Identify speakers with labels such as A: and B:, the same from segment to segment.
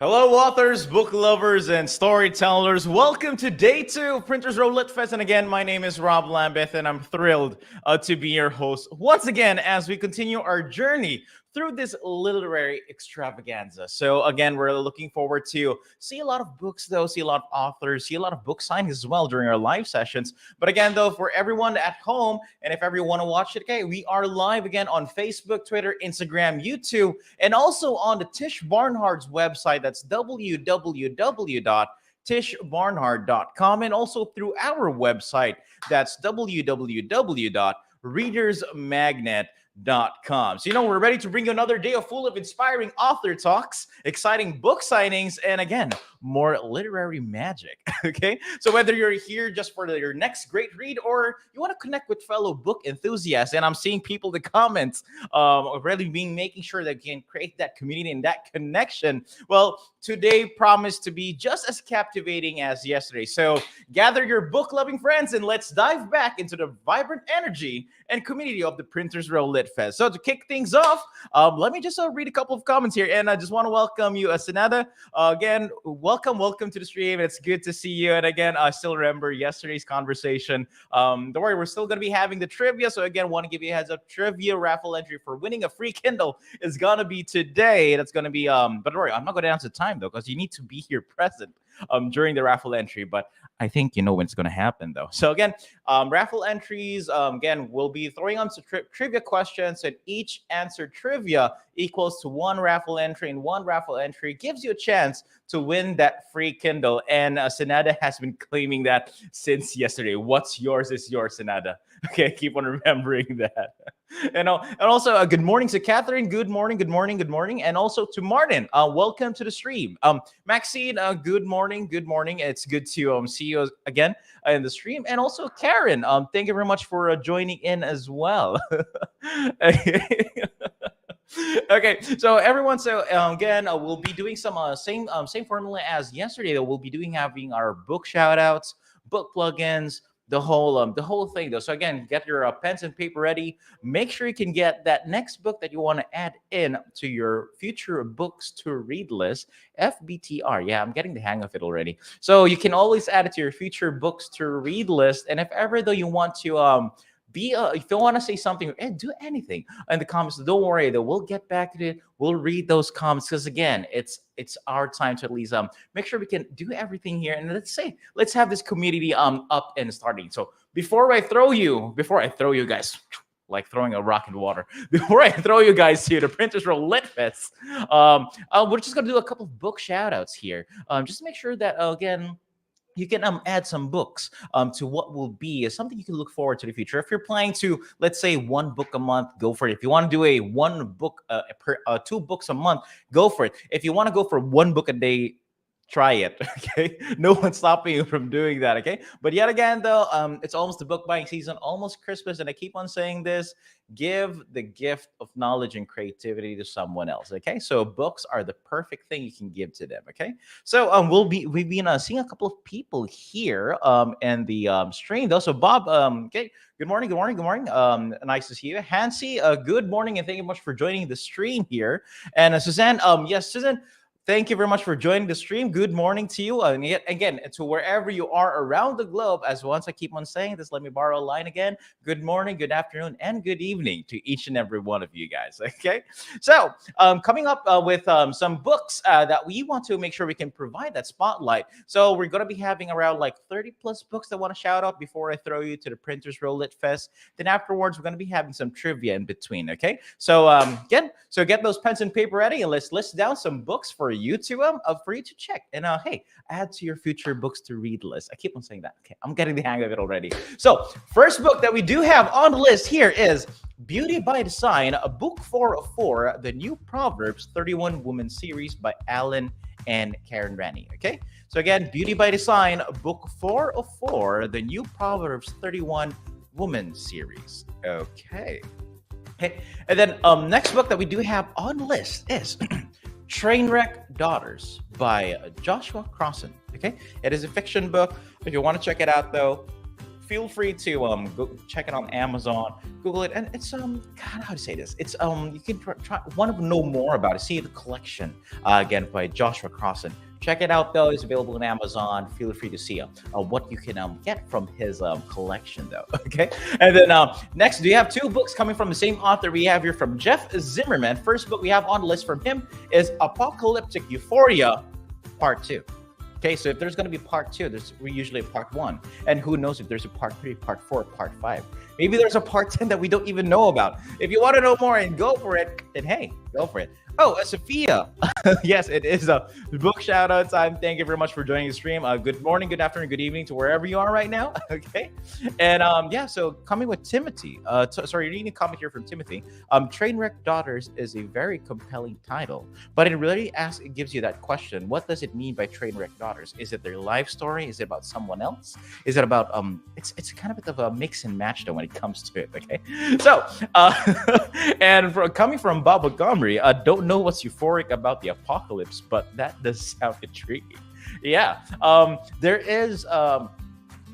A: Hello, authors, book lovers, and storytellers. Welcome to day 2 of Printers Row Lit Fest. And again, my name is Rob Lambeth, and I'm thrilled to be your host once again as we continue our journey through this literary extravaganza. So again, we're looking forward to see a lot of books, though, see a lot of authors, see a lot of book signings as well during our live sessions. But again, though, for everyone at home, and if ever you want to watch it, okay, we are live again on Facebook, Twitter, Instagram, YouTube, and also on the Tish Barnhart's website. That's www.tishbarnhart.com, and also through our website. That's www.ReadersMagnet.com. So, we're ready to bring you another day full of inspiring author talks, exciting book signings, and again, more literary magic. Okay, so whether you're here just for your next great read or you want to connect with fellow book enthusiasts, and I'm seeing people in the comments already making sure that you can create that community and that connection. Well, today promised to be just as captivating as yesterday. So gather your book loving friends and let's dive back into the vibrant energy and community of the Printers Row Lit Fest. So to kick things off, let me just read a couple of comments here, and I just want to welcome you, Sanada. Again, welcome to the stream. It's good to see you. And again, I still remember yesterday's conversation. Don't worry, we're still going to be having the trivia. So again, want to give you a heads up. Trivia raffle entry for winning a free Kindle is going to be today. That's going to be, but don't worry, I'm not going to announce the time though, because you need to be here present during the raffle entry. But I think you know when it's going to happen though. So again, raffle entries, again, we'll be throwing on some trivia questions, and each answered trivia equals to one raffle entry, and one raffle entry gives you a chance to win that free Kindle. And Sanada has been claiming that since yesterday. What's yours is yours, Sanada. Okay, keep on remembering that. And also, good morning to Kathryn. Good morning. And also to Martin. Welcome to the stream. Maxine, good morning. It's good to see you again in the stream. And also Karen, thank you very much for joining in as well. Okay, so everyone, again, we'll be doing some same formula as yesterday. We'll be having our book shout outs, book plugins, the whole thing though. So again, get your pens and paper ready. Make sure you can get that next book that you want to add in to your future books to read list, FBTR. Yeah, I'm getting the hang of it already. So you can always add it to your future books to read list. And if ever though you want to if you want to say something, do anything in the comments, don't worry though, we'll get back to it. We'll read those comments, because again, it's our time to at least make sure we can do everything here. And let's have this community up and starting. So before I throw you guys, like throwing a rock in water, before I throw you guys to the Printers Row Lit Fest, we're just gonna do a couple of book shout outs here, just to make sure that again, you can add some books to what will be something you can look forward to the future. If you're planning to, let's say, one book a month, go for it. If you want to do a one book per 2 books a month, go for it. If you want to go for one book a day, try it. Okay, no one's stopping you from doing that. Okay, but yet again though, it's almost the book buying season, almost Christmas, and I keep on saying this: give the gift of knowledge and creativity to someone else. Okay, so books are the perfect thing you can give to them. Okay, so we've been seeing a couple of people here in the stream though. So Bob, okay, good morning, good morning, good morning. Nice to see you. Hansi, good morning, and thank you much for joining the stream here. And Suzanne, yes, Suzanne, thank you very much for joining the stream. Good morning to you. And yet again, to wherever you are around the globe, as once I keep on saying this, let me borrow a line again. Good morning, good afternoon, and good evening to each and every one of you guys. Okay. So coming up with some books that we want to make sure we can provide that spotlight. So we're going to be having around like 30 plus books that I want to shout out before I throw you to the Printers Roll Lit Fest. Then afterwards, we're going to be having some trivia in between. Okay. So again, so get those pens and paper ready, and let's list down some books for you to check, and hey, add to your future books to read list. I keep on saying that. Okay, I'm getting the hang of it already. So first book that we do have on the list here is Beauty by Design, a book 4 of 4, the new Proverbs 31 Women series by Alan and Karen Rennie. Okay, so again, Beauty by Design, book 4 of 4, the new Proverbs 31 Women series. Okay, and then next book that we do have on the list is Trainwreck Daughters by Joshua Crossan. Okay, it is a fiction book. If you want to check it out though, feel free to go check it on Amazon, Google it, and it's God, how to say this? It's you can want to know more about it. See the collection again by Joshua Crossan. Check it out though; it's available on Amazon. Feel free to see what you can get from his collection though. Okay, and then next we have 2 books coming from the same author. We have here from Jeff Zimmerman. First book we have on the list from him is Apocalyptic Euphoria, Part 2. Okay, so if there's going to be part 2, there's usually a part 1. And who knows if there's a part 3, part 4, part 5. Maybe there's a part 10 that we don't even know about. If you want to know more and go for it, then hey, go for it. Oh, Sophia. Yes, it is a book shout out time. Thank you very much for joining the stream. Good morning, good afternoon, good evening to wherever you are right now. Okay. And yeah, so coming with Timothy. Sorry, reading a comment here from Timothy. Trainwreck Daughters is a very compelling title, but it really it gives you that question. What does it mean by Trainwreck Daughters? Is it their life story? Is it about someone else? Is it about it's kind of a bit of a mix and match though when it comes to it. Okay. So and coming from Bob Montgomery, don't know what's euphoric about the apocalypse, but that does sound intriguing. Yeah, there is.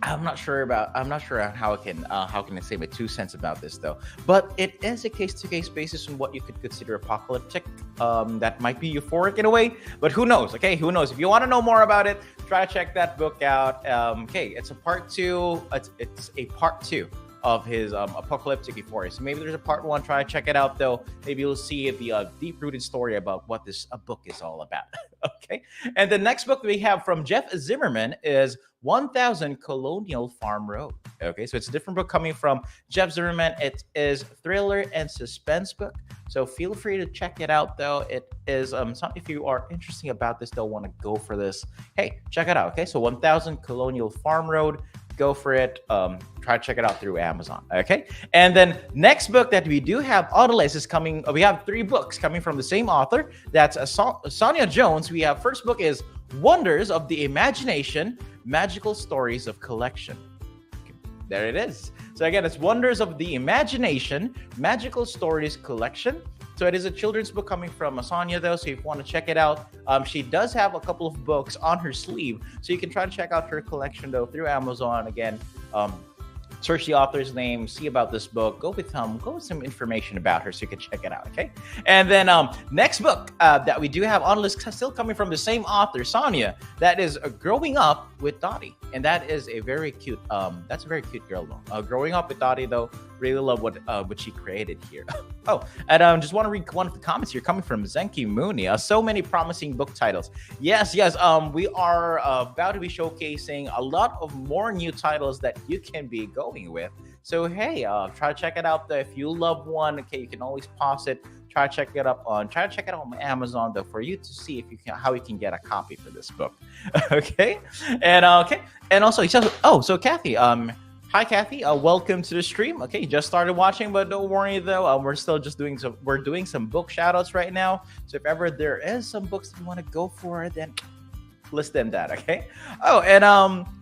A: I'm not sure how can I say my 2 cents about this though. But it is a case-to-case basis on what you could consider apocalyptic. That might be euphoric in a way, but who knows? Okay, who knows? If you want to know more about it, try to check that book out. Okay, it's a part 2. It's a part 2 of his apocalyptic euphoria. So maybe there's a part 1. Try to check it out though. Maybe you'll see the deep-rooted story about what this book is all about. Okay, and the next book that we have from Jeff Zimmerman is 1000 Colonial Farm Road. Okay, so it's a different book coming from Jeff Zimmerman. It is thriller and suspense book. So feel free to check it out though. It is something, if you are interested about this, they'll want to go for this. Hey, check it out. Okay, so 1000 Colonial Farm Road. Go for it. Try to check it out through Amazon. Okay. And then next book that we do have on the list is coming. We have 3 books coming from the same author. That's Sonia Jones. We have first book is Wonders of the Imagination, Magical Stories of Collection. Okay, there it is. So again, it's Wonders of the Imagination, Magical Stories Collection. So it is a children's book coming from Sonia though, so if you want to check it out, she does have a couple of books on her sleeve, so you can try to check out her collection though through Amazon. Again, search the author's name, see about this book, go with some information about her so you can check it out. Okay, and then next book that we do have on the list, still coming from the same author, Sonia, that is Growing Up with Dottie, and that is a very cute that's a very cute girl though. Growing Up with Dottie though, really love what she created here. Oh, and just want to read one of the comments here coming from Zenki Mooney. So many promising book titles. Yes, we are about to be showcasing a lot of more new titles that you can be going with. So hey, try to check it out. If you love one, okay, you can always pause it. Try to check it out on Amazon though, for you to see if you can how you can get a copy for this book. Okay, and okay, and also he says, oh, so Kathy, hi Kathy, welcome to the stream. Okay, you just started watching, but don't worry though, we're still just doing some book shout outs right now. So if ever there is some books that you want to go for, then list them that. Okay. Oh, and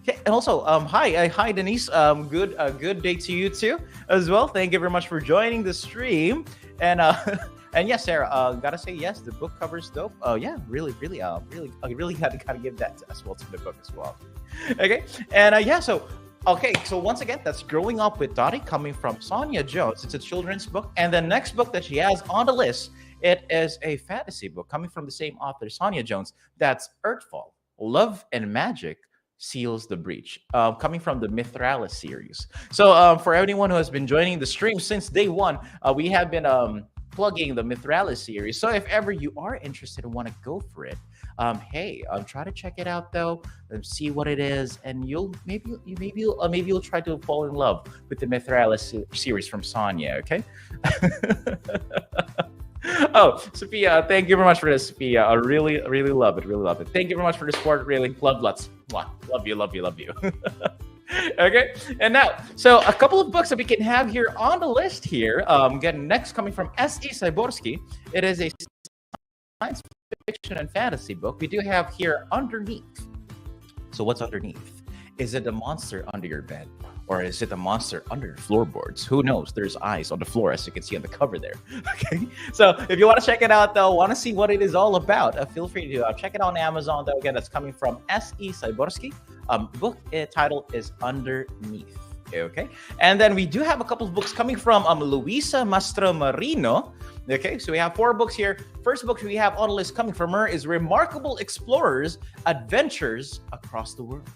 A: okay, and also hi Denise, good day to you too as well. Thank you very much for joining the stream. And and yes, Sarah, gotta say yes, the book cover's dope. Oh yeah, really I really had to kind of give that as well to the book as well. Okay, and yeah, so okay, so once again, that's Growing Up with Dottie, coming from Sonia Jones. It's a children's book, and the next book that she has on the list, it is a fantasy book coming from the same author, Sonia Jones. That's Earthfall, Love and Magic Seals the Breach, coming from the Mithralis series. So for anyone who has been joining the stream since day one, we have been plugging the Mithralis series. So if ever you are interested and want to go for it, hey, try to check it out though, and see what it is, and maybe you'll try to fall in love with the Mithralis series from Sonia. Okay. Oh, Sophia, thank you very much for this, Sophia. I really love it. Really love it. Thank you very much for the support. Really, lots. Love you. Okay, and now, so a couple of books that we can have here on the list here. Again, next coming from S.E. Cyborski. It is a science fiction and fantasy book. We do have here Underneath. So what's underneath? Is it a monster under your bed? Or is it a monster under the floorboards? Who knows? There's eyes on the floor, as you can see on the cover there. Okay, so if you want to check it out, though, want to see what it is all about, feel free to check it out on Amazon. Though again, that's coming from S.E. Cyborski. Book title is Underneath. Okay, and then we do have a couple of books coming from Luisa Mastromarino. Okay, so we have 4 books here. First book we have on the list coming from her is Remarkable Explorers: Adventures Across the World.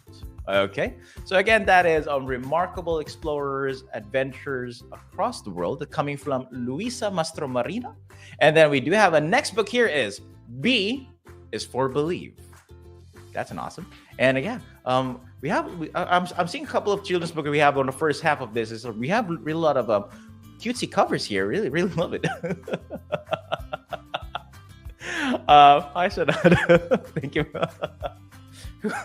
A: Okay, so again, that is Remarkable Explorers: Adventures Across the World, coming from Luisa Mastromarino. And then we do have a next book here is B is for Believe. That's an awesome. And again, I'm seeing a couple of children's books we have on the first half of this. So we have really a lot of cutesy covers here. Really love it. Hi, Sonata. Thank you.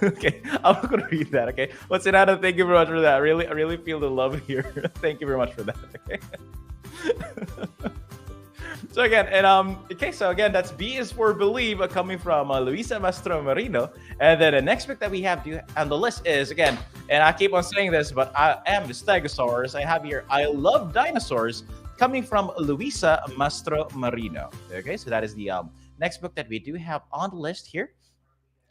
A: Okay, I'm not going to read that. Okay, but Sonata, thank you very much for that. I really feel the love here. Thank you very much for that. Okay. So again, and okay, so again, that's B is for Believe, coming from Luisa Mastromarino. And then the next book that we have on the list is, again, and I keep on saying this, but I am the Stegosaurus. I have here I Love Dinosaurs, coming from Luisa Mastromarino. Okay, so that is the next book that we do have on the list here.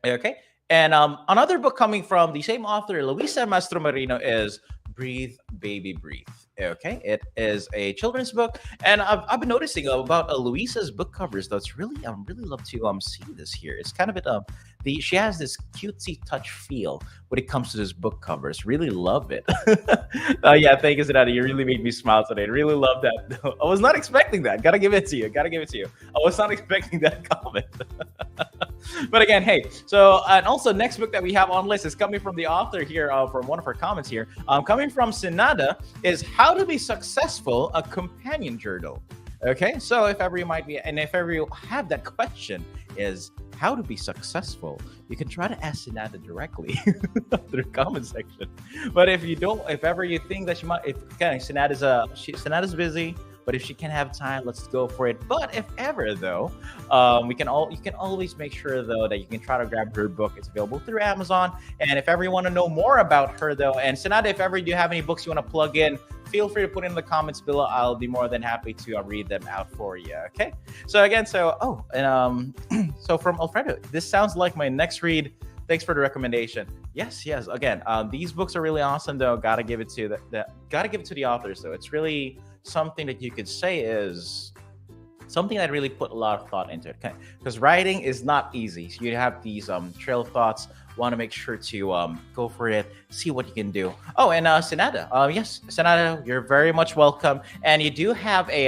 A: Okay, and another book coming from the same author, Luisa Mastromarino, is Breathe, Baby, Breathe. Okay, it is a children's book, and I've been noticing about Luisa's book covers. That's really love to see this here. It's kind of she has this cutesy touch feel when it comes to this book covers. Really love it. Yeah, thank you, Sonata. You really made me smile today. Really love that. I was not expecting that. Gotta give it to you. I was not expecting that comment. But again, hey, so and also next book that we have on the list is coming from the author here, from one of her comments here, coming from Sonata, is How to Be Successful, a Companion Journal. Okay, so if ever you might be, and if ever you have that question, is how to be successful, you can try to ask Sonata directly through the comment section. But if you don't, if ever you think that she might, if okay, Sonata's busy, but if she can have time, let's go for it. But if ever though, you can always make sure though that you can try to grab her book. It's available through Amazon. And if ever you want to know more about her though, and Sonata, if ever you have any books you want to plug in, feel free to put in the comments below. I'll be more than happy to read them out for you. Okay. So again, so so from Alfredo, this sounds like my next read. Thanks for the recommendation. Yes. Again, these books are really awesome though. Gotta give it to the authors though. It's really something that you could say is something that really put a lot of thought into it. Okay? Because writing is not easy. So you have these trail of thoughts. Want to make sure to go for it, see what you can do. Oh, and Sonata, yes, Sonata, you're very much welcome. And you do have a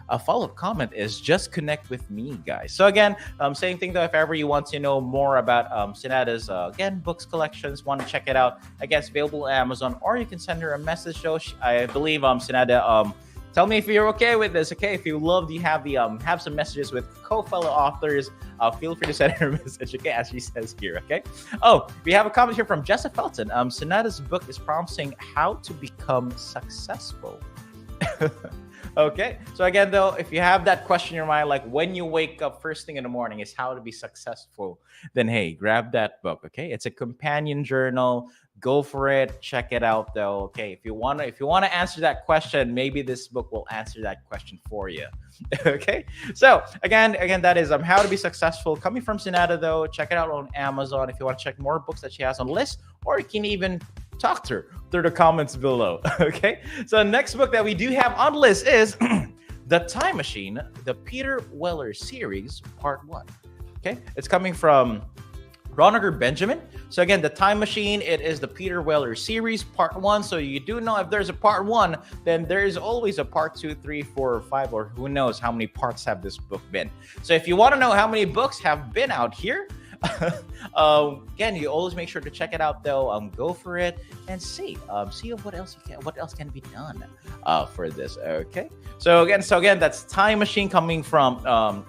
A: a follow-up comment is just connect with me, guys. So again, same thing though, if ever you want to know more about Sinada's again books collections, want to check it out, I guess available on Amazon, or you can send her a message. So I believe Sinada, tell me if you're okay with this. Okay, if you love, you have the have some messages with co-fellow authors, feel free to send her a message. Okay, as she says here. Okay. Oh, we have a comment here from Jessa Felton. Sinada's book is promising how to become successful. Okay, so again though, if you have that question in your mind, like when you wake up first thing in the morning is how to be successful, then hey, grab that book. Okay, it's a companion journal. Go for it. Check it out though. Okay, if you want to answer that question, maybe this book will answer that question for you. Okay, so again that is how to be successful, coming from Sinada though. Check it out on Amazon if you want to check more books that she has on the list, or you can even talk to her through the comments below. Okay, so next book that we do have on the list is The Time Machine, the Peter Weller series, part 1. Okay, it's coming from Roniger Benjamin. So again, The Time Machine, it is the Peter Weller series, part 1. So you do know if there's a part 1, then there is always a part 2, 3, 4, or 5, or who knows how many parts have this book been. So if you want to know how many books have been out here, again, you always make sure to check it out though. Go for it and see what else can be done for this. Okay, so again that's Time Machine, coming from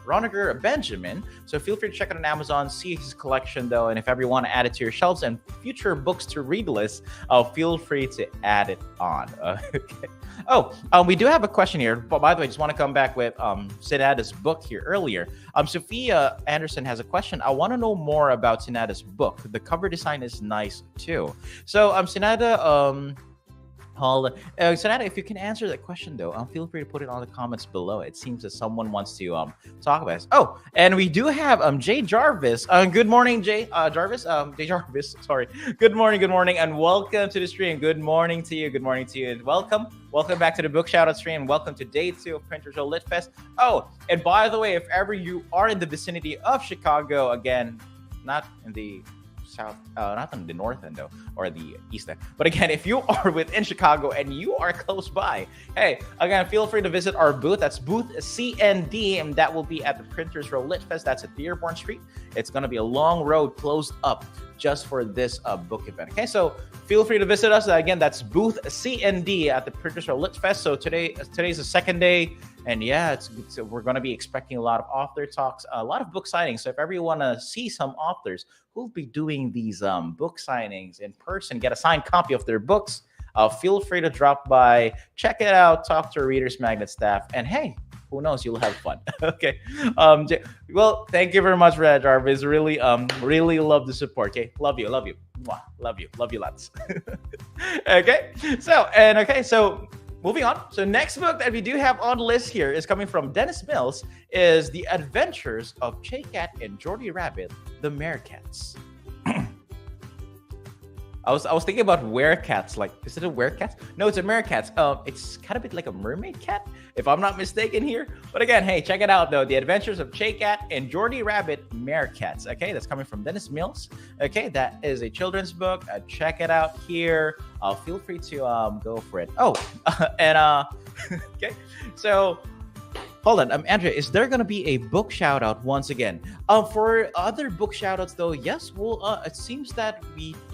A: Roniger Benjamin. So feel free to check it on Amazon, see his collection though, and if ever you want to add it to your shelves and future books to read list, feel free to add it on. Okay. Oh, we do have a question here, but by the way, I just want to come back with Sinada's book here earlier. Sophia Anderson has a question. I want to know more about Sinada's book. The cover design is nice too. So Sinada, Sinada, if you can answer that question though, feel free to put it on the comments below. It seems that someone wants to talk about it. Oh, and we do have Jay Jarvis. Good morning, Jay Jarvis. Jay Jarvis, sorry. Good morning, and welcome to the stream. Good morning to you, and welcome back to the Book Shoutout stream. Welcome to day 2 of Printers Row Lit Fest. Oh, and by the way, if ever you are in the vicinity of Chicago, again, not in the south, not in the north end though, or the east end, but again, if you are within Chicago and you are close by, hey, again, feel free to visit our booth. That's booth CND, and that will be at the Printers Row Lit Fest. That's at Dearborn Street. It's going to be a long road closed up just for this book event. Okay, so feel free to visit us. Again, that's booth CND at the Printers Row Lit Fest. So today's the second day, and yeah, we're going to be expecting a lot of author talks, a lot of book signings. So if ever you want to see some authors who'll be doing these book signings in person, get a signed copy of their books, feel free to drop by, check it out, talk to Readers Magnet staff, and hey, who knows, you'll have fun. Okay. Well, thank you very much for that, Jarvis. Really love the support. Okay. Love you. Mwah. Love you lots. Okay. So moving on. So next book that we do have on the list here is coming from Dennis Mills, is The Adventures of Chay Cat and Jordy Rabbit, the Meerkats. I was thinking about werecats. Like, is it a werecat? No, it's a meerkat. It's kind of a bit like a mermaid cat, if I'm not mistaken here. But again, hey, check it out though. The Adventures of Chay Cat and Jordy Rabbit, Meerkats. Okay, that's coming from Dennis Mills. Okay, that is a children's book. Check it out here. Feel free to go for it. Oh, and okay, so. Hold on, Andrea, is there going to be a book shout out once again? For other book shout outs though, yes, well, it seems that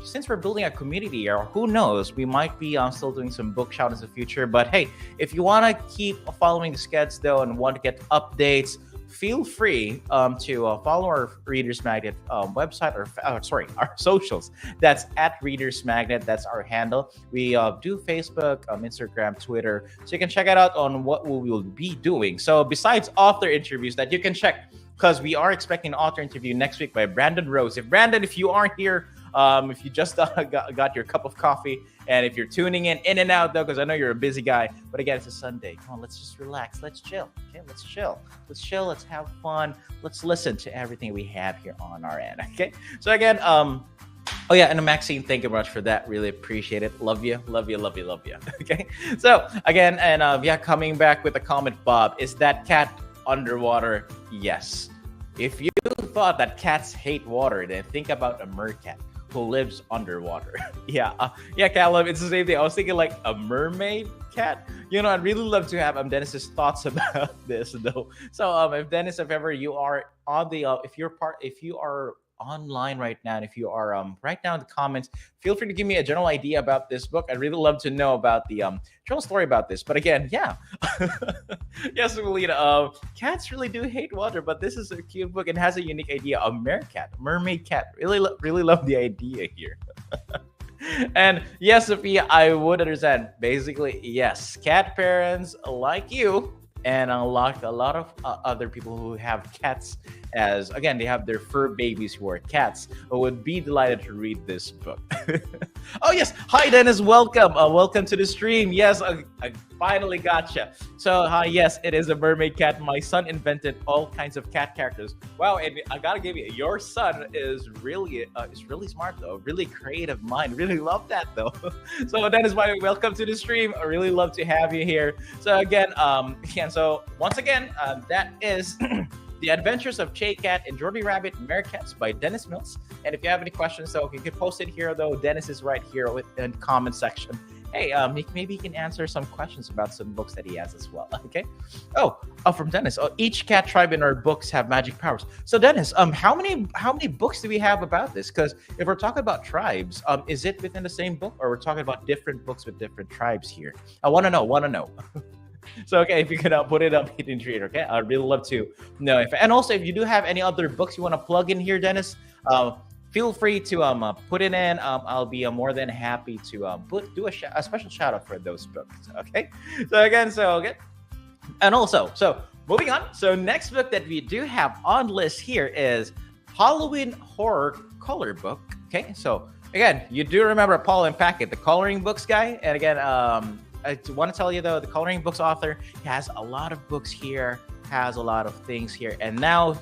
A: since we're building a community, or who knows, we might be still doing some book shout outs in the future. But hey, if you want to keep following the skeds though and want to get updates, feel free to follow our Readers Magnet website, or our socials. That's at Readers Magnet. That's our handle. We do Facebook, Instagram, Twitter, so you can check it out on what we will be doing. So besides author interviews that you can check, because we are expecting an author interview next week by Brandon Rose. If you aren't here, if you just got your cup of coffee, and if you're tuning in and out though, because I know you're a busy guy, but again, it's a Sunday. Come on, let's just relax. Let's chill. Okay, let's chill. Let's have fun. Let's listen to everything we have here on our end. Okay, so again, oh yeah, and Maxine, thank you very much for that. Really appreciate it. Love you. Okay, so again, and yeah, coming back with a comment, Bob, is that cat underwater? Yes. If you thought that cats hate water, then think about a meerkat. who lives underwater. Yeah, yeah, Caleb, it's the same thing. I was thinking like a mermaid cat. I'd really love to have Dennis's thoughts about this though. So if Dennis, if ever you are on the if you are online right now, and if you are right now in the comments, feel free to give me a general idea about this book. I'd really love to know about the general story about this. But again, yeah. Yes, Melina, cats really do hate water, but this is a cute book and has a unique idea. A mermaid cat. Really love the idea here. And yes, Sophia, I would understand. Basically, yes, cat parents like you and like a lot of other people who have cats, as again they have their fur babies who are cats, who would be delighted to read this book. Oh yes, hi Dennis, welcome to the stream. Yes, I finally gotcha. So yes, it is a mermaid cat. My son invented all kinds of cat characters. Wow, and I gotta give you, your son is really smart though, really creative mind. Really love that though. So Dennis, welcome to the stream. I really love to have you here. So again, so once again, that is The Adventures of Chay Cat and Jordy Rabbit Meerkats by Dennis Mills. And if you have any questions, though, you can post it here, though. Dennis is right here in the comment section. Hey, maybe he can answer some questions about some books that he has as well. Okay. Oh, from Dennis. Oh, each cat tribe in our books have magic powers. So Dennis, how many books do we have about this? Because if we're talking about tribes, is it within the same book, or we're talking about different books with different tribes here? I want to know. So, okay, if you can put it up in Reader, okay? I'd really love to know. And also, if you do have any other books you want to plug in here, Dennis, feel free to put it in. I'll be more than happy to do a special shout out for those books, okay? So, again, and also, so moving on. So, next book that we do have on list here is Halloween Horror Color Book, okay? So, again, you do remember Paul and Packett, the coloring books guy, and again, I want to tell you though, the coloring books author, he has a lot of books here, has a lot of things here, and now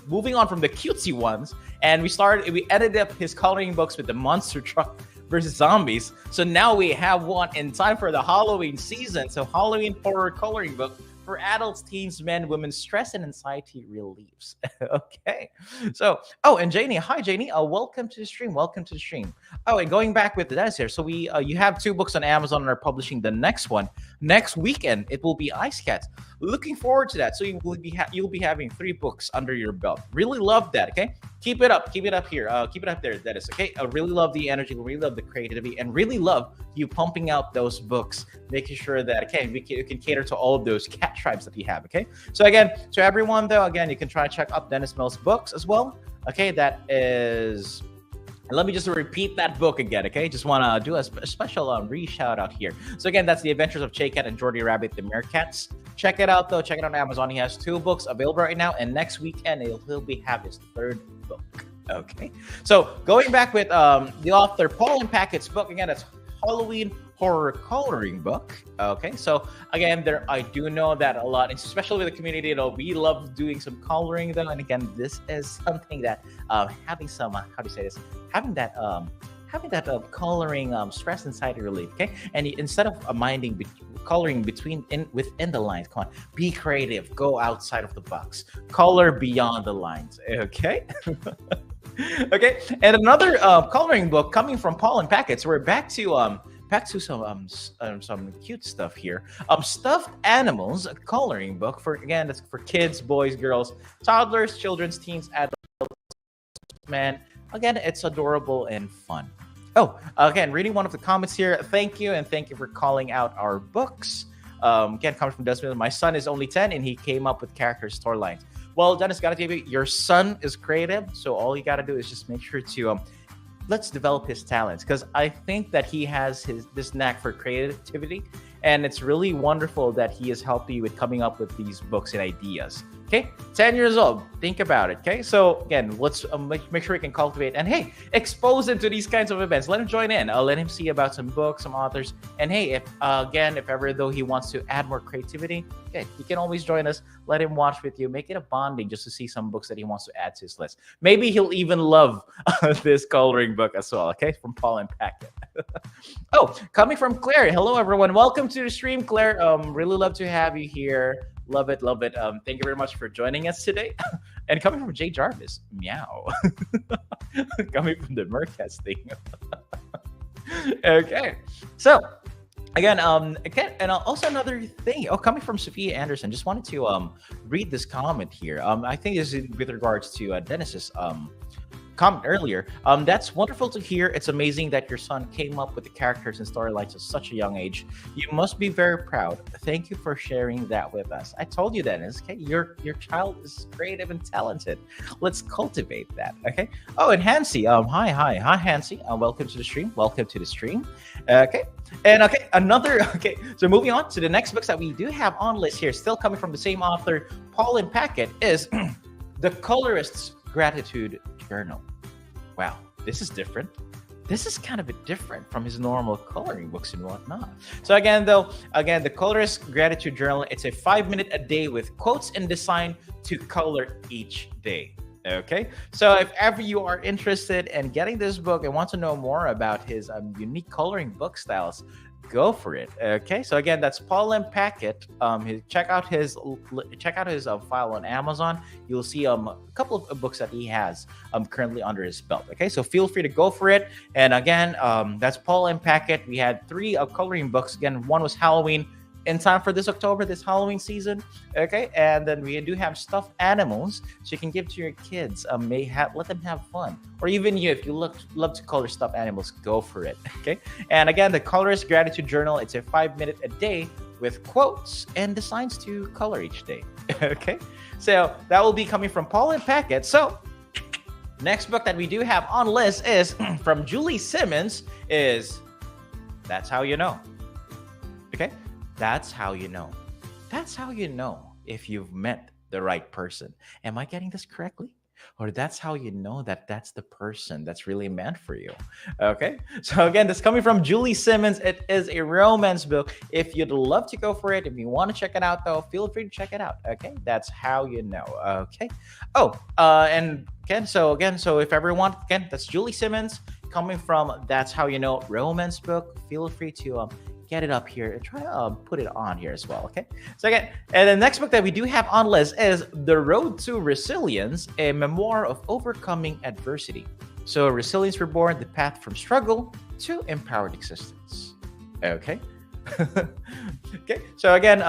A: moving on from the cutesy ones, and we ended up his coloring books with the monster truck versus zombies. So now we have one in time for the Halloween season. So Halloween Horror Coloring Book for adults, teens, men, women, stress and anxiety reliefs. Okay. So, and Janie, hi Janie. Welcome to the stream. Oh, and going back with the Dennis here. So you have 2 books on Amazon and are publishing the next one. Next weekend, it will be Ice Cats. Looking forward to that. So you'll be having 3 books under your belt. Really love that. Okay. Keep it up here. Keep it up there, Dennis. Okay. I really love the energy, really love the creativity, and really love you pumping out those books, making sure that you can cater to all of those cat tribes that you have. Okay. So again, to everyone though, again, you can try to check out Dennis Mills' books as well. Okay. That is. Let me just repeat that book again, okay? Just want to do a special re-shout out here. So again, that's The Adventures of Chay Cat and Jordy Rabbit, the Meerkats. Check it out, though. Check it out on Amazon. He has 2 books available right now, and next weekend he'll have his 3rd book, okay? So going back with the author Paul and Packett's book, again, it's Halloween Horror Coloring Book. Okay, so again, I do know that a lot, especially with the community, we love doing some coloring though. And again, this is something that having some having that coloring stress anxiety relief. Okay, and instead of coloring within the lines, come on, be creative, go outside of the box, color beyond the lines. Okay. Okay, and another coloring book coming from Paul and Packett. So we're back to some cute stuff here. Stuffed Animals, a coloring book that's for kids, boys, girls, toddlers, children, teens, adults, man. Again, it's adorable and fun. Oh, again, reading one of the comments here. Thank you for calling out our books. Again, coming from Desmond. My son is only 10 and he came up with character storylines. Well, Dennis, gotta tell you, your son is creative, so all you gotta do is just make sure to let's develop his talents, because I think that he has this knack for creativity, and it's really wonderful that he is helping you with coming up with these books and ideas. Okay, 10 years old, think about it. Okay, so again, let's make sure we can cultivate and hey, expose him to these kinds of events. Let him join in. Let him see about some books, some authors, and hey, if ever though he wants to add more creativity, okay, he can always join us. Let him watch with you. Make it a bonding just to see some books that he wants to add to his list. Maybe he'll even love this coloring book as well. Okay, from Paul and Packett. Oh, coming from Claire. Hello, everyone. Welcome to the stream, Claire. Really love to have you here. Love it. Thank you very much for joining us today. And coming from Jay Jarvis, meow. Coming from the Mercas thing. Okay. So again, and also another thing. Oh, coming from Sophia Anderson, just wanted to read this comment here. I think this is with regards to Dennis's comment earlier. That's wonderful to hear. It's amazing that your son came up with the characters and storylines at such a young age. You must be very proud. Thank you for sharing that with us. I told you, Dennis. Okay, your child is creative and talented. Let's cultivate that. Okay. Oh, and Hansi. Hi, Hansi. Welcome to the stream. Welcome to the stream. Okay. And another. Okay, so moving on to the next books that we do have on list here, still coming from the same author, Paul and Packett, is The Colorist's Gratitude Journal. Wow, this is different. This is kind of a bit different from his normal coloring books and whatnot. So The Colorist's Gratitude Journal, it's a 5-minute a day with quotes and design to color each day. Okay, so if ever you are interested in getting this book and want to know more about his unique coloring book styles, go for it. Okay, so again, that's Paul and Packett. Check out his file on Amazon. You'll see a couple of books that he has currently under his belt. Okay, so feel free to go for it. And again, that's Paul and Packett. We had 3 coloring books. Again, one was Halloween, in time for this October, this Halloween season. Okay, and then we do have stuffed animals, so you can give to your kids. Let them have fun, or even you, if you love to color stuffed animals, go for it. Okay, and again, the Colorist Gratitude Journal. It's a 5-minute a day with quotes and designs to color each day. Okay, so that will be coming from Paul and Packett. So next book that we do have on list is from Julie Simmons. Is That's How You Know. Okay. That's how you know. That's how you know if you've met the right person. Am I getting this correctly? Or that's how you know that that's the person that's really meant for you. Okay. So again, this coming from Julie Simmons. It is a romance book. If you'd love to go for it, if you want to check it out, though, feel free to check it out. Okay. That's How You Know. Okay. Oh, and again, so if everyone, again, that's Julie Simmons coming from That's How You Know romance book. Feel free to get it up here and try to put it on here as well. Okay, so again, and the next book that we do have on list is The Road to Resilience, a memoir of overcoming adversity. So Resilience Reborn, the path from struggle to empowered existence. Okay. Okay, so again,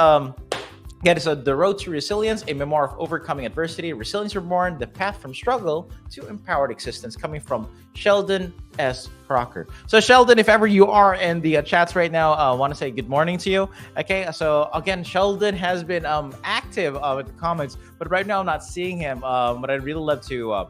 A: so The Road to Resilience, a memoir of overcoming adversity. Resilience Reborn, the path from struggle to empowered existence, coming from Sheldon S. Crocker. So Sheldon, if ever you are in the chats right now, I want to say good morning to you. Okay, so again, Sheldon has been active with the comments, but right now I'm not seeing him. But I'd really love to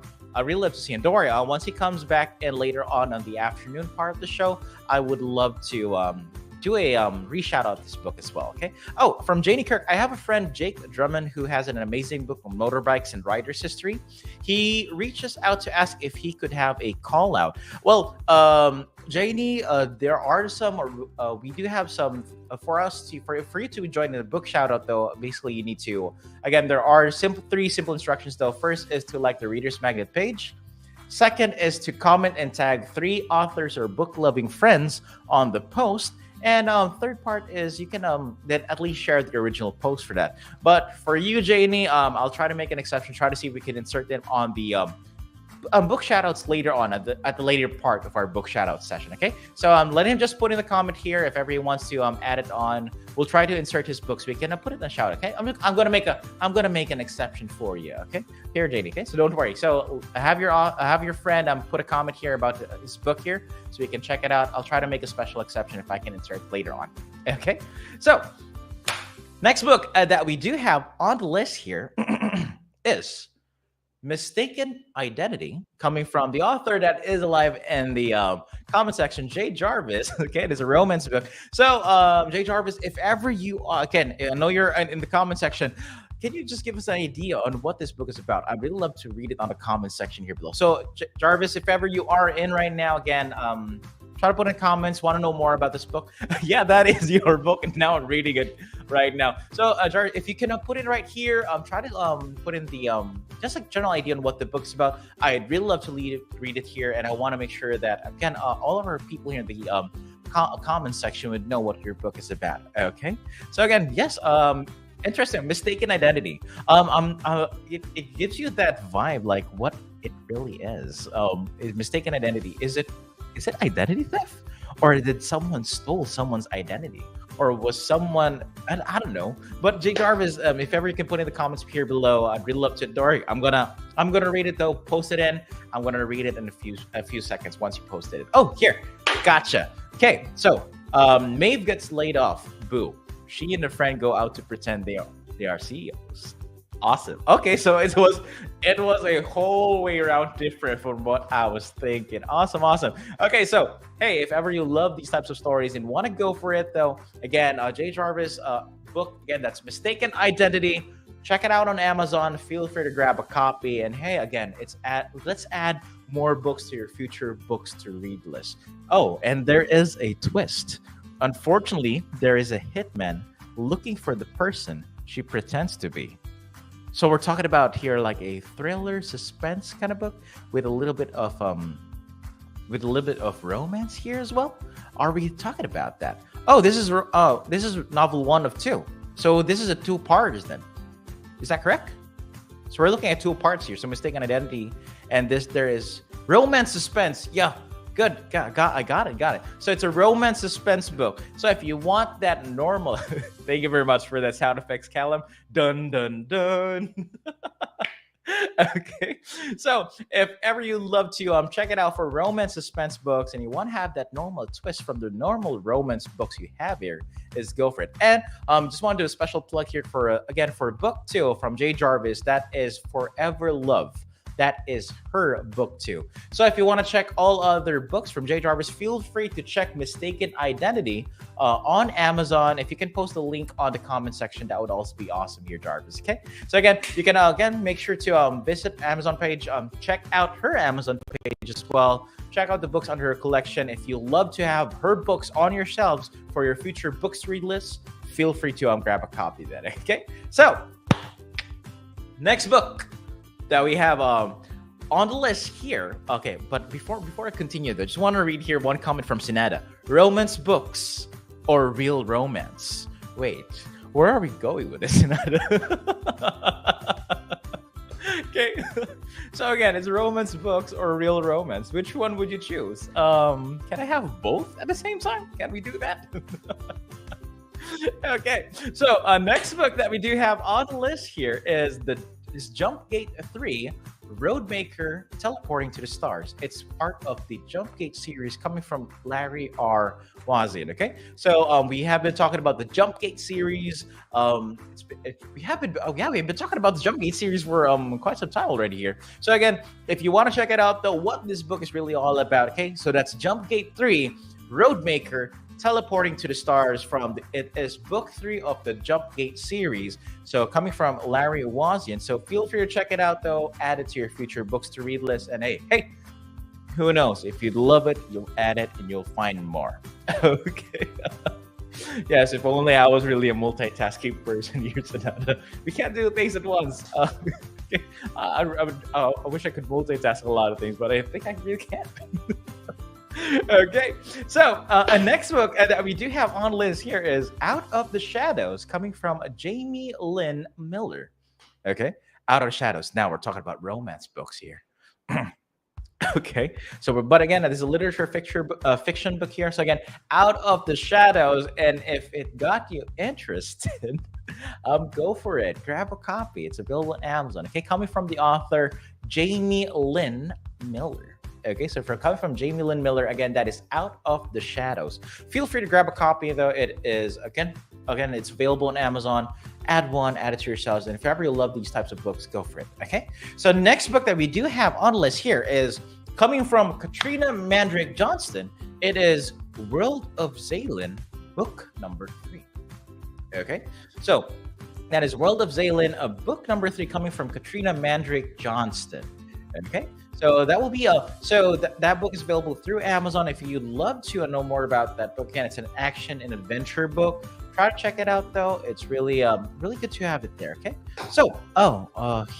A: see him. Don't worry, once he comes back in later on the afternoon part of the show, I would love to do a re-shout out this book as well. Okay. Oh, from Janie Kirk, I have a friend, Jake Drummond, who has an amazing book on motorbikes and riders history. He reached us out to ask if he could have a call out. Well, Janie, there are some. We do have some for you to join in the book shout out. Though, basically, you need to. Again, there are 3 simple instructions. Though, first is to like the Reader's Magnet page. Second is to comment and tag 3 authors or book loving friends on the post. And third part is you can then at least share the original post for that. But for you, Janie, I'll try to make an exception. Try to see if we can insert them on the book shoutouts later on at the later part of our book shoutout session. Okay, so let him just put in the comment here if everyone wants to add it on. We'll try to insert his books. We can put it in a shout. Okay, I'm gonna make an exception for you. Okay, here, Janie. Okay, so don't worry. So have your friend put a comment here about his book here, so we can check it out. I'll try to make a special exception if I can insert later on. Okay, so next book that we do have on the list here is Mistaken Identity, coming from the author that is alive in the comment section, Jay Jarvis. Okay, it is a romance book. So, Jay Jarvis, if ever you again, I know you're in the comment section. Can you just give us an idea on what this book is about? I'd really love to read it on the comment section here below. So, Jarvis, if ever you are in right now, again, try to put in comments. Want to know more about this book? Yeah, that is your book, and now I'm reading it right now. So, Jarvis, if you can put it right here, try to put in the just a general idea on what the book's about. I'd really love to read it here, and I want to make sure that again, all of our people here in the comment section would know what your book is about. Okay, so again, yes, Interesting. Mistaken identity. It gives you that vibe, like what it really is. Is mistaken identity. Is it identity theft, or did someone stole someone's identity, or was someone? I don't know. But Jay Jarvis, if ever you can put in the comments here below, I'd really love to. Dory, I'm gonna read it though. Post it in. I'm gonna read it in a few seconds once you posted it. Oh, here, gotcha. Okay, so Maeve gets laid off. Boo. She and a friend go out to pretend they are CEOs. Awesome. Okay, so it was a whole way around different from what I was thinking. Awesome, awesome. Okay, so hey, if ever you love these types of stories and want to go for it, though, again, Jay Jarvis book again. That's Mistaken Identity. Check it out on Amazon. Feel free to grab a copy. And hey, again, let's add more books to your future books to read list. Oh, and there is a twist. Unfortunately, there is a hitman looking for the person she pretends to be. So we're talking about here like a thriller suspense kind of book with a little bit of romance here as well. Are we talking about that? Oh, this is novel 1 of 2. So this is a 2-parters then. Is that correct? So we're looking at 2 parts here. So Mistaken Identity, and there is romance suspense. Yeah. Good. I got it. So it's a romance suspense book. So if you want that normal, thank you very much for that sound effects, Callum. Dun dun dun. Okay. So if ever you love to check it out for romance suspense books, and you want to have that normal twist from the normal romance books you have here, is go for it. And just want to do a special plug here for book 2 from Jay Jarvis. That is Forever Love. That is her book 2. So if you want to check all other books from Jay Jarvis, feel free to check Mistaken Identity on Amazon. If you can post the link on the comment section, that would also be awesome here, Jarvis. Okay. So again, you can make sure to visit Amazon page, check out her Amazon page as well. Check out the books under her collection. If you love to have her books on your shelves for your future books to read list, feel free to grab a copy then. Okay. So next book that we have on the list here. Okay, but before I continue, though, just want to read here one comment from Sinada. Romance books or real romance? Wait, where are we going with this, Sinada? Okay, so again, it's romance books or real romance. Which one would you choose? Can I have both at the same time? Can we do that? Okay, so next book that we do have on the list here is Jumpgate 3, Roadmaker Teleporting to the Stars. It's part of the Jumpgate series coming from Larry R. Wazian. Okay, so we have been talking about the Jumpgate series. We've been talking about the Jumpgate series for quite some time already here. So again, if you want to check it out, though, what this book is really all about. Okay, so that's Jumpgate 3, Roadmaker Teleporting to the Stars it is book 3 of the Jumpgate series. So coming from Larry Wazian. So feel free to check it out, though. Add it to your future books to read list. And hey, who knows? If you love it, you'll add it and you'll find more. Okay. Yes, if only I was really a multitasking person here tonight. We can't do things at once. I wish I could multitask a lot of things, but I think I really can't. Okay, so a next book that we do have on list here is Out of the Shadows, coming from Jamie Lynn Miller. Okay, Out of the Shadows. Now we're talking about romance books here. Okay, so but again, this is a literature fiction book here. So again, Out of the Shadows, and if it got you interested, go for it. Grab a copy. It's available on Amazon. Okay, coming from the author Jamie Lynn Miller. Okay, so for coming from Jamie Lynn Miller, again, that is Out of the Shadows. Feel free to grab a copy, though. It is again, it's available on Amazon. Add it to yourselves, and if ever you love these types of books, go for it. Okay, so next book that we do have on the list here is coming from Katrina Mandrick Johnston. It is World of Zalin, book number 3. Okay, so that is World of Zalin, book number 3, coming from Katrina Mandrick Johnston. Okay, so that will be that book is available through Amazon. If you'd love to know more about that book, again, it's an action and adventure book. Try to check it out, though. It's really good to have it there. Okay, so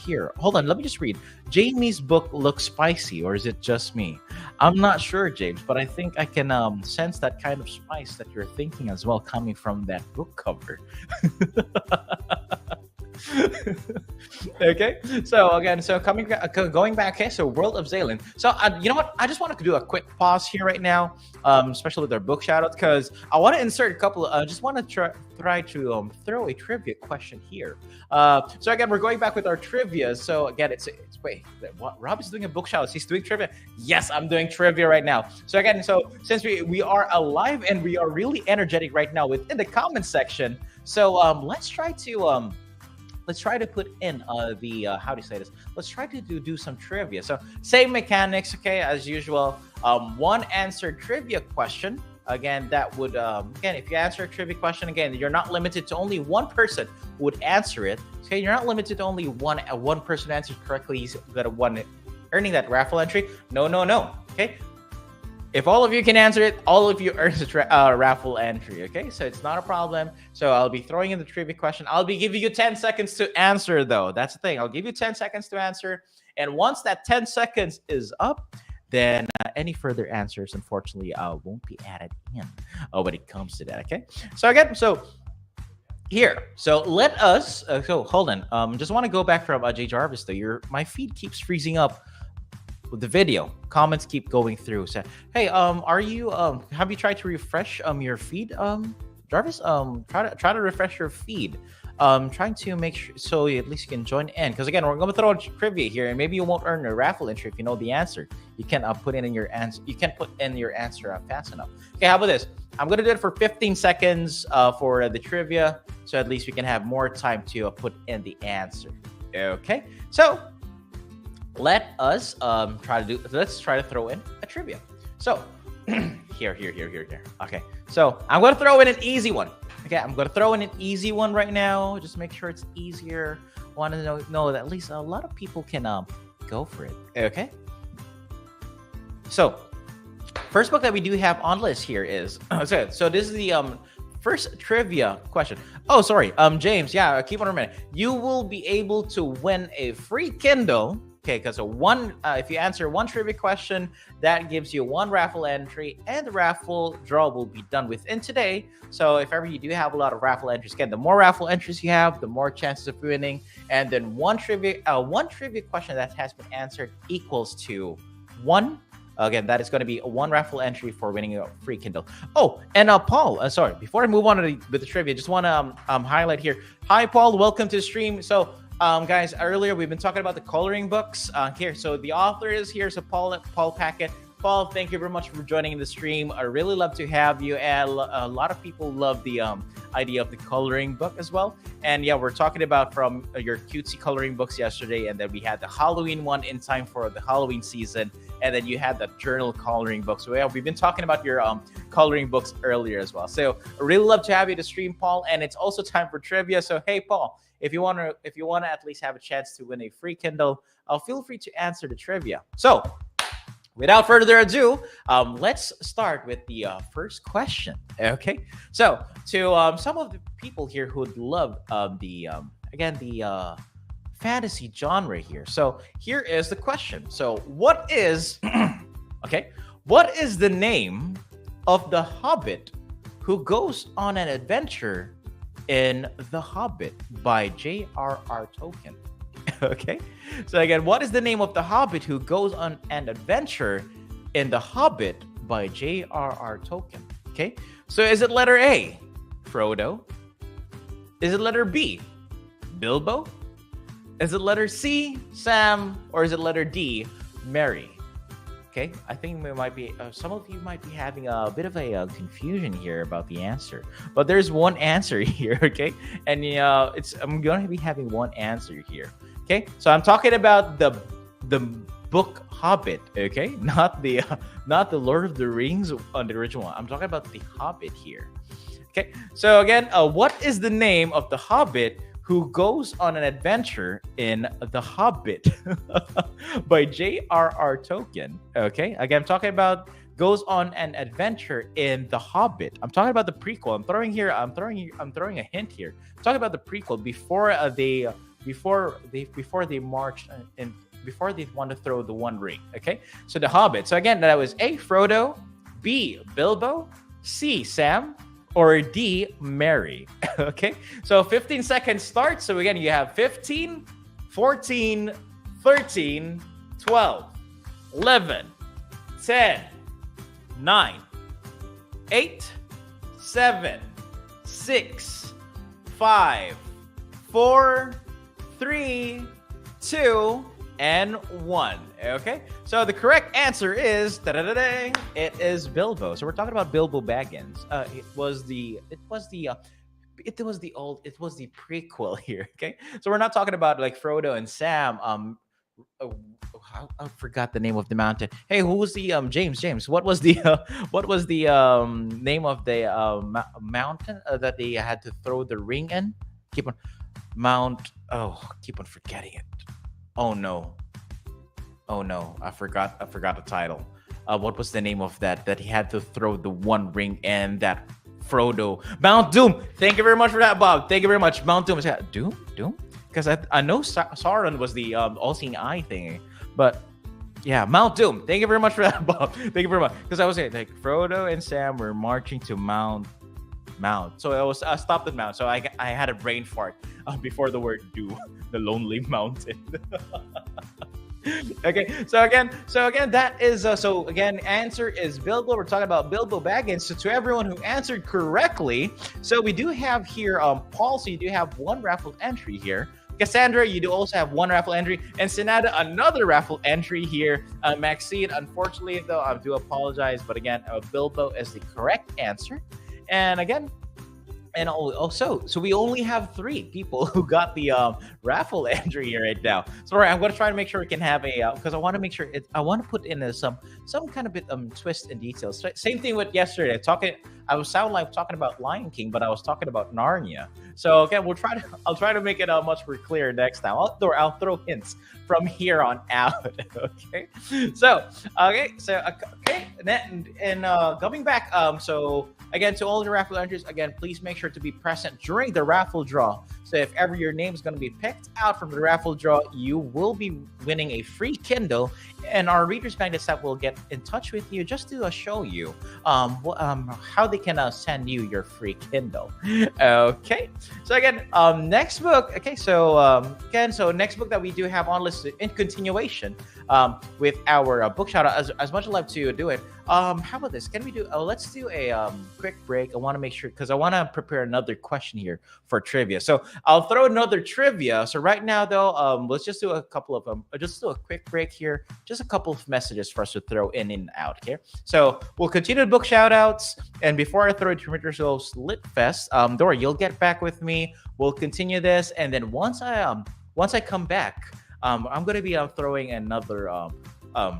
A: here, hold on, let me just read. Jamie's book looks spicy, or is it just me? I'm not sure, James, but I think I can sense that kind of spice that you're thinking as well, coming from that book cover. Okay, so again, so going back, okay, so World of Zalen. So you know what? I just want to do a quick pause here right now, especially with our book shoutouts, because I want to insert a couple. I just want to try to throw a trivia question here. So again, we're going back with our trivia. So again, it's wait, what? Rob is doing a book shout. He's doing trivia. Yes, I'm doing trivia right now. So again, so since we are alive and we are really energetic right now within the comment section, so let's try to put in the how do you say this? Let's try to do some trivia. So same mechanics, okay, as usual. One answer trivia question. Again, that would again, if you answer a trivia question, again, you're not limited to only one person who would answer it. Okay, you're not limited to only one person answers correctly. You got a one earning that raffle entry. No. Okay. If all of you can answer it, all of you earn a raffle entry, okay? So it's not a problem. So I'll be throwing in the trivia question. I'll be giving you 10 seconds to answer, though. That's the thing. I'll give you 10 seconds to answer. And once that 10 seconds is up, then any further answers, unfortunately, won't be added in when it comes to that, okay? So again, so here. So let us, so hold on. Just want to go back from J Jarvis, though. My feed keeps freezing up with the video. Comments keep going through. So hey, are you have you tried to refresh your feed, Jarvis? Try to refresh your feed. Trying to make sure so at least you can join in, because again, we're going to throw a trivia here, and maybe you won't earn a raffle entry if you know the answer. You can put in your answer. You can put in your answer fast enough. Okay, how about this? I'm going to do it for 15 seconds for the trivia, so at least we can have more time to put in the answer. Okay, so let us let's try to throw in a trivia. So here. Okay, so I'm going to throw in an easy one. Okay, I'm going to throw in an easy one right now. Just make sure it's easier. Want to know that at least a lot of people can go for it. Okay, so first book that we do have on list here is so this is the first trivia question. Oh, sorry, James. Yeah, keep on reminding. You will be able to win a free Kindle. Okay, because if you answer one trivia question, that gives you one raffle entry, and the raffle draw will be done within today. So if ever you do have a lot of raffle entries, again, the more raffle entries you have, the more chances of winning. And then one trivia question that has been answered equals to one. Again, that is going to be one raffle entry for winning a free Kindle. Oh, and Paul, sorry, before I move on with the trivia, just want to highlight here. Hi, Paul, welcome to the stream. So guys, earlier we've been talking about the coloring books here. So the author is here. So Paul Packett. Paul, thank you very much for joining the stream. I really love to have you. And a lot of people love the idea of the coloring book as well. And yeah, we're talking about from your cutesy coloring books yesterday. And then we had the Halloween one in time for the Halloween season. And then you had the journal coloring book. So yeah, we've been talking about your coloring books earlier as well. So I really love to have you to stream, Paul. And it's also time for trivia. So hey, Paul, if you want to at least have a chance to win a free Kindle, feel free to answer the trivia. So without further ado, let's start with the first question. Okay, so to some of the people here who would love the fantasy genre here. So here is the question. So what is what is the name of the Hobbit who goes on an adventure in The Hobbit by J.R.R. Tolkien? Okay, so again, what is the name of the Hobbit who goes on an adventure in The Hobbit by J.R.R. Tolkien? Okay, so is it letter A, Frodo? Is it letter B, Bilbo? Is it letter C, Sam? Or is it letter D, Merry? Okay, I think we might be some of you might be having a bit of a confusion here about the answer, but there's one answer here. Okay, and I'm going to be having one answer here. Okay, so I'm talking about the book Hobbit. Okay, not the Lord of the Rings on the original one. I'm talking about the Hobbit here. Okay, so again, what is the name of the Hobbit who goes on an adventure in The Hobbit by J.R.R. Tolkien? Okay, again, I'm talking about goes on an adventure in The Hobbit. I'm talking about the prequel. I'm throwing a hint here. I'm talking about the prequel before they marched and before they want to throw the One Ring. Okay, so The Hobbit. So again, that was A, Frodo, B, Bilbo, C, Sam, or D, Mary? Okay, so 15 seconds start. So again, you have 15, 14, 13, 12, 11, 10, 9, 8, 7, 6, 5, 4, 3, 2, and 1. Okay, so the correct answer is it is Bilbo. So we're talking about Bilbo Baggins. It was the prequel here. Okay, so we're not talking about like Frodo and Sam. I forgot the name of the mountain. Hey, who was the James? What was the name of the mountain that they had to throw the ring in? Keep on keep on forgetting it. Oh no, I forgot the title. What was the name of that he had to throw the one ring in that Frodo? Mount Doom. Thank you very much for that, Bob. Thank you very much. Mount Doom. Is that Doom? Because I know Sauron was the all-seeing eye thingy, but yeah, Mount Doom. Thank you very much for that, Bob. Thank you very much. Because I was saying like Frodo and Sam were marching to Mount. So I stopped at Mount. So I had a brain fart before the word Doom, the Lonely Mountain. Okay, so again, that is answer is Bilbo. We're talking about Bilbo Baggins. So to everyone who answered correctly, so we do have here Paul. So you do have one raffle entry here. Cassandra, you do also have one raffle entry, and Senada, another raffle entry here. Maxine, unfortunately though, I do apologize, but again, Bilbo is the correct answer. And again, and also, so we only have 3 people who got the raffle entry here right now. So all right, I'm going to try to make sure we can have a because I want to make sure I want to put in some kind of bit twist and details. So, same thing with yesterday. I was sound like talking about Lion King, but I was talking about Narnia. So again, I'll try to make it much more clear next time. I'll throw hints from here on out. Okay. So and coming back. So again, to all the raffle entries, again, please make sure to be present during the raffle draw. So if ever your name is going to be picked out from the raffle draw, you will be winning a free Kindle, and our Reader's Magnet staff will get in touch with you just to show you how they can send you your free Kindle. Okay. So again, next book. Okay. So next book that we do have on list in continuation with our book shout out. As much as I love to do it. How about this? Can we do? Let's do a quick break. I want to make sure because I want to prepare another question here for trivia. So I'll throw another trivia. So right now though, let's just do a couple of them. Just do a quick break here. Just a couple of messages for us to throw in and out here. So we'll continue the book shout outs. And before I throw it to Readers Lit Fest, Dora, you'll get back with me. We'll continue this, and then once I come back, I'm gonna be throwing another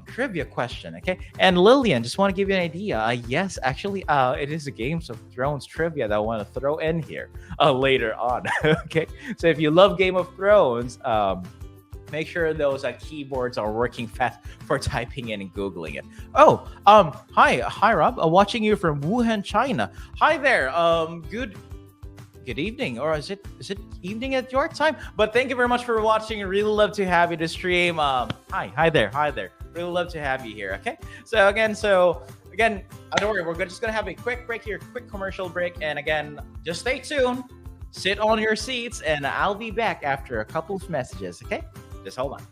A: trivia question. Okay, and Lillian, just want to give you an idea. Yes, actually, it is a Games of Thrones trivia that I want to throw in here later on. Okay, so if you love Game of Thrones, make sure those keyboards are working fast for typing in and Googling it. Oh, hi Rob, watching you from Wuhan, China. Hi there. Good evening, or is it evening at your time? But thank you very much for watching. Really love to have you to stream. Hi there. Really love to have you here. Okay, so again, don't worry, we're just gonna have a quick break here, quick commercial break, and again, just stay tuned, sit on your seats, and I'll be back after a couple of messages. Okay, just hold on.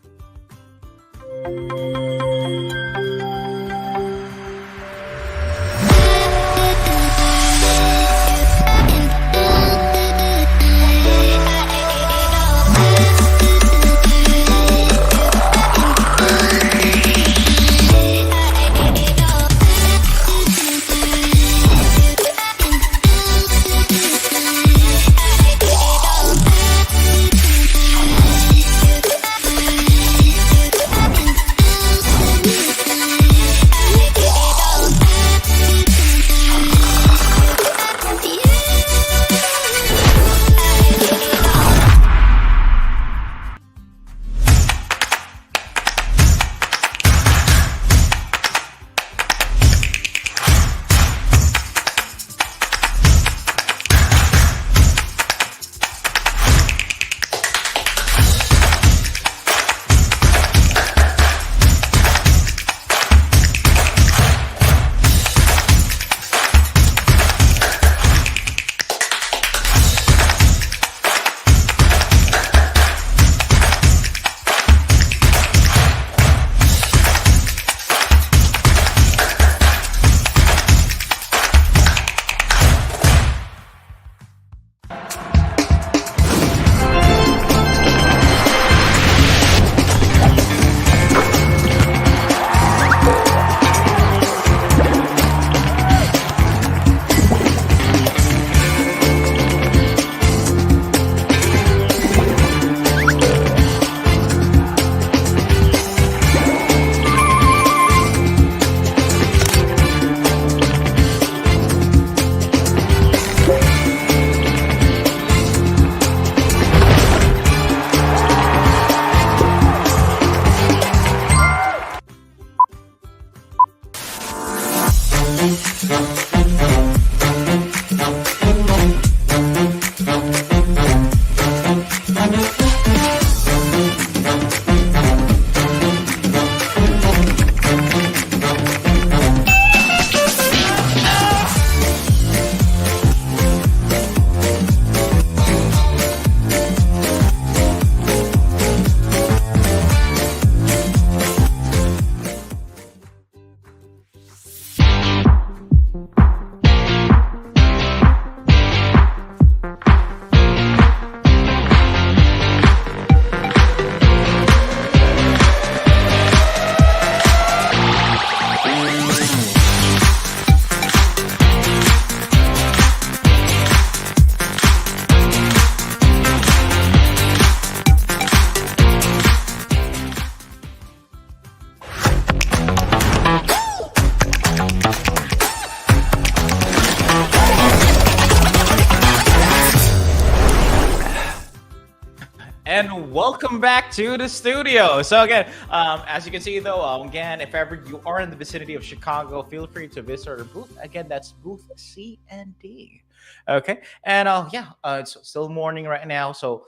A: And welcome back to the studio. So again, as you can see though, again, if ever you are in the vicinity of Chicago, feel free to visit our booth. Again, that's booth C and D. Okay, and yeah, it's still morning right now, so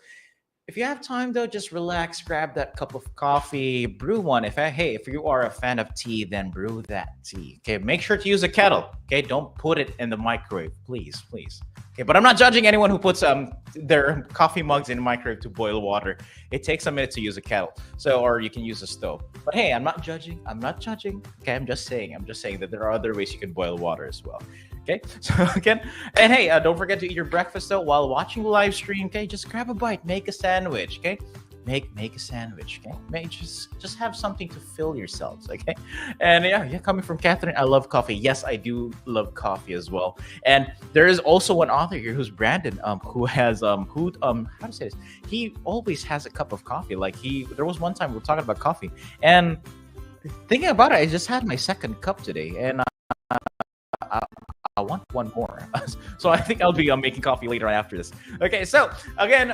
A: if you have time though, just relax, grab that cup of coffee, brew one. Hey, if you are a fan of tea, then brew that tea. Okay, make sure to use a kettle. Okay, don't put it in the microwave, please, please. Okay, but I'm not judging anyone who puts their coffee mugs in the microwave to boil water. It takes a minute to use a kettle, so or you can use a stove. But hey, I'm not judging. I'm not judging. Okay, I'm just saying. I'm just saying that there are other ways you can boil water as well. Okay, so again, and hey, don't forget to eat your breakfast though while watching the live stream. Okay, just grab a bite, make a sandwich. Okay, make a sandwich. Okay, just have something to fill yourselves. Okay, and yeah, coming from Kathryn, I love coffee. Yes, I do love coffee as well. And there is also one author here who's Brandon, who has how to say this? He always has a cup of coffee. Like there was one time we were talking about coffee, and thinking about it, I just had my second cup today, and I want one more. So I think I'll be making coffee later on after this. Okay, so again,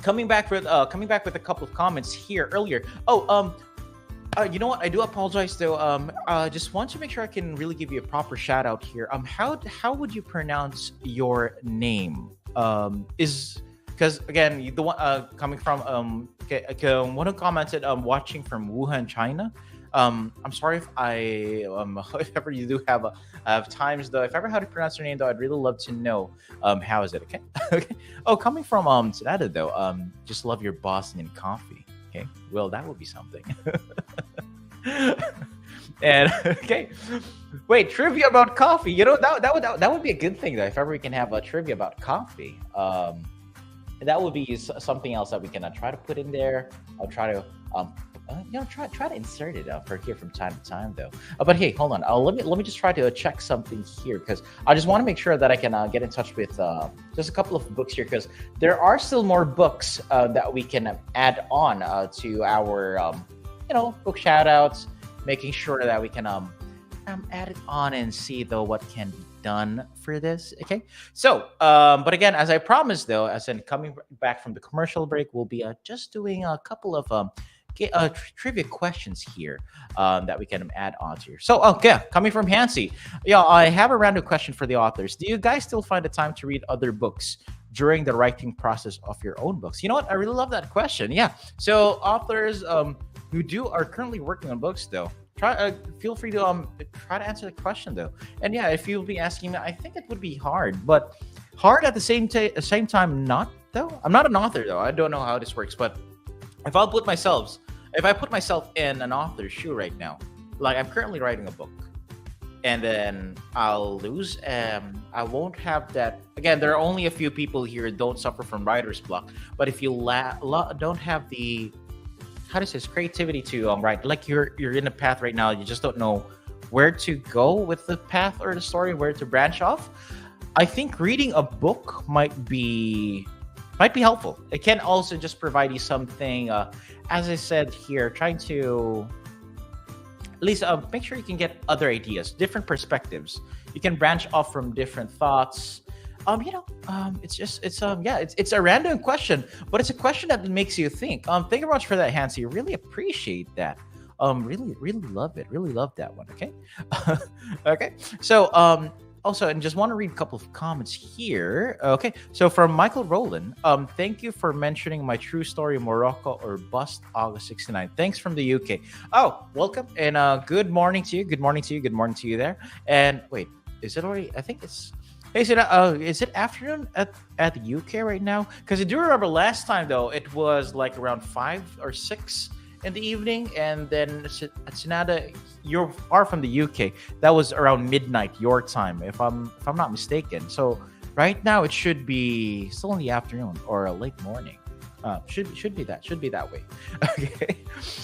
A: coming back with a couple of comments here earlier. You know what? I do apologize though. Just want to make sure I can really give you a proper shout out here. How would you pronounce your name? Is because again, the one coming from one who commented watching from Wuhan, China. I'm sorry if if ever you do have times though, if ever how to pronounce your name though, I'd really love to know how is it, okay? Okay. Oh, coming from Penado though, just love your Bosnian coffee. Okay, well that would be something. And okay, wait, trivia about coffee. You know that would be a good thing though if ever we can have a trivia about coffee. That would be something else that we can try to put in there. I'll try to try to insert it for here from time to time though. But hey, hold on. Let me just try to check something here because I just want to make sure that I can get in touch with just a couple of books here because there are still more books that we can add on to our book shout outs, making sure that we can add it on and see though what can be done for this. Okay, so but again, as I promised though, as in coming back from the commercial break, we'll be just doing a couple of trivia questions here that we can add on to here. So, okay, coming from Hansi. Yeah, I have a random question for the authors. Do you guys still find the time to read other books during the writing process of your own books? You know what? I really love that question. Yeah. So, authors who are currently working on books, though, feel free to try to answer the question, though. And yeah, if you'll be asking me, I think it would be hard, but hard at the same time, not though. I'm not an author, though. I don't know how this works, but if I put myself in an author's shoe right now, like I'm currently writing a book, and then I'll lose, I won't have that. Again, there are only a few people here who don't suffer from writer's block, but if you don't have the, how to say this, creativity to write, like you're in a path right now, you just don't know where to go with the path or the story, where to branch off. I think reading a book might be helpful. It can also just provide you something, as I said here, trying to at least make sure you can get other ideas, different perspectives. You can branch off from different thoughts. It's a random question, but it's a question that makes you think. Thank you very much for that, Hansi. Really appreciate that. Really love it. Really love that one. Okay. Okay. So, also, and just want to read a couple of comments here. Okay, so from Michael Rowland, thank you for mentioning my true story, Morocco or Bust, August 69. Thanks from the UK. Oh, welcome, and good morning to you. Good morning to you. Good morning to you there. And wait, is it already? I think it's. Hey, is it afternoon at the UK right now? Because I do remember last time though, it was like around 5 or 6 in the evening, and then Sinada, you are from the UK. That was around midnight your time, if I'm not mistaken. So right now it should be still in the afternoon or a late morning. Should be that way. Okay.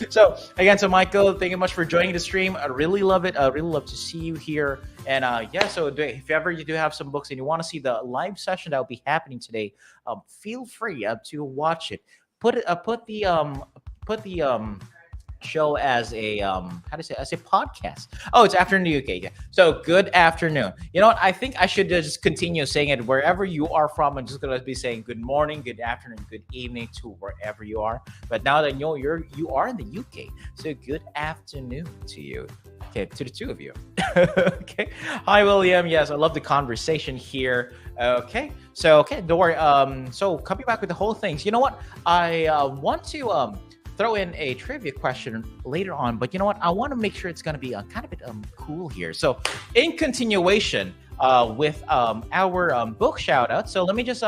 A: So again, Michael, thank you much for joining the stream. I really love it. I really love to see you here. And so if ever you do have some books and you want to see the live session that will be happening today, feel free to watch it. Put the show as a how to say, as a podcast. Oh, it's afternoon in the UK. Yeah. So good afternoon. You know what? I think I should just continue saying it wherever you are from. I'm just gonna be saying good morning, good afternoon, good evening to wherever you are. But now that you are in the UK, so good afternoon to you. Okay, to the two of you. Okay. Hi, William. Yes, I love the conversation here. Okay. So, okay, don't worry. So coming back with the whole things. You know what? I want to throw in a trivia question later on, but you know what? I want to make sure it's going to be kind of a bit cool here. So, in continuation with our book shout out. So let me just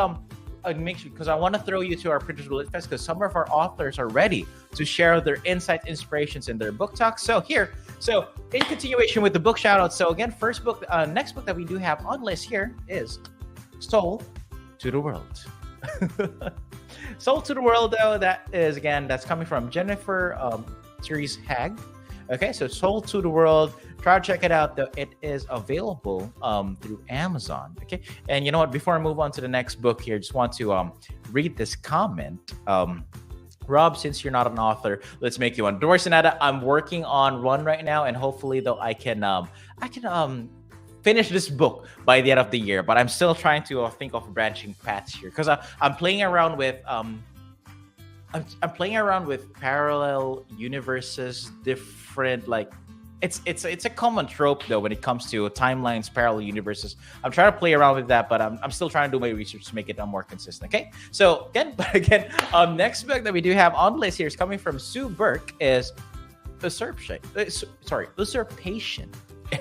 A: make sure, because I want to throw you to our Printers Lit Fest, because some of our authors are ready to share their insights, inspirations, and their book talks. So here, so in continuation with the book shout out. So again, first book, next book that we do have on list here is Soul to the World. Soul to the World, though, that is, again, that's coming from Jennifer Therese Hag. Okay, so Soul to the World. Try to check it out, though. It is available through Amazon. Okay, and you know what? Before I move on to the next book here, just want to read this comment. Rob, since you're not an author, let's make you one. Doris Anada, I'm working on one right now, and hopefully, though, I can finish this book by the end of the year. But I'm still trying to think of branching paths here, because I'm playing around with I'm playing around with parallel universes, different, like it's a common trope though when it comes to timelines, parallel universes. I'm trying to play around with that, but I'm still trying to do my research to make it more consistent. Okay, so again, next book that we do have on the list here is coming from Sue Burke, is Usurpation.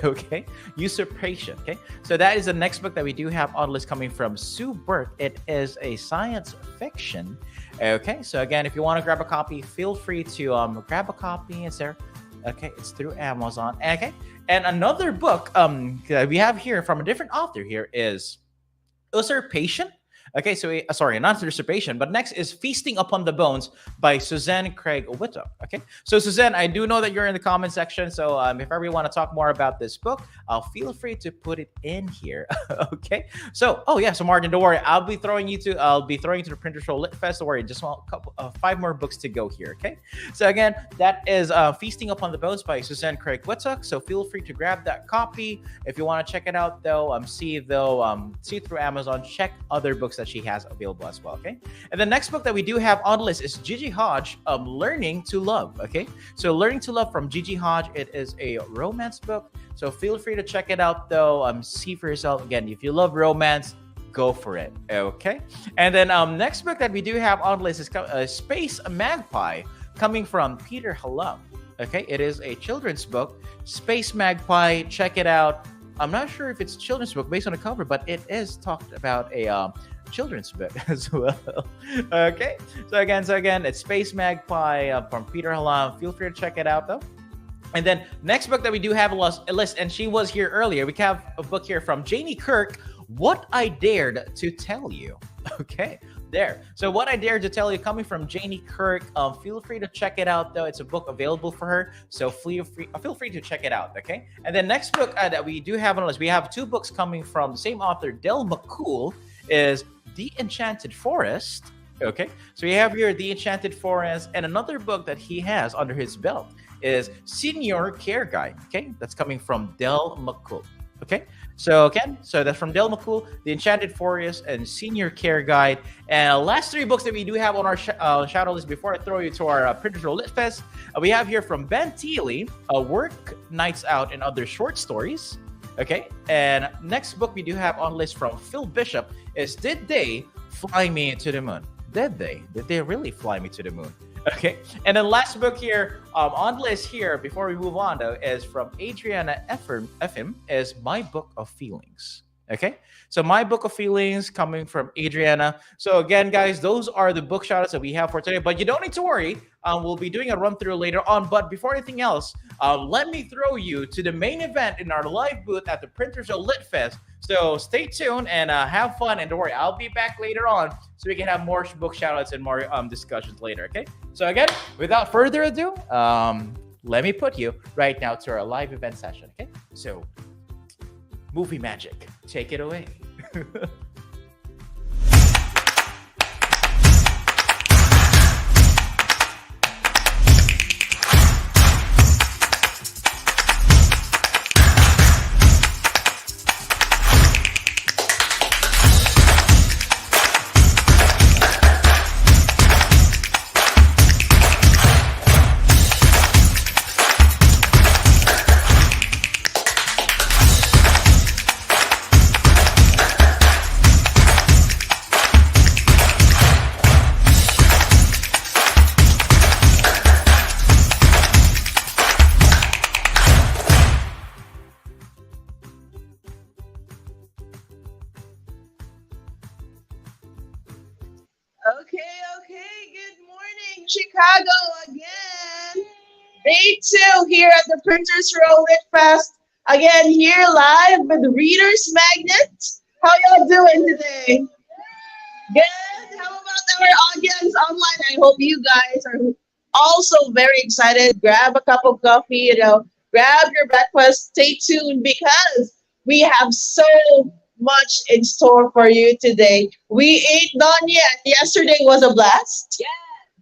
A: Okay, Usurpation. Okay, so that is the next book that we do have on the list, coming from Sue Burke. It is a science fiction. Okay, so again, if you want to grab a copy, feel free to grab a copy. It's there. Okay, it's through Amazon. Okay, and another book that we have here from a different author here is Usurpation. Okay, so sorry, not Usurpation, but next is Feasting Upon the Bones by Suzanne Craig Whittock. Okay, so Suzanne, I do know that you're in the comment section, so if ever you want to talk more about this book, feel free to put it in here. Okay, so so Martin, don't worry, I'll be throwing you to the Printer Show Lit Fest. Don't worry, just want a couple 5 more books to go here. Okay, so again, that is Feasting Upon the Bones by Suzanne Craig Whittock. So feel free to grab that copy if you want to check it out. Though see through Amazon, check other books that she has available as well. Okay, and the next book that we do have on the list is Gigi Hodge, Learning to Love. Okay, so Learning to Love from Gigi Hodge. It is a romance book, so feel free to check it out though. See for yourself. Again, if you love romance, go for it. Okay, and then next book that we do have on the list is Space Magpie, coming from Peter Hallam. Okay, it is a children's book. Space Magpie, check it out. I'm not sure if it's a children's book based on the cover, but it is talked about a children's book as well. Okay, so again, it's Space Magpie from Peter Hallam. Feel free to check it out though. And then next book that we do have a list, and she was here earlier. We have a book here from Jamie Kirk, What I Dared to Tell You. Okay, there. So What I Dared to Tell You, coming from Jamie Kirk. Feel free to check it out though. It's a book available for her, so feel free to check it out. Okay, and then next book that we do have on the list, we have 2 books coming from the same author, Del McCool, is The Enchanted Forest. Okay, so we have here The Enchanted Forest, and another book that he has under his belt is Senior Care Guide. Okay, that's coming from Del McCool. Okay, so that's from Del McCool, The Enchanted Forest, and Senior Care Guide. And last 3 books that we do have on our shadow list before I throw you to our Printers Row Lit Fest, we have here from Ben Teeley, Work Nights Out and Other Short Stories. Okay, and next book we do have on list from Phil Bishop is Did They Fly Me to the Moon? Did they really fly me to the moon? Okay, and then last book here on the list here before we move on though is from Adriana Ephim, is My Book of Feelings. Okay, so My Book of Feelings, coming from Adriana. So again, guys, those are the book shoutouts that we have for today, but you don't need to worry. We'll be doing a run through later on. But before anything else, let me throw you to the main event in our live booth at the Printers Show Lit Fest. So stay tuned and have fun. And don't worry, I'll be back later on so we can have more book shoutouts and more discussions later. Okay, so again, without further ado, let me put you right now to our live event session. Okay, so movie magic, take it away.
B: Chicago again. Day 2 here at the Printers Row Lit Fest. Again, here live with Readers Magnet. How y'all doing today? Good. How about our audience online? I hope you guys are also very excited. Grab a cup of coffee, grab your breakfast. Stay tuned because we have so much in store for you today. We ain't done yet. Yesterday was a blast. Yeah.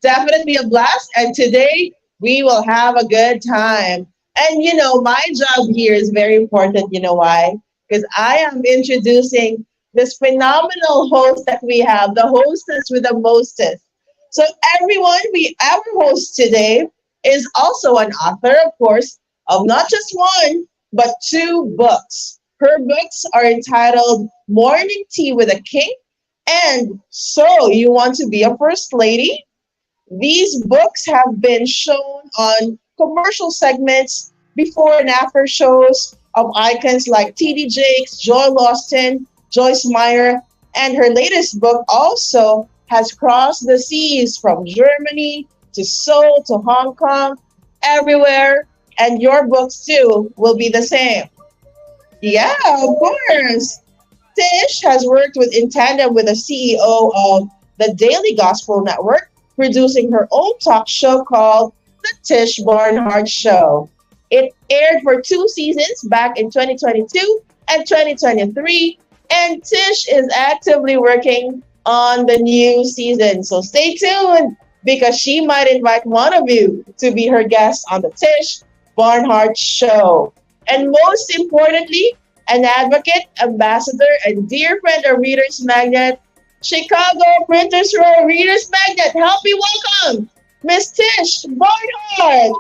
B: Definitely a blast. And today we will have a good time. And my job here is very important. You know why? Because I am introducing this phenomenal host that we have, the hostess with the mostest. So everyone, our host today is also an author, of course, of not just one, but 2 books. Her books are entitled Morning Tea with a King and So You Want to Be a First Lady. These books have been shown on commercial segments before and after shows of icons like T.D. Jakes, Joel Austin, Joyce Meyer, and her latest book also has crossed the seas from Germany to Seoul to Hong Kong, everywhere, and your books too will be the same. Yeah, of course. Tish has worked in tandem with the CEO of the Daily Gospel Network, producing her own talk show called The Tish Barnhart Show. It aired for 2 seasons back in 2022 and 2023, and Tish is actively working on the new season. So stay tuned because she might invite one of you to be her guest on the Tish Barnhart Show. And most importantly, an advocate, ambassador, and dear friend of Readers Magnet, Chicago Printers Row Readers Magnet. Help me welcome Miss Tish Barnhart.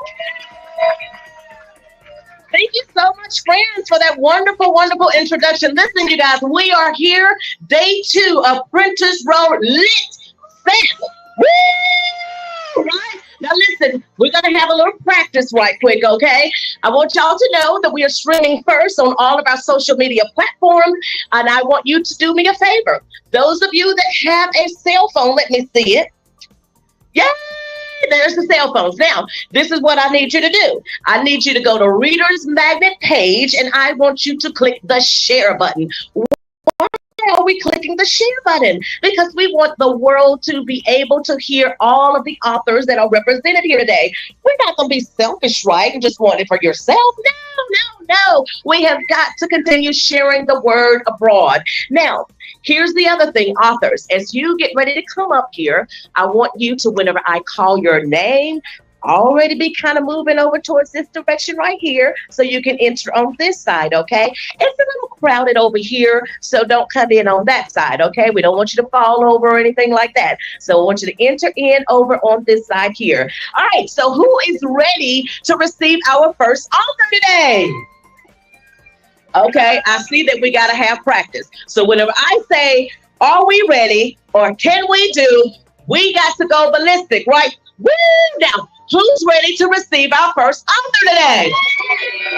C: Thank you so much, friends, for that wonderful, wonderful introduction. Listen, you guys, we are here, day 2 of Printers Row Lit Fest. Woo! Right? Now, listen, we're going to have a little practice right quick, okay? I want y'all to know that we are streaming first on all of our social media platforms, and I want you to do me a favor. Those of you that have a cell phone, let me see it. Yay! There's the cell phones. Now, this is what I need you to do. I need you to go to Reader's Magnet page, and I want you to click the share button. Why are we clicking the share button? Because we want the world to be able to hear all of the authors that are represented here today. We're not going to be selfish, right? And just want it for yourself. No. We have got to continue sharing the word abroad. Now, here's the other thing, authors. As you get ready to come up here, I want you to, whenever I call your name, already be kind of moving over towards this direction right here so you can enter on this side, okay? It's a little crowded over here, so don't come in on that side, okay? We don't want you to fall over or anything like that. So I want you to enter in over on this side here. All right, so who is ready to receive our first author today? Okay, I see that we got to have practice. So whenever I say, are we ready or can we do, we got to go ballistic, right? Woo! Now, who's ready to receive our first author today?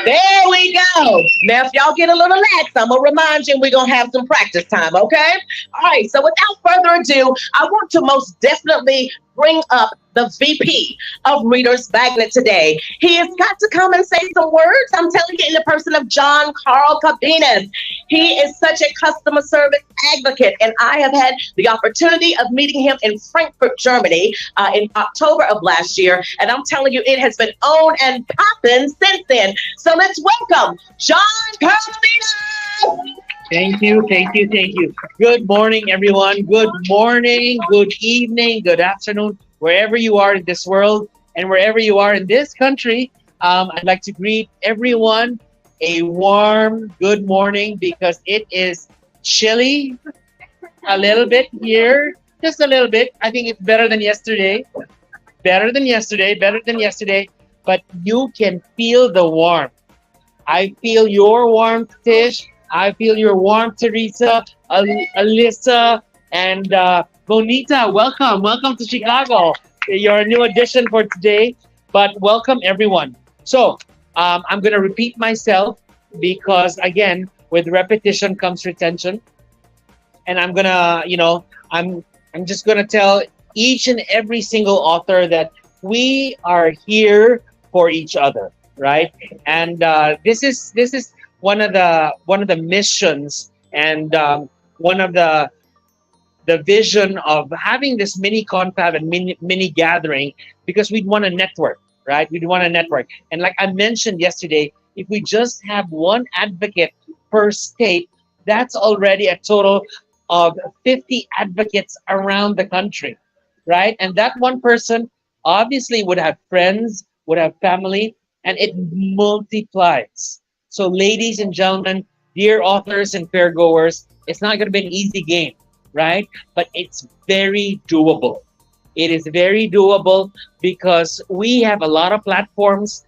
C: There we go. Now, if y'all get a little lax, I'm going to remind you we're going to have some practice time, okay? All right, so without further ado, I want to most definitely bring up the VP of Reader's Magnet today. He has got to come and say some words. I'm telling you, in the person of John Carl Cabinas. He is such a customer service advocate, and I have had the opportunity of meeting him in Frankfurt, Germany, in October of last year, and I'm telling you, it has been on and popping since then. So let's welcome John Carl Cabinas.
D: Thank you. Good morning, everyone. Good morning, good evening, good afternoon, wherever you are in this world and wherever you are in this country. I'd like to greet everyone a warm good morning because it is chilly a little bit here, just a little bit. I think it's better than yesterday, but you can feel the warmth. I feel your warmth, Tish. I feel your warmth, Teresa, Alyssa, and Bonita. Welcome to Chicago. You're a new addition for today, but welcome everyone. So I'm going to repeat myself because, again, with repetition comes retention. And I'm going to, I'm just going to tell each and every single author that we are here for each other, right? And this is one of the missions and one of the vision of having this mini confab and mini gathering, because we'd want to network, right? We'd want to network. And like I mentioned yesterday, if we just have one advocate per state, that's already a total of 50 advocates around the country, right? And that one person obviously would have friends, would have family, and it multiplies. So ladies and gentlemen, dear authors and fairgoers, it's not going to be an easy game, right? But it's very doable. It is very doable because we have a lot of platforms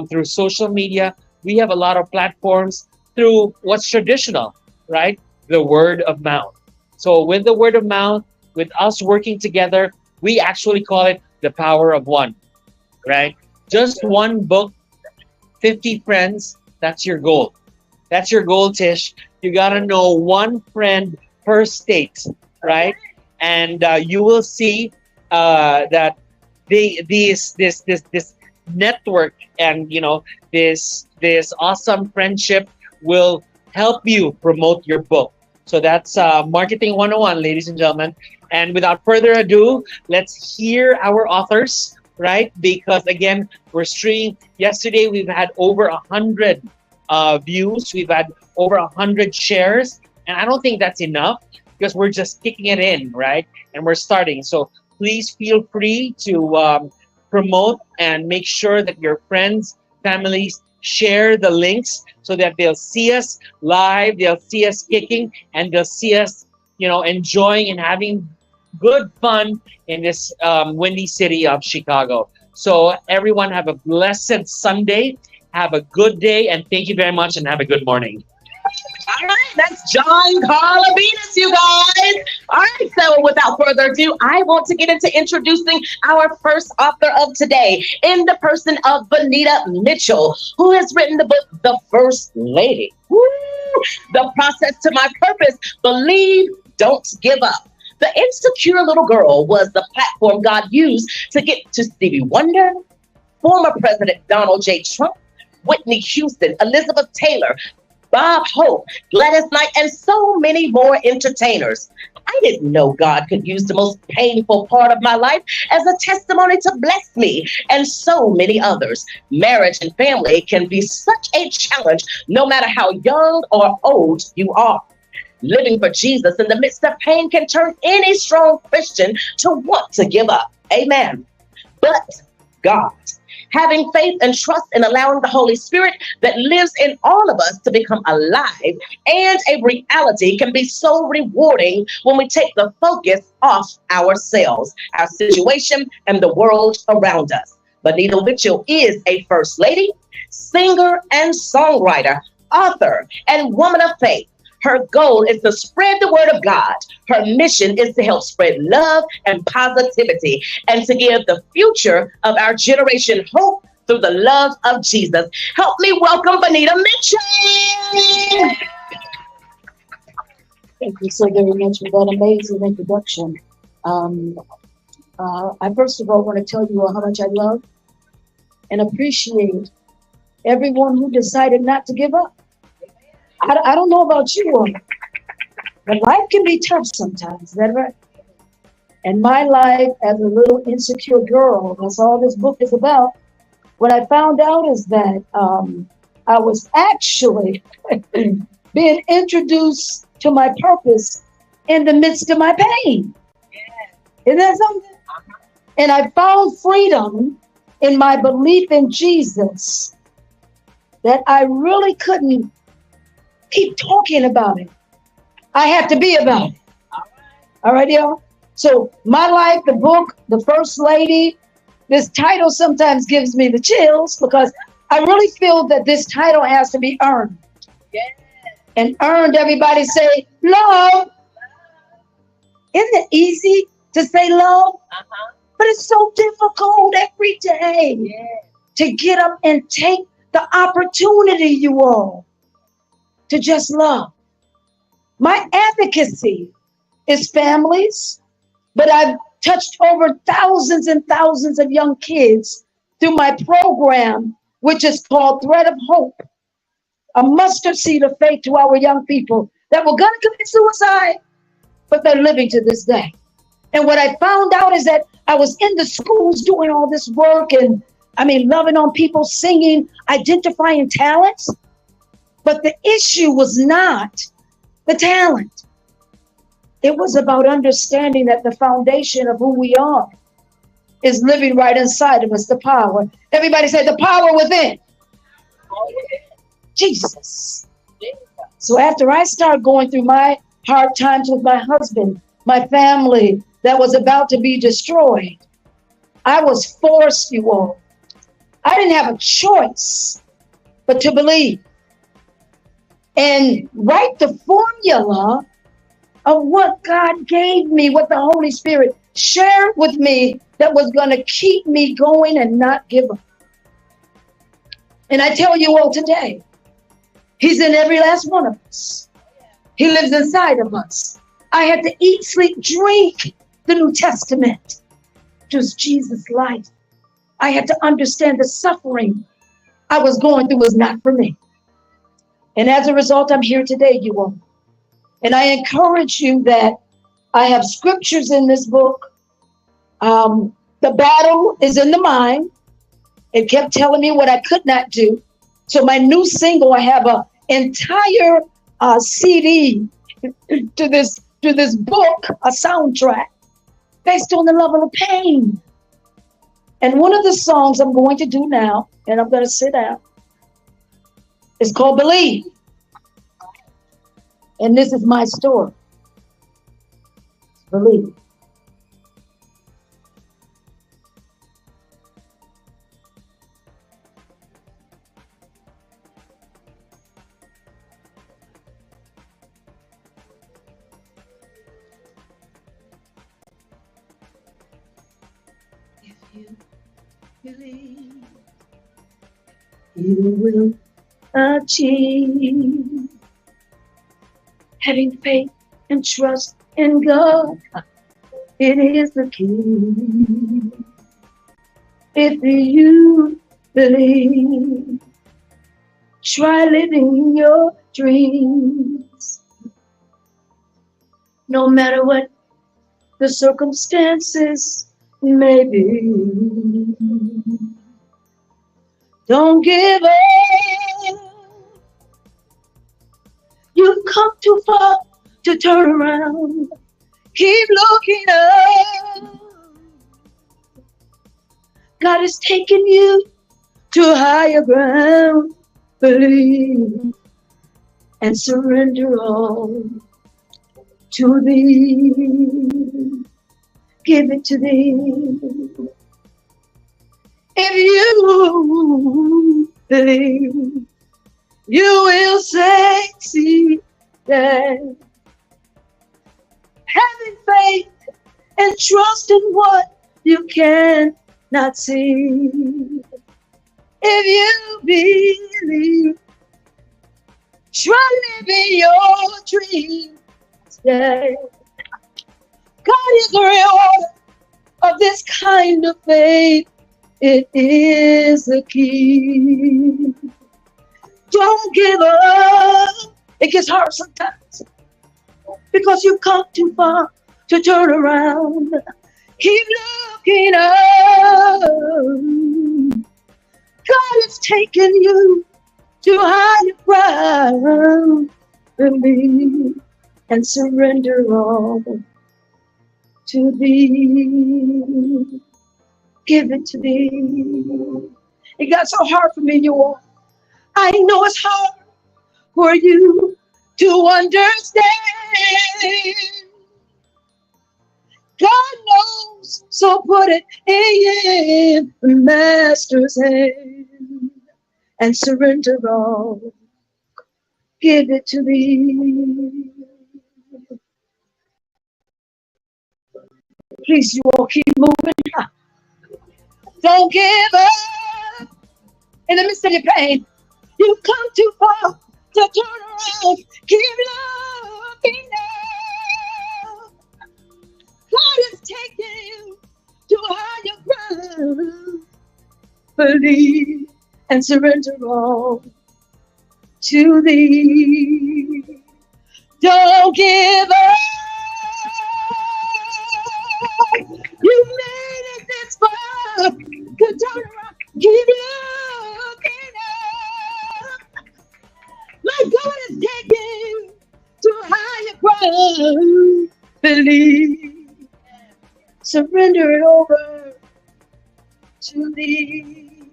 D: through social media. We have a lot of platforms through what's traditional, right? The word of mouth. So with the word of mouth, with us working together, we actually call it the power of one, right? Just one book, 50 friends, that's your goal. That's your goal, Tish. You got to know one friend per state, right? And you will see that this network and this awesome friendship will help you promote your book. So that's marketing 101, ladies and gentlemen. And without further ado, let's hear our authors, right? Because again, we're streaming. Yesterday, we've had over 100 views. We've had over 100 shares. And I don't think that's enough because we're just kicking it in, right? And we're starting. So please feel free to promote and make sure that your friends, families, share the links so that they'll see us live, they'll see us kicking, and they'll see us, enjoying and having good fun in this windy city of Chicago. So everyone have a blessed Sunday, have a good day, and thank you very much, and have a good morning.
C: All right, that's John Carlabinas, you guys. All right, so without further ado, I want to get into introducing our first author of today in the person of Bonita Mitchell, who has written the book, The First Lady. Woo! The Process to My Purpose, Believe, Don't Give Up. The insecure little girl was the platform God used to get to Stevie Wonder, former President Donald J. Trump, Whitney Houston, Elizabeth Taylor, Bob Hope, Gladys Knight, and so many more entertainers. I didn't know God could use the most painful part of my life as a testimony to bless me and so many others. Marriage and family can be such a challenge no matter how young or old you are. Living for Jesus in the midst of pain can turn any strong Christian to want to give up. Amen. But God, having faith and trust in allowing the Holy Spirit that lives in all of us to become alive and a reality, can be so rewarding when we take the focus off ourselves, our situation, and the world around us. Bonita Mitchell is a first lady, singer and songwriter, author, and woman of faith. Her goal is to spread the word of God. Her mission is to help spread love and positivity and to give the future of our generation hope through the love of Jesus. Help me welcome Bonita Mitchell.
E: Thank you so very much for that amazing introduction. I first of all want to tell you all how much I love and appreciate everyone who decided not to give up. I don't know about you all, but life can be tough sometimes, is that right? And my life as a little insecure girl, that's all this book is about. What I found out is that I was actually being introduced to my purpose in the midst of my pain. Isn't that something? And I found freedom in my belief in Jesus that I really couldn't keep talking about it. I have to be about it. All right, y'all? So my life, the book, The First Lady, this title sometimes gives me the chills because I really feel that this title has to be earned. And earned, everybody say, love. Isn't it easy to say love? But it's so difficult every day to get up and take the opportunity, you all, to just love. My advocacy is families, but I've touched over thousands and thousands of young kids through my program, which is called Thread of Hope, a mustard seed of faith to our young people that were going to commit suicide, but they're living to this day. And what I found out is that I was in the schools doing all this work and loving on people, singing, identifying talents. But the issue was not the talent. It was about understanding that the foundation of who we are is living right inside of us, the power. Everybody say the power within. Jesus. So after I started going through my hard times with my husband, my family that was about to be destroyed, I was forced, you all. I didn't have a choice but to believe and write the formula of what God gave me, what the Holy Spirit shared with me that was going to keep me going and not give up. And I tell you all today, He's in every last one of us. He lives inside of us. I had to eat, sleep, drink the New Testament. It was Jesus' life. I had to understand the suffering I was going through was not for me. And as a result, I'm here today, you all. And I encourage you that I have scriptures in this book. The battle is in the mind. It kept telling me what I could not do. So my new single, I have an entire CD to this book, a soundtrack, based on the level of pain. And one of the songs I'm going to do now, and I'm going to sit down, is called Believe. And this is my story. Believe. If you believe, you will achieve. Having faith and trust in God, it is the key. If you believe, try living your dreams. No matter what the circumstances may be, don't give up. You've come too far to turn around. Keep looking up. God is taking you to higher ground. Believe and surrender all to Thee. Give it to Thee. If you believe, you will succeed. Having faith and trust in what you cannot see. If you believe, try living your dreams. Yeah. God is the rewarder of this kind of faith. It is the key. Don't give up. It gets hard sometimes because you've come too far to turn around. Keep looking up. God is taking you to higher ground. Believe and surrender all to Thee. Give it to Thee. It got so hard for me, you all. I know it's hard for you to understand. God knows, so put it in the Master's hand and surrender all. Give it to Thee. Please, you all keep moving. Don't give up in the midst of your pain. You've come too far to turn around. Keep looking up. God is take you to higher ground. Believe and surrender all to thee. Don't give up. You made it this far. Good turn around. Keep looking up. My God is taking to higher ground. Believe. Surrender it over to thee.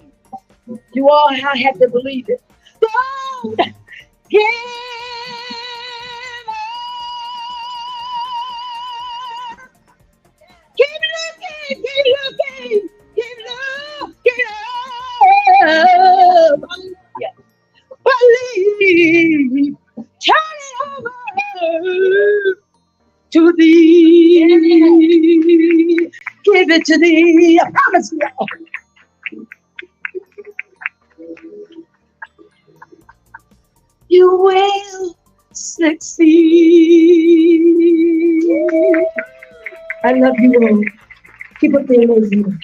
E: You all have to believe it. Don't give up. Keep looking, keep looking, keep looking up. Yeah. Believe, turn it over to thee. Give it to thee. I promise you. You will succeed. I love you all. Keep up the amazing.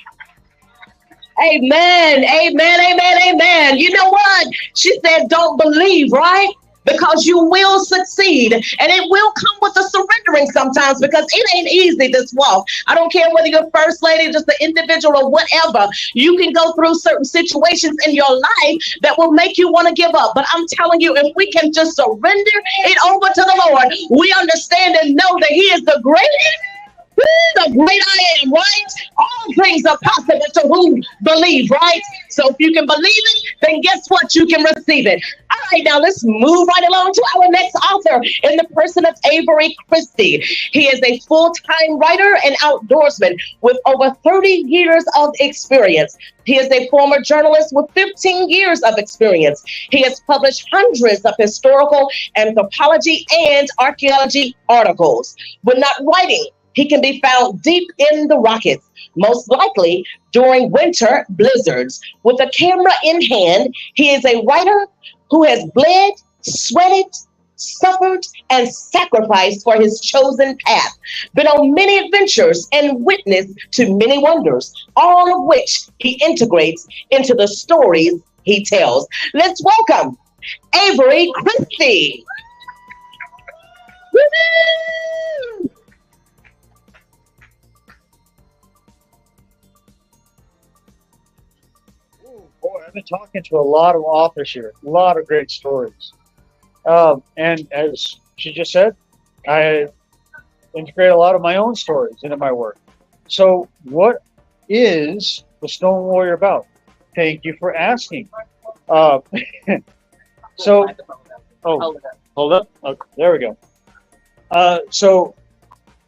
C: Amen, amen, amen, amen. You know what? She said, don't believe, right? Because you will succeed. And it will come with a surrendering sometimes, because it ain't easy, this walk. I don't care whether you're first lady, just an individual or whatever. You can go through certain situations in your life that will make you want to give up. But I'm telling you, if we can just surrender it over to the Lord, we understand and know that He is the greatest. The great I am, right? All things are possible to whom believe, right? So if you can believe it, then guess what? You can receive it. All right, now let's move right along to our next author in the person of Avery Christe. He is a full-time writer and outdoorsman with over 30 years of experience. He is a former journalist with 15 years of experience. He has published hundreds of historical, anthropology, and archaeology articles. When not writing, he can be found deep in the Rockies, most likely during winter blizzards. With a camera in hand, he is a writer who has bled, sweated, suffered, and sacrificed for his chosen path, been on many adventures and witnessed to many wonders, all of which he integrates into the stories he tells. Let's welcome Avery Christe. Woo-hoo!
F: Boy, I've been talking to a lot of authors here, a lot of great stories. And as she just said, I integrate a lot of my own stories into my work. So what is the Stone Warrior about? Thank you for asking. Hold up. Okay, there we go. So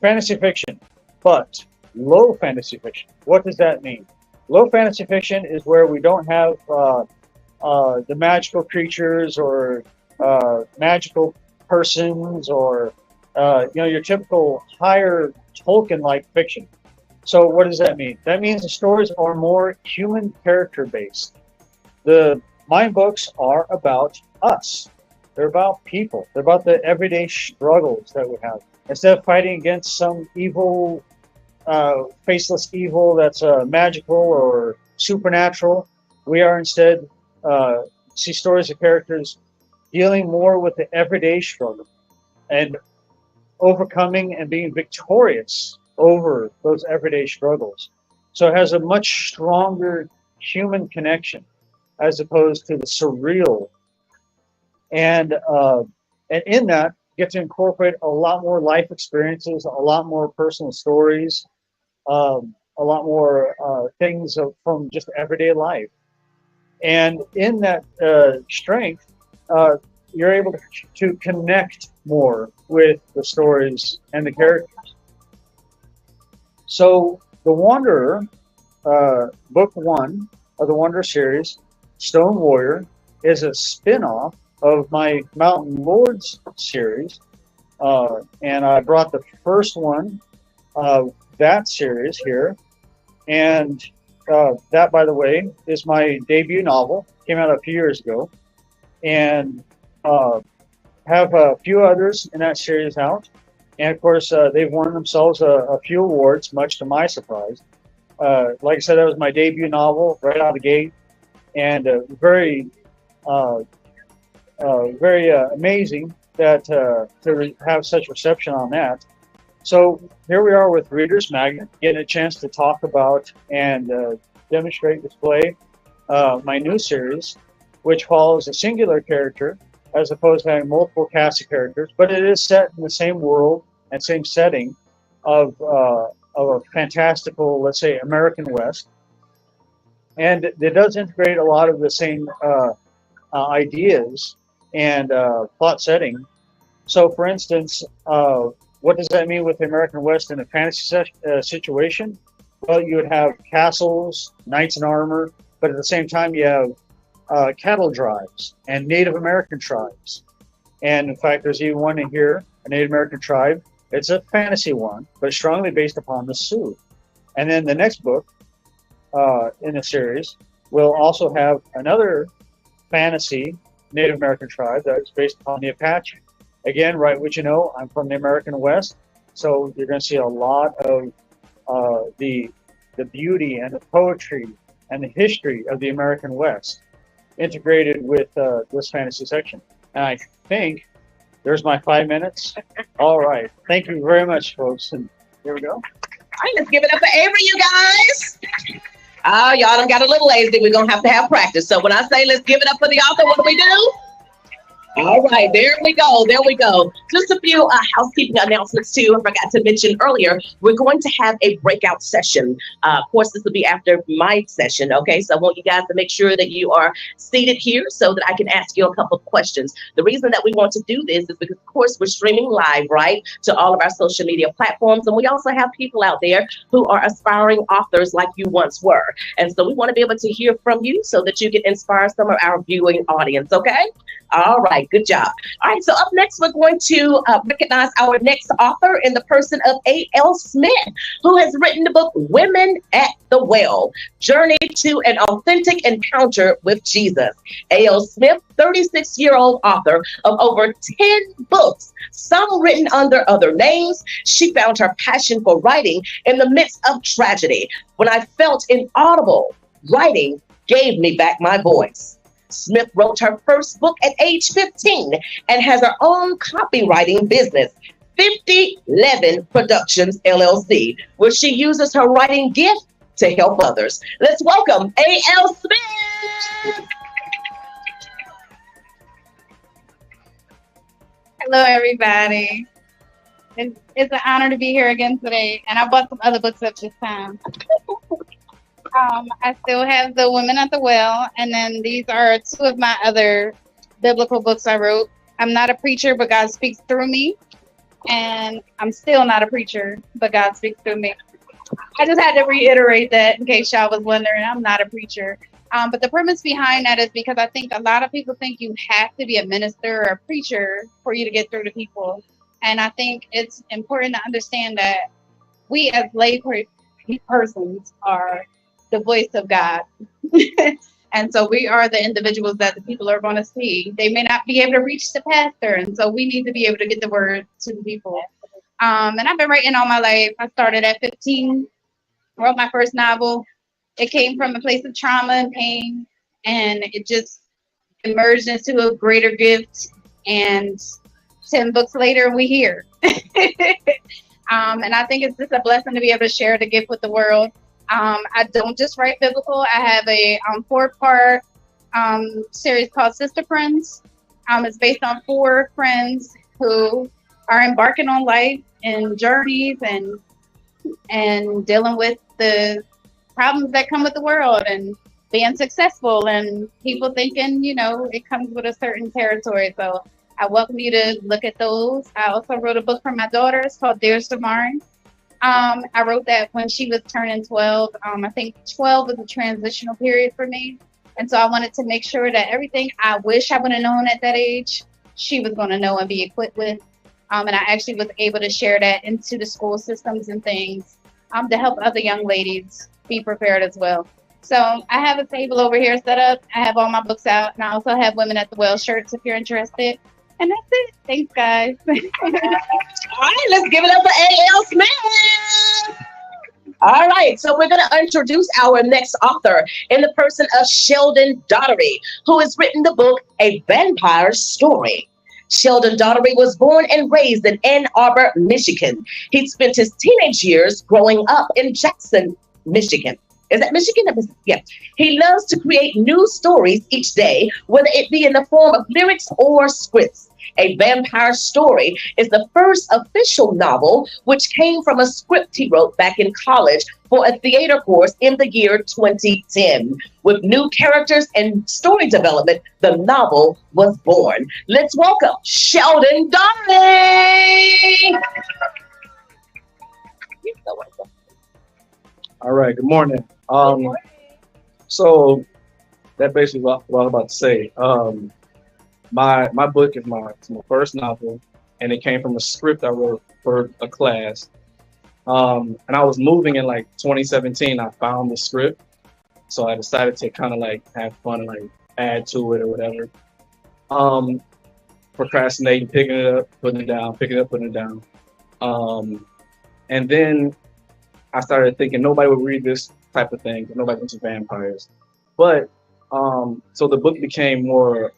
F: fantasy fiction, but low fantasy fiction. What does that mean? Low fantasy fiction is where we don't have the magical creatures or magical persons or your typical higher Tolkien-like fiction. So what does that mean? That means the stories are more human character based. My books are about us. They're about people. They're about the everyday struggles that we have. Instead of fighting against some evil, faceless evil that's magical or supernatural, we are instead see stories of characters dealing more with the everyday struggle and overcoming and being victorious over those everyday struggles. So it has a much stronger human connection as opposed to the surreal. And in that, get to incorporate a lot more life experiences, a lot more personal stories, a lot more things from just everyday life. And in that strength, you're able to connect more with the stories and the characters. So The Wanderer, book 1 of the Wanderer series, Stone Warrior, is a spin-off of my Mountain Lords series. And I brought the first one of that series here. And that, by the way, is my debut novel. Came out a few years ago. And have a few others in that series out. And of course, they've won themselves a few awards, much to my surprise. Like I said, that was my debut novel right out of the gate, and very amazing that to have such reception on that. So here we are with Reader's Magnet, getting a chance to talk about and demonstrate, display my new series, which follows a singular character as opposed to having multiple cast of characters, but it is set in the same world and same setting of a fantastical, let's say, American West. And it does integrate a lot of the same ideas and plot setting. So, for instance, what does that mean with the American West in a fantasy situation? Well, you would have castles, knights in armor, but at the same time, you have cattle drives and Native American tribes. And in fact, there's even one in here, a Native American tribe. It's a fantasy one, but strongly based upon the Sioux. And then the next book in the series will also have another fantasy Native American tribe that is based upon the Apache. Again, right, which you know, I'm from the American West, so you're going to see a lot of the beauty and the poetry and the history of the American West integrated with this fantasy section. And I think there's my 5 minutes. All right. Thank you very much, folks. And here we go.
C: All right, let's give it up for Avery, you guys. Oh, y'all done got a little lazy. We're going to have practice. So when I say let's give it up for the author, what do we do? All right, there we go. There we go. Just a few housekeeping announcements too. I forgot to mention earlier, we're going to have a breakout session. Of course, this will be after my session. Okay, so I want you guys to make sure that you are seated here so that I can ask you a couple of questions. The reason that we want to do this is because, of course, we're streaming live, right, to all of our social media platforms. And we also have people out there who are aspiring authors like you once were. And so we want to be able to hear from you so that you can inspire some of our viewing audience. Okay. All right, good job. All right, so up next, we're going to recognize our next author in the person of A.L. Smith, who has written the book Women at the Well, Journey to an Authentic Encounter with Jesus. A.L. Smith, 36-year-old author of over 10 books, some written under other names. She found her passion for writing in the midst of tragedy. When I felt inaudible, writing gave me back my voice. Smith wrote her first book at age 15 and has her own copywriting business, 5011 Productions LLC, where she uses her writing gift to help others. Let's welcome A.L. Smith.
G: Hello, everybody. It's an honor to be here again today, and I bought some other books up this time. I still have the Women at the Well, and then these are two of my other biblical books I wrote. I'm not a preacher, but God speaks through me, and I'm still not a preacher, but God speaks through me. I just had to reiterate that in case y'all was wondering. I'm not a preacher. But the premise behind that is because I think a lot of people think you have to be a minister or a preacher for you to get through to people. And I think it's important to understand that we as lay persons are the voice of God. And so we are the individuals that the people are going to see. They may not be able to reach the pastor, and so we need to be able to get the word to the people. And I've been writing all my life. I started at 15, wrote my first novel. It came from a place of trauma and pain, and it just emerged into a greater gift. And 10 books later, we're here. And I think it's just a blessing to be able to share the gift with the world. I don't just write biblical. I have a 4-part series called Sister Friends. It's based on 4 friends who are embarking on life and journeys and dealing with the problems that come with the world and being successful and people thinking, you know, it comes with a certain territory. So I welcome you to look at those. I also wrote a book for my daughter. It's called Dear Samari. I wrote that when she was turning 12. I think 12 was a transitional period for me. And so I wanted to make sure that everything I wish I would have known at that age, she was going to know and be equipped with. And I actually was able to share that into the school systems and things to help other young ladies be prepared as well. So I have a table over here set up. I have all my books out. And I also have Women at the Well shirts if you're interested. And that's it. Thanks, guys.
C: All right, let's give it up for A.L. Smith. All right, so we're going to introduce our next author in the person of Sheldon Daughtery, who has written the book A Vampire Story. Sheldon Daughtery was born and raised in Ann Arbor, Michigan. He spent his teenage years growing up in Jackson, Michigan. Is that Michigan? Yeah. He loves to create new stories each day, whether it be in the form of lyrics or scripts. A Vampire Story is the first official novel, which came from a script he wrote back in college for a theater course in the year 2010. With new characters and story development, the novel was born. Let's welcome Sheldon Daughtery. You're so welcome.
H: All right, good morning. So that basically what I'm about to say. My book is my first novel, and it came from a script I wrote for a class. And I was moving in like 2017. I found the script, so I decided to kind of like have fun and like add to it or whatever. Procrastinating, picking it up, putting it down, picking it up, putting it down. And then I started thinking nobody would read this type of thing. Nobody into vampires. But so the book became more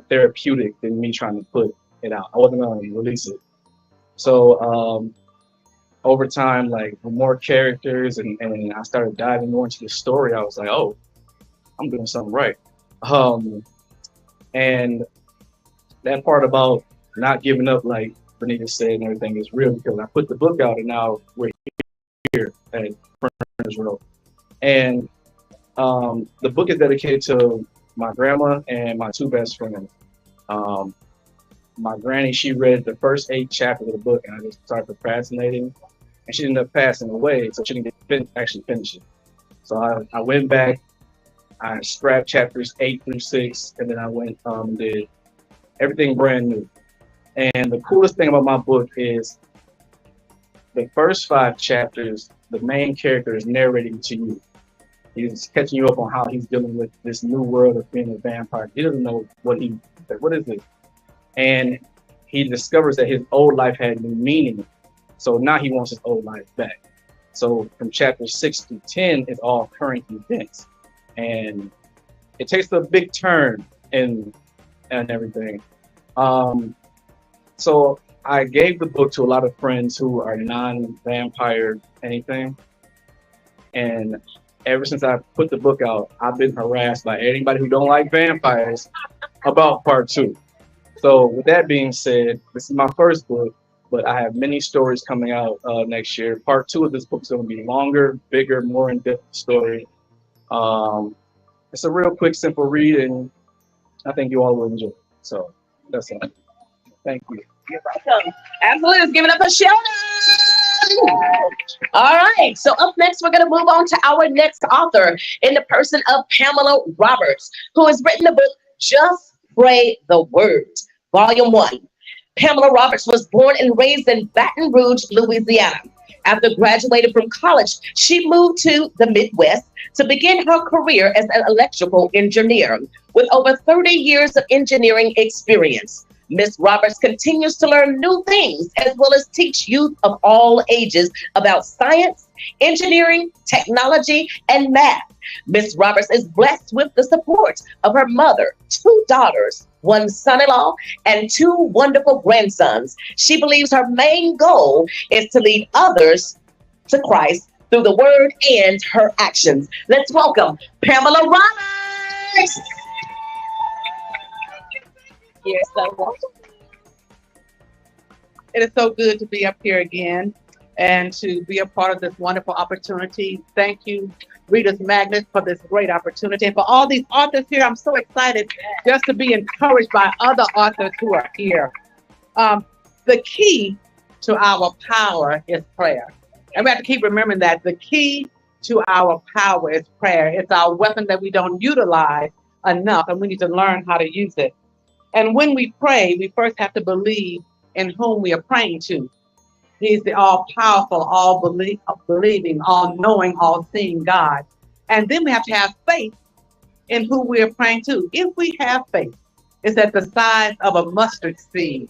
H: therapeutic than me trying to put it out. I wasn't going to release it. So over time, like with more characters and I started diving more into the story, I was like, oh, I'm doing something right. And that part about not giving up, like Bonita said and everything, is real because I put the book out and now we're here at Printers Row. And the book is dedicated to my grandma and my two best friends. My granny, she read the first 8 chapters of the book and I just started procrastinating and she ended up passing away, so she didn't actually finish it. So I went back, I scrapped chapters 8 through 6, and then I went did everything brand new. And the coolest thing about my book is the first 5 chapters, the main character is narrating to you. He's catching you up on how he's dealing with this new world of being a vampire. He doesn't know what is this? And he discovers that his old life had new meaning. So now he wants his old life back. So from chapter 6 to 10 is all current events. And it takes a big turn and everything. So I gave the book to a lot of friends who are non-vampire anything. And ever since I put the book out, I've been harassed by anybody who don't like vampires about part 2. So with that being said, this is my first book, but I have many stories coming out next year. Part 2 of this book is going to be longer, bigger, more in-depth story. It's a real quick, simple read, and I think you all will enjoy it. So that's all. Thank you.
C: You're welcome. Absolutely. Let's give it up for Sheldon. All right. So up next, we're going to move on to our next author in the person of Pamela Roberts, who has written the book Just Pray the Word, Volume 1. Pamela Roberts was born and raised in Baton Rouge, Louisiana. After graduating from college, she moved to the Midwest to begin her career as an electrical engineer. With over 30 years of engineering experience, Ms. Roberts continues to learn new things as well as teach youth of all ages about science, engineering, technology, and math. Ms. Roberts is blessed with the support of her mother, 2 daughters, 1 son-in-law, and 2 wonderful grandsons. She believes her main goal is to lead others to Christ through the word and her actions. Let's welcome Pamela Roberts.
I: You're so welcome. It is so good to be up here again and to be a part of this wonderful opportunity. Thank you, ReadersMagnet, for this great opportunity. And for all these authors here, I'm so excited just to be encouraged by other authors who are here. The key to our power is prayer. And we have to keep remembering that the key to our power is prayer. It's our weapon that we don't utilize enough, and we need to learn how to use it. And when we pray, we first have to believe in whom we are praying to. He's the all-powerful, all-believing, all-knowing, all-seeing God. And then we have to have faith in who we are praying to. If we have faith, is at the size of a mustard seed.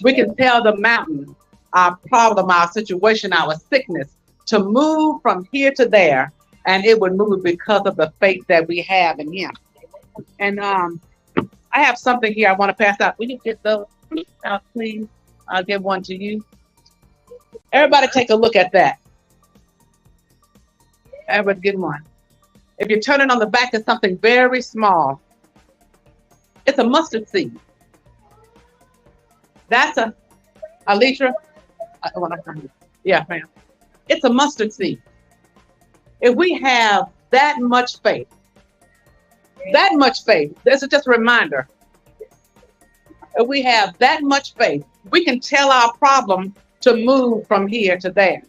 I: We can tell the mountain, our problem, our situation, our sickness, to move from here to there, and it would move because of the faith that we have in Him. And I have something here I want to pass out. Will you get those out, please? I'll give one to you. Everybody take a look at that. Everybody get one. If you turn it on the back, it's something very small. It's a mustard seed. That's a, Alicia, yeah, ma'am. It's a mustard seed. If we have that much faith, this is just a reminder. If we have that much faith, we can tell our problem to move from here to there.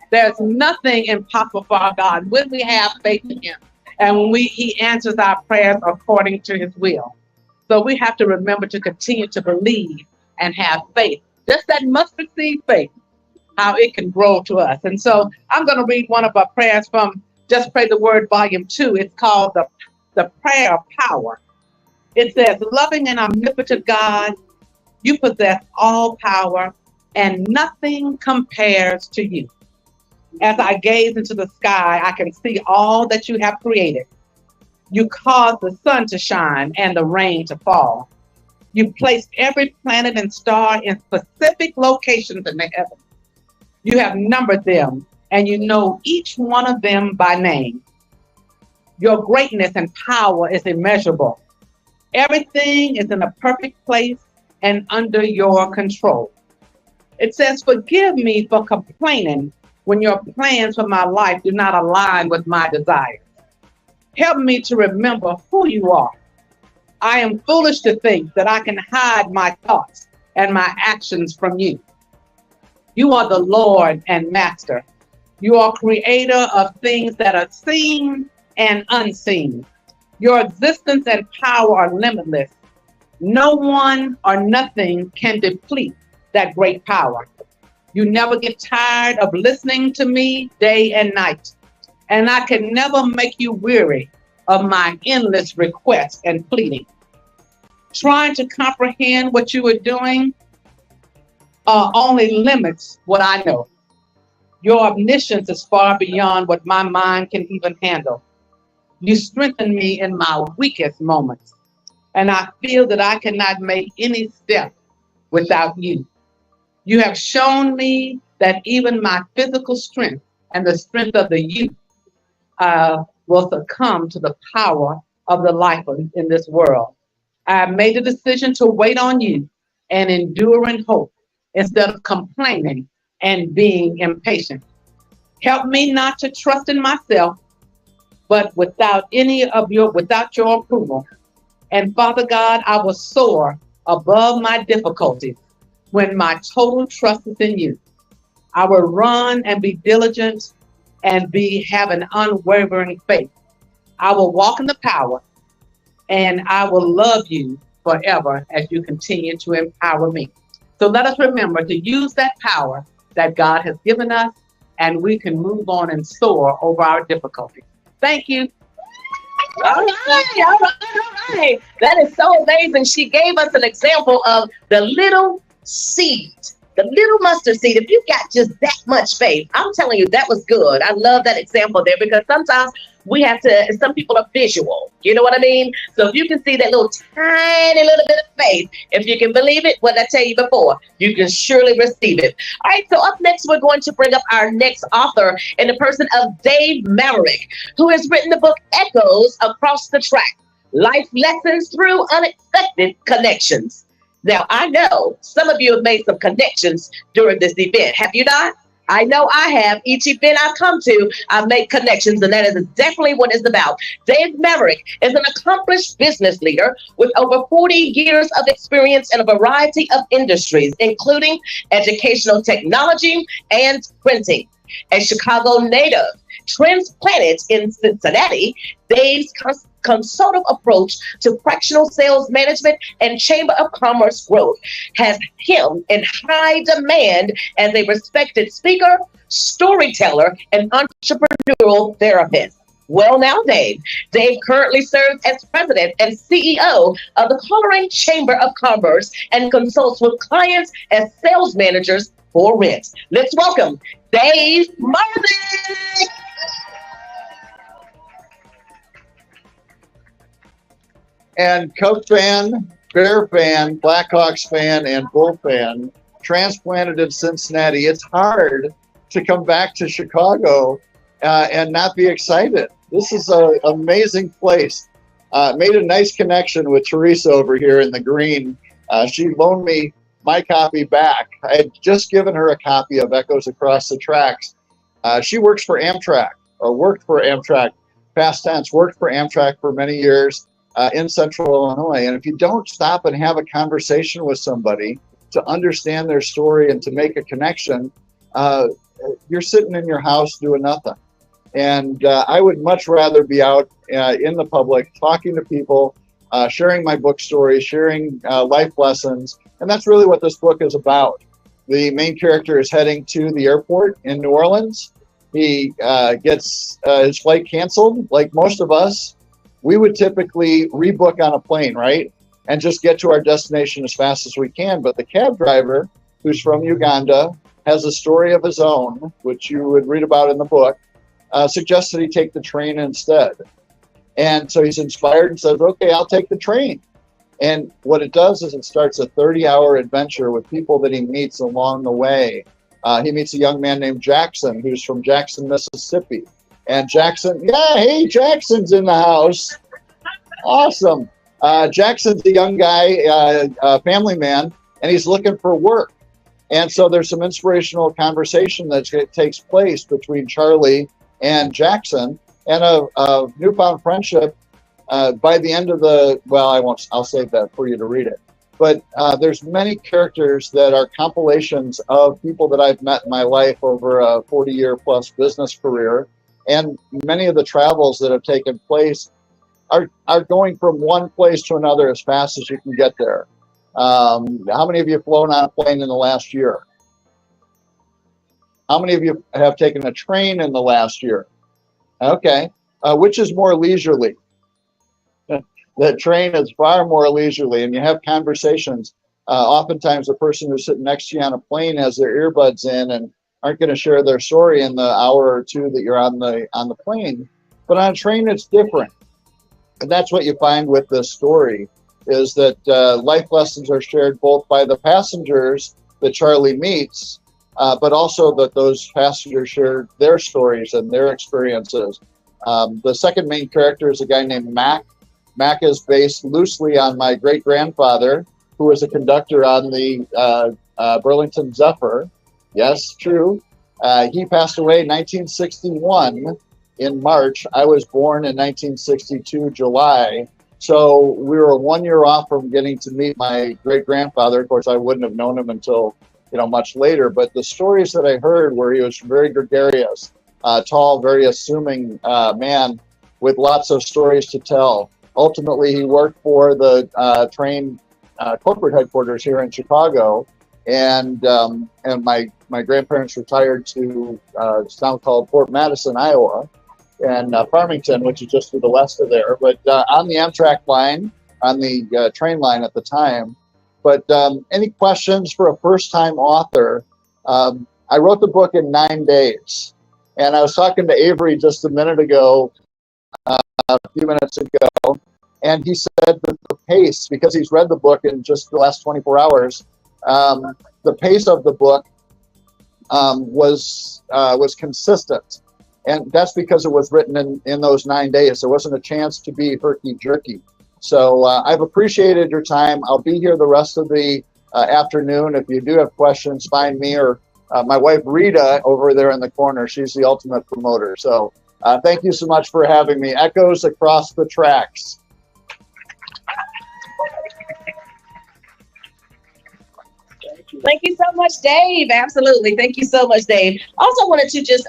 I: There's nothing impossible for our God when we have faith in Him and when He answers our prayers according to His will. So we have to remember to continue to believe and have faith. Just that mustard seed faith, how it can grow to us. And so I'm going to read one of our prayers from Just Pray the Word, Volume 2. It's called the Prayer of Power. It says, loving and omnipotent God, you possess all power and nothing compares to you. As I gaze into the sky, I can see all that you have created. You cause the sun to shine and the rain to fall. You placed every planet and star in specific locations in the heavens. You have numbered them and you know each one of them by name. Your greatness and power is immeasurable. Everything is in a perfect place and under your control. It says, forgive me for complaining when your plans for my life do not align with my desires. Help me to remember who you are. I am foolish to think that I can hide my thoughts and my actions from you. You are the Lord and Master. You are creator of things that are seen and unseen. Your existence and power are limitless. No one or nothing can deplete that great power. You never get tired of listening to me day and night. And I can never make you weary of my endless requests and pleading. Trying to comprehend what you are doing only limits what I know. Your omniscience is far beyond what my mind can even handle. You strengthen me in my weakest moments, and I feel that I cannot make any step without you. You have shown me that even my physical strength and the strength of the youth will succumb to the power of the life in this world. I have made a decision to wait on you and endure in hope instead of complaining and being impatient. Help me not to trust in myself, but without your approval. And Father God, I will soar above my difficulties when my total trust is in you. I will run and be diligent and have an unwavering faith. I will walk in the power and I will love you forever as you continue to empower me. So let us remember to use that power that God has given us, and we can move on and soar over our difficulties. Thank you.
C: All right. That is so amazing. She gave us an example of the little seed, the little mustard seed. If you got just that much faith, I'm telling you, that was good. I love that example there because sometimes some people are visual. You know what I mean? So if you can see that little tiny little bit of faith, if you can believe it, what I tell you before, you can surely receive it. All right, so up next, we're going to bring up our next author in the person of Deb Maverick, who has written the book Echoes Across the Track, Life Lessons Through Unexpected Connections. Now, I know some of you have made some connections during this event. Have you not? I know I have. Each event I've come to, I've made connections, and that is definitely what it's about. Deb Maverick is an accomplished business leader with over 40 years of experience in a variety of industries, including educational technology and printing. A Chicago native, transplanted in Cincinnati, Deb's consultative approach to fractional sales management and Chamber of Commerce growth has him in high demand as a respected speaker, storyteller, and entrepreneurial therapist. Well, now, Dave. Dave currently serves as president and CEO of the Coleraine Chamber of Commerce and consults with clients as sales managers for rent. Let's welcome Dave Bostic.
J: And Cub fan, Bear fan, Blackhawks fan, and Bull fan, transplanted in Cincinnati. It's hard to come back to Chicago and not be excited. This is an amazing place. Made a nice connection with Teresa over here in the green. She loaned me my copy back. I had just given her a copy of Echoes Across the Tracks. She works for Amtrak, or worked for Amtrak, past tense, worked for Amtrak for many years in Central Illinois. And if you don't stop and have a conversation with somebody to understand their story and to make a connection, you're sitting in your house doing nothing. And I would much rather be out in the public, talking to people, sharing my book stories, sharing life lessons. And that's really what this book is about. The main character is heading to the airport in New Orleans. He gets his flight canceled. Like most of us, we would typically rebook on a plane, right? And just get to our destination as fast as we can. But the cab driver, who's from Uganda, has a story of his own, which you would read about in the book, suggests that he take the train instead. And so he's inspired and says, okay, I'll take the train. And what it does is it starts a 30-hour adventure with people that he meets along the way. He meets a young man named Jackson, who's from Jackson, Mississippi. And Jackson, yeah, hey, Jackson's in the house. Awesome. Jackson's a young guy, a family man, and he's looking for work. And so there's some inspirational conversation that takes place between Charlie and Jackson, and a newfound friendship by the end of the, well, I'll save that for you to read it. But there's many characters that are compilations of people that I've met in my life over a 40-year plus business career. And many of the travels that have taken place are going from one place to another as fast as you can get there. How many of you have flown on a plane in the last year? How many of you have taken a train in the last year? Okay. Which is more leisurely? The train is far more leisurely, and you have conversations. Oftentimes, the person who's sitting next to you on a plane has their earbuds in and aren't going to share their story in the hour or two that you're on the plane. But on a train, it's different. And that's what you find with this story, is that life lessons are shared both by the passengers that Charlie meets, but also that those passengers share their stories and their experiences. The second main character is a guy named Mac. Mac is based loosely on my great-grandfather, who was a conductor on the Burlington Zephyr. Yes, true. He passed away in 1961 in March. I was born in 1962, July. So we were 1 year off from getting to meet my great-grandfather. Of course, I wouldn't have known him until, much later. But the stories that I heard were he was very gregarious, tall, very assuming man with lots of stories to tell. Ultimately, he worked for the train corporate headquarters here in Chicago, and my grandparents retired to a town called Fort Madison, Iowa, and Farmington, which is just to the west of there. But on the Amtrak line, on the train line at the time. But any questions for a first-time author? I wrote the book in 9 days, and I was talking to Avery just a minute ago. A few minutes ago, and he said that the pace, because he's read the book in just the last 24 hours, the pace of the book was consistent, and that's because it was written in those 9 days. There wasn't a chance to be herky-jerky. So I've appreciated your time. I'll be here the rest of the afternoon. If you do have questions, find me or my wife Rita over there in the corner. She's the ultimate promoter. So thank you so much for having me. Echoes Across the Tracks.
C: Thank you so much, Dave. Absolutely. Thank you so much, Dave. Also wanted to just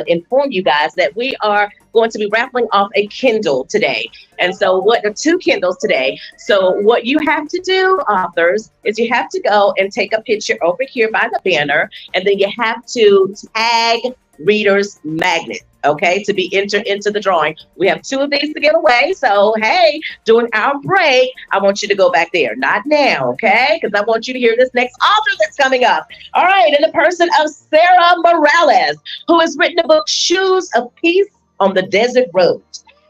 C: inform you guys that we are going to be raffling off a Kindle today. And so two Kindles today. So what you have to do, authors, is you have to go and take a picture over here by the banner, and then you have to tag Readers Magnet. okay, to be entered into the drawing. We have 2 of these to give away. So, hey, during our break, I want you to go back there. Not now, okay? Because I want you to hear this next author that's coming up. All right, in the person of Sarah Morales, who has written the book Shoes of Peace on the Desert Road.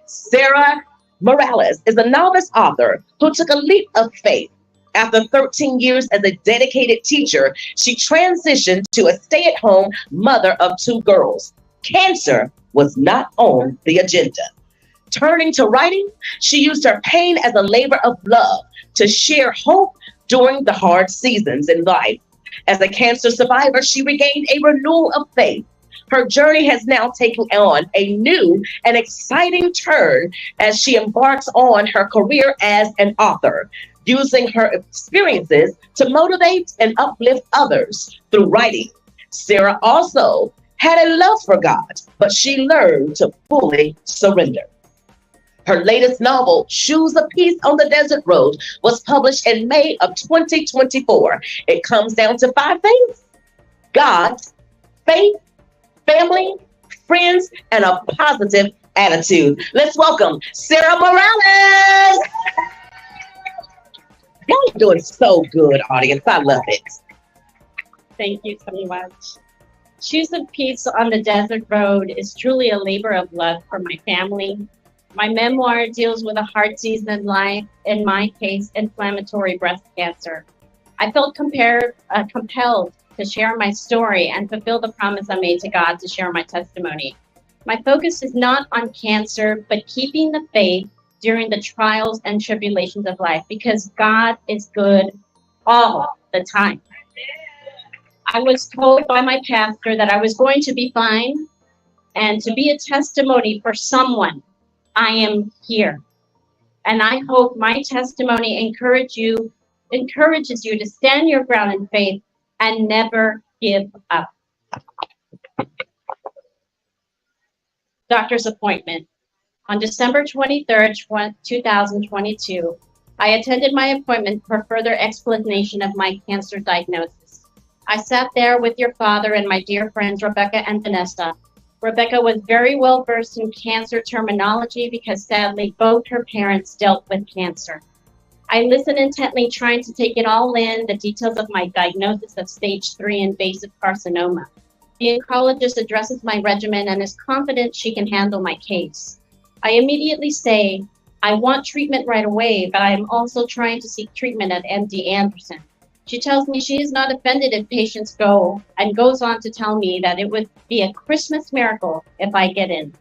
C: Sarah Morales is a novice author who took a leap of faith. After 13 years as a dedicated teacher, she transitioned to a stay-at-home mother of 2 girls. Cancer was not on the agenda. Turning to writing, she used her pain as a labor of love to share hope during the hard seasons in life. As a cancer survivor, she regained a renewal of faith. Her journey has now taken on a new and exciting turn as she embarks on her career as an author, using her experiences to motivate and uplift others through writing. Sarah also had a love for God, but she learned to fully surrender. Her latest novel, Shoes of Peace on the Desert Road, was published in May of 2024. It comes down to 5 things: God, faith, family, friends, and a positive attitude. Let's welcome Sarah Morales. Y'all are doing so good, audience. I love it.
K: Thank you so much. Shoes of Peace on the Desert Road is truly a labor of love for my family. My memoir deals with a hard season in life, in my case, inflammatory breast cancer. I felt compelled to share my story and fulfill the promise I made to God to share my testimony. My focus is not on cancer, but keeping the faith during the trials and tribulations of life, because God is good all the time. I was told by my pastor that I was going to be fine, and to be a testimony for someone, I am here. And I hope my testimony encourages you to stand your ground in faith and never give up. Doctor's appointment. On December 23rd, 2022, I attended my appointment for further explanation of my cancer diagnosis. I sat there with your father and my dear friends, Rebecca and Vanessa. Rebecca was very well versed in cancer terminology because sadly both her parents dealt with cancer. I listened intently, trying to take it all in, the details of my diagnosis of stage 3 invasive carcinoma. The oncologist addresses my regimen and is confident she can handle my case. I immediately say, I want treatment right away, but I am also trying to seek treatment at MD Anderson. She tells me she is not offended if patients go, and goes on to tell me that it would be a Christmas miracle if I get in.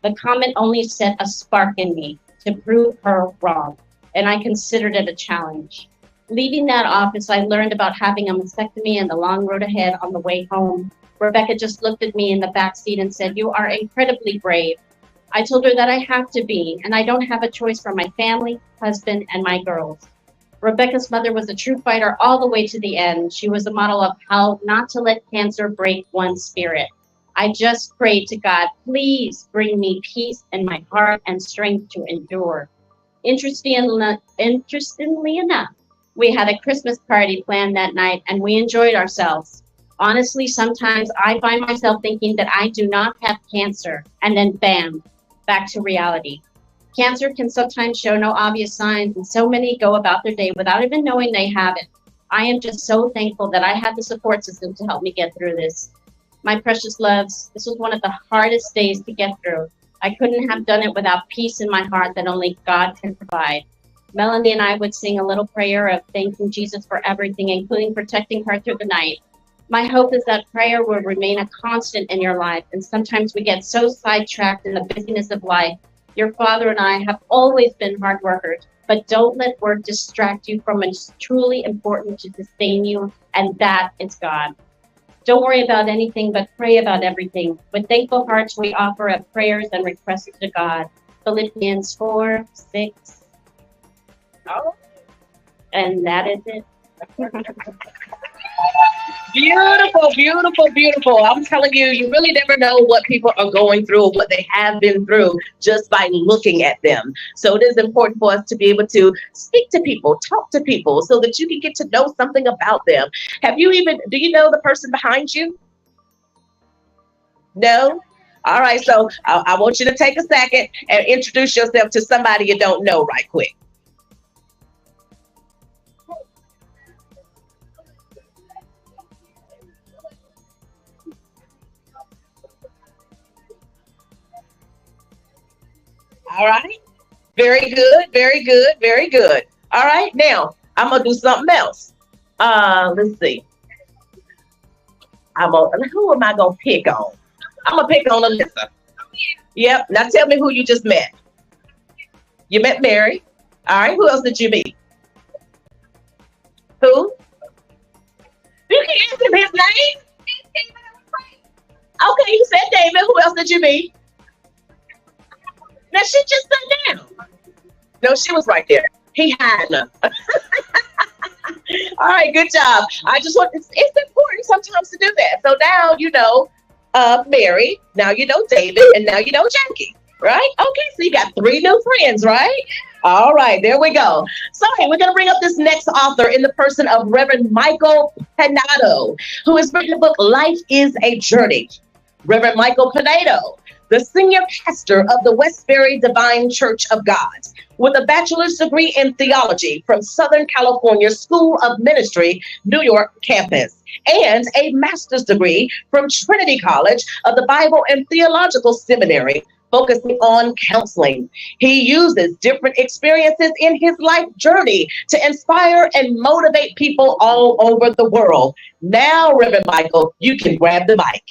K: The comment only set a spark in me to prove her wrong, and I considered it a challenge. Leaving that office, I learned about having a mastectomy and the long road ahead on the way home. Rebecca just looked at me in the back seat and said, "You are incredibly brave." I told her that I have to be, and I don't have a choice for my family, husband, and my girls. Rebecca's mother was a true fighter all the way to the end. She was a model of how not to let cancer break one's spirit. I just prayed to God, please bring me peace in my heart and strength to endure. Interestingly enough, we had a Christmas party planned that night and we enjoyed ourselves. Honestly, sometimes I find myself thinking that I do not have cancer, and then bam, back to reality. Cancer can sometimes show no obvious signs, and so many go about their day without even knowing they have it. I am just so thankful that I had the support system to help me get through this. My precious loves, this was one of the hardest days to get through. I couldn't have done it without peace in my heart that only God can provide. Melanie and I would sing a little prayer of thanking Jesus for everything, including protecting her through the night. My hope is that prayer will remain a constant in your life, and sometimes we get so sidetracked in the busyness of life. Your father and I have always been hard workers, but don't let work distract you from what's truly important to sustain you, and that is God. Don't worry about anything, but pray about everything. With thankful hearts, we offer up prayers and requests to God. Philippians 4:6. Oh, and that is it.
C: Beautiful, beautiful, beautiful. I'm telling you, you really never know what people are going through or what they have been through just by looking at them. So it is important for us to be able to speak to people, talk to people, so that you can get to know something about them. Do you know the person behind you? No? All right, so I want you to take a second and introduce yourself to somebody you don't know right quick. All right. Very good, very good, very good. All right, now I'm gonna do something else. Let's see. Who am I gonna pick on? I'm gonna pick on Alyssa. Yep. Now tell me who you just met. You met Mary. All right. Who else did you meet? Who? You can ask him his name. Okay, you said David. Who else did you meet? Now she just sat down. No, she was right there. He had her. All right, good job. I just want it's important sometimes to do that. So now you know Mary, now you know David, and now you know Jackie, right? Okay, so you got 3 new friends, right? All right, there we go. So hey, we're gonna bring up this next author in the person of Reverend Michael Penado, who has written the book Life is a Journey. Reverend Michael Penado, the senior pastor of the Westbury Divine Church of God, with a bachelor's degree in theology from Southern California School of Ministry, New York campus, and a master's degree from Trinity College of the Bible and Theological Seminary, focusing on counseling. He uses different experiences in his life journey to inspire and motivate people all over the world. Now, Reverend Michael, you can grab the mic.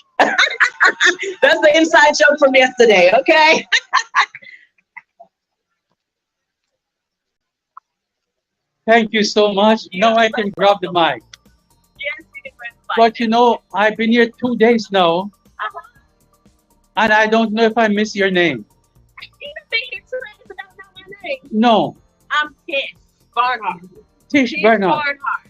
C: That's the inside joke from yesterday, okay?
L: Thank you so much. Now I can grab the mic.
C: Yes, you can grab the mic.
L: But you know, I've been here 2 days now, and I don't know if I miss your name.
C: Even been here 2 days and don't know my name.
L: No.
C: I'm Tish Barnhart.
L: Tish Barnhart.
C: Barnhart.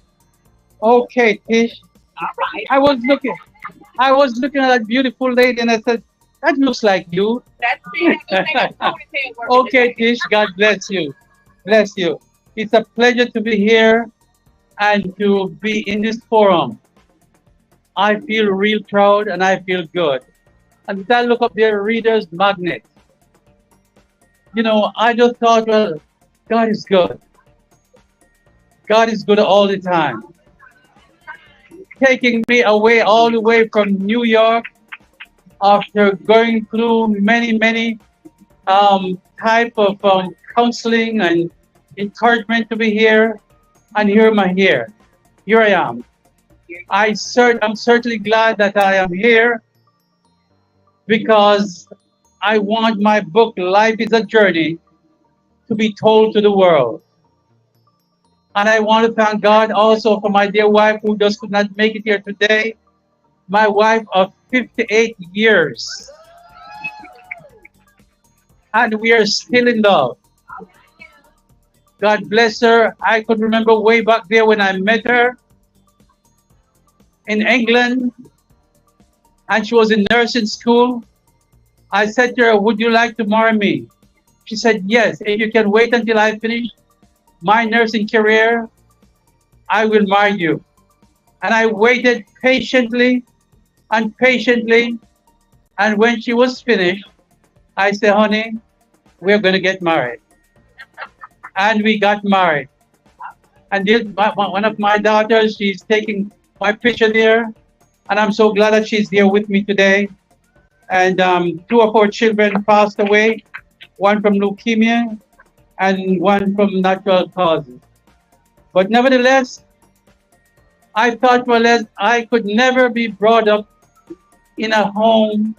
L: Okay, Tish.
C: All right.
L: I was looking at that beautiful lady, and I said, that looks like you.
C: That's me.
L: Okay, Tish, God bless you. Bless you. It's a pleasure to be here and to be in this forum. I feel real proud and I feel good. And as I look up there, Reader's Magnet. You know, I just thought, well, God is good. God is good all the time. Taking me away all the way from New York after going through many type of counseling and encouragement to be here, and here am I here. Here I am. I'm certainly glad that I am here because I want my book, Life is a Journey, to be told to the world. And I want to thank God also for my dear wife who just could not make it here today. My wife of 58 years. And we are still in love. God bless her. I could remember way back there when I met her in England, and she was in nursing school. I said to her, would you like to marry me? She said, yes, if you can wait until I finish my nursing career, I will marry you. And I waited patiently and patiently. And when she was finished, I said, honey, we're going to get married. And we got married. And one of my daughters, she's taking my picture there. And I'm so glad that she's here with me today. And 2 of our children passed away, one from leukemia and one from natural causes. But nevertheless, I thought, well, I could never be brought up in a home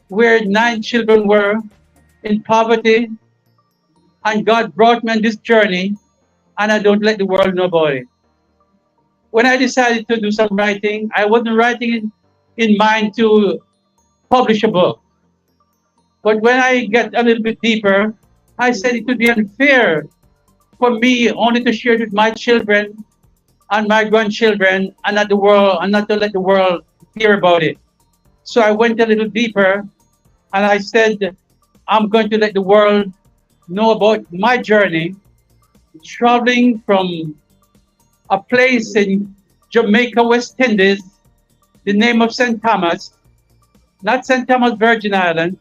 L: where 9 children were in poverty. And God brought me on this journey, and I don't let the world know about it. When I decided to do some writing, I wasn't writing in mind to publish a book. But when I get a little bit deeper, I said it would be unfair for me only to share it with my children and my grandchildren and not the world, and not to let the world hear about it. So I went a little deeper, and I said, I'm going to let the world know about my journey, traveling from a place in Jamaica, West Indies, the name of St. Thomas, not St. Thomas Virgin Island,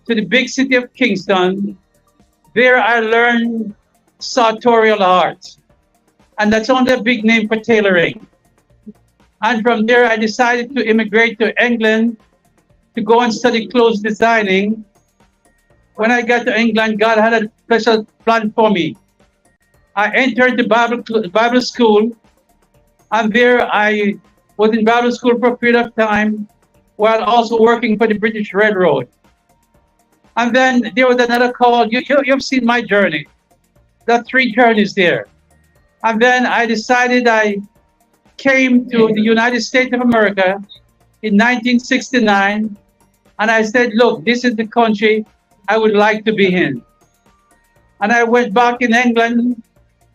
L: to the big city of Kingston. There I learned sartorial art, and that's only a big name for tailoring. And from there, I decided to immigrate to England to go and study clothes designing. When I got to England, God had a special plan for me. I entered the Bible school, and there I was in Bible school for a period of time while also working for the British Railroad. And then there was another call. You've seen my journey. There are 3 journeys there. And then I decided I came to the United States of America in 1969. And I said, look, this is the country I would like to be in. And I went back in England,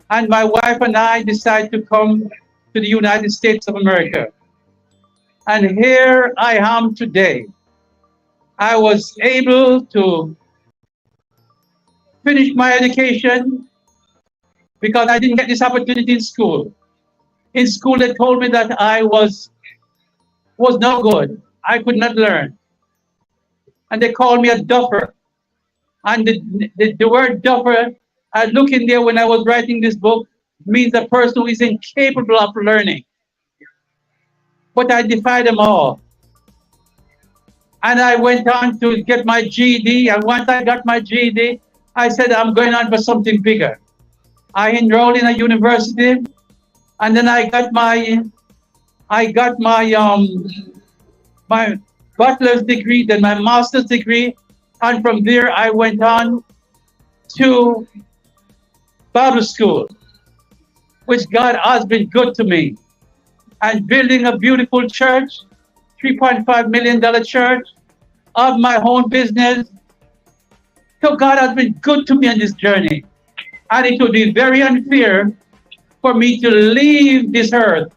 L: and my wife and I decided to come to the United States of America. And here I am today. I was able to finish my education because I didn't get this opportunity in school. In school, they told me that I was no good. I could not learn. And they called me a duffer. And the word duffer, I look in there when I was writing this book, means a person who is incapable of learning. But I defied them all. And I went on to get my GED. And once I got my GED, I said, I'm going on for something bigger. I enrolled in a university, and then I got my bachelor's degree, then my master's degree, and from there I went on to Bible school, which God has been good to me, and building a beautiful church, $3.5 million church, of my own business. So God has been good to me on this journey, and it would be very unfair for me to leave this earth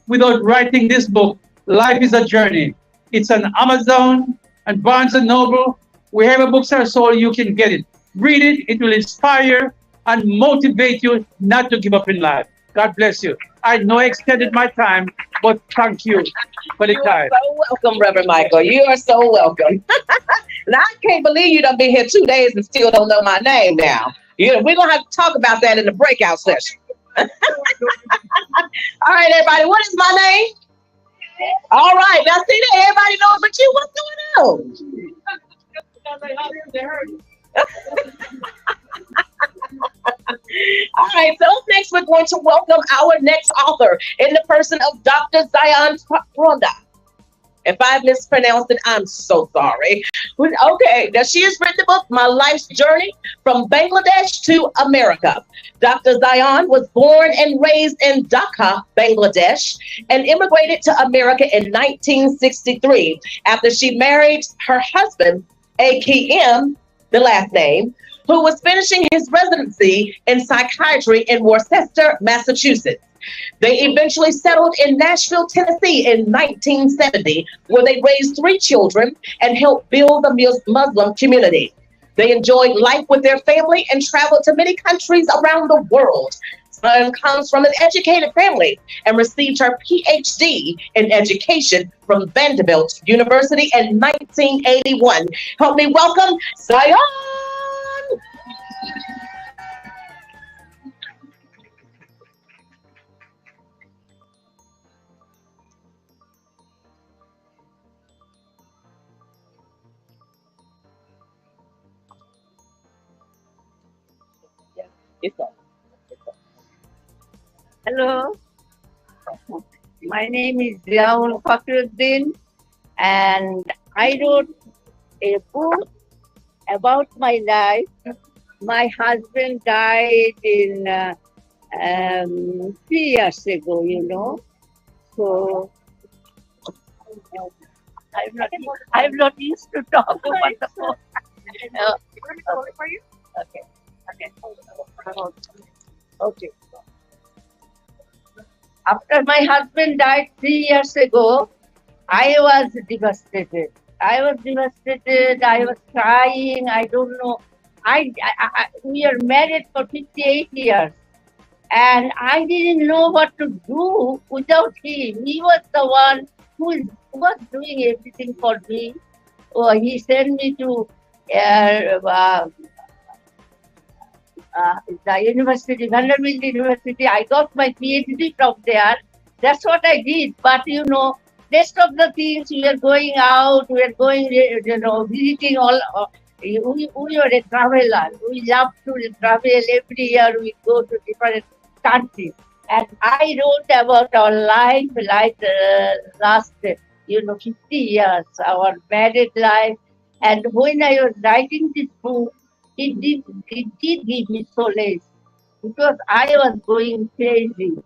L: without writing this book. Life is a journey. It's on Amazon and Barnes & Noble. Wherever books are sold, you can get it. Read it. It will inspire and motivate you not to give up in life. God bless you. I know I extended my time, but thank you for the time.
C: You are so welcome, Reverend Michael. You are so welcome. And I can't believe you done been here 2 days and still don't know my name now. We're going to have to talk about that in the breakout session. All right, everybody, what is my name? All right, now see that everybody knows but you. What's going on? All right, so next we're going to welcome our next author in the person of Dr. Ziona Ronda. If I mispronounced it, I'm so sorry. Okay, now she has written the book, My Life's Journey from Bangladesh to America. Dr. Ziona was born and raised in Dhaka, Bangladesh, and immigrated to America in 1963 after she married her husband, AKM, the last name, who was finishing his residency in psychiatry in Worcester, Massachusetts. They eventually settled in Nashville, Tennessee in 1970, where they raised 3 children and helped build the Muslim community. They enjoyed life with their family and traveled to many countries around the world. Son comes from an educated family and received her PhD in education from Vanderbilt University in 1981. Help me welcome Ziona.
M: Hello, my name is Fakin, and I wrote a book about my life. My husband died in 3 years ago, you know. So I'm not used to talk about the phone. Okay. After my husband died 3 years ago, I was devastated. I was crying. I don't know. We are married for 58 years, and I didn't know what to do without him. He was the one who was doing everything for me. Oh, he sent me to the university, Vanderbilt University. I got my PhD from there. That's what I did. But rest of the things, we are going out, we are going, visiting all. We were a traveler. We love to travel every year. We go to different countries. And I wrote about our life, like last, 50 years, our married life. And when I was writing this book, it did give me solace, because I was going crazy,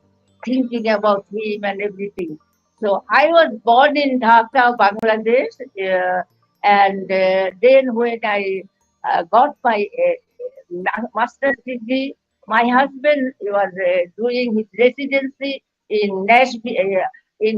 M: thinking about him and everything. So I was born in Dhaka, Bangladesh, and then when I got my master's degree, my husband was doing his residency in Nashville, in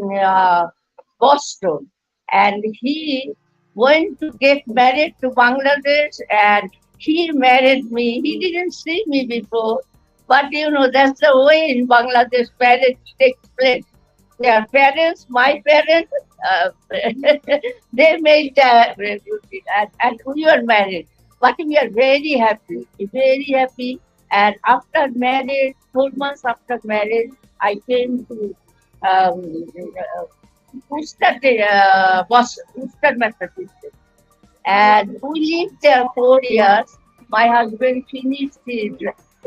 M: Boston, and he went to get married to Bangladesh, and he married me. He didn't see me before, but that's the way in Bangladesh marriage takes place. Their parents, my parents, they made and we were married. But we are very happy, very happy. And after marriage, 4 months after marriage, I came to Worcester, Massachusetts. And we lived there 4 years. My husband finished his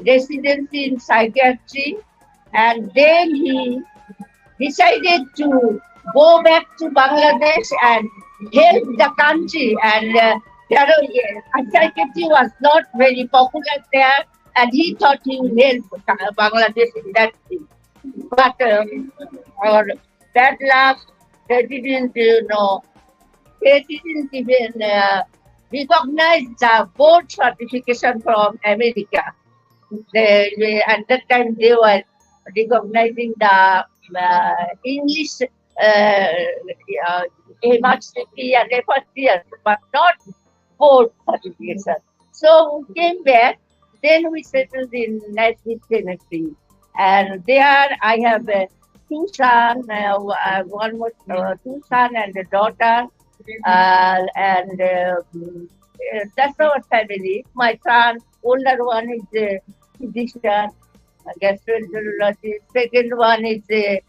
M: residency in psychiatry, and then he decided to go back to Bangladesh and help the country. And psychiatry was not very popular there, and he thought he would help Bangladesh in that thing. But our bad luck, they didn't even recognize the board certification from America. At that time, they were recognizing the English MRCP and FRCS, but not board certification. So we came back. Then we settled in Nashville, Tennessee, and there I have 2 sons, two sons and a daughter, and that's our family. My son, older one is a physician, a gastroenterologist. Second one is a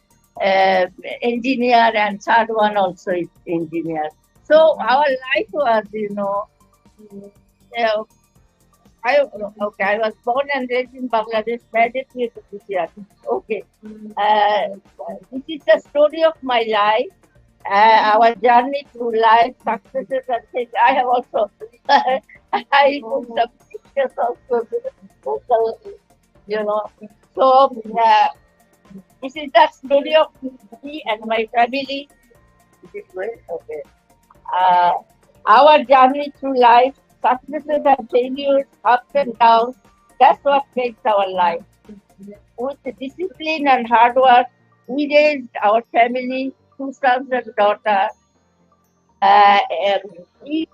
M: engineer, and third one also is engineer. So our life was, I was born and raised in Bangladesh, married to a physician. Okay. This is the story of my life, our journey through life, successes and things. I have also, I put some pictures also, So, this is the story of me and my family. Okay. Our journey through life, successes and failures, ups and downs, that's what makes our life. With discipline and hard work, we raised our family, 2 sons and daughter. Each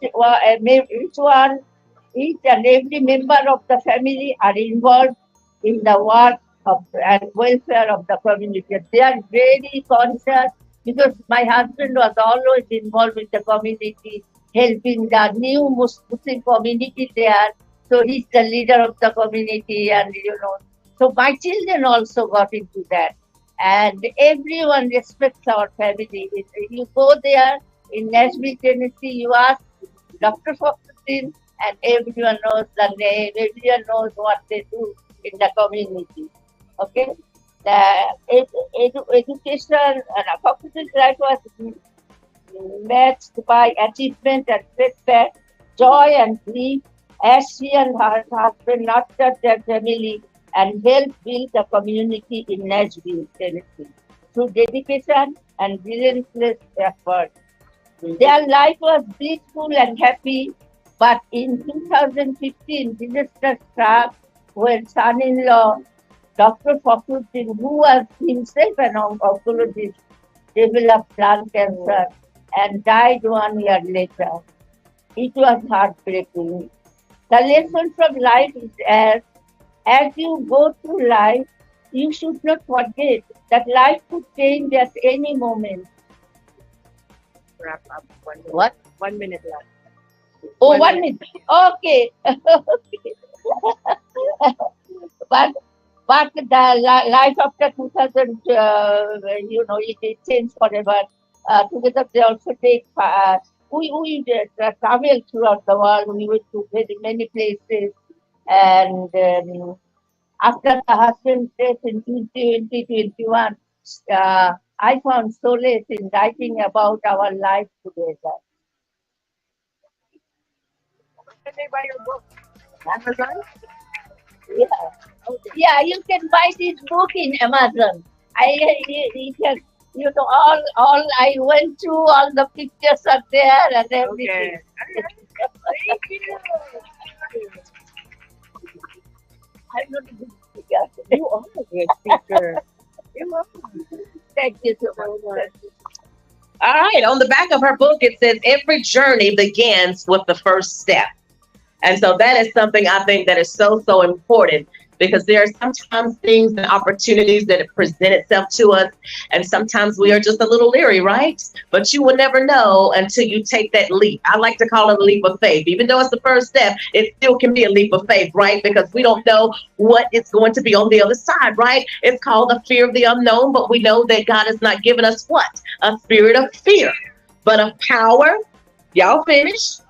M: and every member of the family are involved in the work and welfare of the community. They are very conscious, because my husband was always involved with the community, helping the new Muslim community there. So he's the leader of the community, and so my children also got into that. And everyone respects our family. You go there in Nashville, Tennessee, you ask Dr. Fakin, and everyone knows the name, everyone knows what they do in the community. Okay? The education and Fakin's life was matched by achievement and setback, joy and grief, as she and her husband nurtured their family and helped build the community in Nashville, Tennessee, through dedication and relentless effort. Their life was peaceful and happy, but in 2015, disaster struck when son-in-law Dr. Fakin, who was himself an oncologist, developed lung cancer and died 1 year later. It was heartbreaking. The lesson from life is as you go through life, you should not forget that life could change at any moment.
I: wrap up.
M: What?
I: 1 minute left.
M: Oh, 1 minute. Okay. Okay. but the life after 2000, it changed forever. Together they also take. We traveled throughout the world. We went to very many places, and after the husband's death in 2021, I found solace in writing about our life together.
I: Can they buy your book? Amazon?
M: Yeah. Yeah, you can buy this book in Amazon. All I went through, all the pictures are there and everything.
I: Okay. Thank you.
M: I'm not a good speaker.
I: You are a good speaker. You're welcome.
M: Thank you so much.
C: All right. On the back of her book, it says every journey begins with the first step. And so that is something I think that is so, so important, because there are sometimes things and opportunities that present itself to us. And sometimes we are just a little leery, right? But you will never know until you take that leap. I like to call it a leap of faith. Even though it's the first step, it still can be a leap of faith, right? Because we don't know what it's going to be on the other side, right? It's called the fear of the unknown, but we know that God has not given us what? A spirit of fear, but of power. Y'all finished?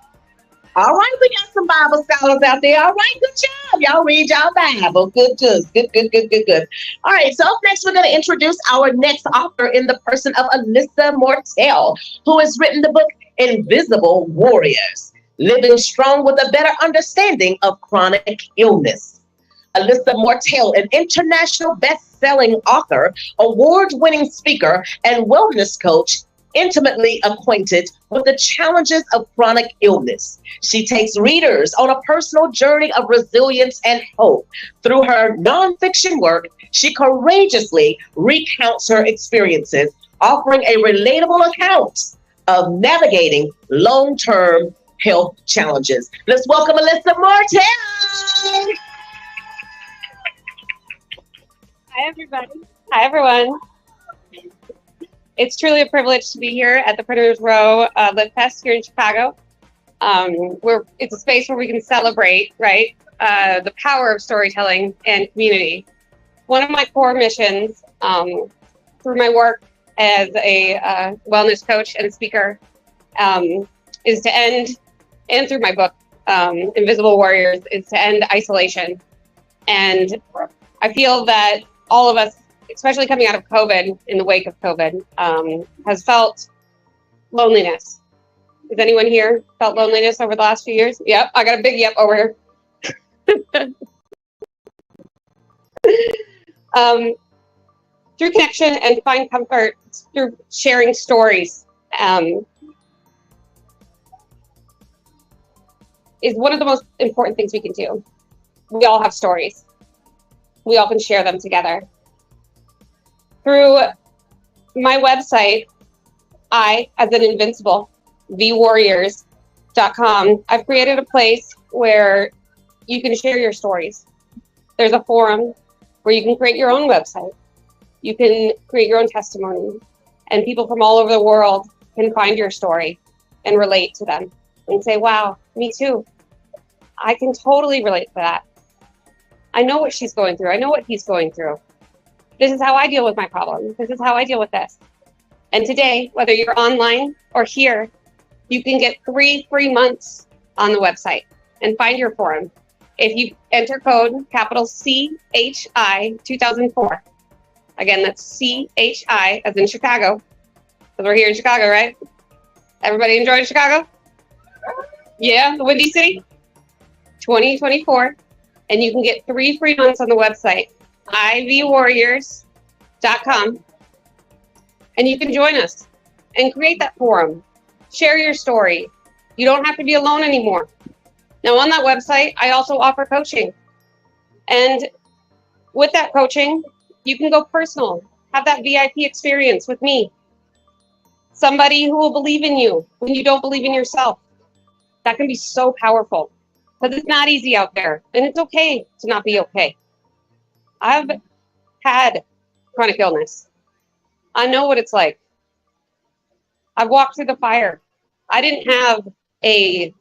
C: All right, we got some Bible scholars out there. All right, good job. Y'all read y'all Bible. Good. All right, so up next, we're going to introduce our next author in the person of Alyssa Mortel, who has written the book Invisible Warriors, Living Strong with a Better Understanding of Chronic Illness. Alyssa Mortel, an international best-selling author, award-winning speaker, and wellness coach, intimately acquainted with the challenges of chronic illness. She takes readers on a personal journey of resilience and hope. Through her nonfiction work, she courageously recounts her experiences, offering a relatable account of navigating long-term health challenges. Let's welcome Alyssa Mortel.
N: Hi, everybody. Hi, everyone. It's truly a privilege to be here at the Printers Row Lit Fest here in Chicago. It's a space where we can celebrate, right, the power of storytelling and community. One of my core missions through my work as a wellness coach and speaker is to end, and through my book, Invisible Warriors, is to end isolation. And I feel that all of us, especially coming out of COVID, in the wake of COVID, has felt loneliness. Has anyone here felt loneliness over the last few years? Yep, I got a big yep over here. Through connection and find comfort through sharing stories is one of the most important things we can do. We all have stories. We all can share them together. Through my website, I, as an invincible, thewarriors.com, I've created a place where you can share your stories. There's a forum where you can create your own website. You can create your own testimony, and people from all over the world can find your story and relate to them and say, wow, me too. I can totally relate to that. I know what she's going through. I know what he's going through. This is how I deal with my problems. This is how I deal with this. And today, whether you're online or here, you can get 3 free months on the website and find your forum. If you enter code capital CHI 2004. Again, that's CHI as in Chicago. Because we're here in Chicago, right? Everybody enjoying Chicago? Yeah, the Windy City? 2024. And you can get 3 free months on the website, ivwarriors.com, and you can join us and create that forum. Share your story. You don't have to be alone anymore. Now, on that website, I also offer coaching. And with that coaching, you can go personal, have that VIP experience with me. Somebody who will believe in you when you don't believe in yourself. That can be so powerful, because it's not easy out there, and it's okay to not be okay. I've had chronic illness. I know what it's like. I've walked through the fire. I didn't have a,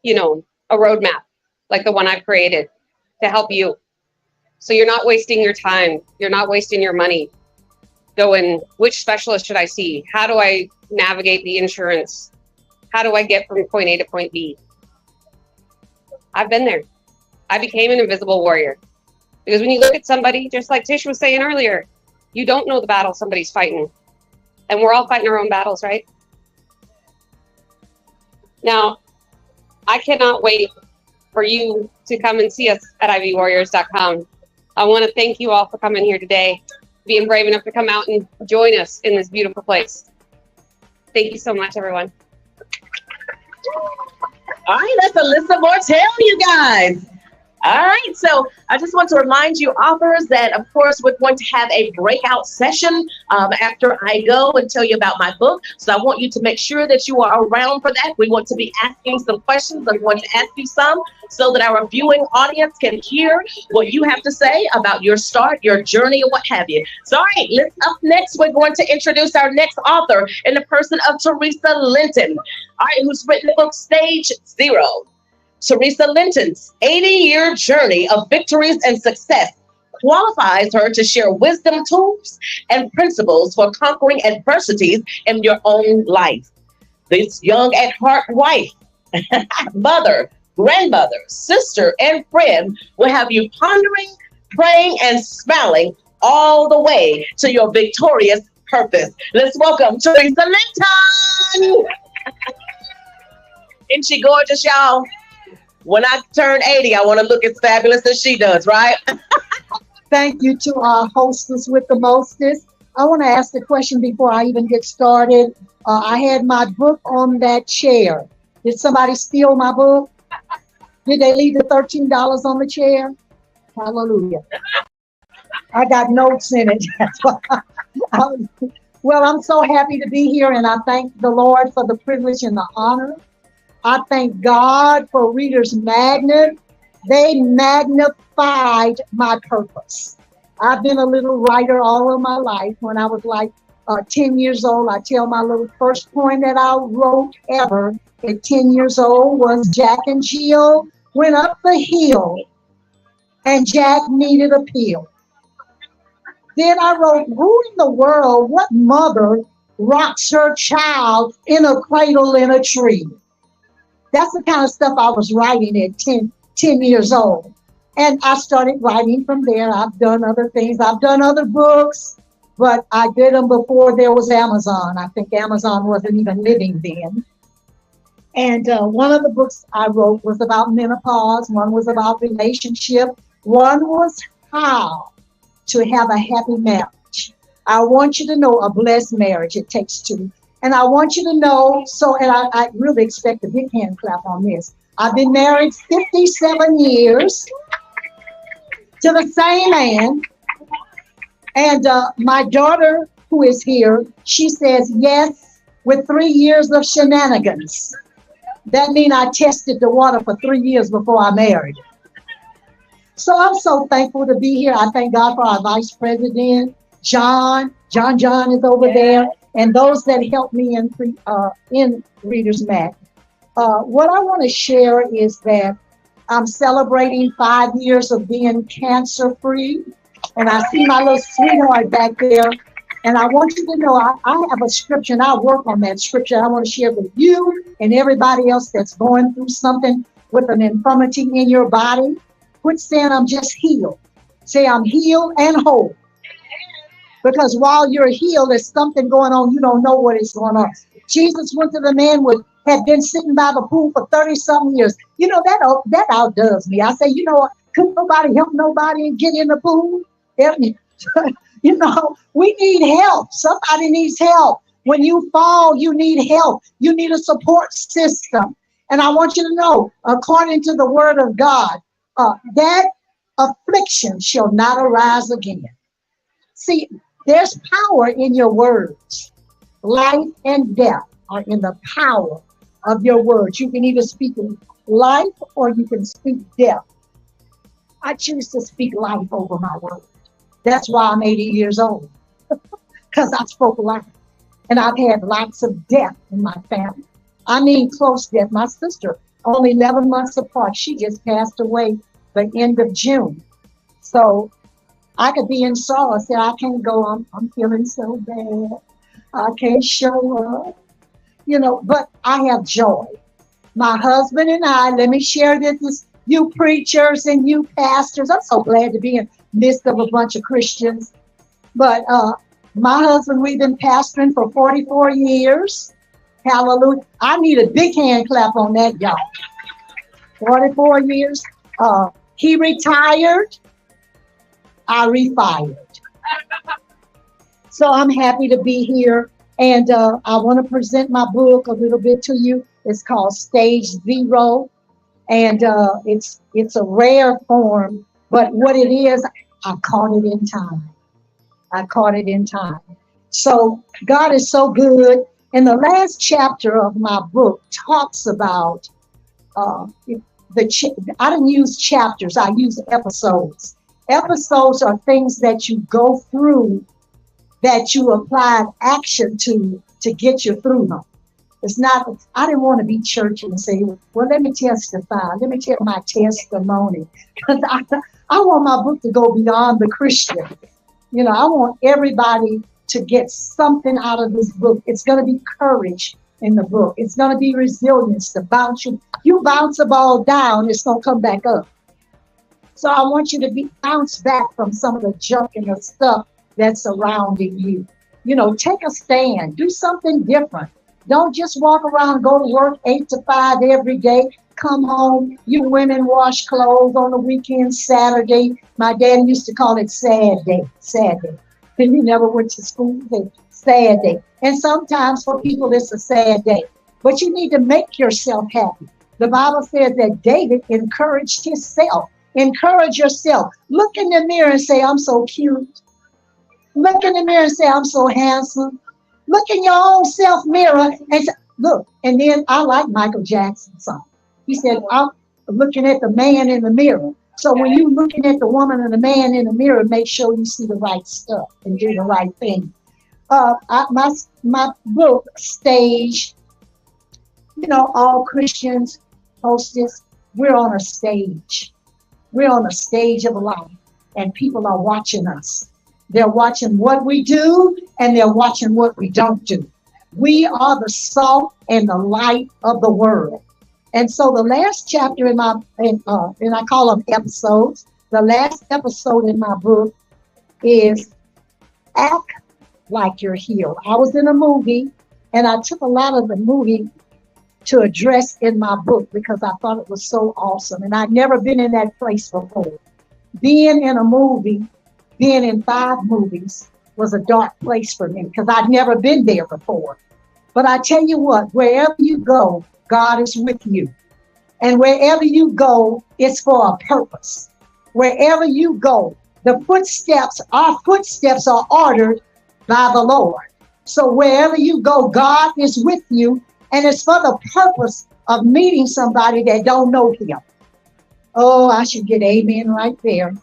N: a roadmap like the one I've created to help you. So you're not wasting your time. You're not wasting your money going, which specialist should I see? How do I navigate the insurance? How do I get from point A to point B? I've been there. I became an invisible warrior. Because when you look at somebody, just like Tish was saying earlier, you don't know the battle somebody's fighting. And we're all fighting our own battles, right? Now, I cannot wait for you to come and see us at ivwarriors.com. I want to thank you all for coming here today, being brave enough to come out and join us in this beautiful place. Thank you so much, everyone.
C: All right, that's Alyssa Mortel, you guys. All right, so I just want to remind you, authors, that of course we're going to have a breakout session after I go and tell you about my book. So I want you to make sure that you are around for that. We want to be asking some questions. I'm going to ask you some so that our viewing audience can hear what you have to say about your start, your journey, and what have you. So all right, up next, we're going to introduce our next author in the person of Teresa Linton, all right, who's written the book Stage Zero. Teresa Linton's 80-year journey of victories and success qualifies her to share wisdom, tools, and principles for conquering adversities in your own life. This young at heart wife, mother, grandmother, sister, and friend will have you pondering, praying, and smiling all the way to your victorious purpose. Let's welcome Teresa Linton. Isn't she gorgeous, y'all? When I turn 80, I want to look as fabulous as she does, right?
O: Thank you to our hostess with the mostest. I want to ask the question before I even get started. I had my book on that chair. Did somebody steal my book? Did they leave the $13 on the chair? Hallelujah. I got notes in it. That's why well, I'm so happy to be here, and I thank the Lord for the privilege and the honor. I thank God for Reader's Magnet. They magnified my purpose. I've been a little writer all of my life. When I was like 10 years old, I tell my little first poem that I wrote ever at 10 years old was Jack and Jill went up the hill and Jack needed a pill. Then I wrote, who in the world, what mother rocks her child in a cradle in a tree? That's the kind of stuff I was writing at 10 years old. And I started writing from there. I've done other things. I've done other books, but I did them before there was Amazon. I think Amazon wasn't even living then. And one of the books I wrote was about menopause. One was about relationship. One was how to have a happy marriage. I want you to know a blessed marriage, it takes two. And I want you to know, and I really expect a big hand clap on this. I've been married 57 years to the same man. And my daughter, who is here, she says yes with 3 years of shenanigans. That means I tested the water for 3 years before I married. So I'm so thankful to be here. I thank God for our Vice President, John. John is over there. And those that helped me in Reader's Magnet. What I want to share is that I'm celebrating 5 years of being cancer-free. And I see my little sweetheart back there. And I want you to know I have a scripture, and I work on that scripture. I want to share with you and everybody else that's going through something with an infirmity in your body. Quit saying I'm just healed. Say I'm healed and whole. Because while you're healed, there's something going on. You don't know what is going on. Jesus went to the man who had been sitting by the pool for 30-something years. You know, that outdoes me. I say, couldn't nobody help nobody and get in the pool? Help me. We need help. Somebody needs help. When you fall, you need help. You need a support system. And I want you to know, according to the word of God, that affliction shall not arise again. See, there's power in your words. Life and death are in the power of your words. You can either speak life or you can speak death. I choose to speak life over my word. That's why I'm 80 years old, because I spoke life. And I've had lots of death in my family. I mean, close death. My sister, only 11 months apart, she just passed away the end of June. So I could be in sorrow, say, I can't go, I'm feeling so bad. I can't show up, you know, but I have joy. My husband and I, let me share this with you preachers and you pastors. I'm so glad to be in the midst of a bunch of Christians. But my husband, we've been pastoring for 44 years. Hallelujah. I need a big hand clap on that, y'all. 44 years. He retired. I refired. So I'm happy to be here. And I want to present my book a little bit to you. It's called Stage Zero. And it's a rare form. But what it is, I caught it in time. I caught it in time. So God is so good. And the last chapter of my book talks about I didn't use chapters, I use episodes. Episodes are things that you go through that you apply action to get you through them. It's not, I didn't want to be churchy and say, well, let me testify. Let me tell my testimony. Because I want my book to go beyond the Christian. You know, I want everybody to get something out of this book. It's going to be courage in the book. It's going to be resilience to bounce you. You bounce a ball down, it's going to come back up. So I want you to be bounced back from some of the junk and the stuff that's surrounding you. You know, take a stand. Do something different. Don't just walk around, go to work 8 to 5 every day. Come home. You women wash clothes on the weekend, Saturday. My dad used to call it sad day, sad day. And he never went to school. Sad day. And sometimes for people, it's a sad day. But you need to make yourself happy. The Bible says that David encouraged himself. Encourage yourself. Look in the mirror and say, I'm so cute. Look in the mirror and say, I'm so handsome. Look in your own self mirror and say, look. And then I like Michael Jackson's song. He said, I'm looking at the man in the mirror. So when you're looking at the woman and the man in the mirror, make sure you see the right stuff and do the right thing. My book, Stage, you know, all Christians, hostess, we're on a stage. We're on a stage of life, and people are watching us. They're watching what we do, and they're watching what we don't do. We are the salt and the light of the world. And so the last chapter in my, and I call them episodes, the last episode in my book is Act Like You're Healed. I was in a movie, and I took a lot of the movie to address in my book because I thought it was so awesome. And I'd never been in that place before. Being in a movie, being in 5 movies was a dark place for me because I'd never been there before. But I tell you what, wherever you go, God is with you. And wherever you go, it's for a purpose. Wherever you go, our footsteps are ordered by the Lord. So wherever you go, God is with you. And it's for the purpose of meeting somebody that don't know him. Oh, I should get amen right there.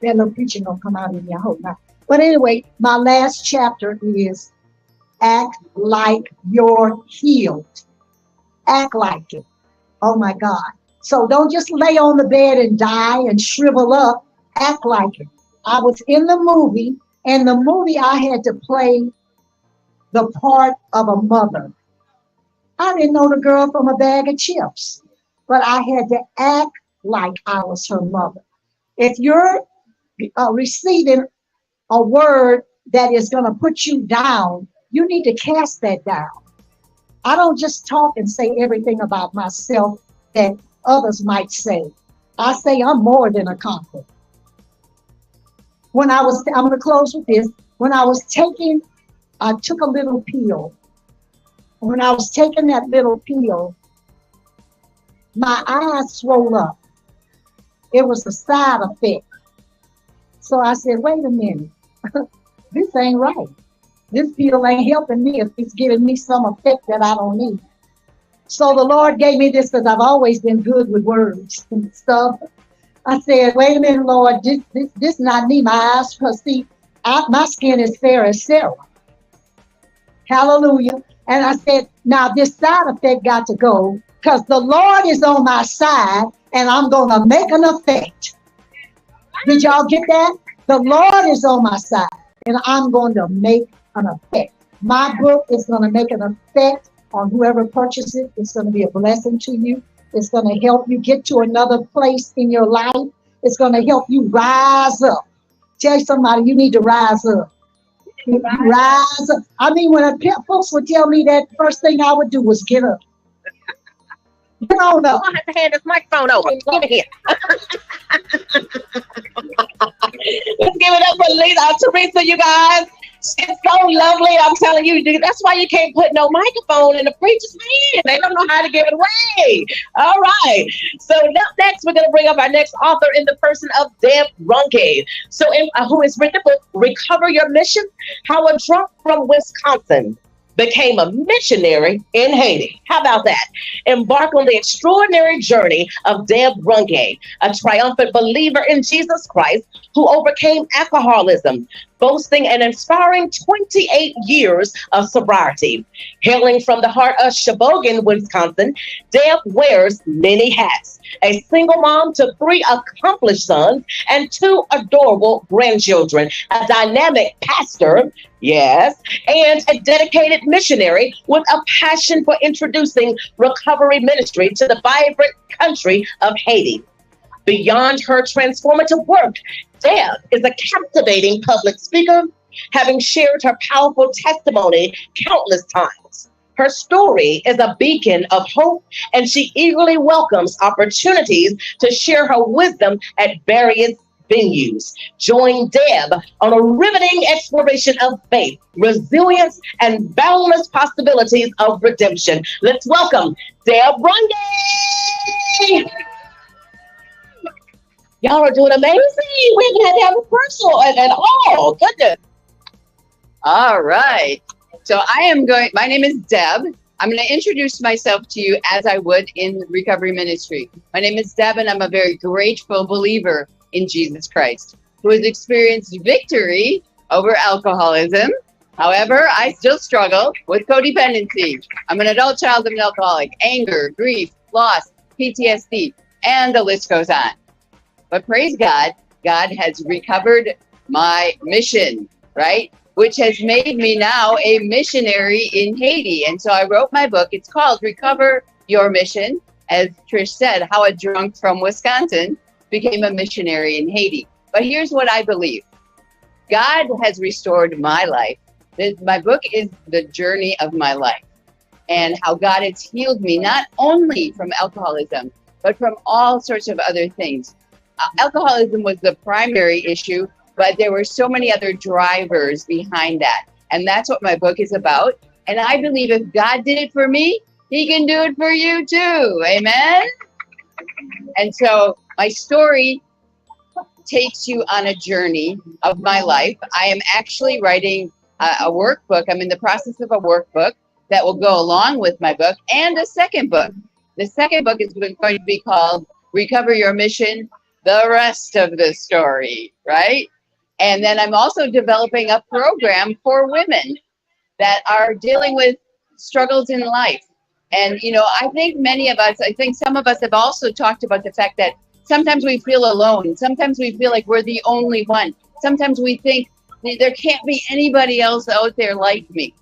O: That little preaching gonna come out of me, I hope not. But anyway, my last chapter is Act Like You're Healed. Act like it. Oh my God. So don't just lay on the bed and die and shrivel up. Act like it. I was in the movie, and the movie I had to play the part of a mother. I didn't know the girl from a bag of chips, but I had to act like I was her mother. If you're receiving a word that is going to put you down, you need to cast that down. I don't just talk and say everything about myself that others might say. I say I'm more than a conqueror. I'm going to close with this. I took a little pill. When I was taking that little pill, my eyes swelled up. It was a side effect. So I said, wait a minute, this ain't right. This pill ain't helping me if it's giving me some effect that I don't need. So the Lord gave me this because I've always been good with words and stuff. I said, wait a minute, Lord, this not me. My eyes, because see, my skin is fair as Sarah. Hallelujah. And I said, now this side effect got to go because the Lord is on my side and I'm going to make an effect. Did y'all get that? The Lord is on my side and I'm going to make an effect. My book is going to make an effect on whoever purchases it. It's going to be a blessing to you. It's going to help you get to another place in your life. It's going to help you rise up. Tell somebody you need to rise up. Rise up. I mean, when folks would tell me that, first thing I would do was get up. Get on up.
C: I have to hand this microphone over. Give it here. Let's give it up for Lisa, Teresa, you guys. She's so lovely. I'm telling you, that's why you can't put no microphone in the preacher's hand. They don't know how to give it away. All right. So next, we're going to bring up our next author in the person of Deb Bostic. So, who has written the book, Recover Your Mission, How a Drunk from Wisconsin became a missionary in Haiti. How about that? Embark on the extraordinary journey of Deb Bostic, a triumphant believer in Jesus Christ who overcame alcoholism, boasting an inspiring 28 years of sobriety. Hailing from the heart of Sheboygan, Wisconsin, Deb wears many hats. A single mom to 3 accomplished sons and 2 adorable grandchildren, a dynamic pastor, yes, and a dedicated missionary with a passion for introducing recovery ministry to the vibrant country of Haiti. Beyond her transformative work, Deb is a captivating public speaker, having shared her powerful testimony countless times. Her story is a beacon of hope, and she eagerly welcomes opportunities to share her wisdom at various venues. Join Deb on a riveting exploration of faith, resilience, and boundless possibilities of redemption. Let's welcome Deb Bostic. Y'all are doing amazing. We haven't had to have a personal at all. Goodness.
P: All right. So my name is Deb. I'm going to introduce myself to you as I would in recovery ministry. My name is Deb, and I'm a very grateful believer in Jesus Christ who has experienced victory over alcoholism. However, I still struggle with codependency. I'm an adult child of an alcoholic, anger, grief, loss, PTSD, and the list goes on. But praise God, God has recovered my mission, right? Which has made me now a missionary in Haiti. And so I wrote my book. It's called Recover Your Mission. As Trish said, how a drunk from Wisconsin became a missionary in Haiti. But here's what I believe. God has restored my life. My book is the journey of my life and how God has healed me, not only from alcoholism, but from all sorts of other things. Alcoholism was the primary issue, but there were so many other drivers behind that. And that's what my book is about. And I believe if God did it for me, he can do it for you too. Amen. And so my story takes you on a journey of my life. I am actually writing a workbook. I'm in the process of a workbook that will go along with my book and a second book. The second book is going to be called Recover Your Mission, the rest of the story, right? And then I'm also developing a program for women that are dealing with struggles in life. And, you know, I think some of us have also talked about the fact that sometimes we feel alone. Sometimes we feel like we're the only one. Sometimes we think there can't be anybody else out there like me.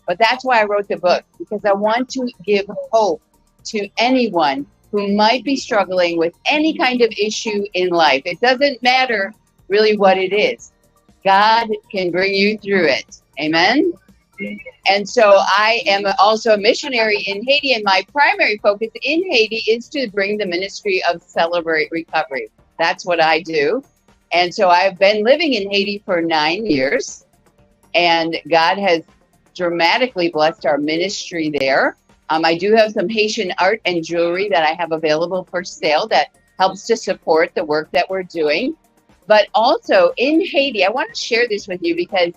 P: But that's why I wrote the book, because I want to give hope to anyone who might be struggling with any kind of issue in life. It doesn't matter really what it is. God can bring you through it. Amen. And so I am also a missionary in Haiti, and my primary focus in Haiti is to bring the ministry of Celebrate Recovery. That's what I do. And so I've been living in Haiti for 9 years, and God has dramatically blessed our ministry there. I do have some Haitian art and jewelry that I have available for sale that helps to support the work that we're doing. But also in Haiti, I want to share this with you because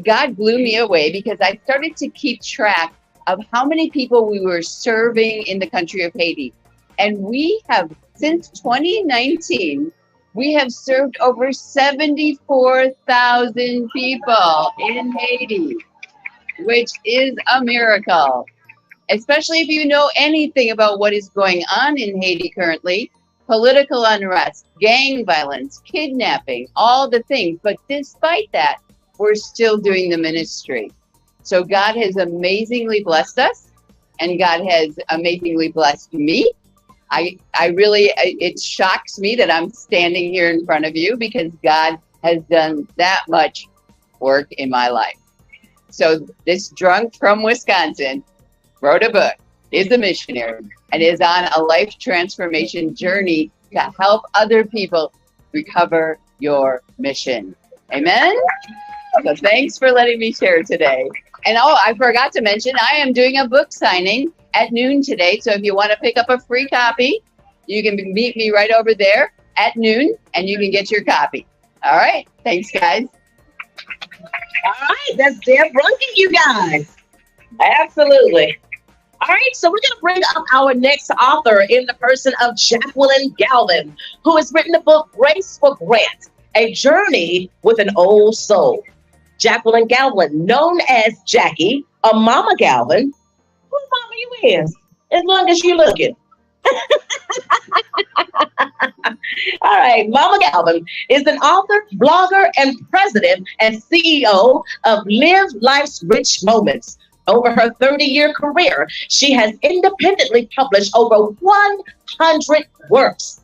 P: God blew me away, because I started to keep track of how many people we were serving in the country of Haiti. And we have, since 2019, we have served over 74,000 people in Haiti. which is a miracle. Especially if you know anything about what is going on in Haiti currently, political unrest, gang violence, kidnapping, all the things. But despite that, we're still doing the ministry. So God has amazingly blessed us, and God has amazingly blessed me. I really, it shocks me that I'm standing here in front of you because God has done that much work in my life. So this drunk from Wisconsin wrote a book, is a missionary, and is on a life transformation journey to help other people recover your mission. Amen? So thanks for letting me share today. And oh, I forgot to mention, I am doing a book signing at noon today. So if you want to pick up a free copy, you can meet me right over there at noon, and you can get your copy. All right. Thanks, guys.
C: All right. That's Deb Brunking, you guys. Absolutely. All right, so we're going to bring up our next author in the person of Jacqueline Galin, who has written the book Grace for Grant, A Journey with an Old Soul. Jacqueline Galin, known as Jackie, or Mama Galvin. Whose mama you is? As long as you looking. All right, Mama Galvin is an author, blogger, and president and CEO of Live Life's Rich Moments. Over her 30-year career, she has independently published over 100 works.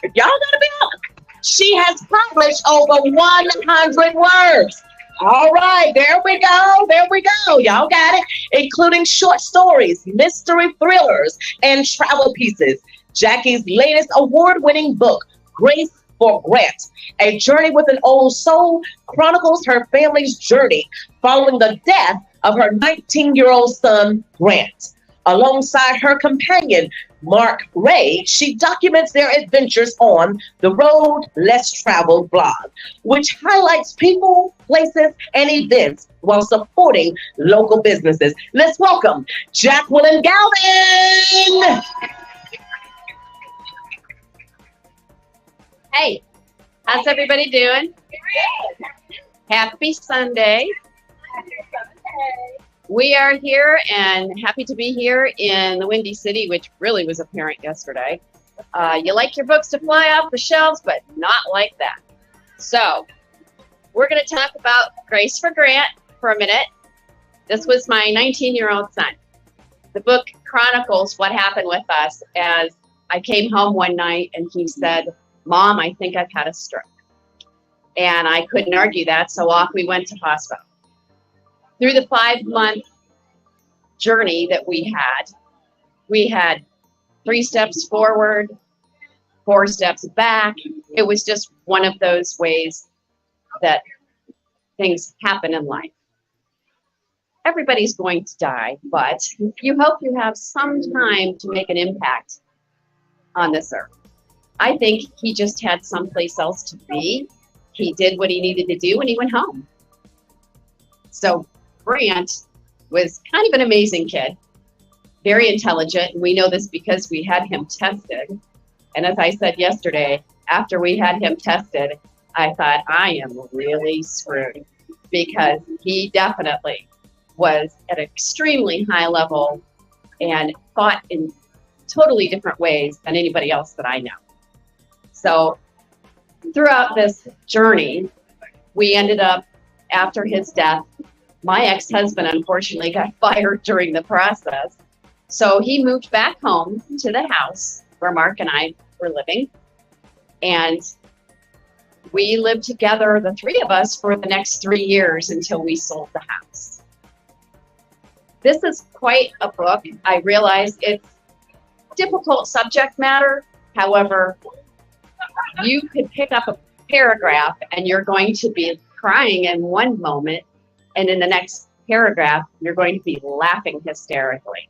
C: Y'all gotta be honest. She has published over 100 works. All right, there we go. There we go. Y'all got it. Including short stories, mystery thrillers, and travel pieces. Jackie's latest award-winning book, Grace for Grant, A Journey with an Old Soul, chronicles her family's journey following the death of her 19-year-old son, Grant. Alongside her companion, Mark Ray, she documents their adventures on the Road Less Traveled blog, which highlights people, places, and events while supporting local businesses. Let's welcome Jacqueline Galin.
Q: Hey, how's everybody doing? Happy Sunday. We are here and happy to be here in the Windy City, which really was apparent yesterday. You like your books to fly off the shelves, but not like that. So we're going to talk about Grace for Grant for a minute. This was my 19-year-old son. The book chronicles what happened with us as I came home one night and he said, "Mom, I think I've had a stroke." And I couldn't argue that, so off we went to hospital. Through the 5-month journey that we had 3 steps forward, 4 steps back. It was just one of those ways that things happen in life. Everybody's going to die, but you hope you have some time to make an impact on this earth. I think he just had someplace else to be. He did what he needed to do and he went home. So Grant was kind of an amazing kid, very intelligent. And we know this because we had him tested. And as I said yesterday, after we had him tested, I thought, I am really screwed, because he definitely was at an extremely high level and thought in totally different ways than anybody else that I know. So throughout this journey, we ended up, after his death, my ex-husband unfortunately got fired during the process. So he moved back home to the house where Mark and I were living. And we lived together, the 3 of us, for the next 3 years until we sold the house. This is quite a book. I realize it's difficult subject matter. However, you could pick up a paragraph and you're going to be crying in one moment, and in the next paragraph, you're going to be laughing hysterically.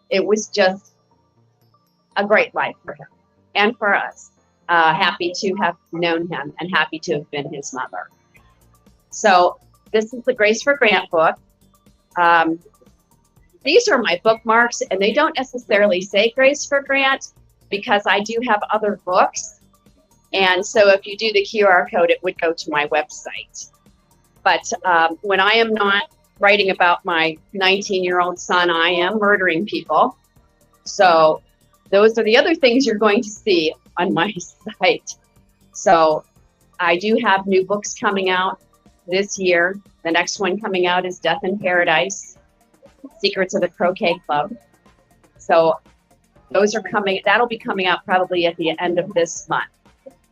Q: It was just a great life for him and for us. Happy to have known him and happy to have been his mother. So this is the Grace for Grant book. These are my bookmarks, and they don't necessarily say Grace for Grant because I do have other books. And so if you do the QR code, it would go to my website. But when I am not writing about my 19-year-old son, I am murdering people. So those are the other things you're going to see on my site. So I do have new books coming out this year. The next one coming out is Death in Paradise, Secrets of the Croquet Club. So those are coming, that'll be coming out probably at the end of this month.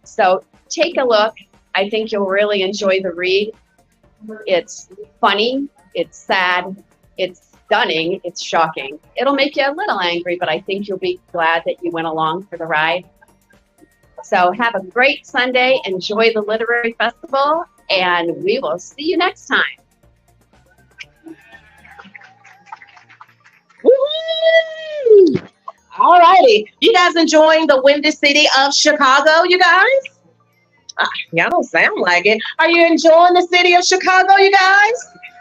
Q: So take a look. I think you'll really enjoy the read. It's funny, it's sad, it's stunning, it's shocking. It'll make you a little angry, but I think you'll be glad that you went along for the ride. So have a great Sunday, enjoy the literary festival, and we will see you next time.
C: Woo-hoo! All righty. You guys enjoying the Windy City of Chicago, you guys? Y'all don't sound like it. Are you enjoying the city of Chicago, you guys?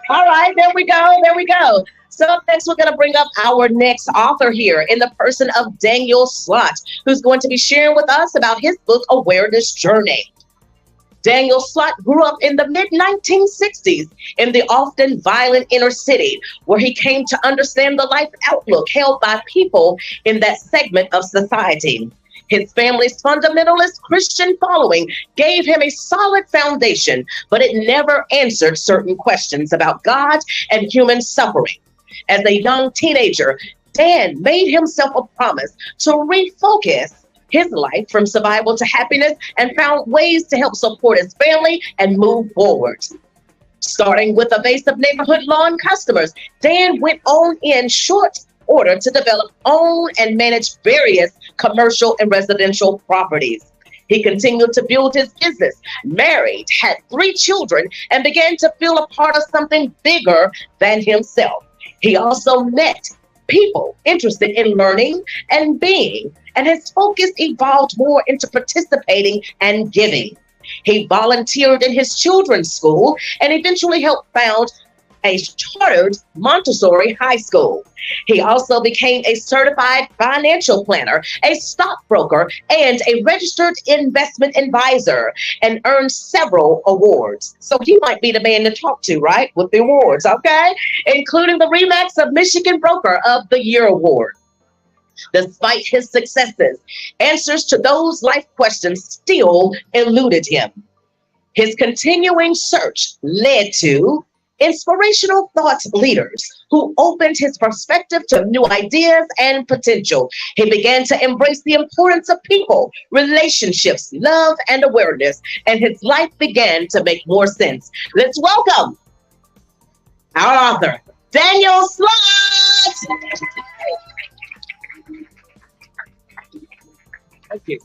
C: All right, there we go. There we go. So up next, we're going to bring up our next author here in the person of Daniel Slott, who's going to be sharing with us about his book, Awareness Journey. Daniel Slott grew up in the mid-1960s in the often violent inner city, where he came to understand the life outlook held by people in that segment of society. His family's fundamentalist Christian following gave him a solid foundation, but it never answered certain questions about God and human suffering. As a young teenager, Dan made himself a promise to refocus his life from survival to happiness and found ways to help support his family and move forward. Starting with a base of neighborhood lawn customers, Dan went on in short order to develop, own, and manage various commercial and residential properties. He continued to build his business, married, had 3 children, and began to feel a part of something bigger than himself. He also met people interested in learning and being, and his focus evolved more into participating and giving. He volunteered in his children's school and eventually helped found a chartered Montessori high school. He also became a certified financial planner, a stockbroker, and a registered investment advisor, and earned several awards. So he might be the man to talk to, right? With the awards, okay? Including the Remax of Michigan Broker of the Year Award. Despite his successes, answers to those life questions still eluded him. His continuing search led to inspirational thought leaders who opened his perspective to new ideas and potential. He began to embrace the importance of people, relationships, love, and awareness, and his life began to make more sense. Let's welcome our author, Daniel Slott.
L: Thank you.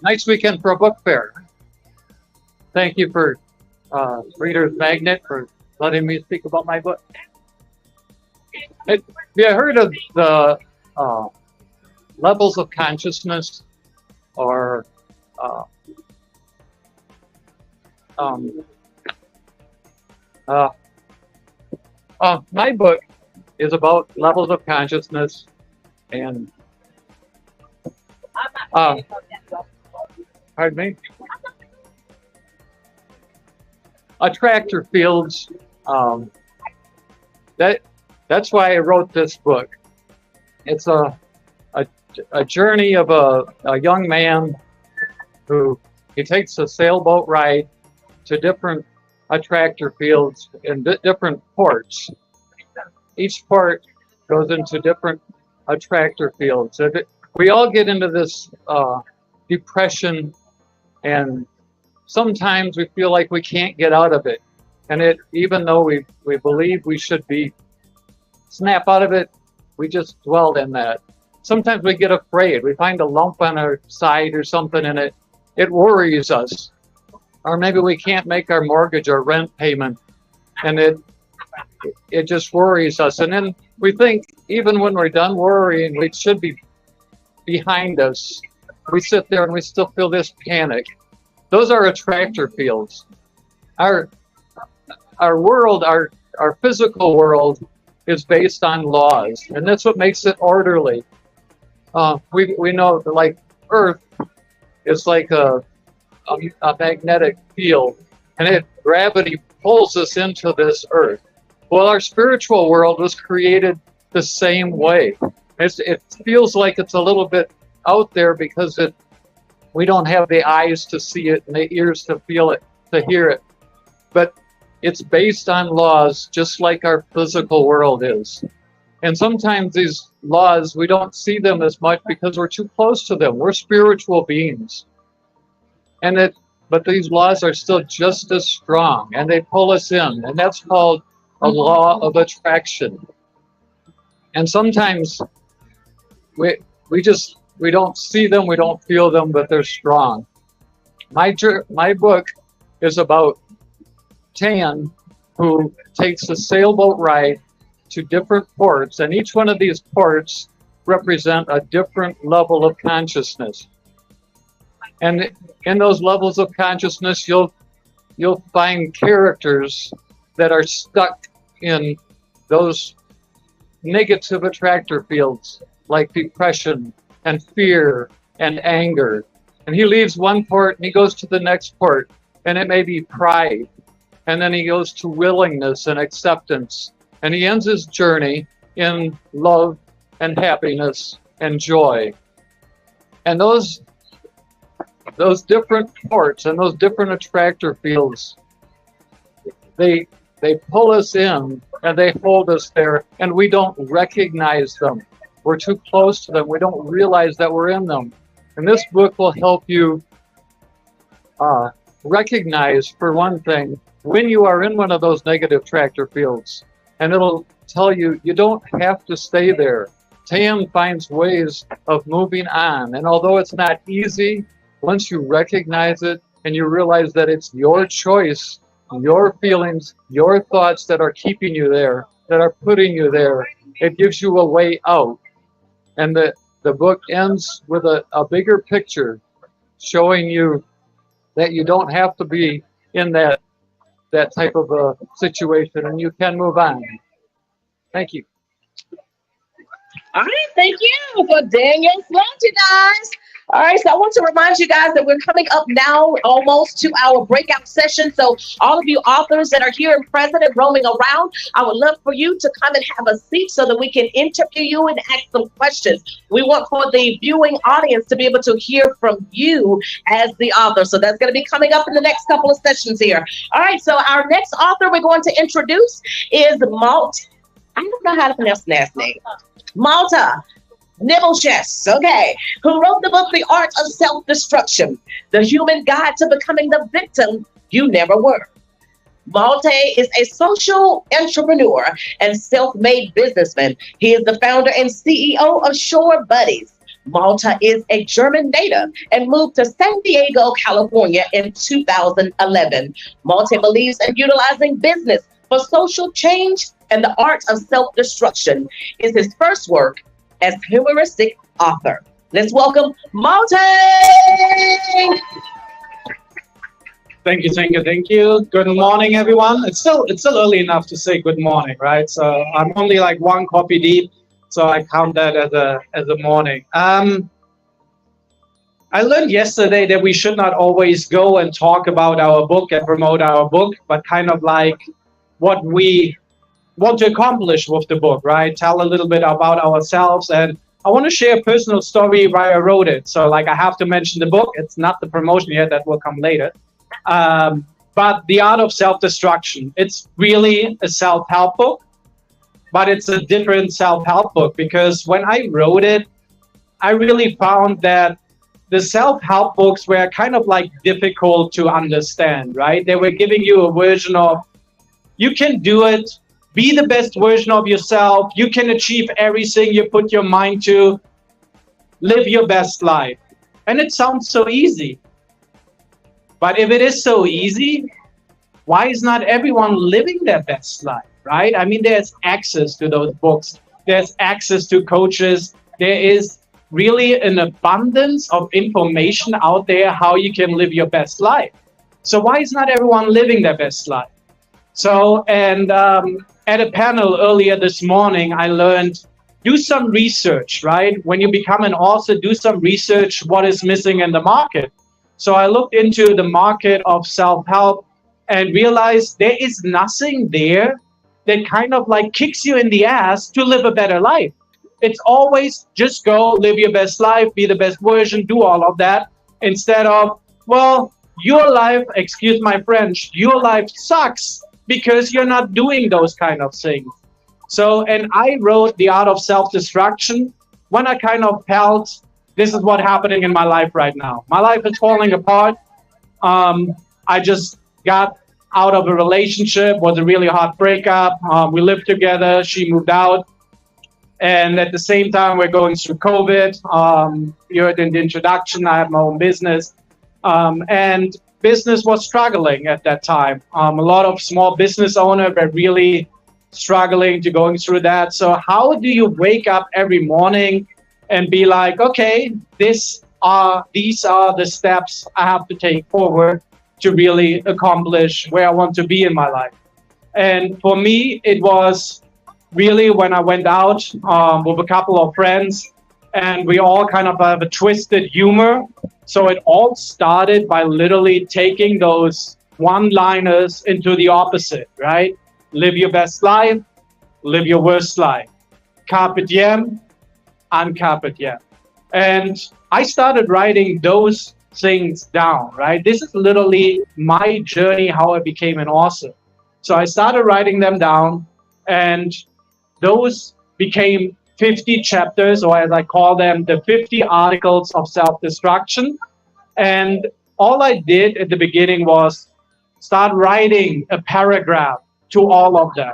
L: Nice weekend for a book fair. Thank you for Reader's Magnet for letting me speak about my book. Have you heard of the levels of consciousness, or my book is about levels of consciousness and pardon me? Attractor fields. That's why I wrote this book. It's a journey of a young man who he takes a sailboat ride to different attractor fields in different ports. Each port goes into different attractor fields. We all get into this depression, and sometimes we feel like we can't get out of it. And even though we believe we should be snap out of it, we just dwell in that. Sometimes we get afraid. We find a lump on our side or something, and it worries us. Or maybe we can't make our mortgage or rent payment, and it just worries us. And then we think, even when we're done worrying, it should be behind us. We sit there and we still feel this panic. Those are attractor fields. Our world, our physical world, is based on laws, and that's what makes it orderly. We know that, like, Earth is like a magnetic field, and gravity
R: pulls us into this earth. Well, our spiritual world was created the same way. It feels like it's a little bit out there because we don't have the eyes to see it and the ears to feel it, to hear it. But it's based on laws just like our physical world is. And sometimes these laws, we don't see them as much because we're too close to them. We're spiritual beings. But these laws are still just as strong, and they pull us in. And that's called a law of attraction. And sometimes we don't see them, we don't feel them, but they're strong. My book is about Tan, who takes a sailboat ride to different ports, and each one of these ports represent a different level of consciousness. And in those levels of consciousness, you'll find characters that are stuck in those negative attractor fields, like depression and fear and anger. And he leaves one port and he goes to the next port, and it may be pride. And then he goes to willingness and acceptance. And he ends his journey in love and happiness and joy. And those different ports and those different attractor fields, they pull us in and they hold us there, and we don't recognize them. We're too close to them. We don't realize that we're in them. And this book will help you recognize, for one thing, when you are in one of those negative attractor fields. And it'll tell you, you don't have to stay there. Tam finds ways of moving on. And although it's not easy, once you recognize it and you realize that it's your choice, your feelings, your thoughts that are keeping you there, that are putting you there, it gives you a way out. And the book ends with a bigger picture showing you that you don't have to be in that type of a situation, and you can move on. Thank you.
C: All right, thank you for Daniel's lunch, you guys. All right, so I want to remind you guys that we're coming up now almost to our breakout session. So all of you authors that are here and present and roaming around, I would love for you to come and have a seat so that we can interview you and ask some questions. We want for the viewing audience to be able to hear from you as the author. So that's going to be coming up in the next couple of sessions here. All right, so our next author we're going to introduce is Malta. I don't know how to pronounce the last name. Malta. Nibbles, okay, who wrote the book, The Art of Self-Destruction, the human guide to becoming the victim you never were. Malta is a social entrepreneur and self-made businessman. He is the founder and CEO of Shore Buddies. Malta is a German native and moved to San Diego, California in 2011. Malta believes in utilizing business for social change, and The Art of Self-Destruction is his first work as humoristic author. Let's welcome Malta.
S: Thank you. Good morning, everyone. It's still early enough to say good morning, right? So I'm only like one coffee deep, so I count that as a morning. I learned yesterday that we should not always go and talk about our book and promote our book, but kind of like what we want to accomplish with the book, right? Tell a little bit about ourselves. And I want to share a personal story why I wrote it. So like I have to mention the book. It's not the promotion yet, that will come later. But The Art of Self-Destruction. It's really a self-help book, but it's a different self-help book because when I wrote it, I really found that the self-help books were kind of like difficult to understand, right? They were giving you a version of, you can do it, be the best version of yourself. You can achieve everything you put your mind to. Live your best life. And it sounds so easy. But if it is so easy, why is not everyone living their best life, right? I mean, there's access to those books. There's access to coaches. There is really an abundance of information out there how you can live your best life. So why is not everyone living their best life? So, and at a panel earlier this morning, I learned, do some research, right? When you become an author, do some research, what is missing in the market. So I looked into the market of self-help, and realize there is nothing there that kind of like kicks you in the ass to live a better life. It's always just go, live your best life, be the best version, do all of that, instead of, well, your life, excuse my French, your life sucks because you're not doing those kind of things. So, and I wrote The Art of Self-Destruction when I kind of felt this is what's happening in my life right now. My life is falling apart. I just got out of a relationship, was a really hard breakup. We lived together, she moved out. And at the same time, we're going through COVID. You heard in the introduction, I have my own business. And business was struggling at that time. A lot of small business owners were really struggling to going through that. So how do you wake up every morning and be like, okay, these are the steps I have to take forward to really accomplish where I want to be in my life? And for me, it was really when I went out with a couple of friends, and we all kind of have a twisted humor. So it all started by literally taking those one-liners into the opposite, right? Live your best life, live your worst life. Carpe diem, uncarpe diem. And I started writing those things down, right? This is literally my journey, how I became an author. So I started writing them down, and those became 50 chapters, or as I call them, the 50 articles of self-destruction. And all I did at the beginning was start writing a paragraph to all of them.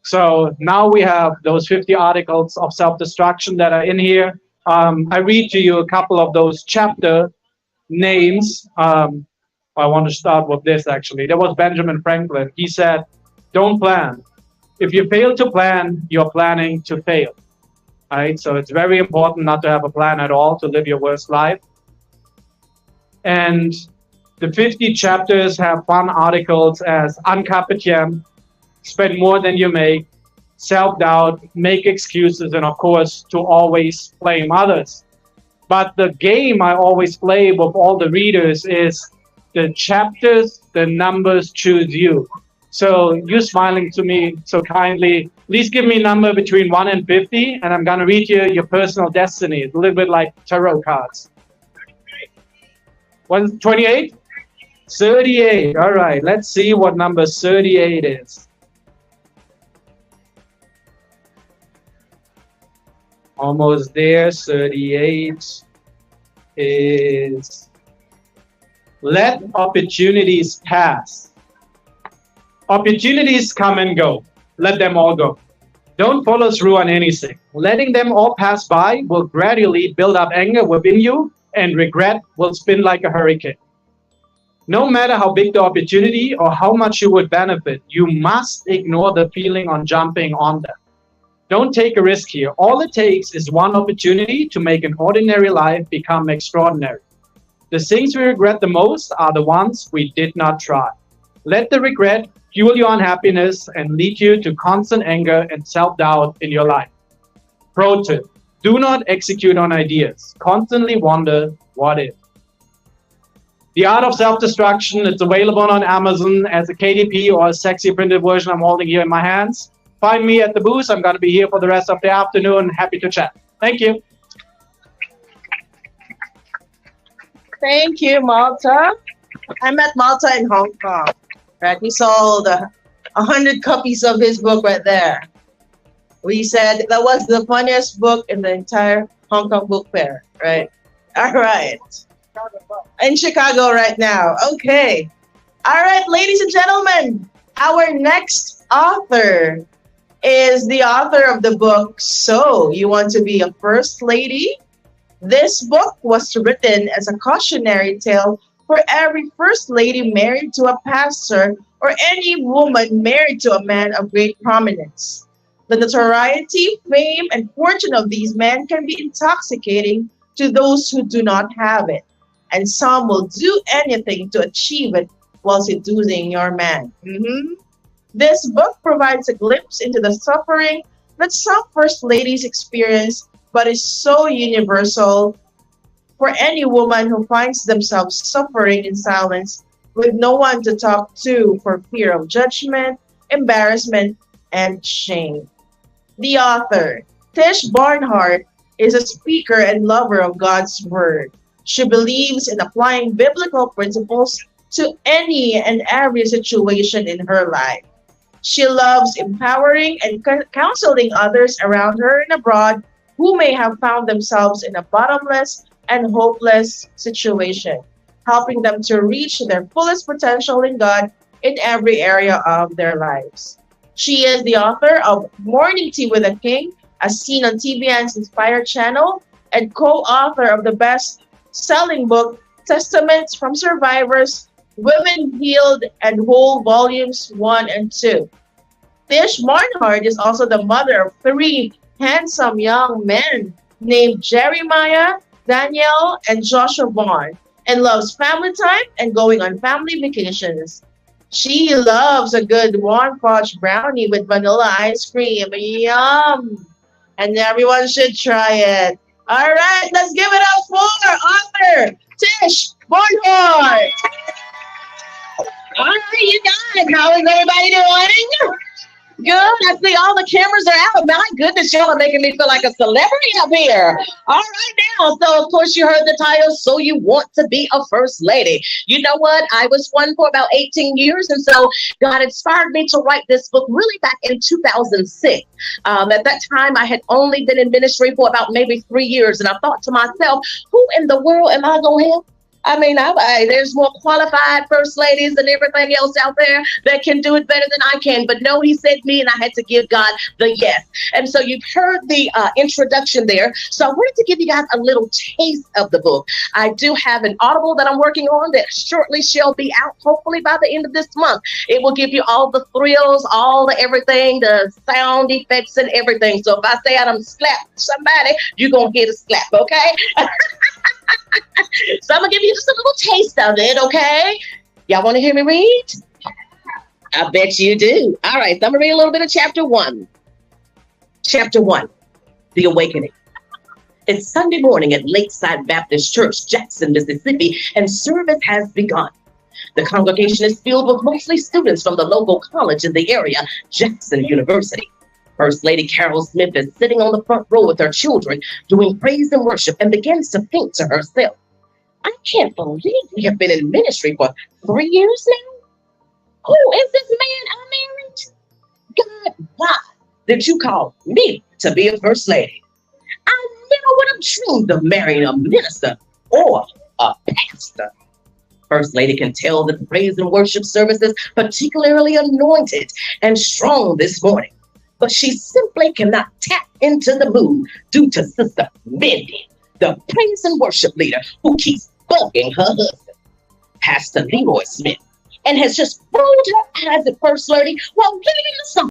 S: So now we have those 50 articles of self-destruction that are in here. I read to you a couple of those chapter names. I want to start with this, actually. There was Benjamin Franklin. He said, don't plan. If you fail to plan, you're planning to fail. Right? So it's very important not to have a plan at all to live your worst life. And the 50 chapters have fun articles as uncarpe diem, spend more than you make, self-doubt, make excuses, and of course, to always blame others. But the game I always play with all the readers is the chapters, the numbers choose you. So you're smiling to me so kindly. Please give me a number between 1 and 50, and I'm going to read you your personal destiny. It's a little bit like tarot cards. 28? 38. All right. Let's see what number 38 is. Almost there. 38 is let opportunities pass. Opportunities come and go. Let them all go. Don't follow through on anything. Letting them all pass by will gradually build up anger within you, and regret will spin like a hurricane. No matter how big the opportunity or how much you would benefit, you must ignore the feeling on jumping on them. Don't take a risk here. All it takes is one opportunity to make an ordinary life become extraordinary. The things we regret the most are the ones we did not try. Let the regret fuel your unhappiness and lead you to constant anger and self-doubt in your life. Pro tip: do not execute on ideas. Constantly wonder, what if? The Art of Self-Destruction, it's available on Amazon as a KDP or a sexy printed version I'm holding here in my hands. Find me at the booth. I'm going to be here for the rest of the afternoon. Happy to chat. Thank you.
B: Thank you, Malta. I met Malta in Hong Kong. Right, we sold 100 copies of his book right there. We said that was the funniest book in the entire Hong Kong book fair, right? All right. In Chicago right now. Okay. All right, ladies and gentlemen, our next author is the author of the book, So You Want to Be a First Lady? This book was written as a cautionary tale for every first lady married to a pastor or any woman married to a man of great prominence. The notoriety, fame, and fortune of these men can be intoxicating to those who do not have it, and some will do anything to achieve it while seducing your man. This book provides a glimpse into the suffering that some first ladies experience, but is so universal for any woman who finds themselves suffering in silence with no one to talk to for fear of judgment, embarrassment, and shame. The author, Tish Barnhart, is a speaker and lover of God's Word. She believes in applying biblical principles to any and every situation in her life. She loves empowering and counseling others around her and abroad who may have found themselves in a bottomless and hopeless situation, helping them to reach their fullest potential in God in every area of their lives. She is the author of Morning Tea with a King, as seen on TVN's Inspired channel, and co-author of the best-selling book, Testaments from Survivors, Women Healed and Whole, Volumes 1 and 2. Tish Barnhart is also the mother of 3 handsome young men named Jeremiah, Daniel, and Joshua Vaughn, and loves family time and going on family vacations. She loves a good warm fudge brownie with vanilla ice cream. Yum! And everyone should try it. All right, let's give it up for author Tish Barnhart. All right, you guys, how is everybody doing? Good. I see all the cameras are out. My goodness, y'all are making me feel like a celebrity up here. All right now. So, of course, you heard the title, So You Want to Be a First Lady. You know what? I was one for about 18 years, and so God inspired me to write this book really back in 2006. At that time, I had only been in ministry for about maybe 3 years, and I thought to myself, who in the world am I going to help? I mean, there's more qualified first ladies and everything else out there that can do it better than I can. But no, he said me, and I had to give God the yes. And so you've heard the introduction there. So I wanted to give you guys a little taste of the book. I do have an Audible that I'm working on that shortly shall be out, hopefully by the end of this month. It will give you all the thrills, all the everything, the sound effects and everything. So if I say I done slapped somebody, you're going to get a slap, okay? So I'm going to give you just a little taste of it, okay? Y'all want to hear me read? I bet you do. All right, so I'm going to read a little bit of chapter 1. Chapter 1, The Awakening. It's Sunday morning at Lakeside Baptist Church, Jackson, Mississippi, and service has begun. The congregation is filled with mostly students from the local college in the area, Jackson University. First Lady Carol Smith is sitting on the front row with her children doing praise and worship and begins to think to herself, I can't believe we have been in ministry for 3 years now. Who is this man I married? God, why did you call me to be a first lady? I never would have dreamed of marrying a minister or a pastor. First Lady can tell that the praise and worship service is particularly anointed and strong this morning. But she simply cannot tap into the mood due to Sister Mindy, the praise and worship leader who keeps bugging her husband, Pastor Leroy Smith, and has just rolled her eyes at First Lady while leading the song.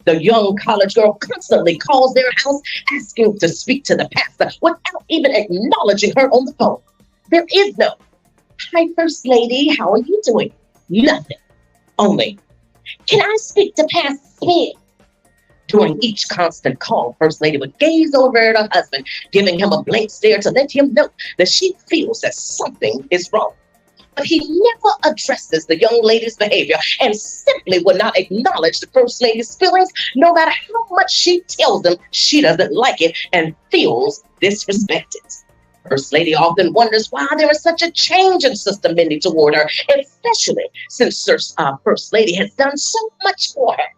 B: The young college girl constantly calls their house asking to speak to the pastor without even acknowledging her on the phone. There is no, hi, First Lady, how are you doing? Nothing. Only, can I speak to Pastor Smith? During each constant call, First Lady would gaze over at her husband, giving him a blank stare to let him know that she feels that something is wrong. But he never addresses the young lady's behavior and simply would not acknowledge the First Lady's feelings, no matter how much she tells him she doesn't like it and feels disrespected. First Lady often wonders why there is such a change in Sister Mindy toward her, especially since First Lady has done so much for her.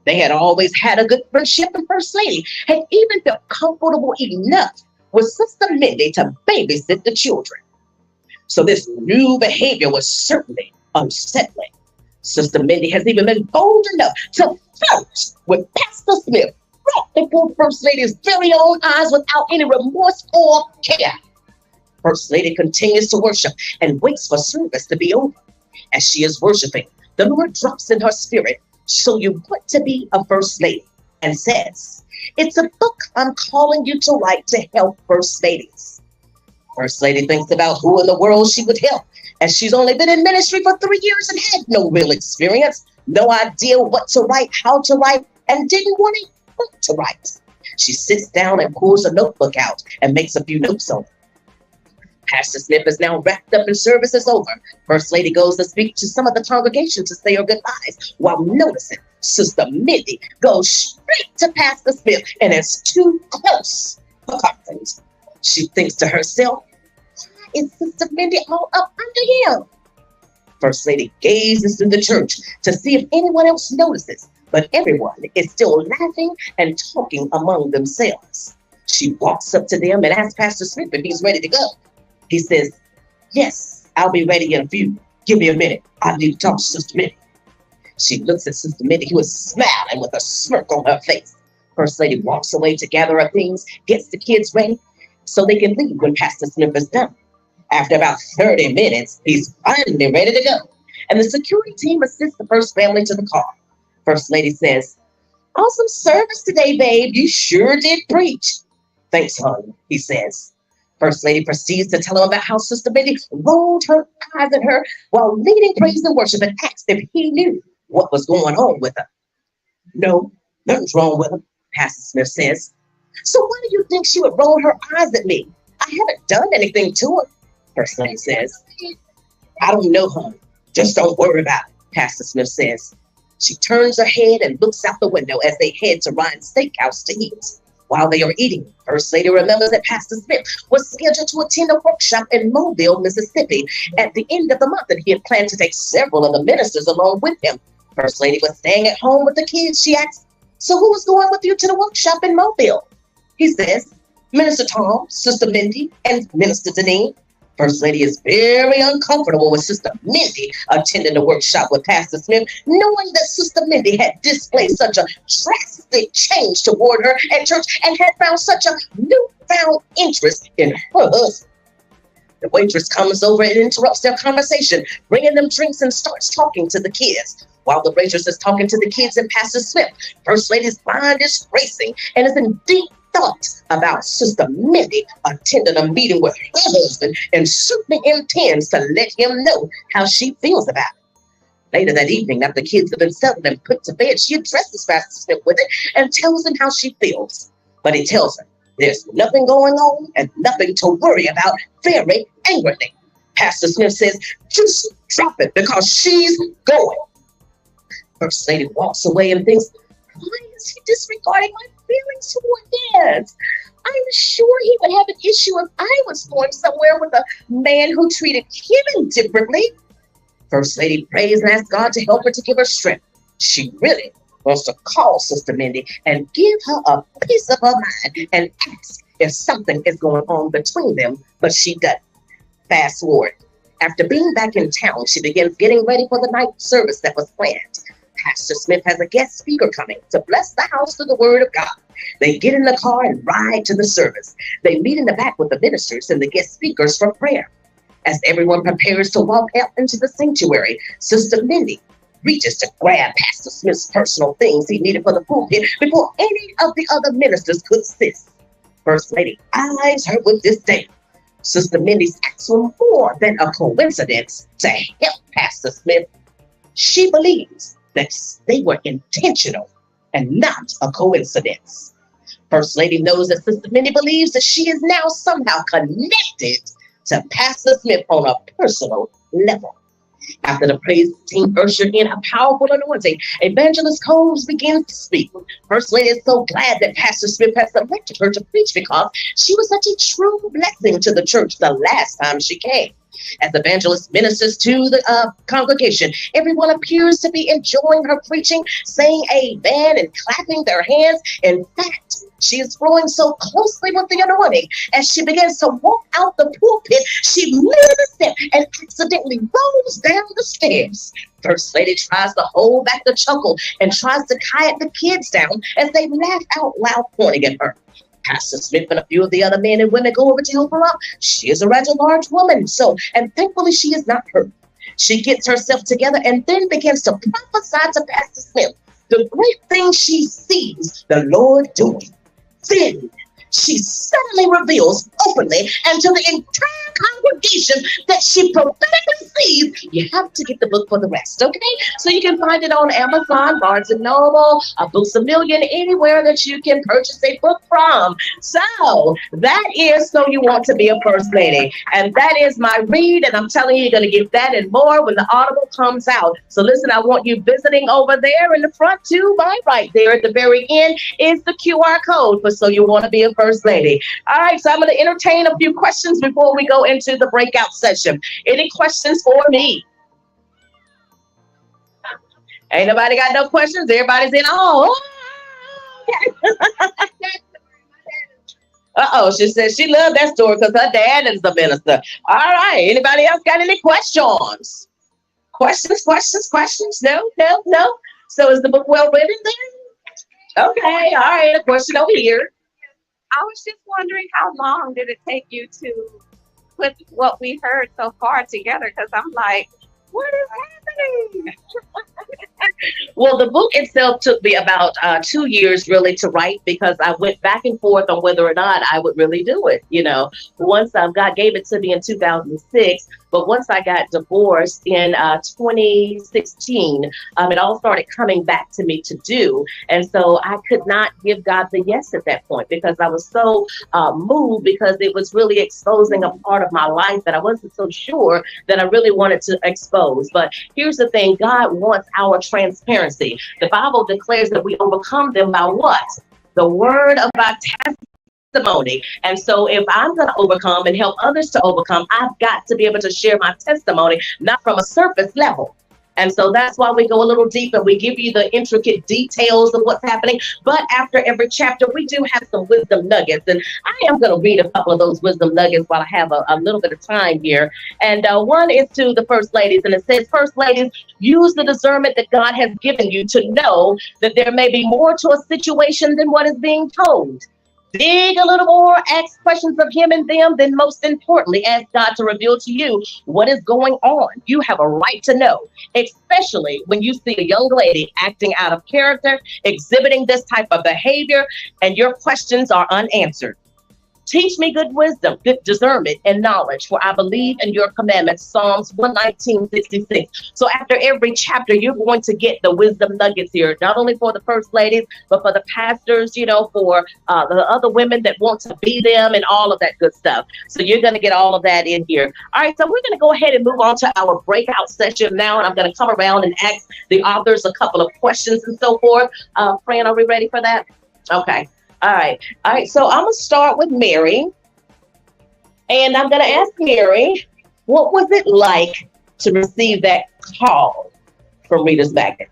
B: They had always had a good friendship, and First Lady had even felt comfortable enough with Sister Mindy to babysit the children. So this new behavior was certainly unsettling. Sister Mindy has even been bold enough to flirt with Pastor Smith right before First Lady's very own eyes without any remorse or care. First Lady continues to worship and waits for service to be over. As she is worshiping, the Lord drops in her spirit, so you want to be a First Lady, and says, it's a book I'm calling you to write to help First Ladies. First Lady thinks about who in the world she would help, as she's only been in ministry for 3 years and had no real experience, no idea what to write, how to write, and didn't want to write. She sits down and pulls a notebook out and makes a few notes on it.
C: Pastor Smith is now wrapped up and service is over. First Lady goes to speak to some of the congregation to say her goodbyes while noticing Sister Mindy goes straight to Pastor Smith and is too close for comfort. She thinks to herself, why is Sister Mindy all up under him? First Lady gazes through the church to see if anyone else notices, but everyone is still laughing and talking among themselves. She walks up to them and asks Pastor Smith if he's ready to go. He says, yes, I'll be ready in a few. Give me a minute. I need to talk to Sister Mindy. She looks at Sister Mindy, who is smiling with a smirk on her face. First Lady walks away to gather her things, gets the kids ready so they can leave when Pastor Smith is done. After about 30 minutes, he's finally ready to go. And the security team assists the first family to the car. First Lady says, awesome service today, babe. You sure did preach. Thanks, hon, he says. First Lady proceeds to tell him about how Sister Mindy rolled her eyes at her while leading praise and worship and asked if he knew what was going on with her. No, nothing's wrong with her, Pastor Smith says. So why do you think she would roll her eyes at me? I haven't done anything to her, First Lady says. I don't know, hon. Just don't worry about it, Pastor Smith says. She turns her head and looks out the window as they head to Ryan's Steakhouse to eat. While they are eating, First Lady remembers that Pastor Smith was scheduled to attend a workshop in Mobile, Mississippi at the end of the month, and he had planned to take several of the ministers along with him. First Lady was staying at home with the kids. She asked, so who was going with you to the workshop in Mobile? He says, Minister Tom, Sister Mindy, and Minister Deneen. First Lady is very uncomfortable with Sister Mindy attending the workshop with Pastor Smith, knowing that Sister Mindy had displayed such a drastic change toward her at church and had found such a newfound interest in her husband. The waitress comes over and interrupts their conversation, bringing them drinks and starts talking to the kids. While the waitress is talking to the kids and Pastor Smith, First Lady's mind is racing and is in deep thought about Sister Mindy attending a meeting with her husband and certainly intends to let him know how she feels about it. Later that evening, after the kids have been settled and put to bed, she addresses Pastor Smith with it and tells him how she feels. But he tells her there's nothing going on and nothing to worry about very angrily. Pastor Smith says, just drop it because she's going. First Lady walks away and thinks, why is he disregarding my feelings toward this? I'm sure he would have an issue if I was going somewhere with a man who treated him indifferently. First Lady prays and asks God to help her to give her strength. She really wants to call Sister Mindy and give her a piece of her mind and ask if something is going on between them, but she doesn't. Fast forward. After being back in town, she begins getting ready for the night service that was planned. Pastor Smith has a guest speaker coming to bless the house with the word of God. They get in the car and ride to the service. They meet in the back with the ministers and the guest speakers for prayer. As everyone prepares to walk out into the sanctuary, Sister Mindy reaches to grab Pastor Smith's personal things he needed for the pulpit before any of the other ministers could assist. First Lady eyes her with disdain. Sister Mindy's acts were more than a coincidence to help Pastor Smith. She believes that they were intentional and not a coincidence. First Lady knows that Sister Mindy believes that she is now somehow connected to Pastor Smith on a personal level. After the praise team ushered in a powerful anointing, Evangelist Combs begins to speak. First Lady is so glad that Pastor Smith has selected her to preach because she was such a true blessing to the church the last time she came. As Evangelist ministers to the congregation, everyone appears to be enjoying her preaching, saying amen and clapping their hands. In fact, she is growing so closely with the anointing. As she begins to walk out the pulpit, she misses a step and accidentally rolls down the stairs. First Lady tries to hold back the chuckle and tries to quiet the kids down as they laugh out loud, pointing at her. Pastor Smith and a few of the other men and women go over to help her up. She is a rather large woman, and thankfully she is not hurt. She gets herself together and then begins to prophesy to Pastor Smith the great thing she sees the Lord doing. Then she suddenly reveals openly and to the entire congregation that she prophetically sees. You have to get the book for the rest, okay? So you can find it on Amazon, Barnes & Noble, Books A Million, anywhere that you can purchase a book from. So that is So You Want to Be a First Lady. And that is my read, and I'm telling you, you're going to get that and more when the Audible comes out. So listen, I want you visiting over there in the front to my right there at the very end is the QR code for So You Want to Be a First Lady. All right, so I'm going to entertain a few questions before we go into the breakout session. Any questions for me? Ain't nobody got no questions? Everybody's in awe. Uh-oh, she said she loved that story because her dad is the minister. All right, anybody else got any questions? Questions? No. So is the book well written then? Okay, all right, a question over here.
N: I was just wondering, how long did it take you to put what we heard so far together? Because I'm like, what is happening?
C: Well, the book itself took me about 2 years really to write, because I went back and forth on whether or not I would really do it. You know, once God gave it to me in 2006, but once I got divorced in 2016, it all started coming back to me to do. And so I could not give God the yes at that point, because I was so moved, because it was really exposing a part of my life that I wasn't so sure that I really wanted to expose. But here's the thing, God wants our transparency. The Bible declares that we overcome them by what? The word of our testimony. And so if I'm going to overcome and help others to overcome, I've got to be able to share my testimony, not from a surface level. And so that's why we go a little deep and we give you the intricate details of what's happening. But after every chapter, we do have some wisdom nuggets. And I am going to read a couple of those wisdom nuggets while I have a little bit of time here. And one is to the first ladies. And it says, first ladies, use the discernment that God has given you to know that there may be more to a situation than what is being told. Dig a little more, ask questions of him and them, then most importantly, ask God to reveal to you what is going on. You have a right to know, especially when you see a young lady acting out of character, exhibiting this type of behavior, and your questions are unanswered. Teach me good wisdom, good discernment, and knowledge, for I believe in your commandments. Psalms 119:66. So after every chapter, you're going to get the wisdom nuggets here, not only for the first ladies, but for the pastors, you know, for the other women that want to be them and all of that good stuff. So you're going to get all of that in here. All right, so we're going to go ahead and move on to our breakout session now, and I'm going to come around and ask the authors a couple of questions and so forth. Fran, are we ready for that? Okay. All right, so I'm going to start with Mary, and I'm going to ask Mary, what was it like to receive that call from ReadersMagnet?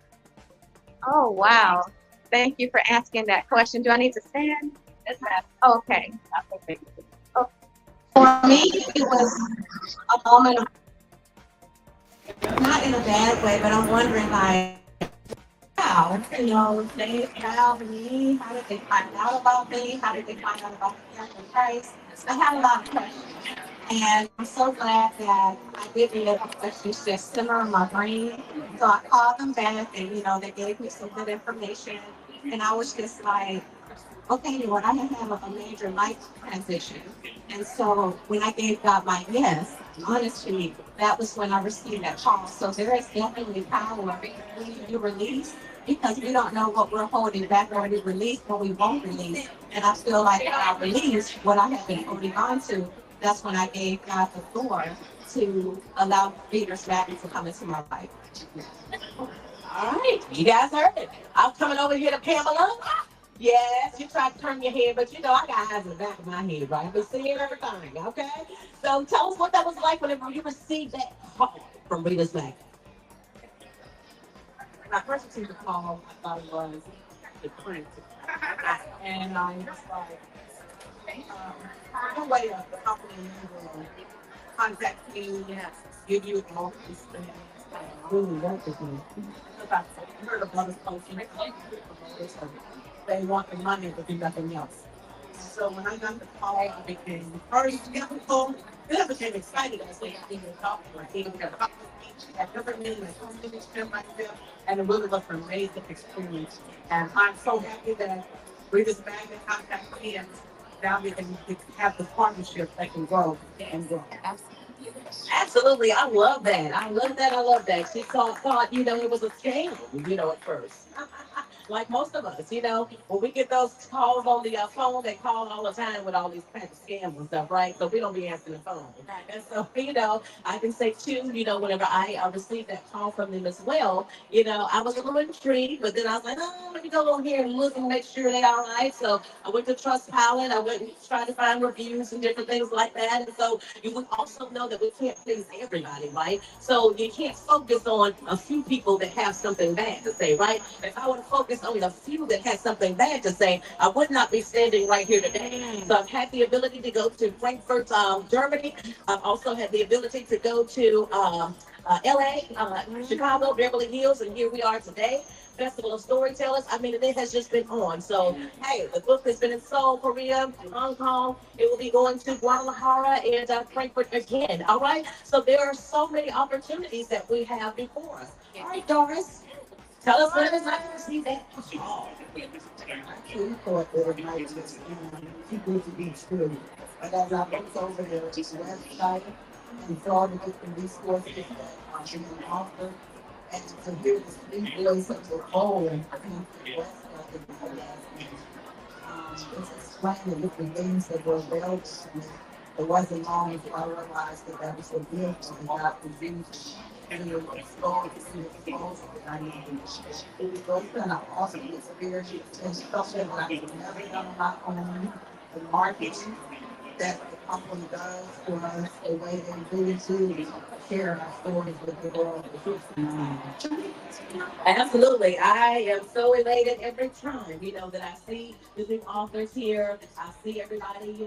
N: Oh, wow. Thank you for asking that question. Do I need to stand? Okay. Oh.
T: For me, it was a moment of, not in a bad way, but I'm wondering, like, how, you know, they found me, how did they find out about me, how did they find out about the character Christ? I had a lot of questions, and I'm so glad that I didn't let the questions just simmer in my brain. So I called them back, and you know, they gave me some good information, and I was just like, okay, Lord, I have a major life transition. And so when I gave God my yes, honestly, that was when I received that call. So there is definitely power when you release, because we don't know what we're holding back, or we release what we won't release. And I feel like when I release what I have been holding on to, that's when I gave God the door to allow ReadersMagnet to come into my life.
C: All right, you guys heard it. I'm coming over here to Pamela. Yes, you tried to turn your head, but you know I got eyes in the back of my head, right? I've been seeing everything, okay? So tell us what that was like whenever you received that call from ReadersMagnet.
T: When I first received the call, I thought it was the print. And I was like, no way of the company will contact me, give you all these things. Really work with me. Because I heard of others posting, they want the money but do nothing else. So when I got the call, I became very skeptical. Then I became excited as they got me to talk to my team. At different meetings, myself, and it really was an amazing experience. And I'm so happy that ReadersMagnet contacted me and now we can have the partnership that can grow and grow.
C: Absolutely. I love that. I love that. I love that. She thought, it was a scam, at first. Like most of us, when we get those calls on the phone, they call all the time with all these kinds of scams and stuff, right? So we don't be answering the phone. And so, I can say too, whenever I received that call from them as well, I was a little intrigued, but then I was like, oh, let me go over here and look and make sure they're all right. So I went to Trustpilot. I went and tried to find reviews and different things like that. And so you would also know that we can't please everybody, right? So you can't focus on a few people that have something bad to say, right? If I would focus on a few that had something bad to say, I would not be standing right here today. So I've had the ability to go to Frankfurt, Germany. I've also had the ability to go to LA, Chicago, Beverly Hills, and here we are today. Festival of Storytellers. I mean, it has just been on. So, hey, the book has been in Seoul, Korea, Hong Kong. It will be going to Guadalajara and Frankfurt again. All right. So there are so many opportunities that we have before us. All right, Doris. Tell us what it is like to see that.
T: I actually thought that it might be too good to be true. But as I looked over the website and saw the different resources that are being offered, and to hear the sweet voice of the whole and the rest of it's explaining different things that were available to me. It wasn't long until I realized that that was a gift and God was using me to expose that I needed. It was an awesome experience and something that I could never done on my own. The marketing that the company does for us, the way they really do share our stories with the world.
C: Absolutely. I am so elated every time, that I see the new authors here. I see everybody,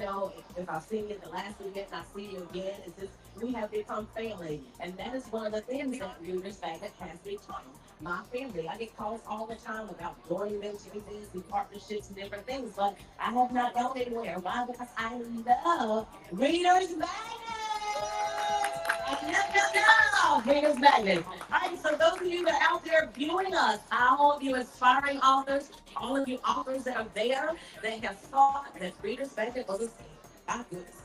C: if I see you at the last event, I see you again. It's just, we have become family. And that is one of the things that ReadersMagnet has become. My family. I get calls all the time about joining ventures and partnerships and different things, but I have not gone anywhere. Why? Because I love ReadersMagnet. I love ReadersMagnet. All right, so those of you that are out there viewing us, all of you aspiring authors, all of you authors that are there, that have thought that ReadersMagnet was a scam. My goodness.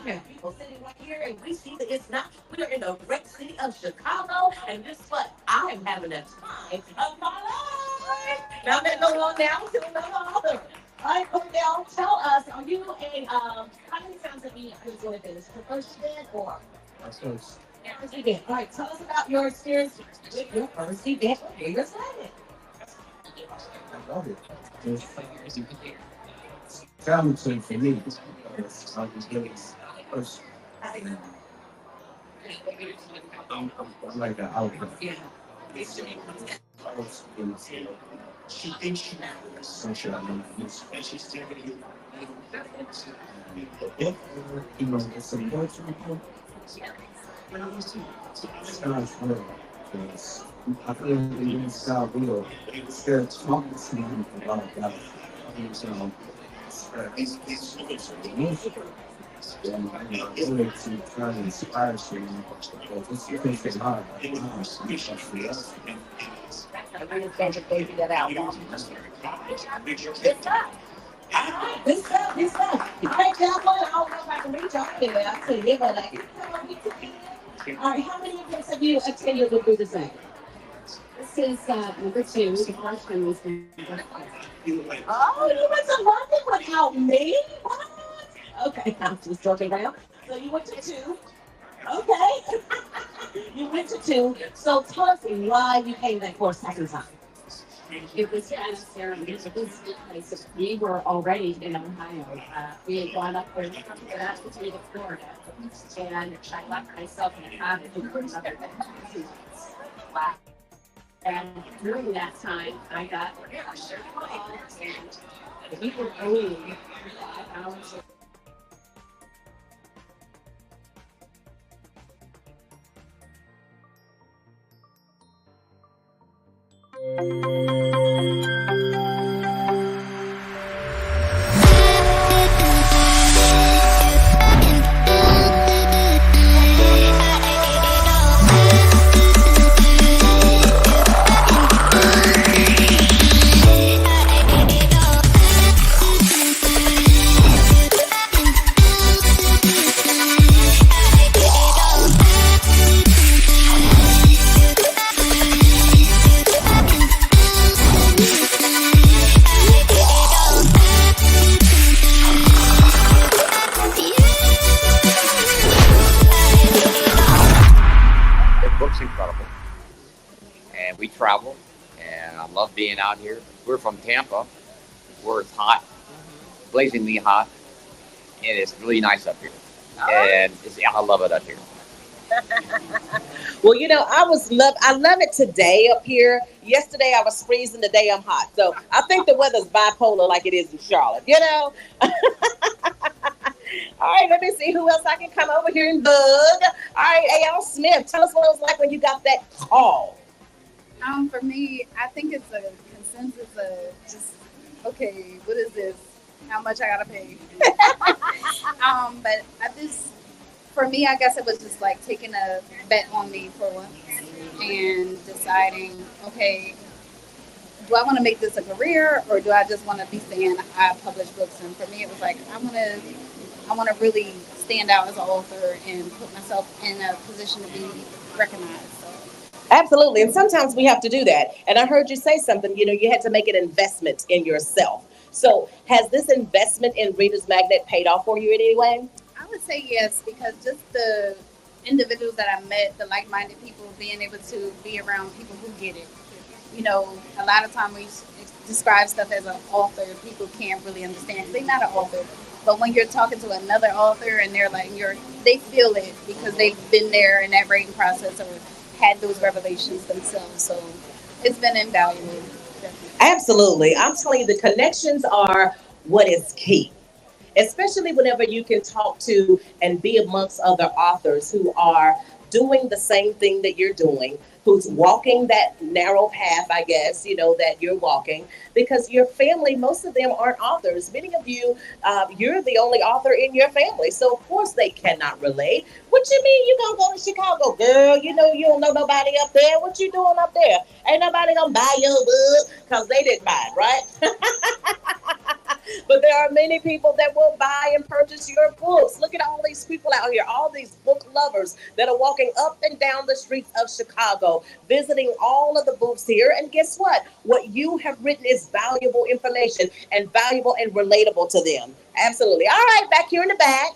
C: We have people sitting right here and we see that it's not. We're in the great city of Chicago, and guess what? I am having a time of my life. Now I'm going to go on down to another author. All right, Mortel, tell us, are you how many times have you enjoyed this? The first event or? First event. All right, tell us about your experience with your first event with ReadersMagnet.
U: I love it. It's challenging for me. I was getting first. I'm like an outcome. I was in she thinks she knows. Social media. And she's still going to get it's a voice report. It's not real. I feel like it's not real. They're talking to me about that. So, it's and to try to inspire someone, but it's because it's hard.
C: I'm going to baby that out. Good stuff. All right, good stuff, good stuff. All right, Jacqueline, I don't know if I can reach out there. I couldn't give her that. All right, how many events have you attended with ReadersMagnet?
V: This is number 2. The first one was
C: Oh, you went to London without me? What? Okay, I'm just joking around. So you went to 2. Okay. You went to 2. So tell us why you came back for a second time.
V: It was kind of serendipitous. We were already in Ohio. We had gone up there to Florida, and I left myself in a cottage for another 2 months. Wow. And during that time, I got and we were going 5 hours.
A: It's incredible. And we travel, and I love being out here. We're from Tampa, where it's hot, blazingly hot, and it's really nice up here. And I love it up here.
C: Well, you know, I love it today up here. Yesterday I was freezing, today I'm hot. So I think the weather's bipolar like it is in Charlotte, you know? All right, let me see who else I can come over here and bug. All right, A.L. Smith, tell us what it was like when you got that call.
D: For me, I think it's a consensus of just, okay, what is this? How much I gotta pay? But for me, I guess it was just like taking a bet on me for once and deciding, okay, do I want to make this a career or do I just want to be saying I publish books? And for me, it was like, I want to really stand out as an author and put myself in a position to be recognized. So.
C: Absolutely. And sometimes we have to do that. And I heard you say something, you know, you had to make an investment in yourself. So has this investment in Reader's Magnet paid off for you in any way?
D: I would say yes, because just the individuals that I met, the like-minded people, being able to be around people who get it. You know, a lot of time we describe stuff as an author, people can't really understand. They're not an author. But when you're talking to another author and they're like, they feel it because they've been there in that writing process or had those revelations themselves. So it's been invaluable. Definitely.
C: Absolutely. I'm telling you, the connections are what is key. Especially whenever you can talk to and be amongst other authors who are doing the same thing that you're doing, who's walking that narrow path, I guess, you know, that you're walking, because your family, most of them aren't authors. Many of you, you're the only author in your family. So, of course, they cannot relate. What you mean you gonna go to Chicago? Girl, you know you don't know nobody up there. What you doing up there? Ain't nobody gonna buy your book because they didn't buy it, right? But there are many people that will buy and purchase your books. Look at all these people out here, all these book lovers that are walking up and down the streets of Chicago, visiting all of the booths here. And guess what? What you have written is valuable information and valuable and relatable to them. Absolutely. All right, back here in the back.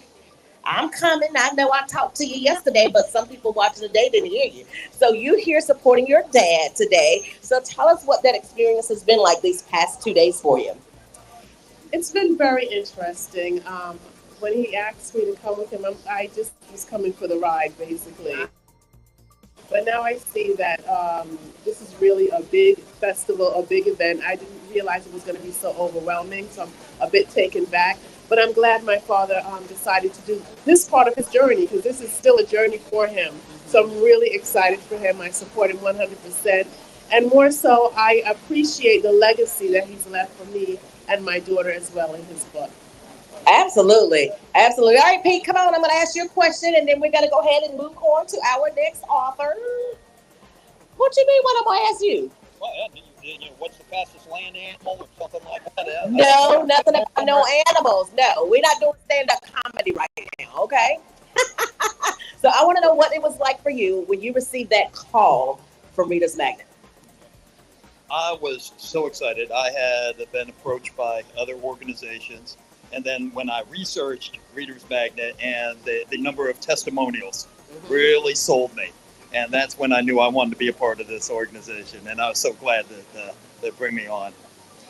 C: I'm coming. I know I talked to you yesterday, but some people watching today didn't hear you. So you here supporting your dad today. So tell us what that experience has been like these past 2 days for you.
W: It's been very interesting. When he asked me to come with him, I just was coming for the ride, basically. But now I see that this is really a big festival, a big event. I didn't realize it was going to be so overwhelming, so I'm a bit taken back. But I'm glad my father decided to do this part of his journey, because this is still a journey for him. So I'm really excited for him. I support him 100%. And more so, I appreciate the legacy that he's left for me and my daughter as well in his book.
C: Absolutely. Absolutely. All right, Pete, come on. I'm going to ask you a question, and then we're going to go ahead and move on to our next author. What you mean, what I'm going to ask you?
X: Well, what's the fastest land animal or something like that?
C: No, nothing about no animals. No, we're not doing stand-up comedy right now, okay? So I want to know what it was like for you when you received that call from Reader's Magnet.
X: I was so excited. I had been approached by other organizations. And then when I researched Reader's Magnet and the number of testimonials really sold me. And that's when I knew I wanted to be a part of this organization. And I was so glad that they bring me on.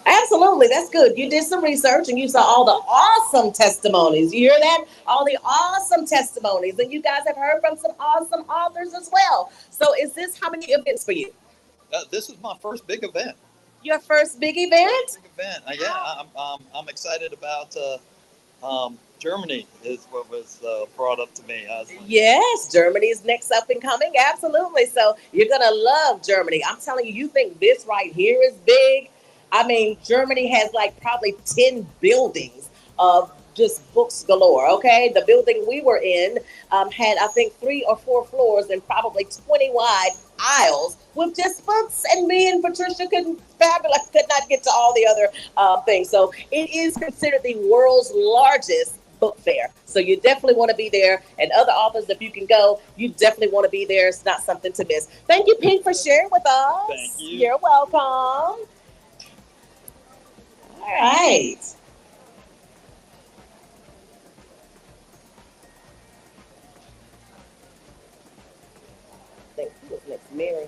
C: Absolutely. That's good. You did some research and you saw all the awesome testimonies. You hear that? All the awesome testimonies. And you guys have heard from some awesome authors as well. So is this how many events for you?
X: This is my first big event.
C: Your first big event?
X: Big event. Yeah, I'm excited about Germany is what was brought up to me. I was like,
C: yes, Germany is next up and coming. Absolutely. So you're going to love Germany. I'm telling you, you think this right here is big? I mean, Germany has like probably 10 buildings of just books galore, okay? The building we were in had, I think, 3 or 4 floors and probably 20 wide aisles with just books, and me and Patricia could not get to all the other things. So it is considered the world's largest book fair. So you definitely want to be there, and other authors, if you can go, you definitely want to be there. It's not something to miss. Thank you, Pete, for sharing with us.
X: Thank you.
C: You're welcome. All right. Miss Mary.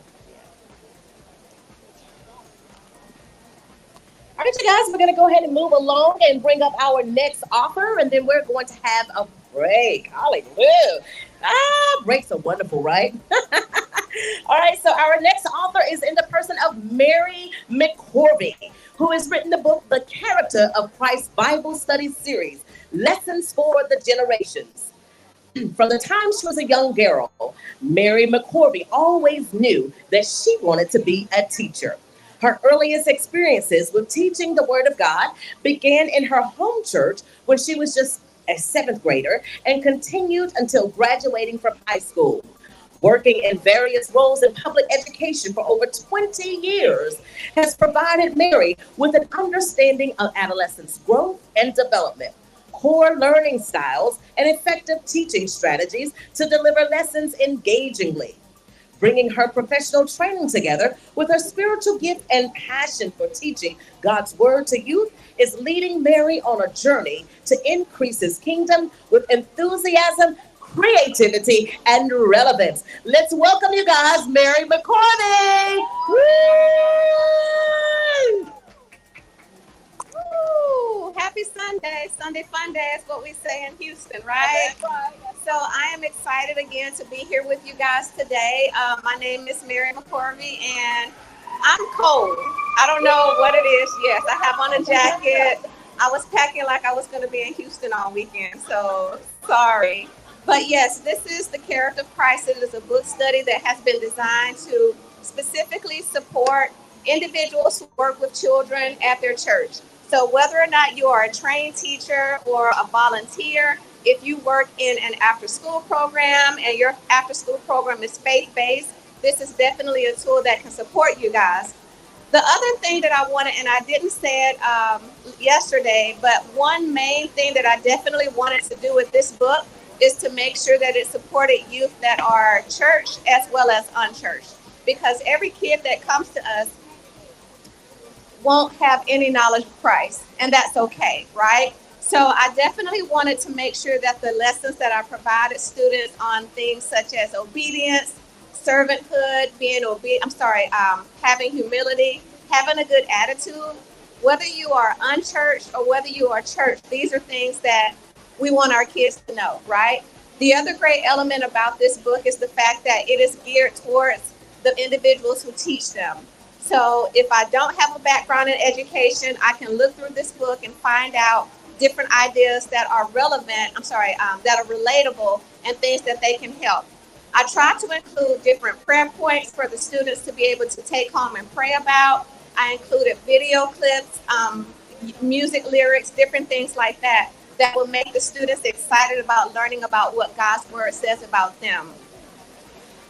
C: All right, you guys, we're going to go ahead and move along and bring up our next author, and then we're going to have a break. Hallelujah. Breaks are wonderful, right? All right, so our next author is in the person of Mary McCorvy, who has written the book, The Character of Christ Bible Study Series, Lessons for the Generations. From the time she was a young girl, Mary McCorvy always knew that she wanted to be a teacher. Her earliest experiences with teaching the Word of God began in her home church when she was just a 7th grader and continued until graduating from high school. Working in various roles in public education for over 20 years has provided Mary with an understanding of adolescents' growth and development, core learning styles, and effective teaching strategies to deliver lessons engagingly. Bringing her professional training together with her spiritual gift and passion for teaching God's word to youth is leading Mary on a journey to increase his kingdom with enthusiasm, creativity, and relevance. Let's welcome you guys, Mary McCorvy. Woo!
E: Woo! Happy Sunday. Sunday fun day is what we say in Houston, right? So I am excited again to be here with you guys today. My name is Mary McCorvy, and I'm cold. I don't know what it is. Yes, I have on a jacket. I was packing like I was going to be in Houston all weekend, so sorry. But yes, this is The Character of Christ. It is a book study that has been designed to specifically support individuals who work with children at their church. So whether or not you are a trained teacher or a volunteer, if you work in an after-school program and your after-school program is faith-based, this is definitely a tool that can support you guys. The other thing that I wanted, and I didn't say it yesterday, but one main thing that I definitely wanted to do with this book is to make sure that it supported youth that are church as well as unchurched. Because every kid that comes to us won't have any knowledge of Christ, and that's okay, right? So I definitely wanted to make sure that the lessons that I provided students on things such as obedience, servanthood, having humility, having a good attitude, whether you are unchurched or whether you are church, these are things that we want our kids to know, right? The other great element about this book is the fact that it is geared towards the individuals who teach them. So if I don't have a background in education, I can look through this book and find out different ideas that are relevant, that are relatable and things that they can help. I try to include different prayer points for the students to be able to take home and pray about. I included video clips, music lyrics, different things like that will make the students excited about learning about what God's word says about them.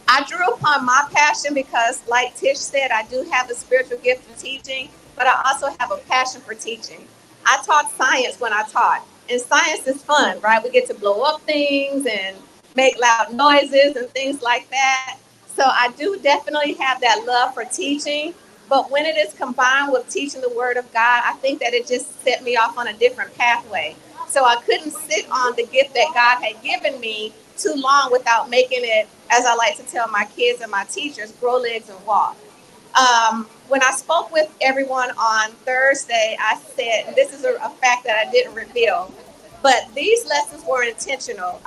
E: I drew upon my passion because, like Tish said, I do have a spiritual gift for teaching, but I also have a passion for teaching. I taught science when I taught, and science is fun, right? We get to blow up things and make loud noises and things like that. So I do definitely have that love for teaching, but when it is combined with teaching the word of God, I think that it just set me off on a different pathway. So I couldn't sit on the gift that God had given me too long without making it, as I like to tell my kids and my teachers, grow legs and walk. When I spoke with everyone on Thursday, I said, and this is a fact that I didn't reveal, but these lessons were intentional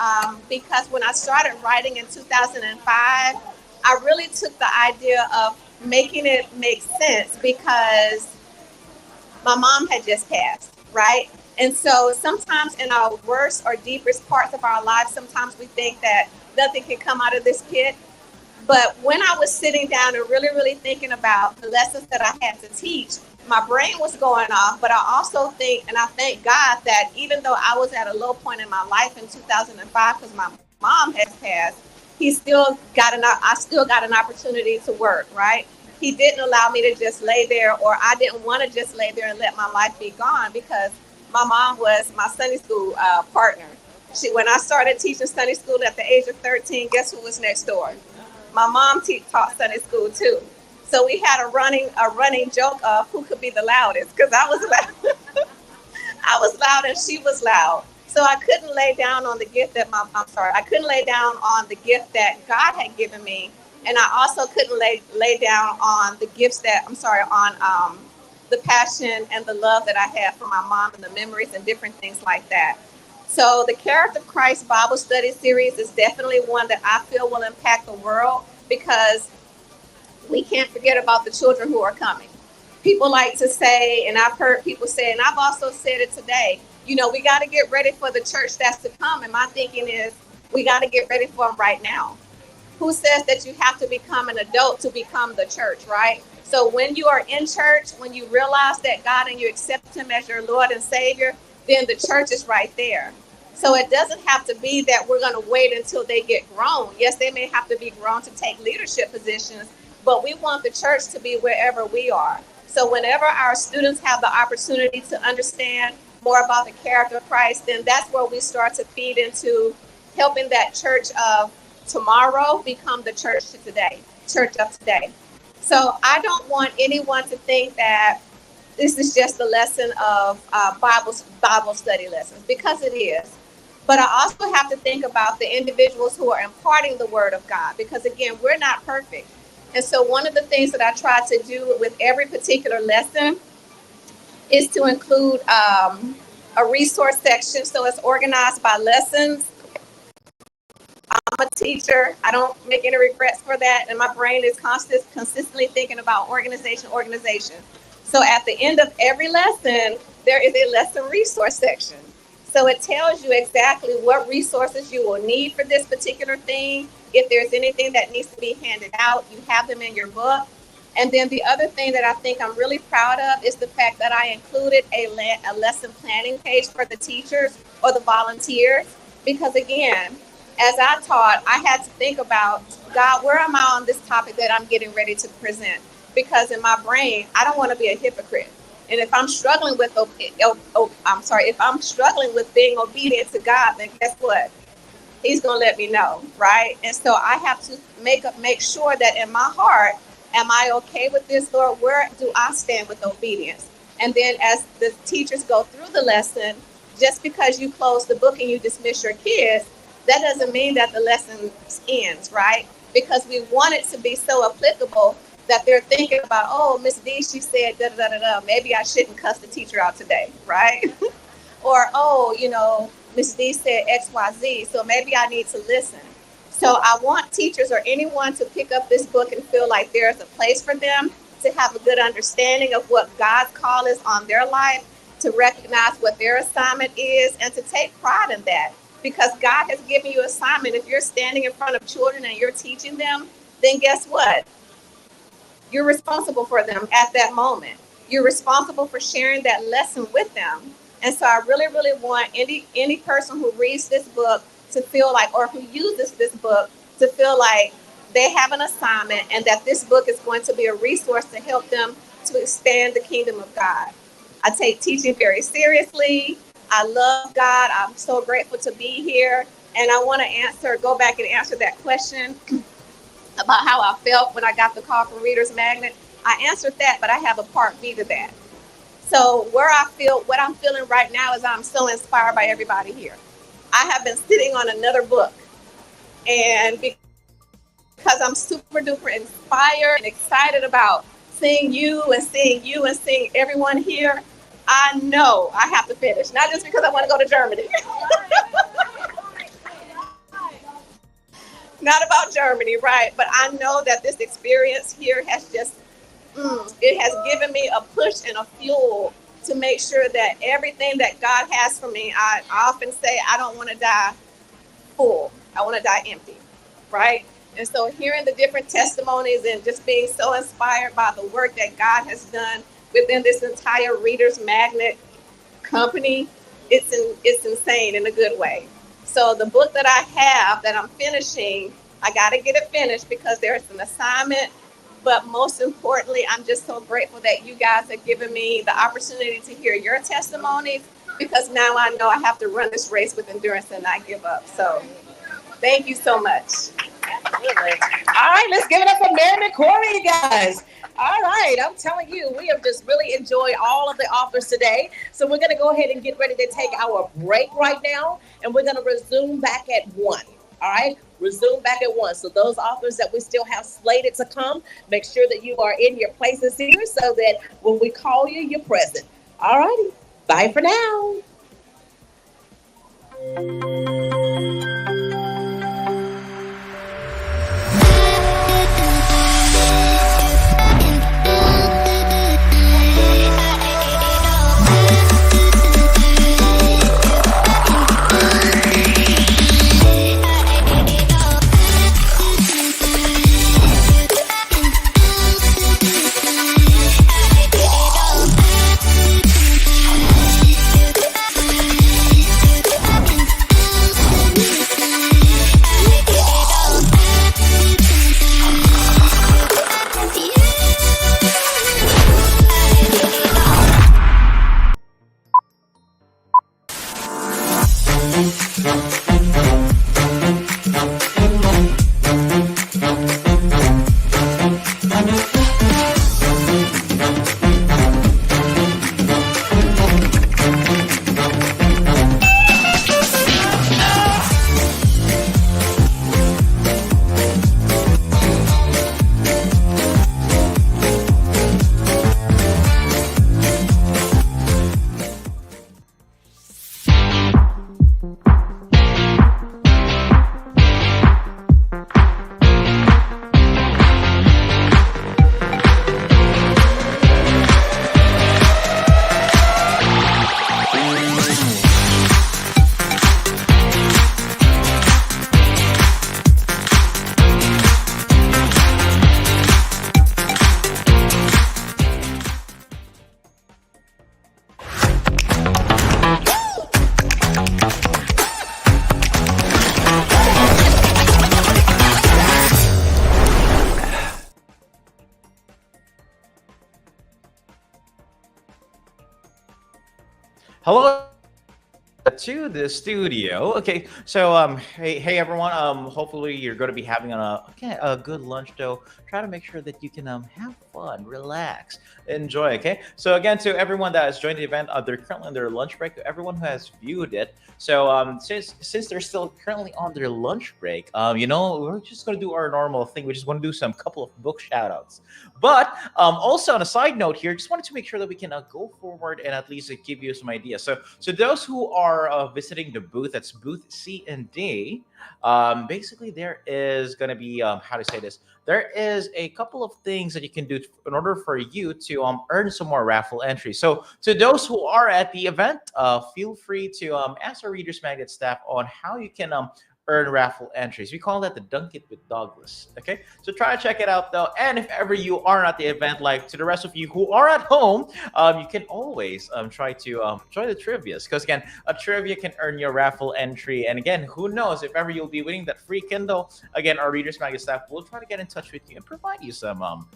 E: because when I started writing in 2005, I really took the idea of making it make sense because my mom had just passed, right? And so sometimes in our worst or deepest parts of our lives, sometimes we think that nothing can come out of this pit. But when I was sitting down and really, really thinking about the lessons that I had to teach, my brain was going off. But I also think, and I thank God that even though I was at a low point in my life in 2005, because my mom has passed, I still got an opportunity to work, right? He didn't allow me to just lay there, or I didn't want to just lay there and let my life be gone, because my mom was my Sunday school partner. When I started teaching Sunday school at the age of 13, guess who was next door? My mom taught Sunday school too. So we had a running joke of who could be the loudest, because I was loud. I was loud and she was loud. So I couldn't lay down on the gift that I couldn't lay down on the gift that God had given me And I also couldn't lay down on the gifts that, on the passion and the love that I had for my mom and the memories and different things like that. So the Character of Christ Bible Study Series is definitely one that I feel will impact the world, because we can't forget about the children who are coming. People like to say, and I've heard people say, and I've also said it today, you know, we got to get ready for the church that's to come. And my thinking is, we got to get ready for them right now. Who says that you have to become an adult to become the church, right? So when you are in church, when you realize that God and you accept him as your Lord and Savior, then the church is right there. So it doesn't have to be that we're going to wait until they get grown. Yes, they may have to be grown to take leadership positions, but we want the church to be wherever we are. So whenever our students have the opportunity to understand more about the character of Christ, then that's where we start to feed into helping that church of tomorrow become the church of today. So I don't want anyone to think that this is just a lesson of Bible study lessons, because it is. But I also have to think about the individuals who are imparting the word of God, because again, we're not perfect. And so one of the things that I try to do with every particular lesson is to include a resource section. So it's organized by lessons. I'm a teacher. I don't make any regrets for that. And my brain is consistently thinking about organization. So at the end of every lesson, there is a lesson resource section. So it tells you exactly what resources you will need for this particular thing. If there's anything that needs to be handed out, you have them in your book. And then the other thing that I think I'm really proud of is the fact that I included a lesson planning page for the teachers or the volunteers. Because again, as I taught, I had to think about, God, where am I on this topic that I'm getting ready to present? Because in my brain, I don't want to be a hypocrite. And if I'm struggling with, if I'm struggling with being obedient to God, then guess what? He's going to let me know, right? And so I have to make sure that in my heart, am I okay with this, Lord? Where do I stand with obedience? And then as the teachers go through the lesson, just because you close the book and you dismiss your kids, that doesn't mean that the lesson ends, right? Because we want it to be so applicable that they're thinking about, oh, Miss D, she said da-da-da-da-da. Maybe I shouldn't cuss the teacher out today, right? Or, oh, you know, Miss D said X, Y, Z, so maybe I need to listen. So I want teachers or anyone to pick up this book and feel like there's a place for them to have a good understanding of what God's call is on their life, to recognize what their assignment is, and to take pride in that. Because God has given you assignment. If you're standing in front of children and you're teaching them, then guess what? You're responsible for them at that moment. You're responsible for sharing that lesson with them. And so I really, really want any person who reads this book to feel like, or who uses this book to feel like they have an assignment, and that this book is going to be a resource to help them to expand the kingdom of God. I take teaching very seriously. I love God. I'm so grateful to be here. And I want to go back and answer that question about how I felt when I got the call from Reader's Magnet. I answered that, but I have a part B to that. So what I'm feeling right now is I'm so inspired by everybody here. I have been sitting on another book, and because I'm super duper inspired and excited about seeing you and seeing everyone here, I know I have to finish. Not just because I want to go to Germany. Not about Germany, right? But I know that this experience here has just, it has given me a push and a fuel to make sure that everything that God has for me, I often say I don't want to die full. I want to die empty, right? And so hearing the different testimonies and just being so inspired by the work that God has done within this entire Reader's Magnet company, it's insane in a good way. So the book that I have that I'm finishing, I got to get it finished because there's an assignment. But most importantly, I'm just so grateful that you guys have given me the opportunity to hear your testimonies, because now I know I have to run this race with endurance and not give up. So thank you so much.
C: Absolutely. All right, let's give it up for Mary McCorvy, you guys. All right, I'm telling you, we have just really enjoyed all of the authors today. So we're going to go ahead and get ready to take our break right now, and we're going to resume back at 1. All right,
F: resume back at once. So those authors that we still have slated to come, make sure that you are in your places here so that when we call you, you're present. All righty. Bye for now.
G: Hello to the studio. Okay, so hey everyone. Hopefully you're going to be having a good lunch though. Try to make sure that you can have fun, relax, enjoy. Okay, so again to everyone that has joined the event, they're currently on their lunch break. To everyone who has viewed it, so since they're still currently on their lunch break, we're just going to do our normal thing. We just want to do some couple of book shout outs. But also on a side note here, just wanted to make sure that we can go forward and at least give you some ideas. So those who are visiting the booth, that's booth C and D. Basically, there is going to be how to say this. There is a couple of things that you can do in order for you to earn some more raffle entries. So to those who are at the event, feel free to ask our Readers Magnet staff on how you can earn raffle entries. We call that the Dunk It with Douglas. Okay, so try to check it out though. And if ever you are at the event, like to the rest of you who are at home, you can always try to join the trivias, because again, a trivia can earn your raffle entry. And again, who knows, if ever you'll be winning that free Kindle, again, our Readers Magnet staff will try to get in touch with you and provide you some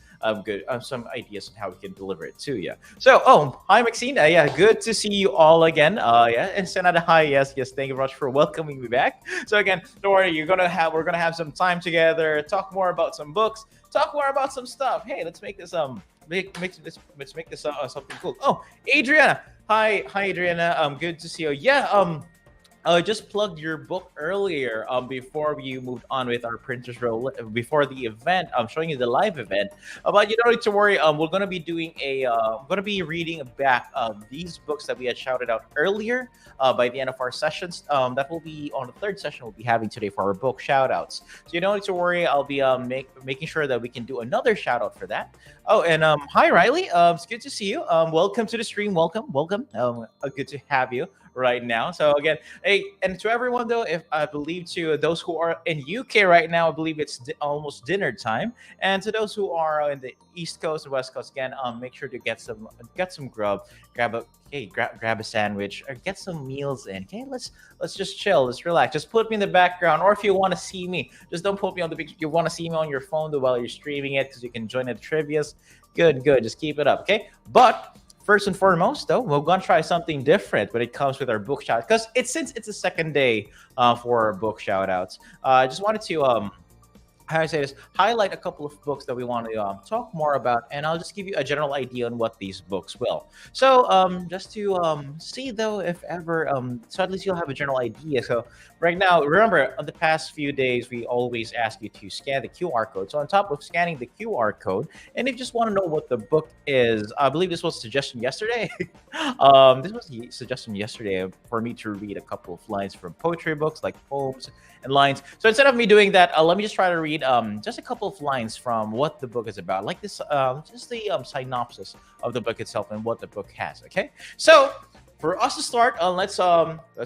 G: some ideas on how we can deliver it to you. So hi Maxine, yeah, good to see you all again. Yeah, and Senada, hi, yes, thank you very much for welcoming me back. So again, don't worry, we're gonna have some time together, talk more about some books, talk more about some stuff. Hey, let's make this let's make this something cool. Oh, Adriana, hi Adriana, good to see you. Yeah, I just plugged your book earlier before we moved on with our printers roll before the event. I'm showing you the live event, but you don't need to worry. We're going to be doing reading back these books that we had shouted out earlier by the end of our sessions. That will be on the third session we'll be having today for our book shout outs. So you don't need to worry. I'll be making sure that we can do another shout out for that. Oh, and hi Riley, it's good to see you. Welcome to the stream. Welcome. Good to have you right now. So again, hey, and to everyone though, if I believe to those who are in UK right now, I believe it's almost dinner time. And to those who are in the East Coast and West Coast, again, make sure to get some grub, grab a sandwich, or get some meals in. Okay, let's just chill, let's relax. Just put me in the background, or if you want to see me, just don't put me on the picture. You want to see me on your phone though while you're streaming it, because you can join the trivias. Good. Just keep it up, okay? But first and foremost, though, we're gonna try something different when it comes with our book shout, because since it's the second day for our book shout outs. I just wanted to how I say this, highlight a couple of books that we want to talk more about, and I'll just give you a general idea on what these books will. So, just to see though, if ever, so at least you'll have a general idea. So, right now, remember, on the past few days, we always ask you to scan the QR code. So, on top of scanning the QR code, and if you just want to know what the book is, I believe this was a suggestion yesterday. This was a suggestion yesterday for me to read a couple of lines from poetry books, like poems and lines. So instead of me doing that, let me just try to read just a couple of lines from what the book is about, like this, just the synopsis of the book itself and what the book has. Okay, so for us to start, let's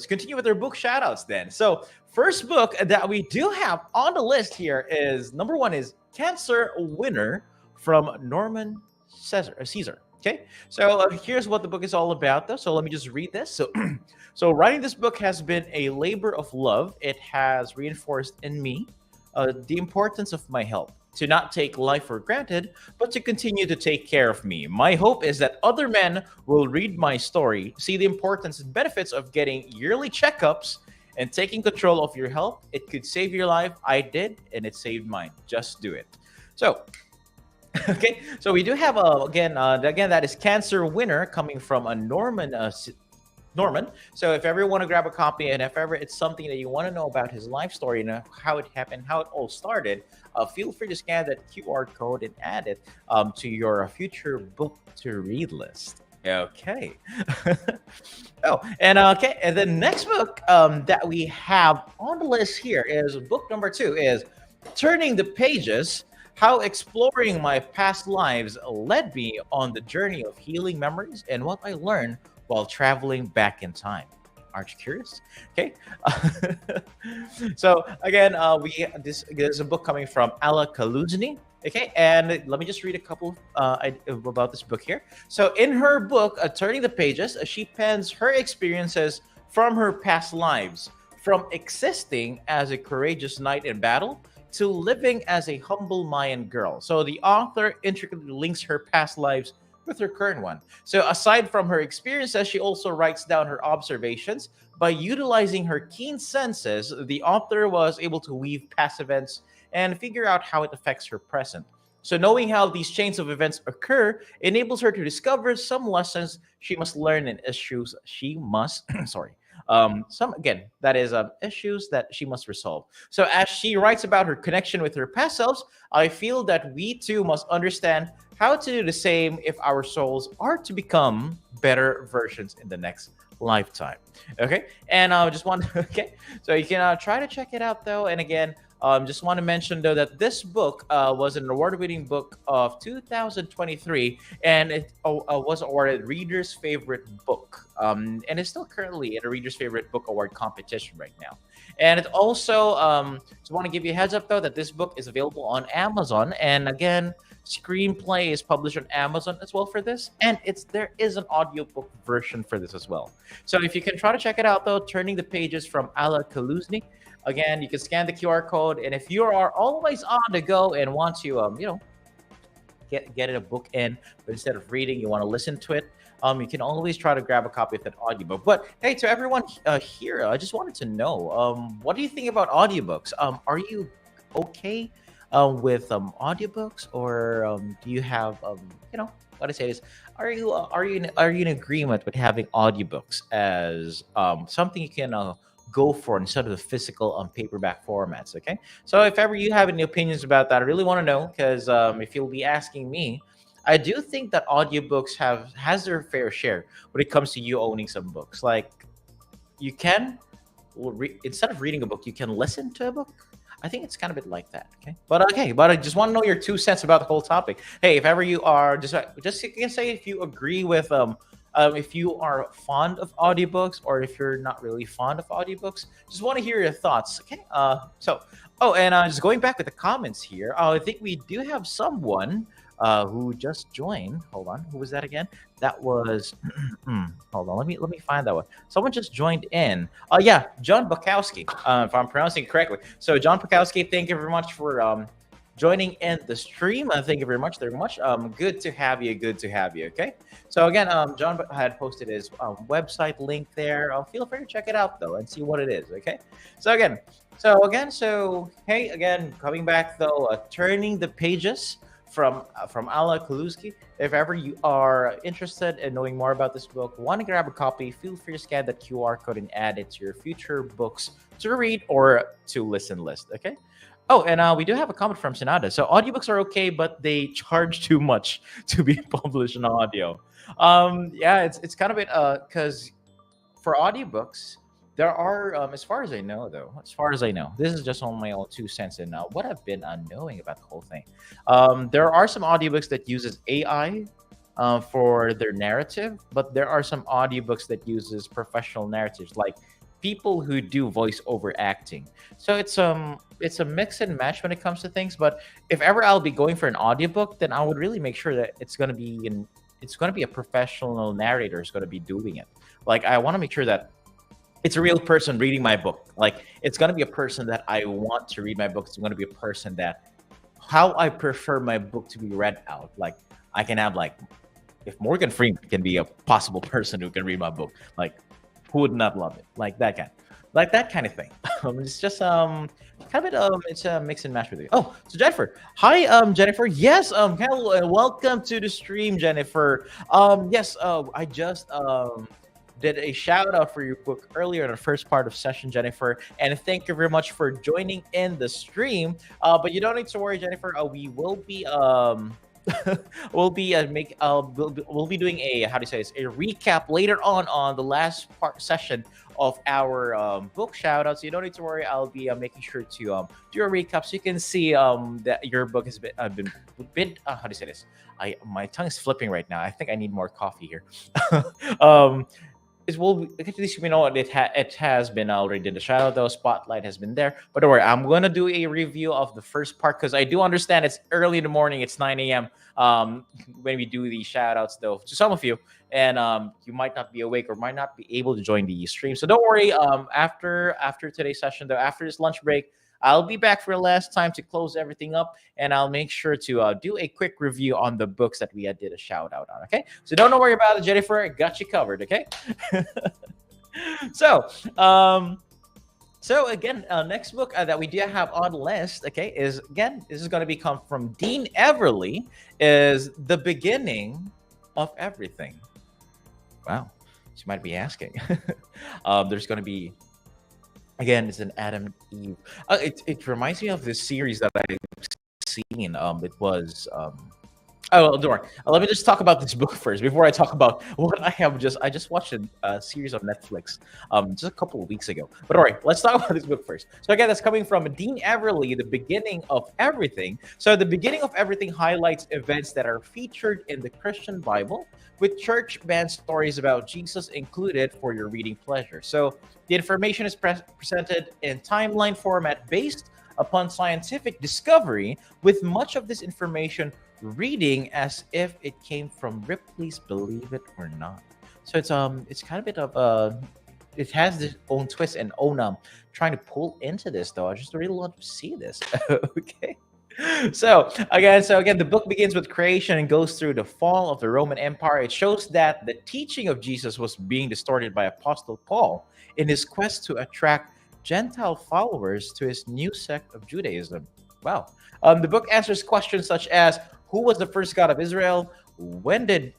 G: continue with our book shout outs then. So first book that we do have on the list here is number one is Cancer Winner from Norman Caesar. Okay, so here's what the book is all about, though. So let me just read this. So writing this book has been a labor of love. It has reinforced in me the importance of my health, to not take life for granted, but to continue to take care of me. My hope is that other men will read my story, see the importance and benefits of getting yearly checkups and taking control of your health. It could save your life. I did, and it saved mine. Just do it. So okay, so we do have again that is Cancer Winner coming from a Norman. So if ever you want to grab a copy, and if ever it's something that you want to know about his life story and how it happened, how it all started, feel free to scan that QR code and add it to your future book to read list. Okay. And the next book that we have on the list here is book number 2 is Turning the Pages. How exploring my past lives led me on the journey of healing memories and what I learned while traveling back in time. Aren't you curious? Okay. So again, this is a book coming from Alla Kaluzny. Okay, and let me just read a couple about this book here. So in her book, Turning the Pages, she pens her experiences from her past lives, from existing as a courageous knight in battle to living as a humble Mayan girl. So the author intricately links her past lives with her current one. So aside from her experiences, she also writes down her observations. By utilizing her keen senses, the author was able to weave past events and figure out how it affects her present. So knowing how these chains of events occur enables her to discover some lessons she must learn and issues she must, issues that she must resolve. So as she writes about her connection with her past selves, I feel that we too must understand how to do the same if our souls are to become better versions in the next lifetime. Okay, and I just want so you can try to check it out though. And again, just want to mention though that this book was an award-winning book of 2023, and it was awarded Reader's Favorite Book, and it's still currently in a Reader's Favorite Book Award competition right now. And it also just want to give you a heads up though that this book is available on Amazon, and again, Screenplay is published on Amazon as well for this, and there is an audiobook version for this as well. So if you can try to check it out though, Turning the Pages from Alla Kaluzny. Again, you can scan the QR code, and if you are always on the go and want to, get a book in, but instead of reading, you want to listen to it, you can always try to grab a copy of that audiobook. But hey, to everyone here, I just wanted to know, what do you think about audiobooks? Are you okay with audiobooks, or do you have, what I say is, are you in agreement with having audiobooks as something you can go for instead of the physical paperback formats? Okay, so if ever you have any opinions about that, I really want to know, because if you'll be asking me, I do think that audiobooks has their fair share when it comes to you owning some books. Like, you can instead of reading a book, you can listen to a book. I think it's kind of a bit like that. But I just want to know your 2 cents about the whole topic. Hey, if ever you are just you can say if you agree with if you are fond of audiobooks, or if you're not really fond of audiobooks, just want to hear your thoughts. Okay. Just going back with the comments here, I think we do have someone who just joined. Hold on, who was that again? That was hold on, let me find that one. Someone just joined in. Yeah, John Bukowski, if I'm pronouncing it correctly. So John Bukowski, thank you very much for joining in the stream. Thank you very much. Very much. Good to have you. Good to have you. Okay. So again, John had posted his website link there. Feel free to check it out though and see what it is. Okay. So hey, again, coming back though, turning the pages from Ala Kaluski. If ever you are interested in knowing more about this book, want to grab a copy, feel free to scan that QR code and add it to your future books to read or to listen list. Okay. Oh, and we do have a comment from Senada. So audiobooks are okay, but they charge too much to be published in audio. Yeah, it's kind of it because for audiobooks, there are, as far as I know, though, as far as I know, this is just on my own 2 cents and what I've been knowing about the whole thing. There are some audiobooks that uses AI for their narrative, but there are some audiobooks that uses professional narratives, like people who do voiceover acting. So it's a mix and match when it comes to things. But if ever I'll be going for an audiobook, then I would really make sure that it's gonna be a professional narrator is gonna be doing it. Like I want to make sure that it's a real person reading my book. Like it's gonna be a person that I want to read my book. It's gonna be a person that how I prefer my book to be read out. Like I can have like if Morgan Freeman can be a possible person who can read my book, like who would not love it? Like that kind of thing. It's just kind of it's a mix and match with it. Oh, so Jennifer, hi, Jennifer. Yes, hello, and welcome to the stream, Jennifer. Yes, I just did a shout out for your book earlier in the first part of session, Jennifer, and thank you very much for joining in the stream. But you don't need to worry, Jennifer. We will be we'll be we'll be doing a how do you say this, a recap later on the last part session of our book shout out. So you don't need to worry. I'll be making sure to do a recap so you can see that your book has been how do you say this, my tongue is flipping right now. I think I need more coffee here. Is well at least we know it has been already did the shout out though, spotlight has been there, but don't worry, I'm gonna do a review of the first part because I do understand it's early in the morning, it's 9 a.m when we do these shout outs though to some of you, and you might not be awake or might not be able to join the stream. So don't worry, after today's session though, after this lunch break, I'll be back for the last time to close everything up, and I'll make sure to do a quick review on the books that we did a shout out on. Okay, so don't worry about it, Jennifer. I got you covered. Okay. So again, next book that we do have on the list, okay, is again this is going to come from Dean Everly, is The Beginning of Everything. Wow, so you might be asking. There's going to be. Again, it's an Adam and Eve. It reminds me of this series that I've seen. It was. Oh, well, don't worry. Let me just talk about this book first before I talk about what I have I just watched a series on Netflix just a couple of weeks ago. But all right, let's talk about this book first. So again, that's coming from Dean Everly, The Beginning of Everything. So The Beginning of Everything highlights events that are featured in the Christian Bible, with church band stories about Jesus included for your reading pleasure. So the information is presented in timeline format based upon scientific discovery, with much of this information reading as if it came from Ripley's Believe It or Not. So it's kind of a bit of it has this own twist and own trying to pull into this though. I just really want to see this. Okay. So again, the book begins with creation and goes through the fall of the Roman Empire. It shows that the teaching of Jesus was being distorted by Apostle Paul in his quest to attract Gentile followers to his new sect of Judaism. Wow. The book answers questions such as who was the first God of Israel? When did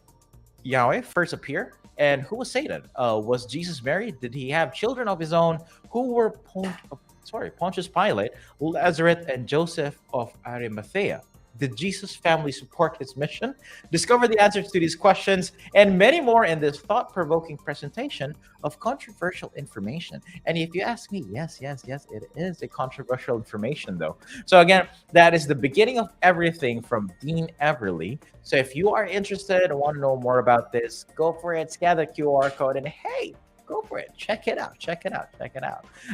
G: Yahweh first appear? And who was Satan? Was Jesus married? Did he have children of his own? Who were Pontius Pilate, Lazarus, and Joseph of Arimathea? Did Jesus' family support his mission? Discover the answers to these questions and many more in this thought-provoking presentation of controversial information. And if you ask me, yes, it is a controversial information though. So again, that is The Beginning of Everything from Dean Everly. So if you are interested and want to know more about this, go for it, scan the QR code, and hey, go for it. Check it out.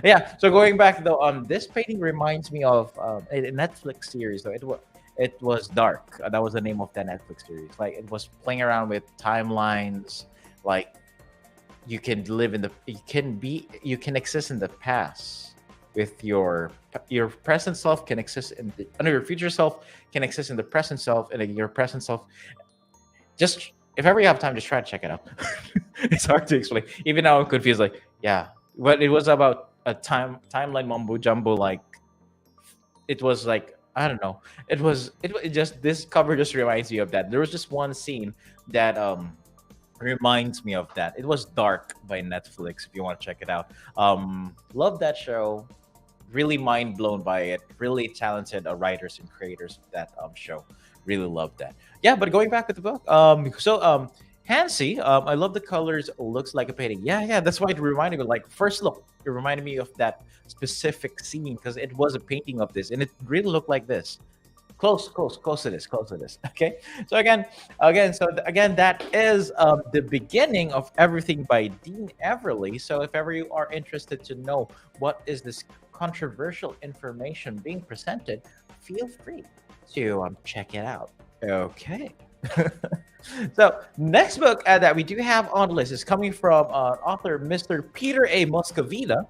G: Yeah. So going back though, this painting reminds me of a Netflix series though. It was Dark. That was the name of that Netflix series. Like it was playing around with timelines. Like you can exist in the past with your present self can exist in the, your future self can exist in the present self, and your present self. Just if ever you have time, just try to check it out. It's hard to explain. Even now I'm confused. Like, yeah, but it was about a timeline mumbo jumbo. Like, it was like, I don't know. It just, this cover just reminds me of that. There was just one scene that reminds me of that. It was Dark by Netflix. If you want to check it out, love that show. Really mind blown by it. Really talented writers and creators of that show. Really love that. Yeah, but going back with the book, Hansi, I love the colors. Looks like a painting. Yeah. That's why it reminded me. Like, first look, it reminded me of that specific scene because it was a painting of this, and it really looked like this. Close to this. Okay. So again, that is the beginning of everything by Dean Everly. So if ever you are interested to know what is this controversial information being presented, feel free to check it out. Okay. So next book that we do have on the list is coming from author Mr. Peter A. Moscovita.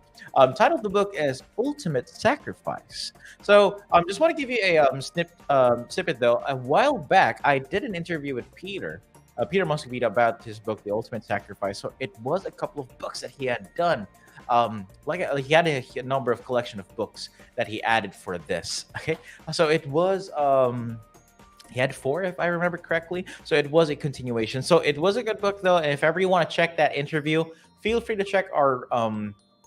G: Title of the book is Ultimate Sacrifice. So just want to give you a snippet though. A while back, I did an interview with Peter Moscovita about his book, The Ultimate Sacrifice. So it was a couple of books that he had done. He had a number of collection of books that he added for this. Okay, so it was he had 4, if I remember correctly. So it was a continuation. So it was a good book though. And if ever you want to check that interview, feel free to check our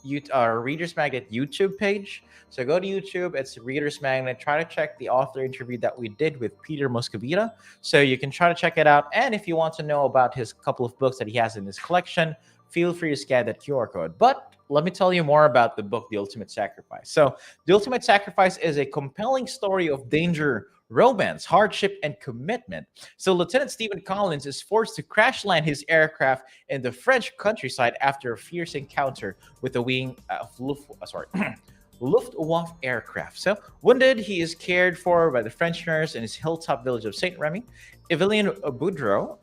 G: Readers Magnet YouTube page. So go to YouTube, it's Readers Magnet. Try to check the author interview that we did with Peter Moscovita. So you can try to check it out. And if you want to know about his couple of books that he has in his collection, feel free to scan that QR code. But let me tell you more about the book, The Ultimate Sacrifice. So The Ultimate Sacrifice is a compelling story of danger, romance, hardship, and commitment. So Lieutenant Stephen Collins is forced to crash land his aircraft in the French countryside after a fierce encounter with a wing of Luftwaffe aircraft. So wounded, he is cared for by the French nurse in his hilltop village of Saint Remy. Evelyn Boudreau,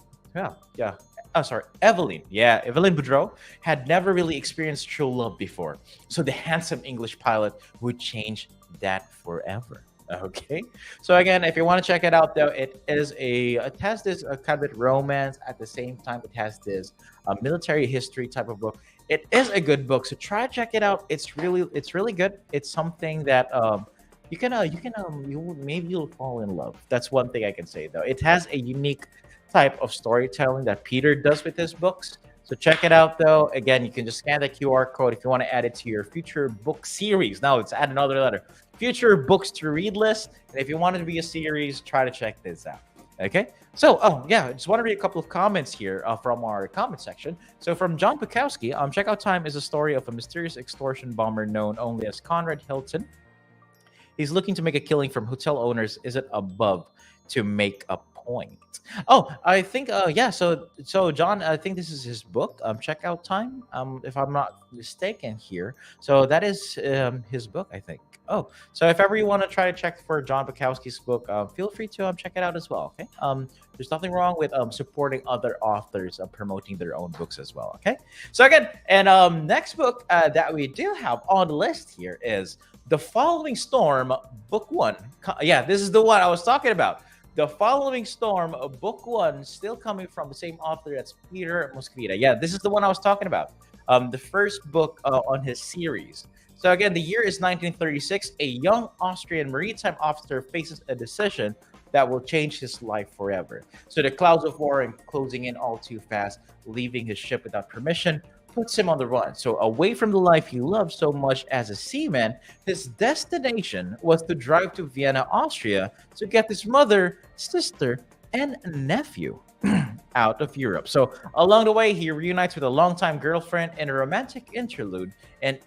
G: Evelyn Boudreau had never really experienced true love before. So the handsome English pilot would change that forever. Okay, so again, if you want to check it out, though, it has this kind of romance at the same time. It has this military history type of book. It is a good book, so try to check it out. It's really good. It's something that you'll fall in love. That's one thing I can say though. It has a unique type of storytelling that Peter does with his books. So check it out though. Again, you can just scan the QR code if you want to add it to your future book series. Now it's add another letter. Future books to read list. And if you want it to be a series, try to check this out. Okay. So, I just want to read a couple of comments here from our comment section. So from John Bukowski, checkout time is a story of a mysterious extortion bomber known only as Conrad Hilton. He's looking to make a killing from hotel owners. Is it above to make a point? I think so John, I think this is his book, Checkout Time, if I'm not mistaken here. So that is his book, I think. So if ever you want to try to check for John Bukowski's book, feel free to check it out as well. Okay, there's nothing wrong with supporting other authors promoting their own books as well. Okay, so again, and next book that we do have on the list here is The Following Storm, Book 1. This is the one I was talking about. The Following Storm, Book 1, still coming from the same author. That's Peter Moscovita. Yeah, this is the one I was talking about. The first book on his series. So again, the year is 1936. A young Austrian maritime officer faces a decision that will change his life forever. So the clouds of war are closing in all too fast, leaving his ship without permission puts him on the run. So away from the life he loved so much as a seaman, his destination was to drive to Vienna, Austria to get his mother, sister, and nephew out of Europe. So along the way, he reunites with a longtime girlfriend in a romantic interlude in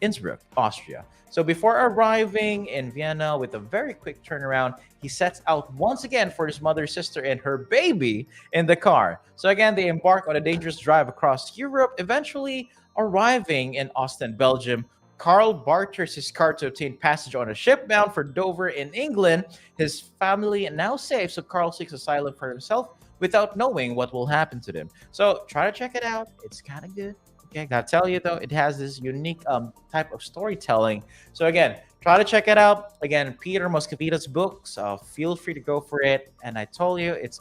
G: Innsbruck, Austria. So before arriving in Vienna with a very quick turnaround, he sets out once again for his mother, sister, and her baby in the car. So again, they embark on a dangerous drive across Europe, eventually arriving in Ostend, Belgium. Carl barters his car to obtain passage on a ship bound for Dover in England. His family now safe, so Carl seeks asylum for himself without knowing what will happen to them. So try to check it out. It's kind of good. Okay, gotta tell you though, it has this unique type of storytelling. So again, try to check it out. Again, Peter Moscovita's books. Feel free to go for it. And I told you, it's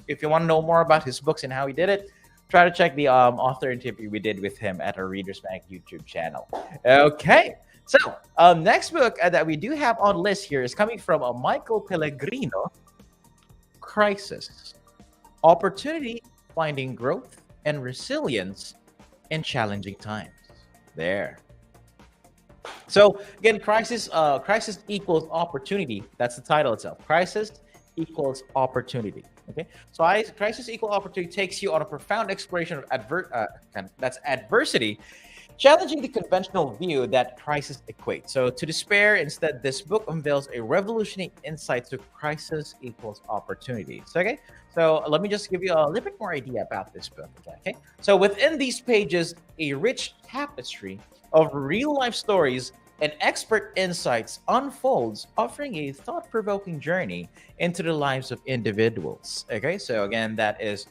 G: if you want to know more about his books and how he did it, try to check the author interview we did with him at our Readers Mag YouTube channel. Okay, so next book that we do have on list here is coming from Michael Pellegrino. Crisis, Opportunity, Finding Growth and Resilience in Challenging Times. There. So again, crisis equals opportunity. That's the title itself. Crisis equals opportunity. Okay. So crisis equal opportunity takes you on a profound exploration of adversity, challenging the conventional view that crisis equates. So to despair, instead, this book unveils a revolutionary insight to crisis equals opportunity. So, okay. So let me just give you a little bit more idea about this book. Okay. So within these pages, a rich tapestry of real-life stories and expert insights unfolds, offering a thought-provoking journey into the lives of individuals. Okay, so again, that is,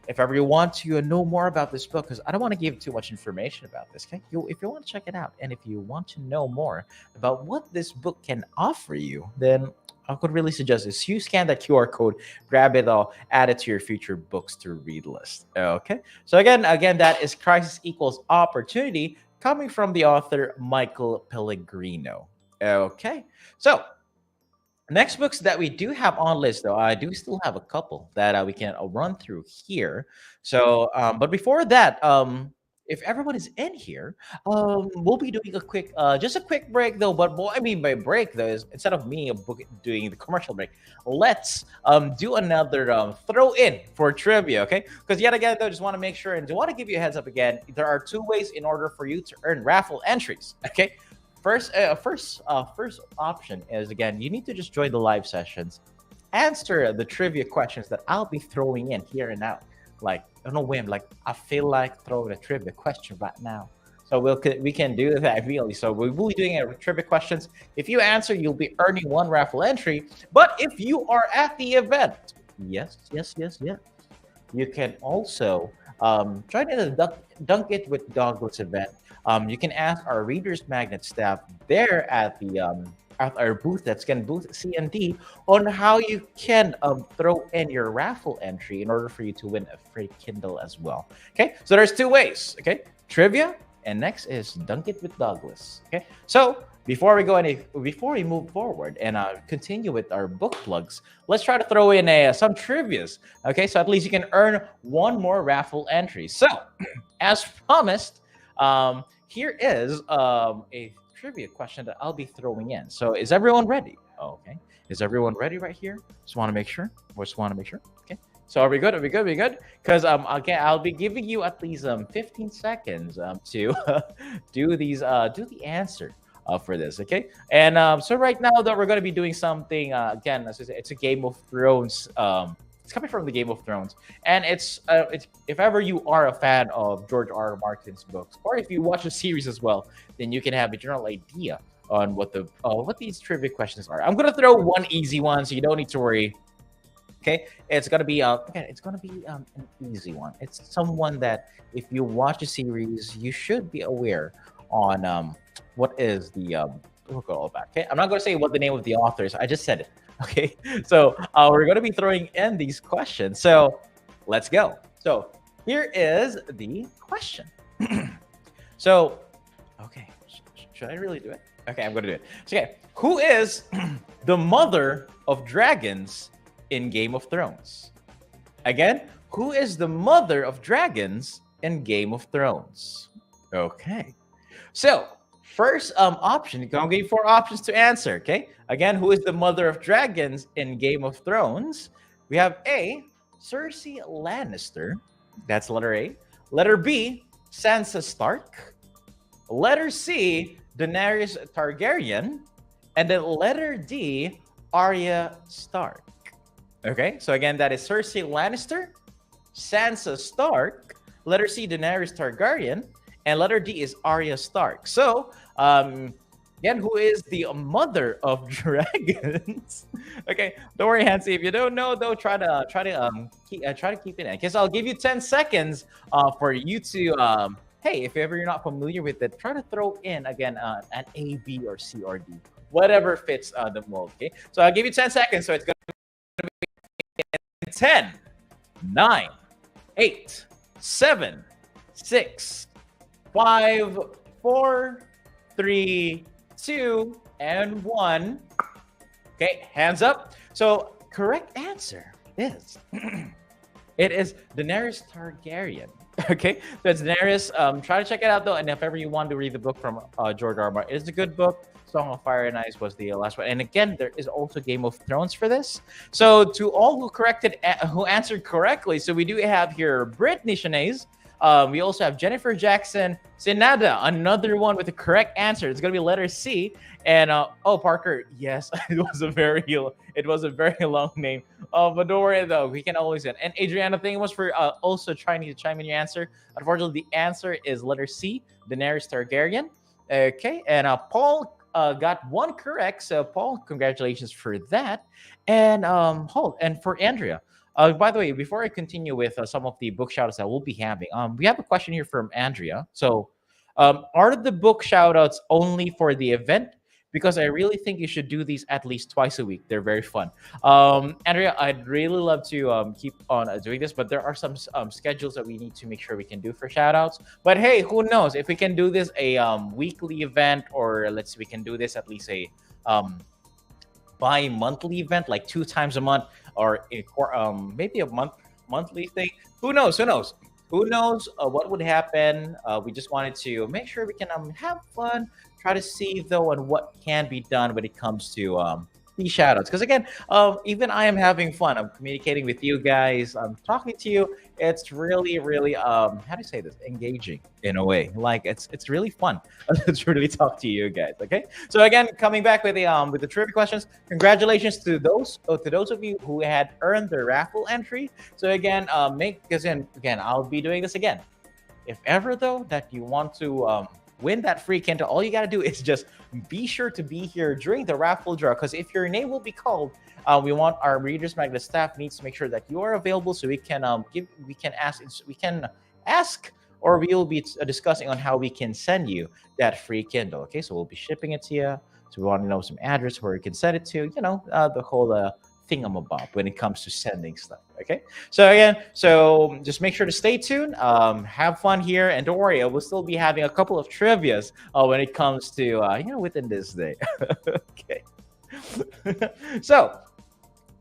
G: if ever you want to know more about this book, because I don't want to give too much information about this, okay? If you want to check it out, and if you want to know more about what this book can offer you, then I could really suggest this. You scan that QR code, grab it all, add it to your future books to read list. Okay, so again, that is Crisis Equals Opportunity, coming from the author Michael Pellegrino. Okay, so next books that we do have on list, though, I do still have a couple that we can run through here. So, but before that, if everyone is in here, we'll be doing a quick, just a quick break, though. But what I mean by break, though, is instead of me doing the commercial break, let's do another throw in for trivia, okay? Because yet again, though, just want to make sure and do want to give you a heads up again. There are two ways in order for you to earn raffle entries, okay? First option is, again, you need to just join the live sessions, answer the trivia questions that I'll be throwing in here and now. Like, on a whim, like I feel like throwing a trivia question right now. So we can do that immediately. So we will be doing trivia questions. If you answer, you'll be earning one raffle entry. But if you are at the event, yes, you can also join in the Dunk It with Douglas event. You can ask our Readers Magnet staff there at the at our booth, that's again booth C and D, on how you can throw in your raffle entry in order for you to win a free Kindle as well. Okay, so there's two ways. Okay, trivia, and next is Dunk It with Douglas. Okay, so before we move forward and continue with our book plugs, let's try to throw in some trivias. Okay, so at least you can earn one more raffle entry. So as promised, here is a trivia question that I'll be throwing in. So is everyone ready? Okay. Is everyone ready right here? Just want to make sure. Okay. So are we good? Because again, I'll be giving you at least 15 seconds to do the answer for this. Okay. And so right now that we're going to be doing something again, it's a Game of Thrones. It's coming from the Game of Thrones, and it's if ever you are a fan of George R. Martin's books, or if you watch the series as well, then you can have a general idea on what these trivia questions are. I'm gonna throw one easy one, so you don't need to worry. Okay, it's gonna be an easy one. It's someone that if you watch the series, you should be aware on what is the we'll go all back. Okay, I'm not gonna say what the name of the author is. I just said it. Okay, so we're going to be throwing in these questions. So let's go. So here is the question. So, okay, should I really do it? Okay, I'm going to do it. So, okay, who is the mother of dragons in Game of Thrones? Again, who is the mother of dragons in Game of Thrones? Okay, so first option, I'm going to give you 4 options to answer, okay? Again, who is the mother of dragons in Game of Thrones? We have A, Cersei Lannister. That's letter A. Letter B, Sansa Stark. Letter C, Daenerys Targaryen. And then letter D, Arya Stark. Okay, so again, that is Cersei Lannister, Sansa Stark, letter C, Daenerys Targaryen, and letter D is Arya Stark. So, again, who is the mother of dragons? Okay, don't worry, Hansi. If you don't know, though, try to keep it in. Because I'll give you 10 seconds for you to hey, if ever you're not familiar with it, try to throw in again an A, B, or C, or D, whatever fits the mold. Okay, so I'll give you 10 seconds. So it's gonna be 10, 9, 8, 7, 6, 5, 4, 3, 2, and 1. Okay, hands up. So correct answer is it is Daenerys Targaryen. Okay, so it's Daenerys. Try to check it out though, and if ever you want to read the book from George R. R. Martin, it's a good book. Song of Fire and Ice was the last one, and again, there is also Game of Thrones for this. So to all who answered correctly, so we do have here Brittany Shanays. We also have Jennifer Jackson Sinada, another one with the correct answer. It's gonna be letter C. And oh, Parker, yes, it was a very long name. But don't worry though, we can always get. And Adriana, thank you much for also trying to chime in your answer. Unfortunately, the answer is letter C, Daenerys Targaryen. Okay, and Paul got one correct. So Paul, congratulations for that. And and for Andrea. By the way, before I continue with some of the book shoutouts that we'll be having, we have a question here from Andrea. So, are the book shoutouts only for the event? Because I really think you should do these at least twice a week. They're very fun. Andrea, I'd really love to keep on doing this, but there are some schedules that we need to make sure we can do for shoutouts. But hey, who knows? If we can do this a weekly event, or let's say we can do this at least a bi-monthly event, like 2 times a month, or maybe a monthly thing. Who knows? Who knows what would happen? We just wanted to make sure we can have fun, try to see though on what can be done when it comes to these shoutouts. Because again, even I am having fun. I'm communicating with you guys. I'm talking to you. It's really, really how do you say this? Engaging in a way. Like it's really fun to really talk to you guys. Okay. So again, coming back with the trivia questions. Congratulations to those of you who had earned the raffle entry. So again, I'll be doing this again. If ever though that you want to win that free Kindle, all you got to do is just be sure to be here during the raffle draw, because if your name will be called, we want our Readers Magnet staff needs to make sure that you are available, so we can ask, or we'll be discussing on how we can send you that free Kindle. Okay, so we'll be shipping it to you. So we want to know some address where you can send it to. The whole thingamabob when it comes to sending stuff. Okay, so again, just make sure to stay tuned, have fun here, and don't worry, I will still be having a couple of trivias when it comes to within this day. Okay. So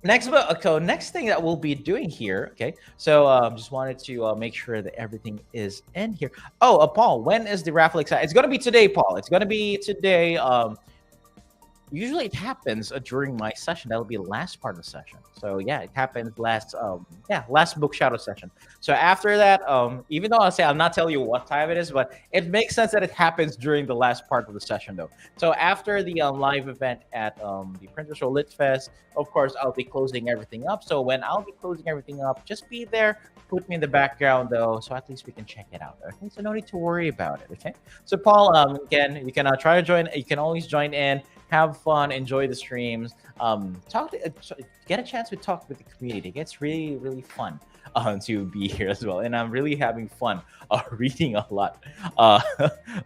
G: next thing that we'll be doing here. Okay, so just wanted to make sure that everything is in here. Oh, Paul, when is the raffle excited? It's gonna be today, Paul. It's gonna be today. Usually it happens during my session. That'll be the last part of the session. So yeah, it happens last book shadow session. So after that, even though I'll not tell you what time it is, but it makes sense that it happens during the last part of the session though. So after the live event at the Printers Row Lit Fest, of course, I'll be closing everything up. So when I'll be closing everything up, just be there, put me in the background though, so at least we can check it out. Okay, so no need to worry about it. Okay, so Paul, again, you can try to join. You can always join in. Have fun, enjoy the streams, get a chance to talk with the community. It's really, really fun to be here as well. And I'm really having fun reading a lot.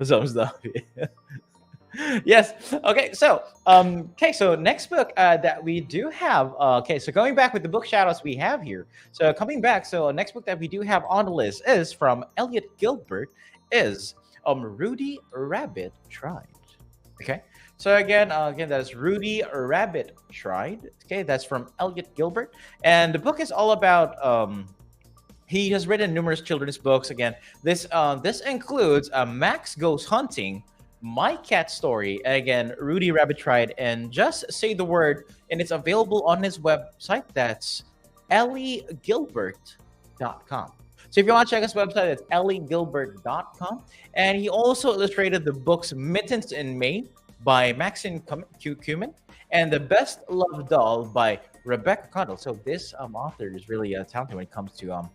G: Some stuff. Yes. Okay. So, so next book that we do have. So going back with the book shoutouts we have here. So coming back. So next book that we do have on the list is from Elliot Gilbert. Is Rudy Rabbit Tried. Okay. So again, that is Rudy Rabbit Tried. Okay, that's from Elliot Gilbert, and the book is all about. He has written numerous children's books. Again, this includes Max Goes Hunting, My Cat Story, and again Rudy Rabbit Tried, and Just Say the Word, and it's available on his website. That's elliegilbert.com. So if you want to check his website, it's elliegilbert.com, and he also illustrated the books Mittens in May by Maxine Cumin, and The Best Loved Doll by Rebecca Connell. So this author is really talented when it comes to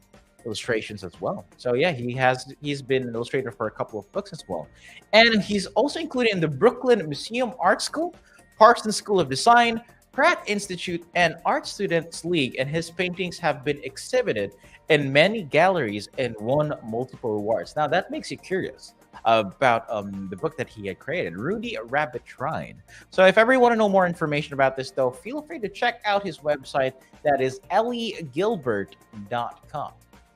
G: illustrations as well. So yeah, he's been an illustrator for a couple of books as well, and he's also included in the Brooklyn Museum Art School, Parsons School of Design, Pratt Institute, and Art Students League, and his paintings have been exhibited in many galleries and won multiple awards. Now that makes you curious about the book that he had created, Rudy Rabbit Tried. So if ever you want to know more information about this, though, feel free to check out his website. That is elliegilbert.com.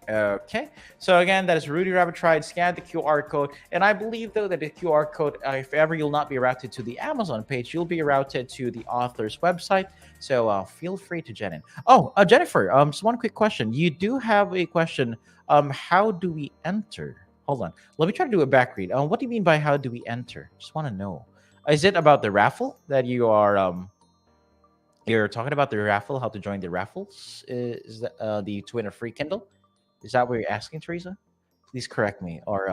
G: Okay, so again, that is Rudy Rabbit Tried. Scan the QR code, and I believe though that the QR code, if ever you'll not be routed to the Amazon page, you'll be routed to the author's website. So feel free to get in. Oh, Jennifer, just one quick question. You do have a question. How do we enter? Hold on, let me try to do a back read. What do you mean by how do we enter? Just want to know. Is it about the raffle that you are you're talking about the raffle? How to join the raffles? Is that the to win a free Kindle? Is that what you're asking, Teresa? Please correct me, or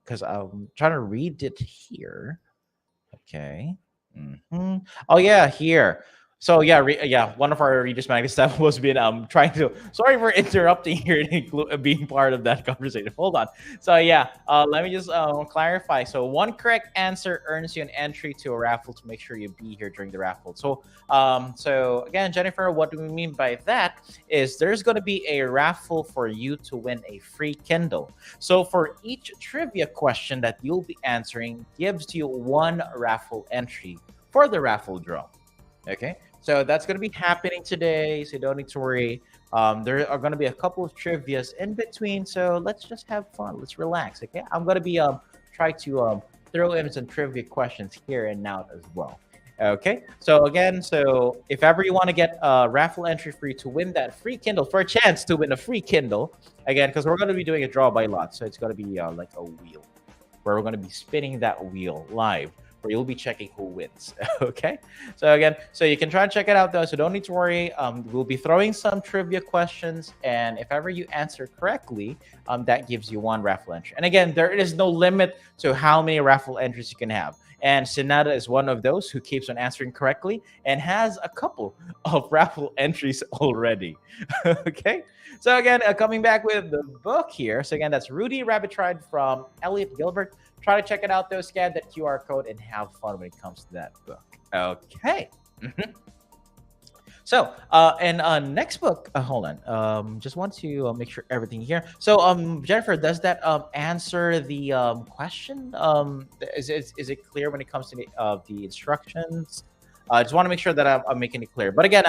G: because I'm trying to read it here. Okay. Oh yeah, here. So yeah, one of our Readers Magnet staff was been trying to. Sorry for interrupting here and being part of that conversation. Hold on. So yeah, let me just clarify. So one correct answer earns you an entry to a raffle to make sure you be here during the raffle. So so again, Jennifer, what do we mean by that? Is there's going to be a raffle for you to win a free Kindle. So for each trivia question that you'll be answering, gives you one raffle entry for the raffle draw. Okay. So that's going to be happening today, so you don't need to worry. There are going to be a couple of trivias in between, so let's just have fun. Let's relax, okay? I'm going to be try to throw in some trivia questions here and now as well. Okay, so again, so if ever you want to get a raffle entry for you to win that free Kindle, for a chance to win a free Kindle, again, because we're going to be doing a draw by lot, so it's going to be like a wheel, where we're going to be spinning that wheel live, where you'll be checking who wins. Okay, so again, so you can try and check it out though, so don't need to worry. We'll be throwing some trivia questions, and if ever you answer correctly, that gives you one raffle entry. And again, there is no limit to how many raffle entries you can have, and Senada is one of those who keeps on answering correctly and has a couple of raffle entries already. Okay, so again, coming back with the book here, so again, that's Rudy Rabbit Tried from Elliot Gilbert. Try to check it out though, scan that QR code and have fun when it comes to that book. Okay. So, and next book, hold on. Just want to make sure everything here. So, Jennifer, does that answer the question? Is it clear when it comes to the instructions? I just want to make sure that I'm making it clear. But again,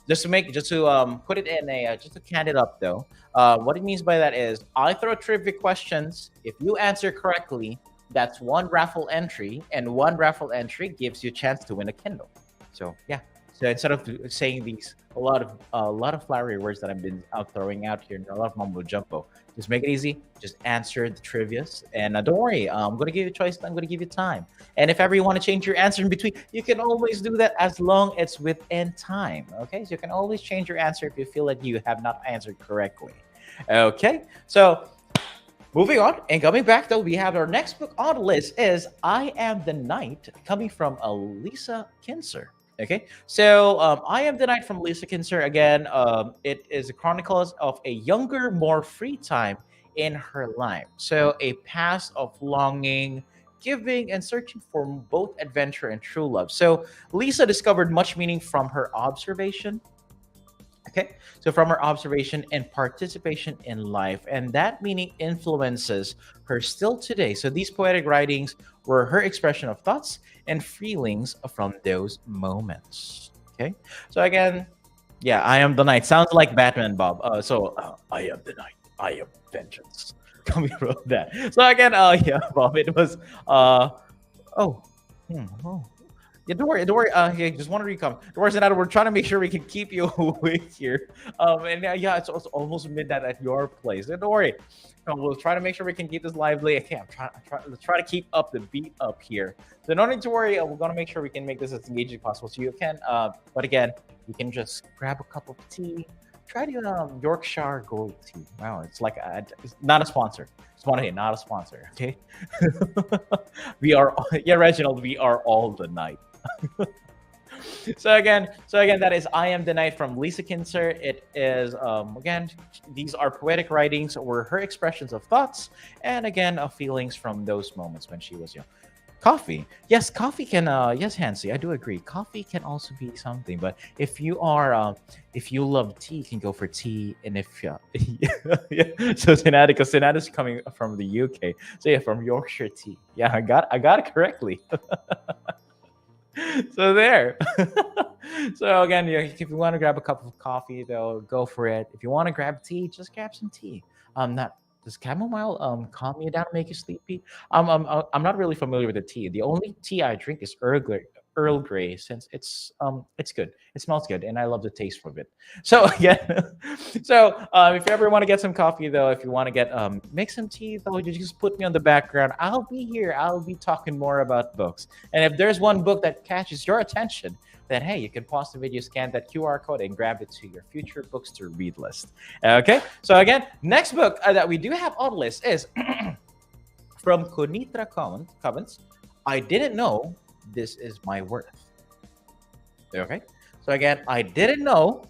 G: just to put it in a just to count it up though, what it means by that is I throw trivia questions. If you answer correctly, that's one raffle entry, and one raffle entry gives you a chance to win a Kindle. So yeah. So instead of saying these a lot of flowery words that I've been throwing out here, and a lot of mumbo jumbo, just make it easy. Just answer the trivias, and don't worry. I'm gonna give you a choice. I'm gonna give you time. And if ever you want to change your answer in between, you can always do that as long as it's within time. Okay, so you can always change your answer if you feel like you have not answered correctly. Okay, so moving on and coming back though, we have our next book on the list is I Am the Night, coming from Alyssa Kinser. Okay, so I Am the Night from Alyssa Kinser. Again, it is a chronicles of a younger, more free time in her life. So a past of longing, giving, and searching for both adventure and true love. So Lisa discovered much meaning from her observation. Okay, so from her observation and participation in life, and that meaning influences her still today. So these poetic writings were her expression of thoughts and feelings from those moments. Okay, so again, yeah, I am the night sounds like Batman, Bob. I am the night, I am vengeance. Come wrote that. So again, yeah, Bob, it was yeah, don't worry. Yeah, just want to recap. Don't worry, Senado, we're trying to make sure we can keep you awake here. And yeah, it's almost midnight at your place. Don't worry. We'll try to make sure we can keep this lively. Okay, let's try to keep up the beat up here. So no need to worry. We're gonna make sure we can make this as engaging as possible. So you can, but again, you can just grab a cup of tea. Try the Yorkshire Gold Tea. Wow, it's like it's not a sponsor. Just want to say, not a sponsor. Okay. We are, yeah, Reginald. We are all the night. So again, that is I Am the Night from Lisa Kinzer. It is again, these are poetic writings or her expressions of thoughts and again of feelings from those moments when she was young. Coffee. Yes, coffee can yes, Hansi, I do agree. Coffee can also be something, but if you love tea, you can go for tea. And if yeah. So Sinada, because Sinada's coming from the UK. So yeah, from Yorkshire tea. Yeah, I got it correctly. So there. So again, yeah, if you want to grab a cup of coffee, though, go for it. If you want to grab tea, just grab some tea. Not does chamomile calm you down, make you sleepy? I'm not really familiar with the tea. The only tea I drink is Earl Grey. Earl Grey, since it's good. It smells good, and I love the taste of it. So again, if you ever want to get some coffee, though, if you want to get make some tea, though, you just put me on the background. I'll be here. I'll be talking more about books. And if there's one book that catches your attention, then hey, you can pause the video, scan that QR code, and grab it to your future books to read list. Okay. So again, next book that we do have on the list is from Kunitra Comments. I didn't know this is my worth. Okay. So again, I didn't know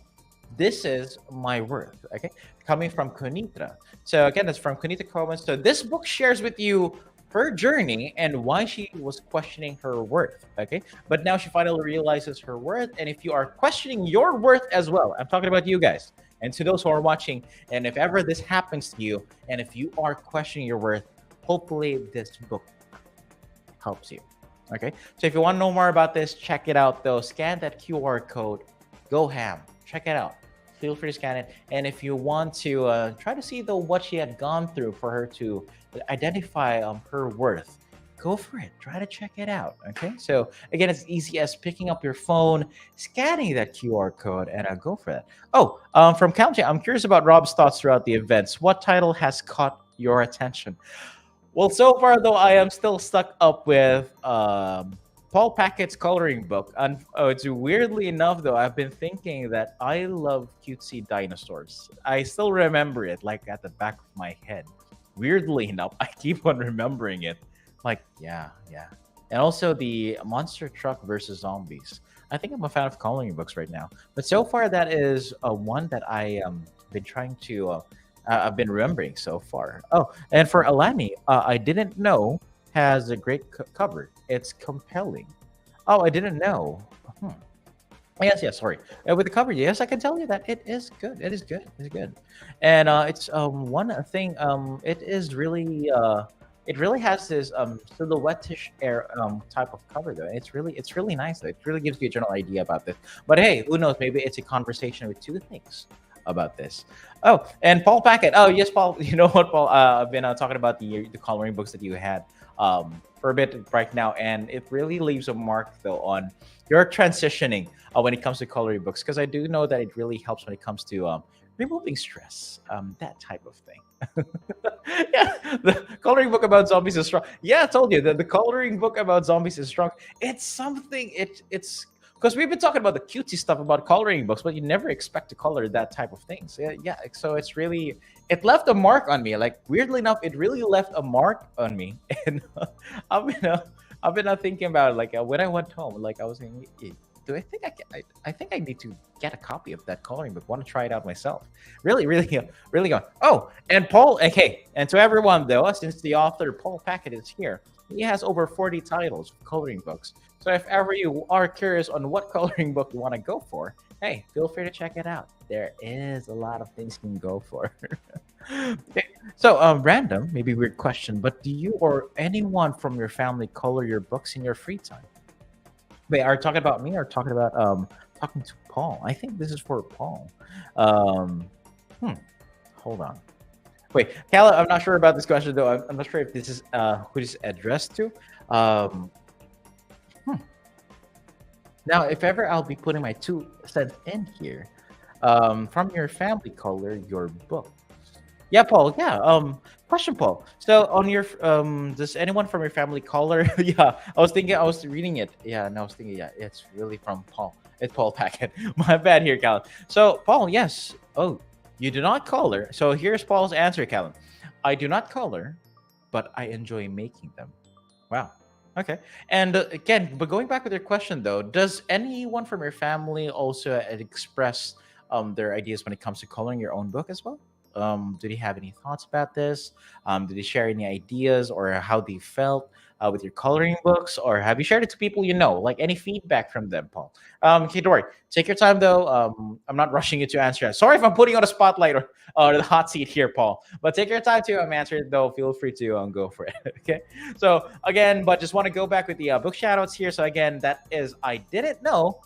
G: this is my worth. Okay. Coming from Kunitra. So again, that's from Kunitra Comments. So this book shares with you her journey and why she was questioning her worth. Okay. But now she finally realizes her worth. And if you are questioning your worth as well, I'm talking about you guys. And to those who are watching, and if ever this happens to you, and if you are questioning your worth, hopefully this book helps you. Okay, so if you want to know more about this, check it out though. Scan that QR code. Go ham. Check it out. Feel free to scan it. And if you want to try to see though what she had gone through for her to identify her worth, go for it. Try to check it out. Okay, so again, it's easy as picking up your phone, scanning that QR code, and go for that. Oh, from County, I'm curious about Rob's thoughts throughout the events. What title has caught your attention? Well, so far, though, I am still stuck up with Paul Packett's coloring book. And it's weirdly enough, though, I've been thinking that I love cutesy dinosaurs. I still remember it, like, at the back of my head. Weirdly enough, I keep on remembering it. Like, yeah. And also the monster truck versus zombies. I think I'm a fan of coloring books right now. But so far, that is one that I been trying to... I've been remembering so far. Oh, and for Alani, I didn't know has a great cover. It's compelling. Oh, I didn't know. Yes, sorry. With the cover, yes, I can tell you that it is good. It is good. It's good. And it's one thing. It is really. It really has this silhouette-ish air type of cover though. It's really nice though. It really gives you a general idea about this. But hey, who knows? Maybe it's a conversation with two things about this. Oh, and Paul Packett. Oh, yes, Paul. You know what, Paul? I've been talking about the coloring books that you had for a bit right now, and it really leaves a mark though on your transitioning when it comes to coloring books, because I do know that it really helps when it comes to removing stress, that type of thing. Yeah, the coloring book about zombies is strong. Yeah, I told you that the coloring book about zombies is strong. It's something. It's because we've been talking about the cutesy stuff about coloring books, but you never expect to color that type of thing. So yeah. So it's really, it left a mark on me. Like weirdly enough, it really left a mark on me. And I've been thinking about it, like when I went home, like I was thinking, do I think I think I need to get a copy of that coloring book. Want to try it out myself. Really going. Oh, and Paul. Okay, and to everyone though, since the author Paul Packett is here, he has over 40 titles of coloring books. So if ever you are curious on what coloring book you want to go for, hey, feel free to check it out. There is a lot of things you can go for. Okay. So random, maybe weird question, but do you or anyone from your family color your books in your free time? Wait, are you talking about me or talking about talking to Paul? I think this is for Paul. Hold on. Wait, Kala, I'm not sure about this question though. I'm not sure if this is who this is addressed to. Now, if ever I'll be putting my 2 cents in here, from your family color your book. Yeah, Paul. Yeah. Question, Paul. So on your does anyone from your family color? Yeah, I was reading it. Yeah, and I was thinking, yeah, it's really from Paul. It's Paul Packett. My bad here, Callan. So Paul, yes. Oh, you do not color. So here's Paul's answer, Callan. I do not color, but I enjoy making them. Wow. Okay. And again, but going back with your question though, does anyone from your family also express their ideas when it comes to coloring your own book as well? Did he have any thoughts about this? Did he share any ideas or how they felt with your coloring books? Or have you shared it to people you know? Like any feedback from them, Paul? Okay, Dory, take your time though. I'm not rushing you to answer. Sorry if I'm putting you on a spotlight or the hot seat here, Paul. But take your time to answer it though. Feel free to go for it. Okay. So again, but just want to go back with the book shout outs here. So again, that is I didn't know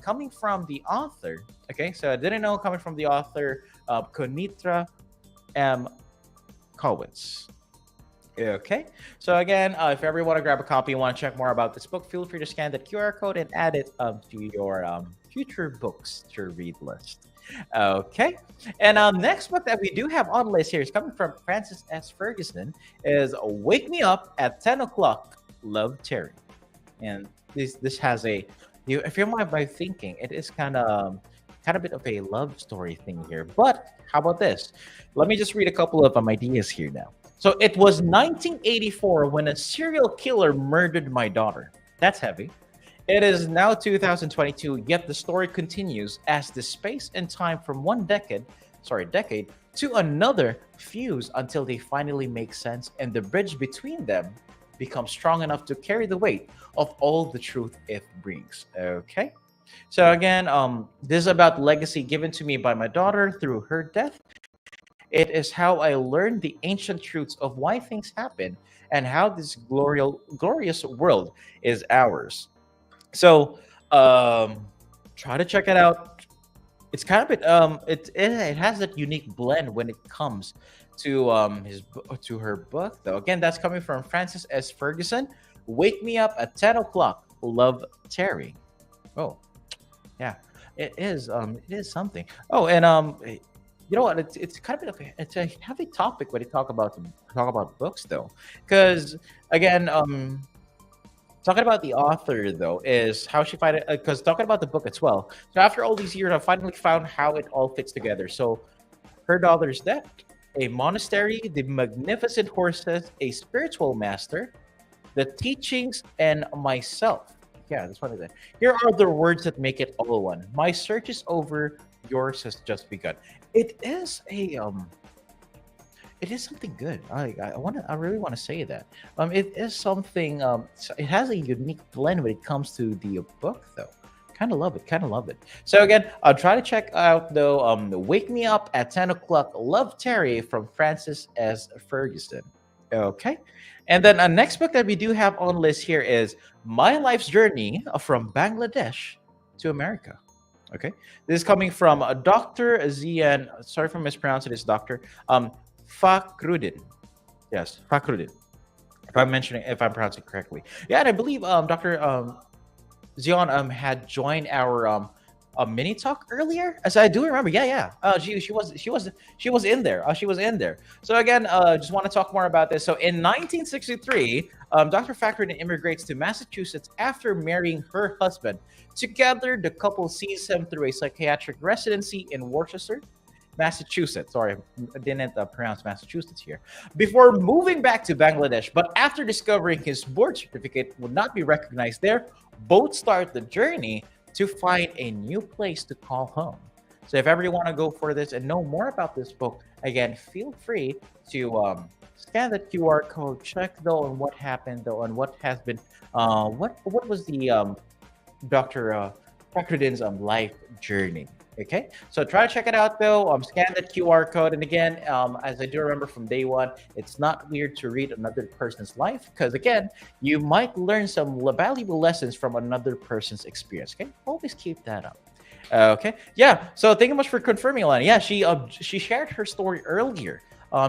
G: coming from the author. Okay, so I didn't know coming from the author Konitra M. Collins. Okay, so again, if you ever want to grab a copy and want to check more about this book, feel free to scan that QR code and add it to your future books to read list. Okay, and next book that we do have on the list here is coming from Francis S. Ferguson, is Wake Me Up at 10 O'Clock, Love Terry. And this has a, if you mind my thinking, it is kind of a bit of a love story thing here. But how about this? Let me just read a couple of ideas here now. So it was 1984 when a serial killer murdered my daughter. That's heavy. It is now 2022, yet the story continues as the space and time from one decade to another fuse until they finally make sense and the bridge between them becomes strong enough to carry the weight of all the truth it brings. Okay? So again, this is about legacy given to me by my daughter through her death. It is how I learned the ancient truths of why things happen and how this glorious world is ours. So, try to check it out. It's kind of it has that unique blend when it comes to to her book though. Again, that's coming from Francis S. Ferguson. Wake Me Up at 10 O'Clock, Love Terry. Oh, yeah, it is something. Oh, and you know what? It's kind of it's a heavy topic when you talk about books though, because again, talking about the author though is how she find it. Because talking about the book as well. So after all these years, I finally found how it all fits together. So her daughter's death, a monastery, the magnificent horses, a spiritual master, the teachings, and myself. Yeah, that's what it is. Here are the words that make it all one. My search is over. Yours has just begun. It is something good. I really want to say that. It is something. It has a unique blend when it comes to the book, though. Kind of love it. Kind of love it. So again, I'll try to check out though. Wake Me Up at 10 O'Clock, Love Terry from Francis S. Ferguson. Okay, and then next book that we do have on list here is My Life's Journey from Bangladesh to America. Okay, this is coming from Dr. Zian. Sorry for mispronouncing this, Doctor. Fakrudin. Yes, Fakrudin. If I'm pronouncing it correctly. Yeah, and I believe Dr. Zion had joined our a mini talk earlier, as I do remember. Yeah. She was in there. She was in there. So again, just want to talk more about this. So in 1963, Dr. Fakin immigrates to Massachusetts after marrying her husband. Together, the couple sees him through a psychiatric residency in Worcester, Massachusetts. Sorry, I didn't pronounce Massachusetts here. Before moving back to Bangladesh, but after discovering his birth certificate would not be recognized there, both start the journey to find a new place to call home. So if ever you want to go for this and know more about this book, again, feel free to scan the QR code, check though on what happened though, and what has been, what was the Dr. Fakruddin's life journey. Okay, so try to check it out though. Scan that QR code, and again, as I do remember from day one, it's not weird to read another person's life because again, you might learn some valuable lessons from another person's experience. Okay, always keep that up. Okay, yeah. So thank you much for confirming, Alana. Yeah, she shared her story earlier.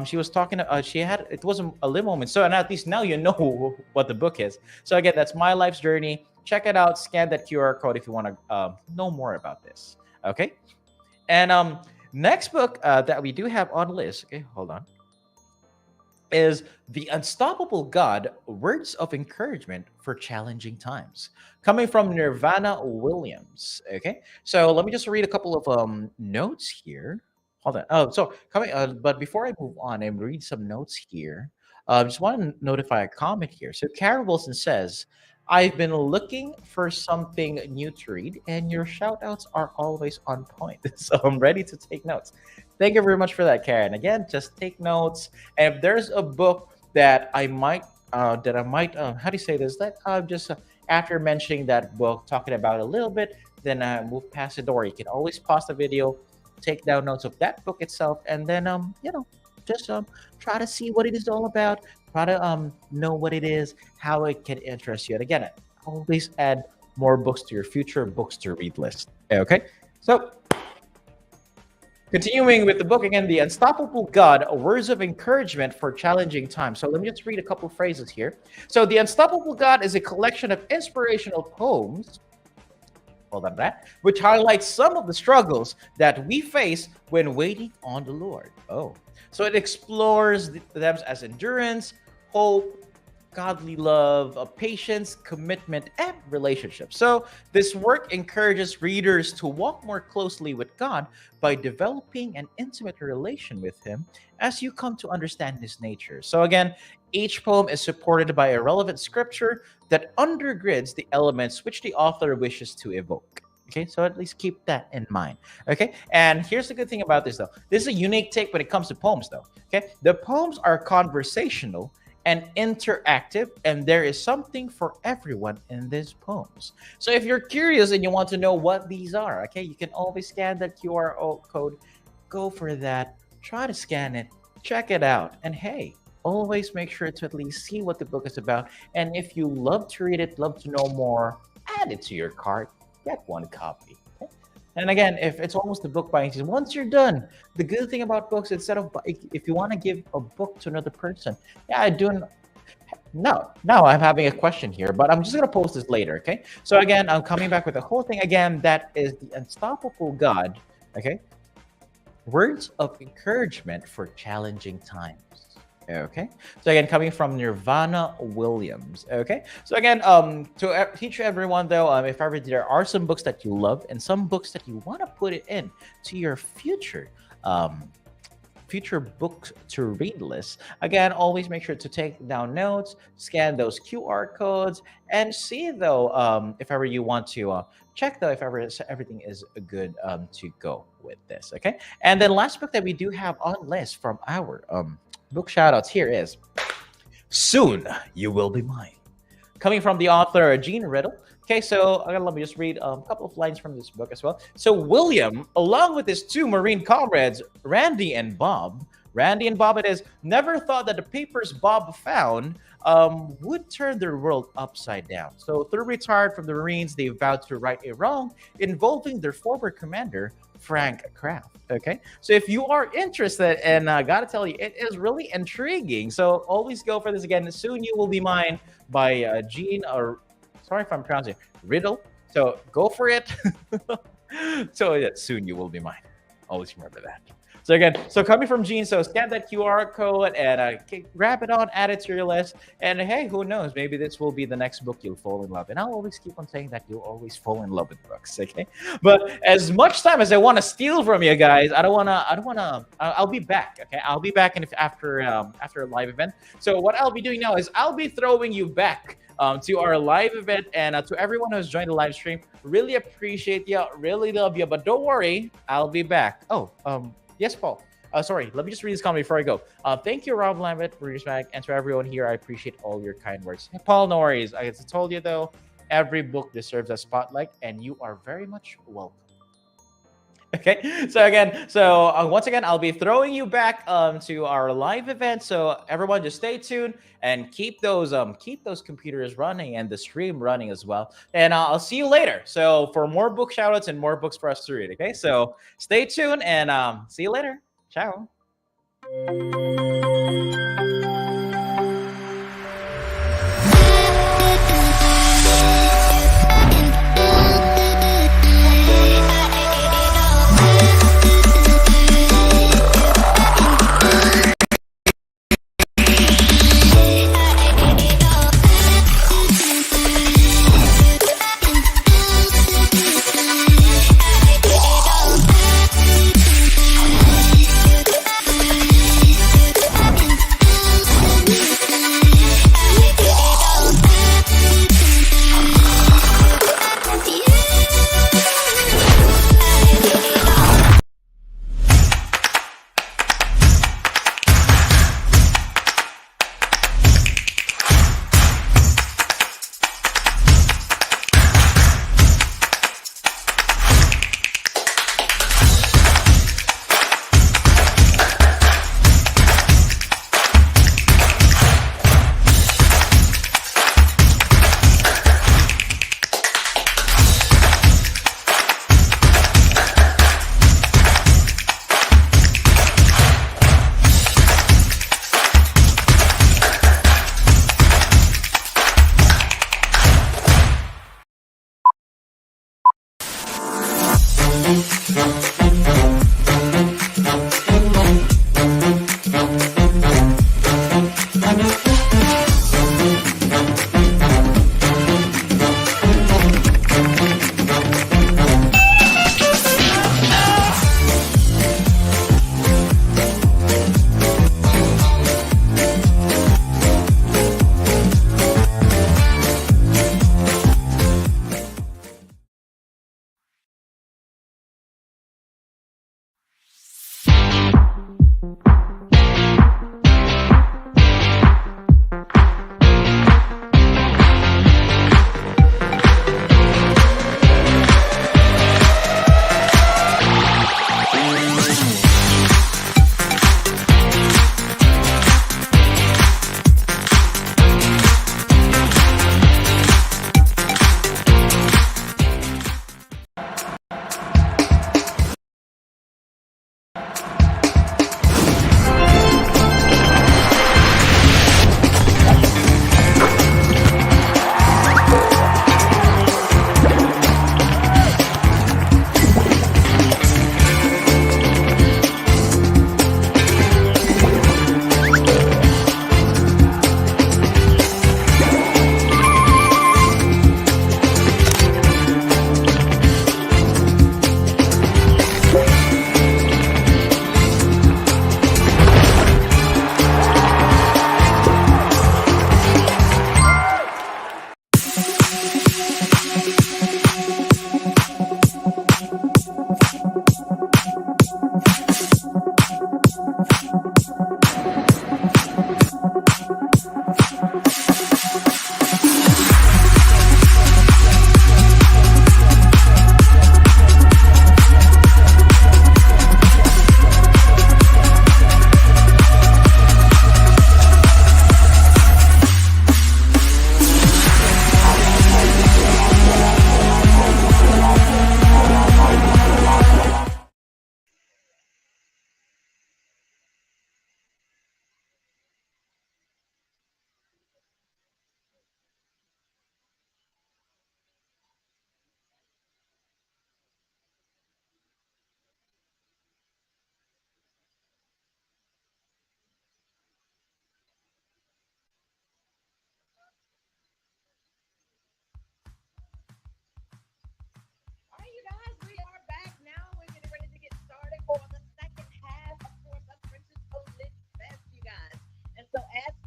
G: She was talking. She had it was a little moment. So and at least now you know what the book is. So again, that's My Life's Journey. Check it out. Scan that QR code if you want to know more about this. Okay, and next book that we do have on the list. Okay, hold on. Is The Unstoppable God: Words of Encouragement for Challenging Times, coming from Nirvana Williams. Okay, so let me just read a couple of notes here. Hold on. Oh, so coming. But before I move on and read some notes here, Just want to notify a comment here. So Karen Wilson says, I've been looking for something new to read, and your shout outs are always on point. So I'm ready to take notes. Thank you very much for that, Karen. Again, just take notes. And if there's a book that I might, how do you say this? That just after mentioning that book, talking about it a little bit, then move past the door. You can always pause the video, take down notes of that book itself, and then just try to see what it is all about. Try to know what it is, how it can interest you. And again, always add more books to your future books to read list. Okay, so continuing with the book again, The Unstoppable God, Words of Encouragement for Challenging Times. So let me just read a couple phrases here. So The Unstoppable God is a collection of inspirational poems, which highlights some of the struggles that we face when waiting on the Lord. So it explores them as endurance, hope, godly love, patience, commitment, and relationships. So this work encourages readers to walk more closely with God by developing an intimate relation with Him as you come to understand His nature. So again, each poem is supported by a relevant scripture that undergirds the elements which the author wishes to evoke. Okay, so at least keep that in mind. Okay, and here's the good thing about this, though. This is a unique take when it comes to poems, though. Okay, the poems are conversational and interactive, and there is something for everyone in these poems. So if you're curious and you want to know what these are, okay, you can always scan that QR code. Go for that. Try to scan it. Check it out. And hey, always make sure to at least see what the book is about. And if you love to read it, love to know more, add it to your cart. Get one copy. Okay? And again, if it's almost the book buying season, once you're done, the good thing about books, instead of if you want to give a book to another person, no, I'm having a question here, but I'm just gonna post this later. Okay. So again, I'm coming back with the whole thing again. That is The Unstoppable God. Okay. Words of Encouragement for Challenging Times. Okay, so again, coming from Nirvana Williams. Okay, so again, to teach everyone though, if ever there are some books that you love and some books that you want to put it in to your future books to read list, again, always make sure to take down notes, scan those QR codes, and see though if ever you want to check though if ever everything is good to go with this. Okay, and then last book that we do have on list from our book shoutouts here is Soon You Will Be Mine, coming from the author Jean Riddle. Okay, so let me just read a couple of lines from this book as well. So William, along with his two Marine comrades, Randy and Bob, it is, never thought that the papers Bob found would turn their world upside down. So through retired from the Marines, they vowed to right a wrong involving their former commander, Frank Kraft. Okay, so if you are interested, and I gotta tell you, it is really intriguing. So always go for this again. Soon You Will Be Mine by Jean, or sorry if I'm pronouncing it, Riddle. So go for it. So yeah, Soon You Will Be Mine. Always remember that. So again, so coming from Jean, so scan that QR code and grab it on, add it to your list. And hey, who knows? Maybe this will be the next book you'll fall in love. And I'll always keep on saying that you'll always fall in love with books. Okay, but as much time as I want to steal from you guys, I'll be back. Okay, I'll be back after a live event. So what I'll be doing now is I'll be throwing you back to our live event, and to everyone who's joined the live stream, really appreciate you, really love you. But don't worry, I'll be back. Yes, Paul. Sorry, let me just read this comment before I go. Thank you, Rob Lambert, Readers Mag, and to everyone here. I appreciate all your kind words. Hey, Paul, no worries. I told you though, every book deserves a spotlight, and you are very much welcome. Okay, so once again, I'll be throwing you back to our live event. So everyone, just stay tuned and keep those computers running and the stream running as well. And I'll see you later. So for more book shoutouts and more books for us to read. Okay, so stay tuned and see you later. Ciao.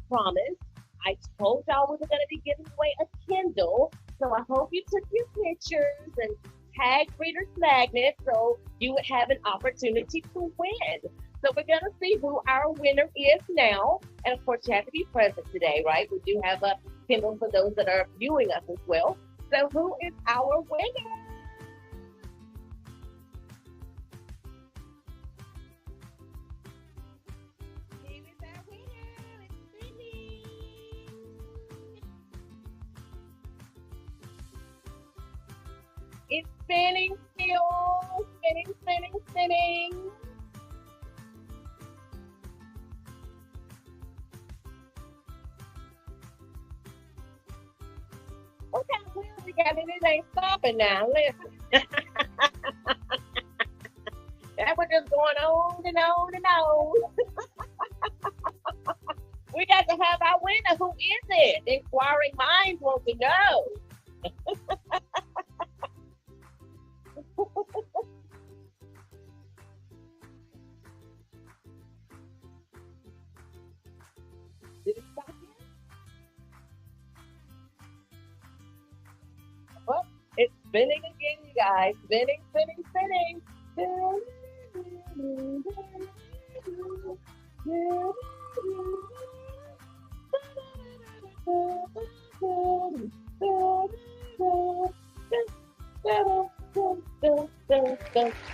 F: Promise. I told y'all we were going to be giving away a Kindle, so I hope you took your pictures and tagged Reader's Magnet so you would have an opportunity to win. So we're going to see who our winner is now. And of course, you have to be present today, right? We do have a Kindle for those that are viewing us as well. So who is our winner? It's spinning still. Spinning, spinning, spinning. What kind of wheel we got in it ain't stopping now. Listen. That was just going on and on and on. We got to have our winner. Who is it? Inquiring minds want to know. Did it stop yet? Well, it's spinning again, you guys. Spinning, spinning, spinning. Do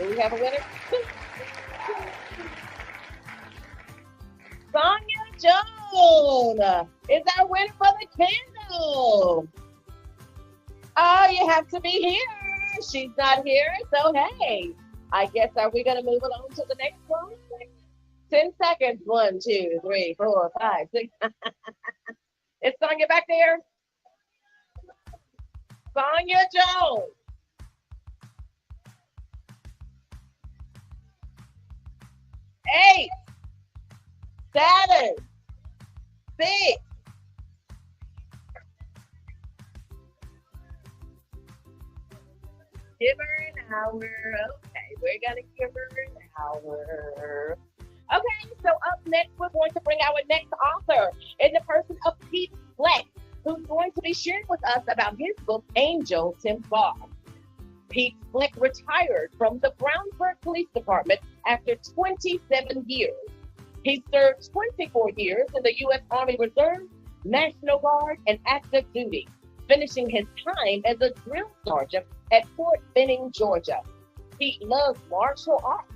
F: we have a winner? Sonia Jones is our winner for the Kindle. Oh, you have to be here. She's not here, so hey. I guess, are we going to move along to the next one? 10 seconds. 1, 2, 3, 4, 5, 6. Is Sonia back there? Sonia Jones. 7, 6. Give her an hour. Okay, we're gonna give her an hour. Okay, so up next, we're going to bring our next author in the person of Pete Fleck, who's going to be sharing with us about his book, Angel Temple. Pete Fleck retired from the Brownsburg Police Department after 27 years. He served 24 years in the U.S. Army Reserve, National Guard, and active duty, finishing his time as a drill sergeant at Fort Benning, Georgia. Pete loves martial arts,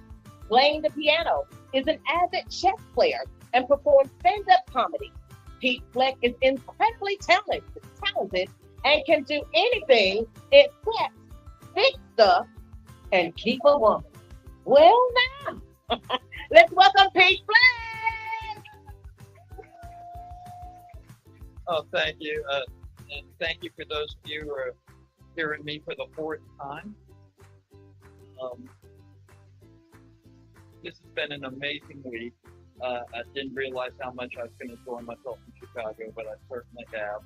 F: playing the piano, is an avid chess player, and performs stand-up comedy. Pete Fleck is incredibly talented and can do anything except fix stuff and keep a woman. Well, now, let's welcome Pete Fleck.
X: Oh, thank you. And thank you for those of you who are hearing me for the 4th time. This has been an amazing week. I didn't realize how much I was going to enjoy myself in Chicago, but I certainly have.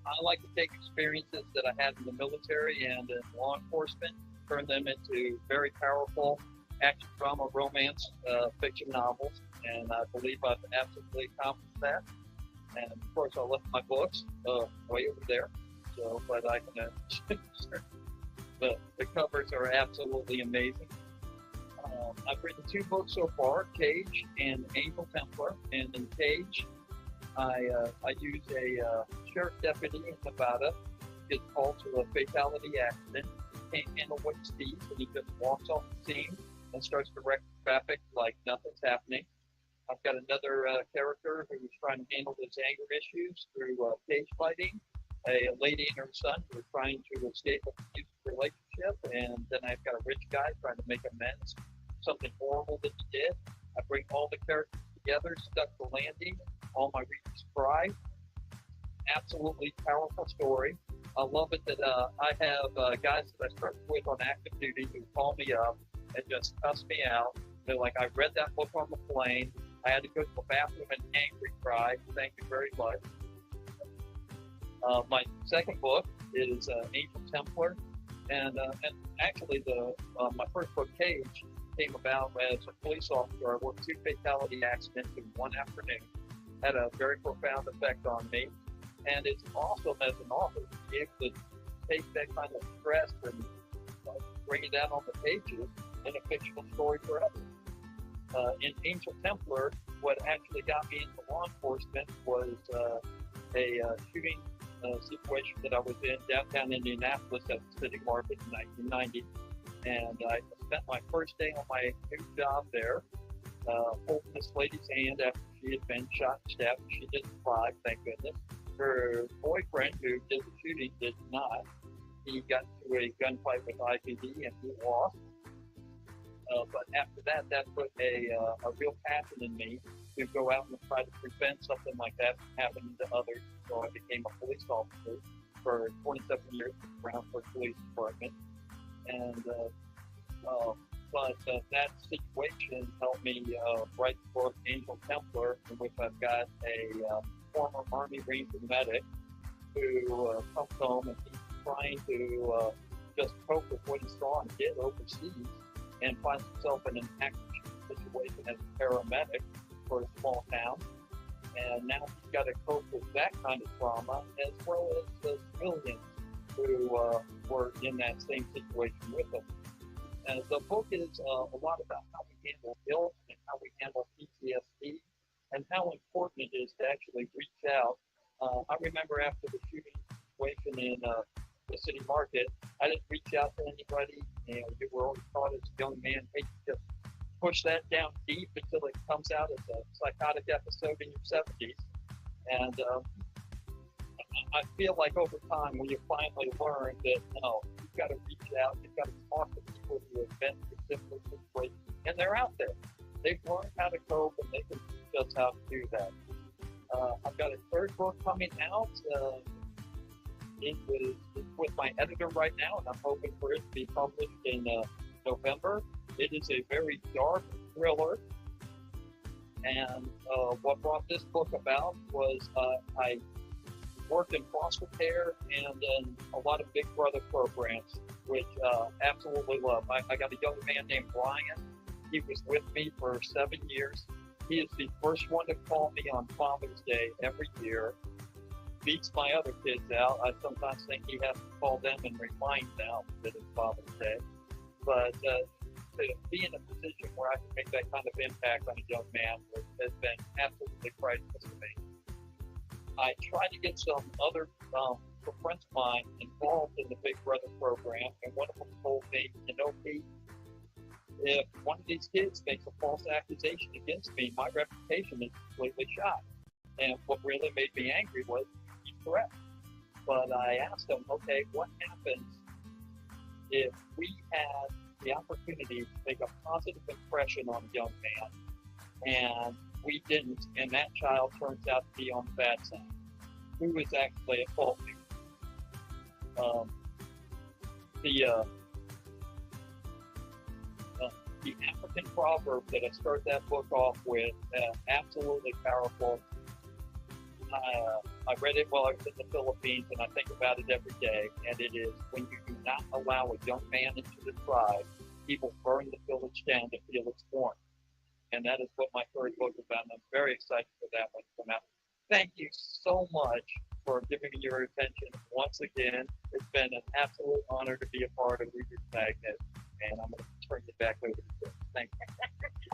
X: I like to take experiences that I had in the military and in law enforcement, turn them into very powerful action, drama, romance, fiction novels, and I believe I've absolutely accomplished that. And of course, I left my books way over there, so but I can. The covers are absolutely amazing. I've written 2 books so far, Cage and Angel Templar. And in Cage, I use a sheriff deputy in Nevada, gets called to a fatality accident. He can't handle what he sees, and he just walks off the scene and starts to wreck traffic like nothing's happening. I've got another character who's trying to handle his anger issues through cage fighting. A lady and her son who are trying to escape a abusive relationship, and then I've got a rich guy trying to make amends, something horrible that he did. I bring all the characters together, stuck the landing. All my readers cry. Absolutely powerful story. I love it that I have guys that I started with on active duty who call me up and just cuss me out. They're like, I read that book on the plane. I had to go to the bathroom and angry cry. Thank you very much. My second book is Angel Templar, and actually my first book, Cage, came about as a police officer. I worked 2 fatality accidents in one afternoon. Had a very profound effect on me, and it's awesome as an author to be able to take that kind of stress and bring it down on the pages in a fictional story for others. In Angel Templar, what actually got me into law enforcement was a shooting situation that I was in downtown Indianapolis at the city market in 1990. And I spent my first day on my new job there, holding this lady's hand after she had been shot and stabbed. She didn't survive, thank goodness. Her boyfriend, who did the shooting, did not. He got into a gunfight with IPD and he lost. But after that, that put a real passion in me to go out and try to prevent something like that from happening to others. So I became a police officer for 27 years at the Brownsburg Police Department. And that situation helped me write the book Angel Templar, in which I've got a former Army Ranger medic who comes home and he's trying to just cope with what he saw and did overseas, and finds himself in an action situation as a paramedic for a small town. And now he's got to cope with that kind of trauma, as well as the civilians who were in that same situation with him. And the book is a lot about how we handle guilt and how we handle PTSD and how important it is to actually reach out. I remember after the shooting situation in the city market, I didn't reach out to anybody. You know, you were always taught as a young man, hey, just push that down deep until it comes out as a psychotic episode in your 70s. And I feel like over time, when you finally learn that, no, you've got to reach out, you've got to talk to people who have been through similar situations, and they're out there. They've learned how to cope, and they can teach us how to do that. I've got a third book coming out. It's with my editor right now, and I'm hoping for it to be published in November. It is a very dark thriller, And what brought this book about was I worked in foster care and in a lot of Big Brother programs, which absolutely love. I got a young man named Brian. He was with me for 7 years. He is the first one to call me on Father's Day every year. Beats my other kids out. I sometimes think he has to call them and remind them that it's Father's Day. But to be in a position where I can make that kind of impact on a young man has been absolutely priceless to me. I tried to get some other friends of mine involved in the Big Brother program, and one of them told me, you know, Pete, if one of these kids makes a false accusation against me, my reputation is completely shot. And what really made me angry was he's correct. But I asked him, okay, what happens if we had the opportunity to make a positive impression on a young man and we didn't, and that child turns out to be on the bad side? Who is actually at fault here? The African proverb that I start that book off with, absolutely powerful. I read it while I was in the Philippines, and I think about it every day. And it is, when you do not allow a young man into the tribe, he will burn the village down to feel its warmth. And that is what my third book is about, and I'm very excited for that one to come out. Thank you so much for giving me your attention once again. It's been an absolute honor to be a part of Reader's Magnet, and I'm going to turn it back over to you. Thank you.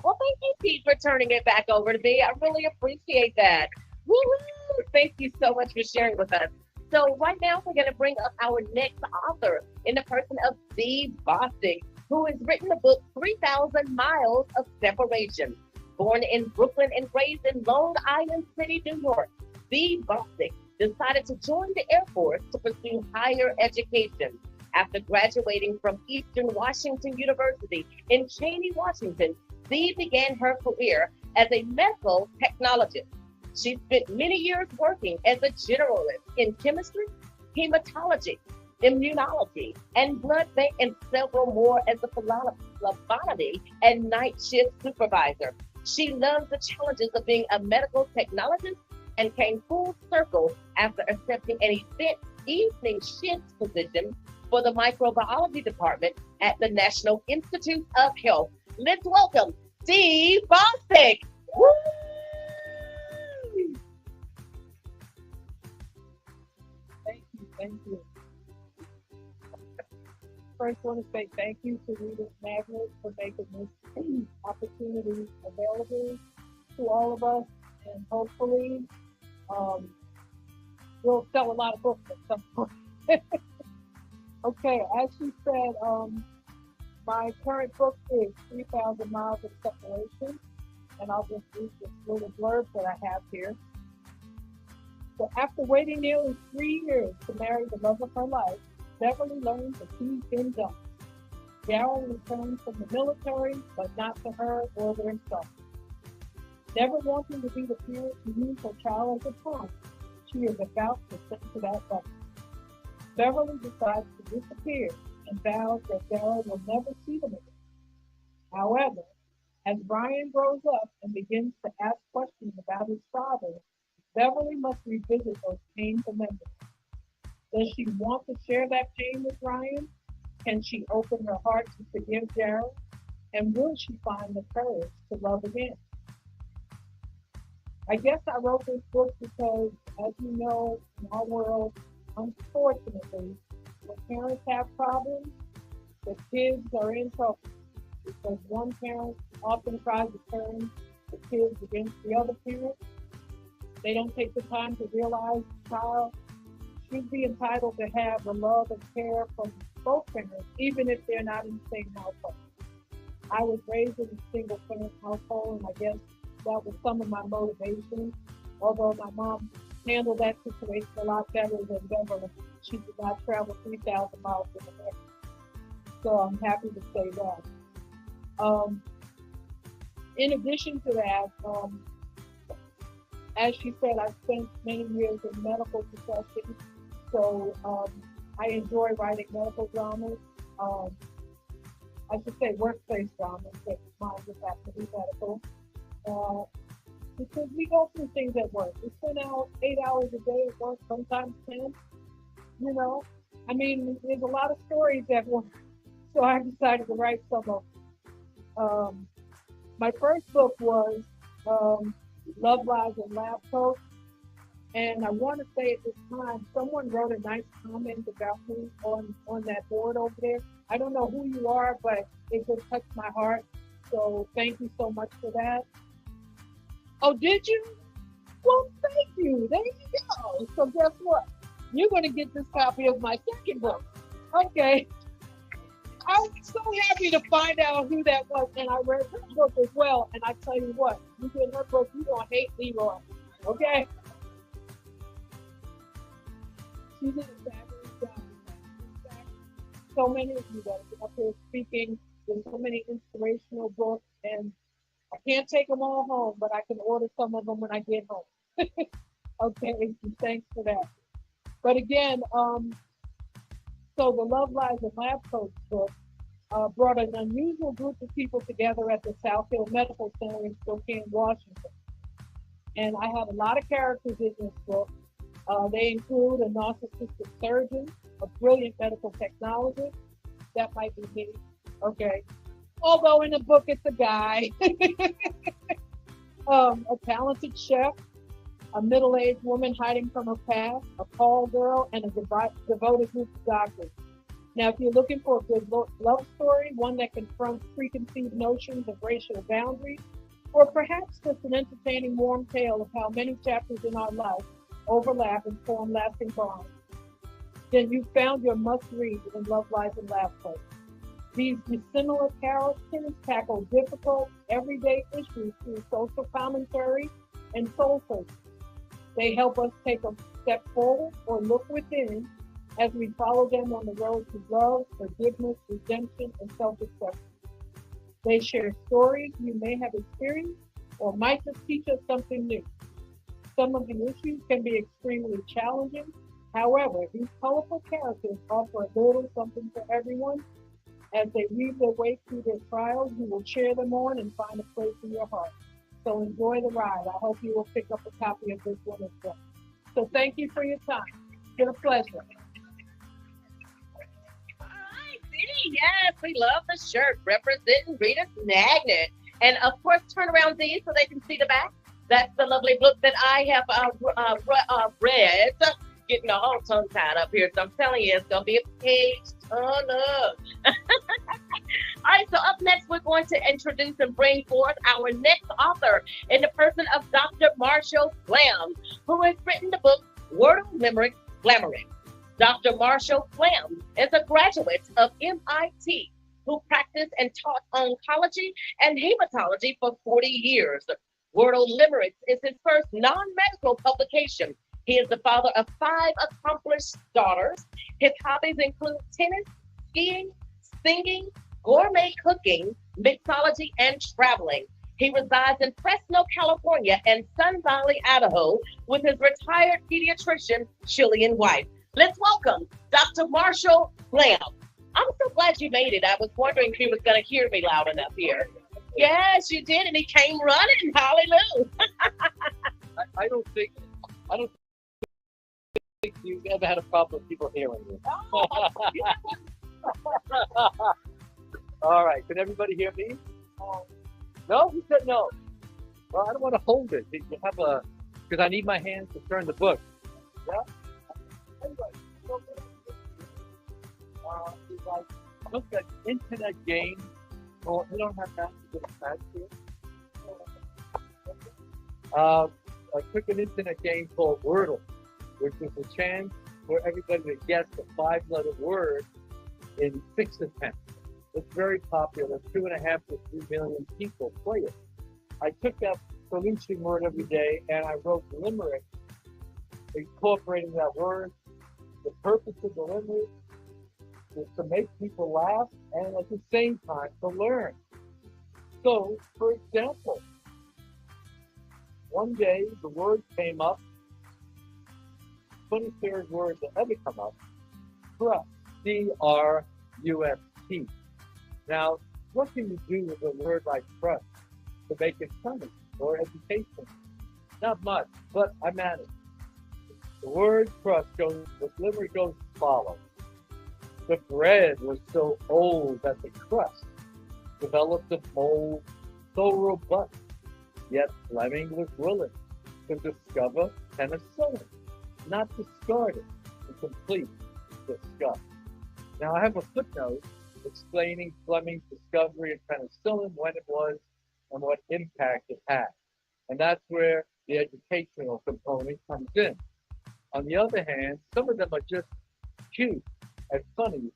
F: Well, thank you, Pete, for turning it back over to me. I really appreciate that. Woo-hoo! Thank you so much for sharing with us. So right now, we're going to bring up our next author in the person of Deb Bostic, who has written the book 3,000 Miles of Separation. Born in Brooklyn and raised in Long Island City, New York, Deb Bostic decided to join the Air Force to pursue higher education. After graduating from Eastern Washington University in Cheney, Washington, Deb began her career as a medical technologist. She spent many years working as a generalist in chemistry, hematology, immunology, and blood bank, and several more as a phlebotomy and night shift supervisor. She loves the challenges of being a medical technologist and came full circle after accepting an event evening shift position for the microbiology department at the National Institute of Health. Let's welcome Deb Bostic. Woo!
H: Thank you. First, I want to say thank you to Reader's Magnet for making this opportunity available to all of us, and hopefully we'll sell a lot of books at some point. Okay, as she said, my current book is 3,000 Miles of Separation, and I'll just read this little blurb that I have here. So after waiting nearly 3 years to marry the love of her life, Beverly learned that she's been dumped. Darryl returned from the military, but not to her or their son. Never wanting to be the parent to use her child as a pawn, she is about to send to that level. Beverly decides to disappear and vows that Darryl will never see them again. However, as Brian grows up and begins to ask questions about his father, Beverly must revisit those painful memories. Does she want to share that pain with Brian? Can she open her heart to forgive Darryl? And will she find the courage to love again? I guess I wrote this book because, as you know, in our world, unfortunately, when parents have problems, the kids are in trouble because one parent often tries to turn the kids against the other parent. They don't take the time to realize the child should be entitled to have the love and care from both parents, even if they're not in the same household. I was raised in a single parent household, and I guess that was some of my motivation. Although my mom handled that situation a lot better than Beverly. She did not travel 3,000 miles in the air. So I'm happy to say that. In addition to that, as she said, I spent many years in medical profession, so I enjoy writing medical dramas. I should say workplace dramas, but mine just have to be medical. because we go through things at work. We spend out 8 hours a day at work, sometimes 10. You know, I mean, there's a lot of stories at work, so I decided to write some of them. My first book was Love, Lies, and Lab Coats. And I want to say at this time, someone wrote a nice comment about me on that board over there. I don't know who you are, but it just touched my heart. So thank you so much for that. Oh, did you? Well, thank you. There you go. So guess what? You're going to get this copy of my second book. Okay. I was so happy to find out who that was, and I read her book as well. And I tell you what, you get her book, you're going to hate Leroy. Okay? She did a fabulous job. In fact, so many of you that have been up here speaking, there's so many inspirational books, and I can't take them all home, but I can order some of them when I get home. Okay, thanks for that. But again, so the Love, Lies, and Lab Coats book brought an unusual group of people together at the South Hill Medical Center in Spokane, Washington. And I have a lot of characters in this book. They include a narcissistic surgeon, a brilliant medical technologist. That might be me. Okay. Although in the book it's a guy. A talented chef, a middle-aged woman hiding from her past, a call girl, and a devoted group of doctors. Now, if you're looking for a good love story, one that confronts preconceived notions of racial boundaries, or perhaps just an entertaining, warm tale of how many chapters in our life overlap and form lasting bonds, then you found your must-read in Love, Lies, and Lab Coats. These dissimilar characters tackle difficult, everyday issues through social commentary and soul searching. They help us take a step forward or look within as we follow them on the road to love, forgiveness, redemption, and self-acceptance. They share stories you may have experienced or might just teach us something new. Some of the issues can be extremely challenging. However, these colorful characters offer a little something for everyone. As they weave their way through their trials, you will cheer them on and find a place in your heart. So enjoy the ride. I hope you will pick up a copy of this one as well. So thank you for your time. It's been a pleasure.
F: Yes, we love the shirt representing Reader's Magnet. And of course, turn around these so they can see the back. That's the lovely book that I have read. Getting a whole tongue tied up here, so I'm telling you, it's going to be a page ton of. All right, so up next, we're going to introduce and bring forth our next author in the person of Dr. Marshall Flam, who has written the book Wordle Limerick Glamouric. Dr. Marshall Flam is a graduate of MIT who practiced and taught oncology and hematology for 40 years. Wordle Limericks is his first non-medical publication. He is the father of 5 accomplished daughters. His hobbies include tennis, skiing, singing, gourmet cooking, mixology, and traveling. He resides in Fresno, California, and Sun Valley, Idaho, with his retired pediatrician, Chilean wife. Let's welcome Dr. Marshall Flam. I'm so glad you made it. I was wondering if he was going to hear me loud enough here. Yes, you did, and he came running. Hallelujah.
R: I don't think you've ever had a problem with people hearing you. All right, can everybody hear me? No? You said no. Well, I don't want to hold it. You have because I need my hands to turn the book. Yeah? Anyway, it's like, look at internet games. Well, you don't have that to get attached to it. I took an internet game called Wordle, which is a chance for everybody to guess the 5-letter word in 6 attempts. It's very popular. 2.5 to 3 million people play it. I took that solution word every day and I wrote limerick incorporating that word. The purpose of the limerick is to make people laugh and at the same time to learn. So, for example, one day the word came up, 23rd word to ever come up, trust, C-R-U-S-T. Now, what can you do with a word like trust to make it funny or education Not much, but I managed. The word crust goes, the limerick goes as follows. The bread was so old that the crust developed a mold so robust, yet Fleming was willing to discover penicillin, not discard it, to complete disgust. Now I have a footnote explaining Fleming's discovery of penicillin, when it was, and what impact it had. And that's where the educational component comes in. On the other hand, some of them are just cute and funny.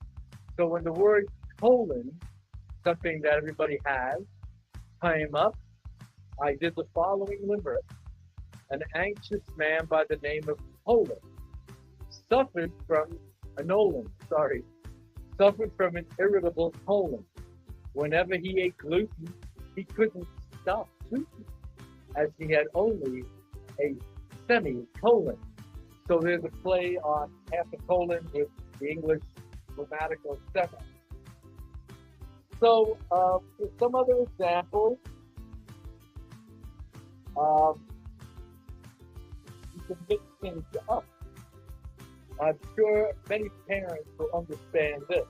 R: So when the word colon, something that everybody has, came up, I did the following limerick. An anxious man by the name of Poland suffered from an irritable colon. Whenever he ate gluten, he couldn't stop tooting, as he had only a semicolon. So there's a play on half a colon with the English grammatical semi. So some other examples. You can mix things up. I'm sure many parents will understand this.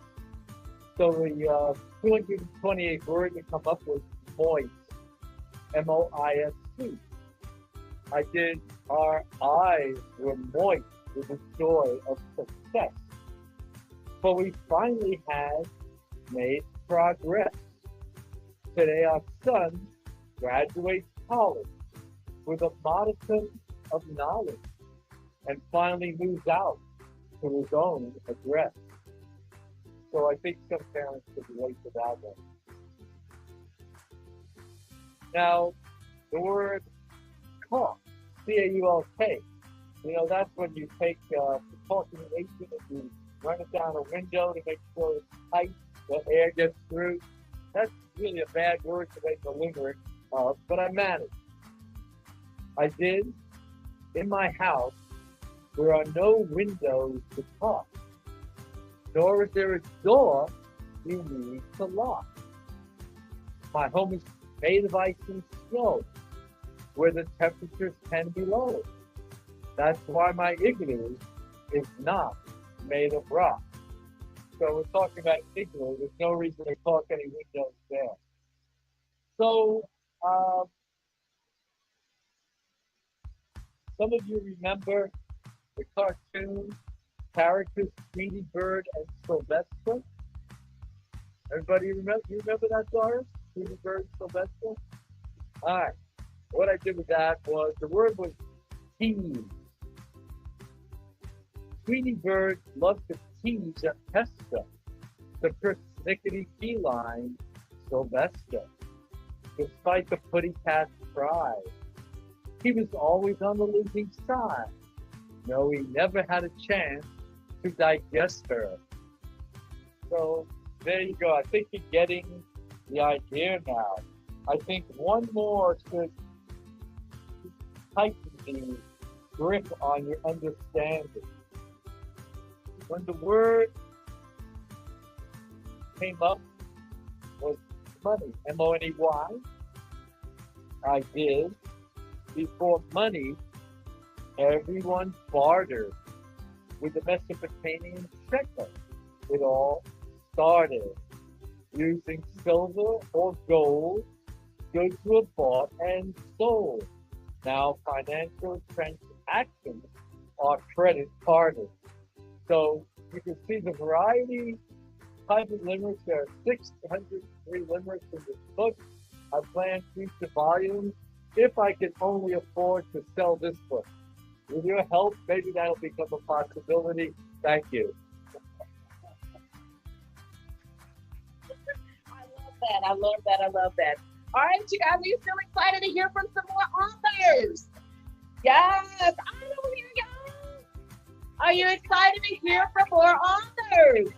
R: So the 228th word to come up with moist, M-O-I-S-T. I did our eyes were moist with the joy of success. For we finally had made progress. Today our son graduates college with a modicum of knowledge and finally moves out to his own address. So I think some parents could relate to that one. Now, the word caulk, C-A-U-L-K, that's when you take the caulking agent and you run it down a window to make sure it's tight, the air gets through. That's really a bad word to make a limerick of, but I managed. I did. In my house, there are no windows to caulk, nor is there a door you need to lock. My home is made of ice and snow, where the temperatures can be low. That's why my igloo is not made of rock. So we're talking about igloo. There's no reason to caulk any windows there. So some of you remember the cartoon characters Tweety Bird and Sylvester. Everybody remember? You remember that, Doris? Tweety Bird and Sylvester? All right. What I did with that was the word was tease. Tweety Bird loved to tease and pester the persnickety feline Sylvester. Despite the putty cat's pride, he was always on the losing side. No, he never had a chance to digest her. So there you go. I think you're getting the idea now. I think one more should tighten the grip on your understanding. When the word came up was money, M-O-N-E-Y. I did. Before money, everyone bartered with the Mesopotamian shekel. It all started using silver or gold. Goods were bought and sold. Now financial transactions are credit carded. So you can see the variety type of limericks. There are 603 limericks in this book. I plan future volumes if I can only afford to sell this book. With your help, maybe that'll become a possibility. Thank you.
F: I love that. All right, you guys, are you still excited to hear from some more authors? Yes, I don't hear y'all. Are you excited to hear from more authors?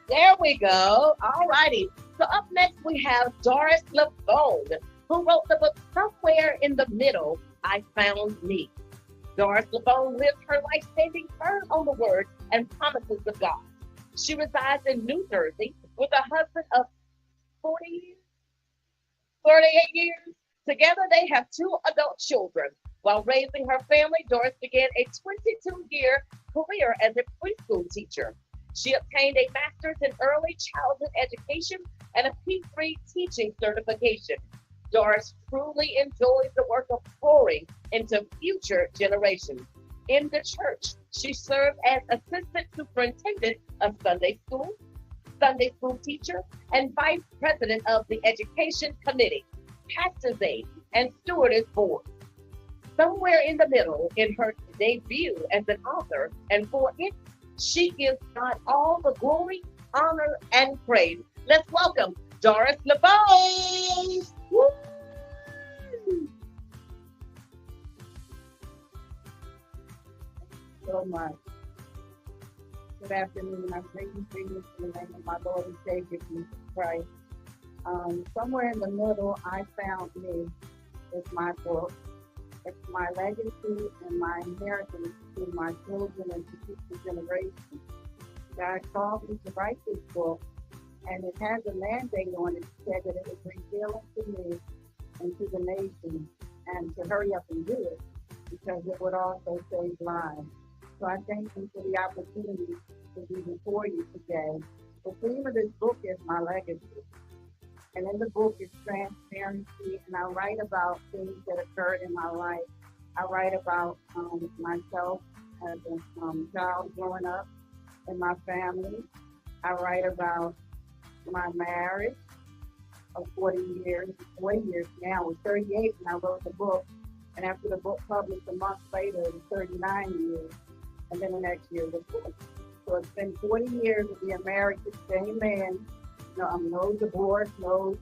F: There we go. All righty. So up next, we have Doris LeBone, who wrote the book Somewhere in the Middle, I Found Me. Doris LeBone lives her life standing firm on the word and promises of God. She resides in New Jersey with a husband of 48 years. Together, they have 2 adult children. While raising her family, Doris began a 22-year career as a preschool teacher. She obtained a master's in early childhood education and a P3 teaching certification. Doris truly enjoys the work of pouring into future generations. In the church, she served as assistant superintendent of Sunday school teacher, and vice president of the education committee, pastor's aide, and stewardess board. Somewhere in the middle in her debut as an author, and for it, she gives God all the glory, honor, and praise. Let's welcome Doris LeBeau. Woo!
I: So much. Good afternoon. I'm bringing greetings in the name of my Lord and Savior Jesus Christ. Somewhere in the middle, I found me. It's my book. It's my legacy and my inheritance to my children and to future generations. God called me to write this book, and it has a mandate on it. It said that it would bring healing to me and to the nation, and to hurry up and do it, because it would also save lives. So I thank you for the opportunity to be before you today. The theme of this book is my legacy. And in the book is transparency, and I write about things that occurred in my life. I write about myself as a child growing up in my family. I write about my marriage of 40 years now. It was 38 when I wrote the book. And after the book published a month later, it was 39 years. And then the next year was 40. So it's been 40 years of being married to the same man. No divorce, no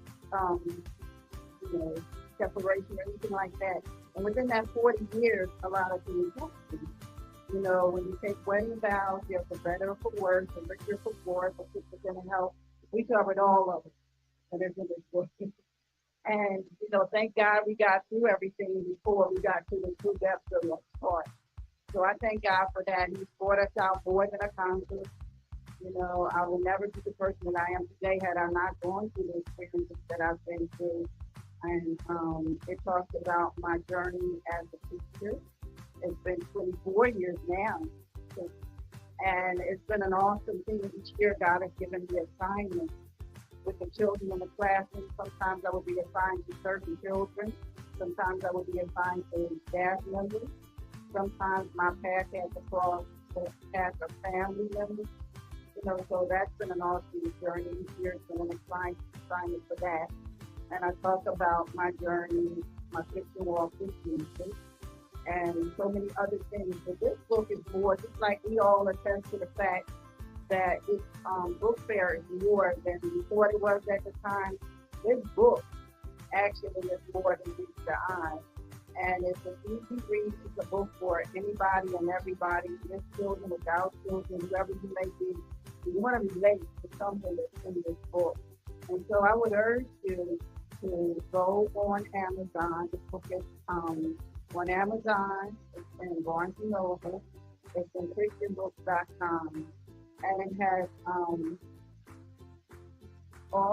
I: separation or anything like that. And within that 40 years, a lot of things happen. When you take wedding vows, you have for better or for worse, for richer or for poor, for sickness and health. We covered all of it. And there's in this book. And thank God we got through everything before we got to the true depths of the heart. So I thank God for that. He's brought us out more than a conqueror. I will never be the person that I am today had I not gone through the experiences that I've been through. And it talks about my journey as a teacher. It's been 24 years now. And it's been an awesome thing. Each year God has given me assignments with the children in the classroom. Sometimes I would be assigned to certain children. Sometimes I would be assigned to staff members. Sometimes my path has to cross the path of family members. So that's been an awesome journey. Each year has been an assignment for that. And I talk about my journey, my fiction wall experiences, and so many other things. But this book is more, just like we all attest to the fact that this book fair is more than we thought it was at the time. This book actually is more than meets the eye. And it's an easy read. It's a book for anybody and everybody, with children, without children, whoever you may be. You want to relate to something that's in this book. And so I would urge you to go on Amazon. This book is on Amazon. It's in Barnes & Noble. It's in ChristianBooks.com. And it has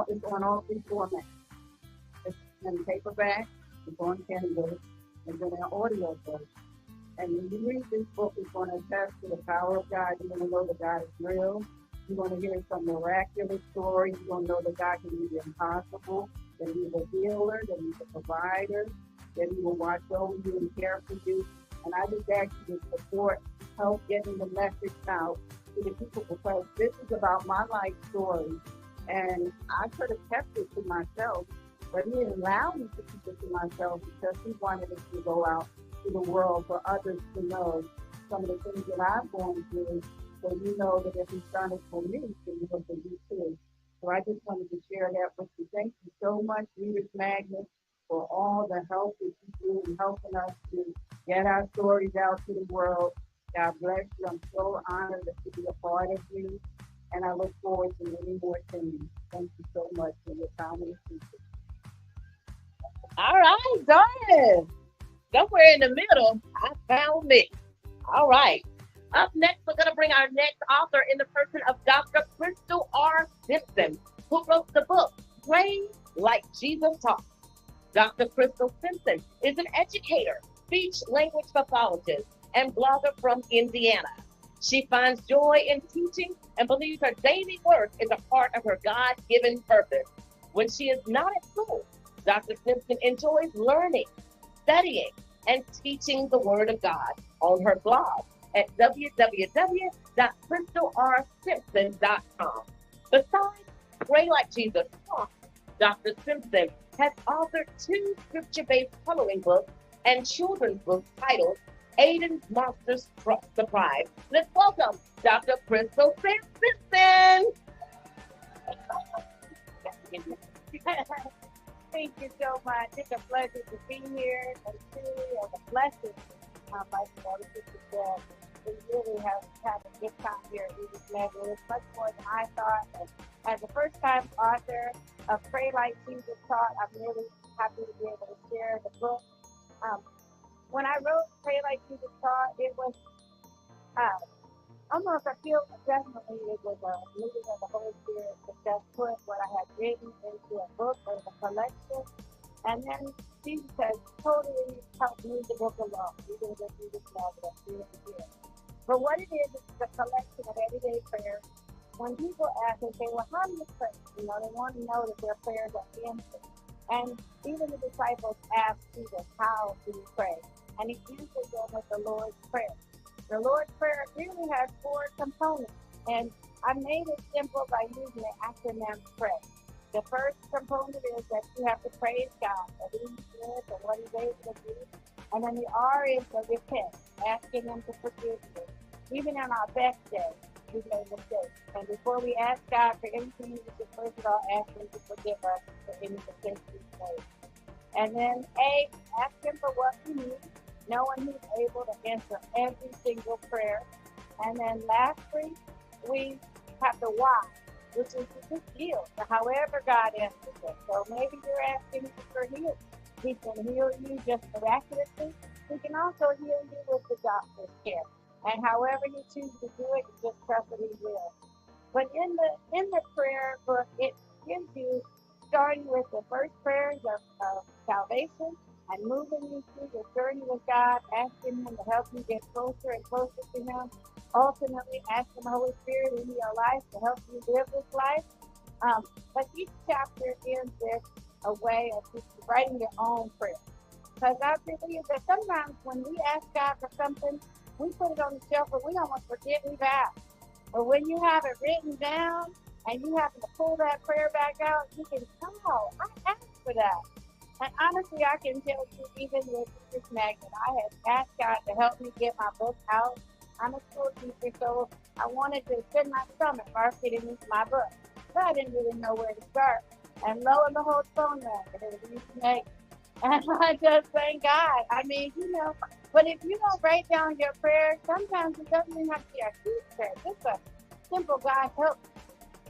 I: it's on all three formats. It's in paperback, it's on Kindle, and then an audio book. And when you read this book, it's going to attest to the power of God. You're going to know that God is real. You're going to hear some miraculous stories. You're going to know that God can do the impossible, that He's a healer, that He's a provider, that He will watch over you and care for you. And I just ask you to support, help getting the message out to the people, because this is about my life story. And I could have kept it to myself, but He didn't allow me to keep it to myself because He wanted it to go out to the world for others to know some of the things that I've gone through. So you know that if He's done it for me, then He will do it too. So I just wanted to share that with you. Thank you so much, Readers Magnet, for all the help that you do in helping us to get our stories out to the world. God bless you. I'm so honored to be a part of you. And I look forward to many more things. Thank you so much for your time and attention.
F: All right, Doris. Somewhere in the middle, I found me. All right. Up next, we're going to bring our next author in the person of Dr. Crystal R. Simpson, who wrote the book, Pray Like Jesus Taught. Dr. Crystal Simpson is an educator, speech language pathologist and blogger from Indiana. She finds joy in teaching and believes her daily work is a part of her God-given purpose. When she is not at school, Dr. Simpson enjoys learning, studying, and teaching the Word of God on her blog at www.crystalrsimpson.com. Besides Pray Like Jesus Talk, Dr. Simpson has authored 2 scripture-based coloring books and children's books titled Aiden's Monsters Surprise. Let's welcome Dr. Crystal Simpson.
J: Thank you so much. It's a pleasure to be here, and truly a blessing. Like Sister said, we really have had a good time here at ReadersMagnet. It's much more than I thought. And as a first-time author of Pray Like Jesus Taught, I'm really happy to be able to share the book. When I wrote Pray Like Jesus Taught, it was almost, I feel definitely it was a leading of the Holy Spirit to just put what I had written into a book or a collection. And then Jesus has totally helped move the book along. You can just read this novel here and here. But what it is a collection of everyday prayers. When people ask, they say, well, how do you pray? You know, they want to know that their prayers are answered. And even the disciples asked Jesus, how do you pray? And he answered them with the Lord's Prayer. The Lord's Prayer really has 4 components, and I made it simple by using the acronym PRAY. The first component is that you have to praise God for who He is and what He's able to do. And then the R is to repent, asking Him to forgive you. Even on our best day, we made mistakes. And before we ask God for anything, we should first of all ask Him to forgive us for any mistakes we've made. And then A, ask Him for what we need, knowing He's able to answer every single prayer. And then lastly, we have the why, which is to just yield to however God answers it. So maybe you're asking Him for healing. He can heal you just miraculously. He can also heal you with the doctor's care. And however you choose to do it, you just trust that He will. But in the prayer book, it gives you, starting with the first prayers of salvation, and moving you through the journey with God, asking Him to help you get closer and closer to Him, ultimately asking the Holy Spirit into your life to help you live this life. But each chapter ends with a way of just writing your own prayer. Because I believe that sometimes when we ask God for something, we put it on the shelf and we almost forget we've asked. But when you have it written down and you happen to pull that prayer back out, you can, oh, I asked for that. And honestly, I can tell you, even with ReadersMagnet, I had asked God to help me get my book out. I'm a school teacher, so I wanted to spend my summer marketing my book. But I didn't really know where to start. And lo and behold, phone rang, and it was ReadersMagnet. And I just thank God. I mean, you know, but if you don't write down your prayers, sometimes it doesn't even have to be a huge prayer. Just a simple God help,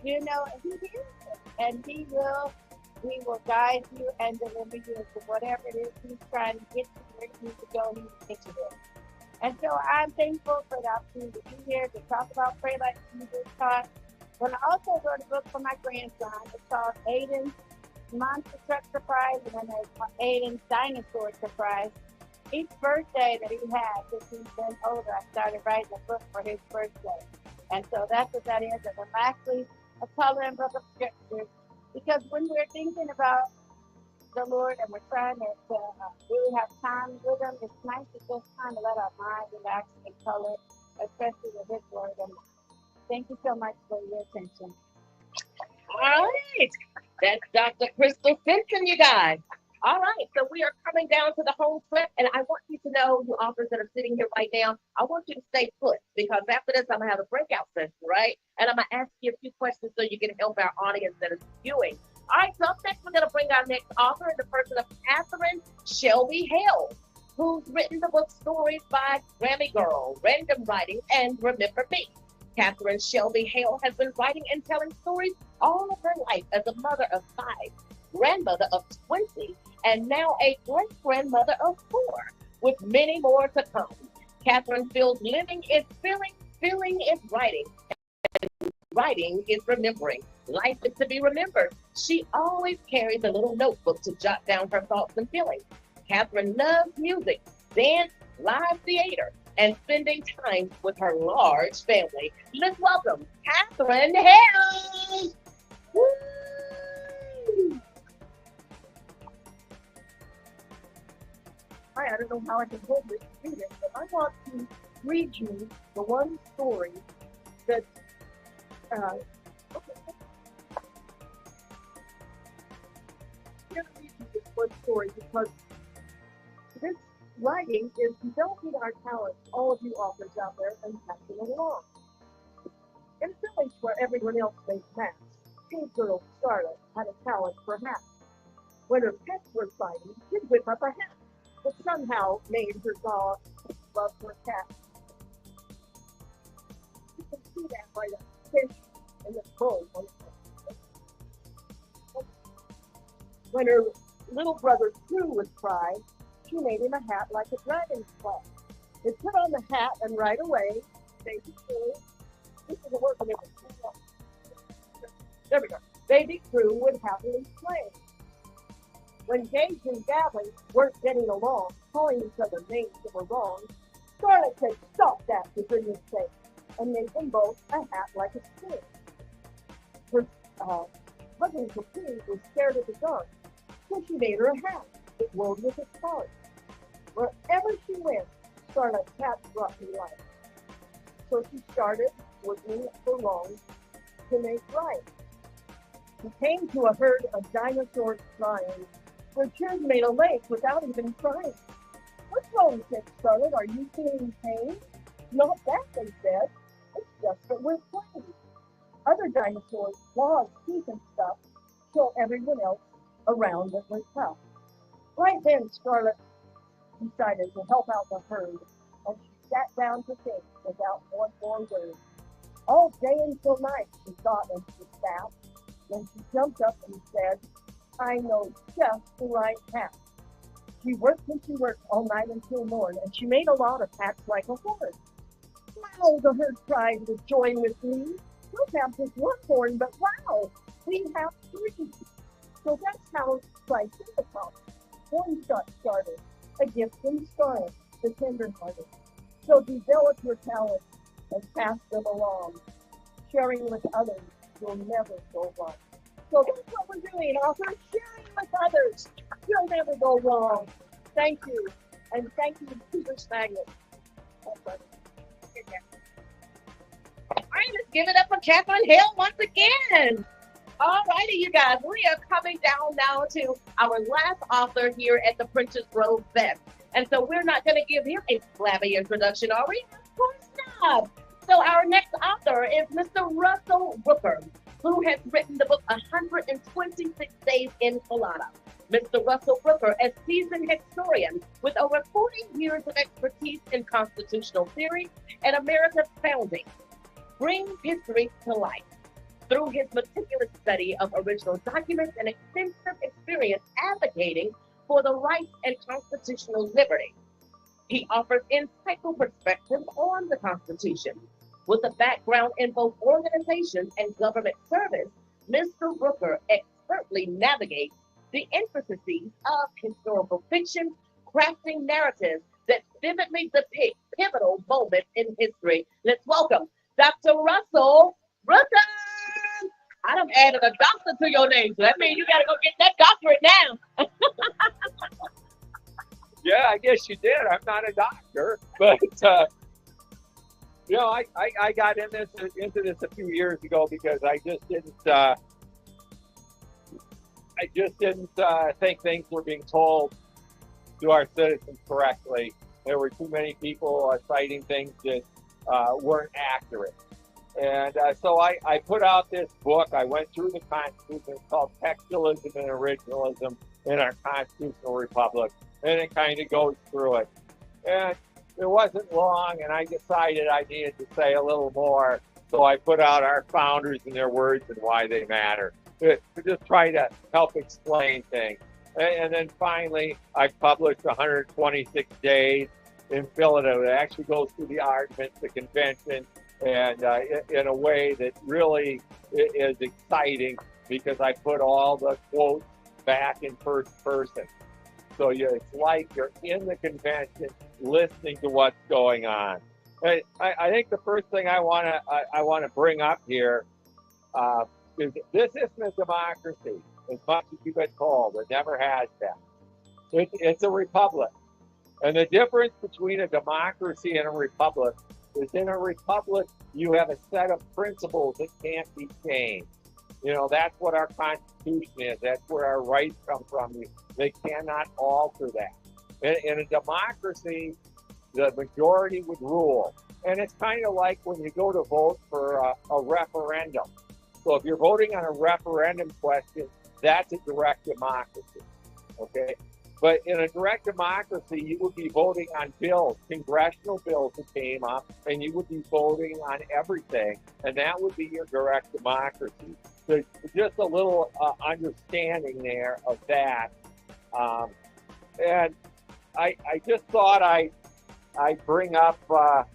J: you know, and He hears it. And He will guide you and deliver you to whatever it is He's trying to get you where you need to go. He will get you there. And so I'm thankful for the opportunity to be here to talk about Pray Like Jesus Taught. But I also wrote a book for my grandson. It's called Aiden's Monster Truck Surprise, and then there's Aiden's Dinosaur Surprise. Each birthday that he had since he's been older, I started writing a book for his birthday. And so that's what that is. And then lastly, a coloring book of scriptures. Because when we're thinking about the Lord and we're trying to really have time with Him, it's nice to just kind of let our mind relax and color, especially with His Word. And thank you so much for your attention.
F: All right. That's Dr. Crystal Simpson, you guys. All right. So we are coming down to the home stretch, and I want you to know, you authors that are sitting here right now, I want you to stay put, because after this, I'm going to have a breakout session, right? And I'm going to ask you a few questions so you can help our audience that is viewing. All right. So up next, we're going to bring our next author in the person of Kathryn Shelby-Hale, who's written the book Stories by Grammy Girl, Random Writing, and Remember Me. Kathryn Shelby-Hale has been writing and telling stories all of her life as a mother of 5, grandmother of 20, and now a great-grandmother of 4, with many more to come. Kathryn feels living is feeling, feeling is writing, and writing is remembering. Life is to be remembered. She always carries a little notebook to jot down her thoughts and feelings. Kathryn loves music, dance, live theater, and spending time with her large family. Let's welcome Kathryn Hale. Woo!
K: Hi, I don't know how I can hold this student, but I want to read you the one story that I'm going to read you this one story because this writing is developing our talents, all of you authors out there, and passing it along. In a village where everyone else made hats, Pink Girl Scarlet had a talent for hats. When her pets were fighting, she'd whip up a hat that somehow made her dog love her cat. You can see that by the fish and the bowl. When her little brother True would cry, she made him a hat like a dragon's claw. They put on the hat and right away, Baby True, this isn't working. There we go. Baby True would happily play. When Gage and Galin weren't getting along, calling each other names that were wrong, Scarlet said, "Stop that, for goodness sake," and made them both a hat like a skin. Her cousin Kathryn was scared of the dark, so she made her a hat that glowed with a spark. Wherever she went, Scarlet's hat brought me life. So she started working for long to make right. She came to a herd of dinosaurs crying. Her tears made a lake without even crying. "What's wrong?" said Scarlet. "Are you feeling pain?" "Not that," they said. "It's just that we're playing." Other dinosaurs, claws, teeth, and stuff, show everyone else around that was tough. Right then, Scarlet decided to help out the herd, and she sat down to think without one more word. All day until night, she thought as she sat. Then she jumped up and said, "I know just the right hat." She worked and she worked all night until morn, and she made a lot of hats like a horn. "Wow," the herd cried with joy and with glee. "We'll have just one horn, but wow, we have three." So that's how Triceratops horns got started, a gift from Scarlet, the tender-hearted. So develop your talents and pass them along. Sharing with others will never go wrong. So that's what we're doing, authors, sharing with others. You'll never go wrong. Thank you. And thank you to ReadersMagnet.
F: All right, let's give it up for Kathryn Hale once again. All righty, you guys, we are coming down now to our last author here at the Printers Row Fest. And so we're not going to give him a flabby introduction, are we? Of course not. So our next author is Mr. Russell Rooker, who has written the book 126 Days in Colada. Mr. Russell Rooker, a seasoned historian with over 40 years of expertise in constitutional theory and America's founding, brings history to life through his meticulous study of original documents and extensive experience advocating for the rights and constitutional liberty. He offers insightful perspectives on the Constitution. With a background in both organization and government service, Mr. Rooker expertly navigates the intricacies of historical fiction, crafting narratives that vividly depict pivotal moments in history. Let's welcome Dr. Russell Rooker. I done added a doctor to your name, so that means you gotta go get that doctorate now.
M: Yeah, I guess you did. I'm not a doctor, but you know, I got into this a few years ago because I just didn't think things were being told to our citizens correctly. There were too many people citing things that weren't accurate. And so I put out this book. I went through the Constitution. It's called Textualism and Originalism in Our Constitutional Republic. And it kind of goes through it. And it wasn't long, and I decided I needed to say a little more. So I put out our founders and their words and why they matter. To just try to help explain things. And then finally, I published 126 Days in Philadelphia. It actually goes through the arguments, the convention, and in a way that really is exciting because I put all the quotes back in first person. So it's like you're in the convention listening to what's going on. I think the first thing I want to bring up here is this isn't a democracy as much as you've been told. It never has been. It's a republic. And the difference between a democracy and a republic is in a republic, you have a set of principles that can't be changed. You know, that's what our Constitution is. That's where our rights come from. They cannot alter that. In a democracy, the majority would rule. And it's kind of like when you go to vote for a referendum. So if you're voting on a referendum question, that's a direct democracy, okay? But in a direct democracy, you would be voting on bills, congressional bills that came up, and you would be voting on everything, and that would be your direct democracy. So just a little understanding there of that. And I just thought I'd bring up, read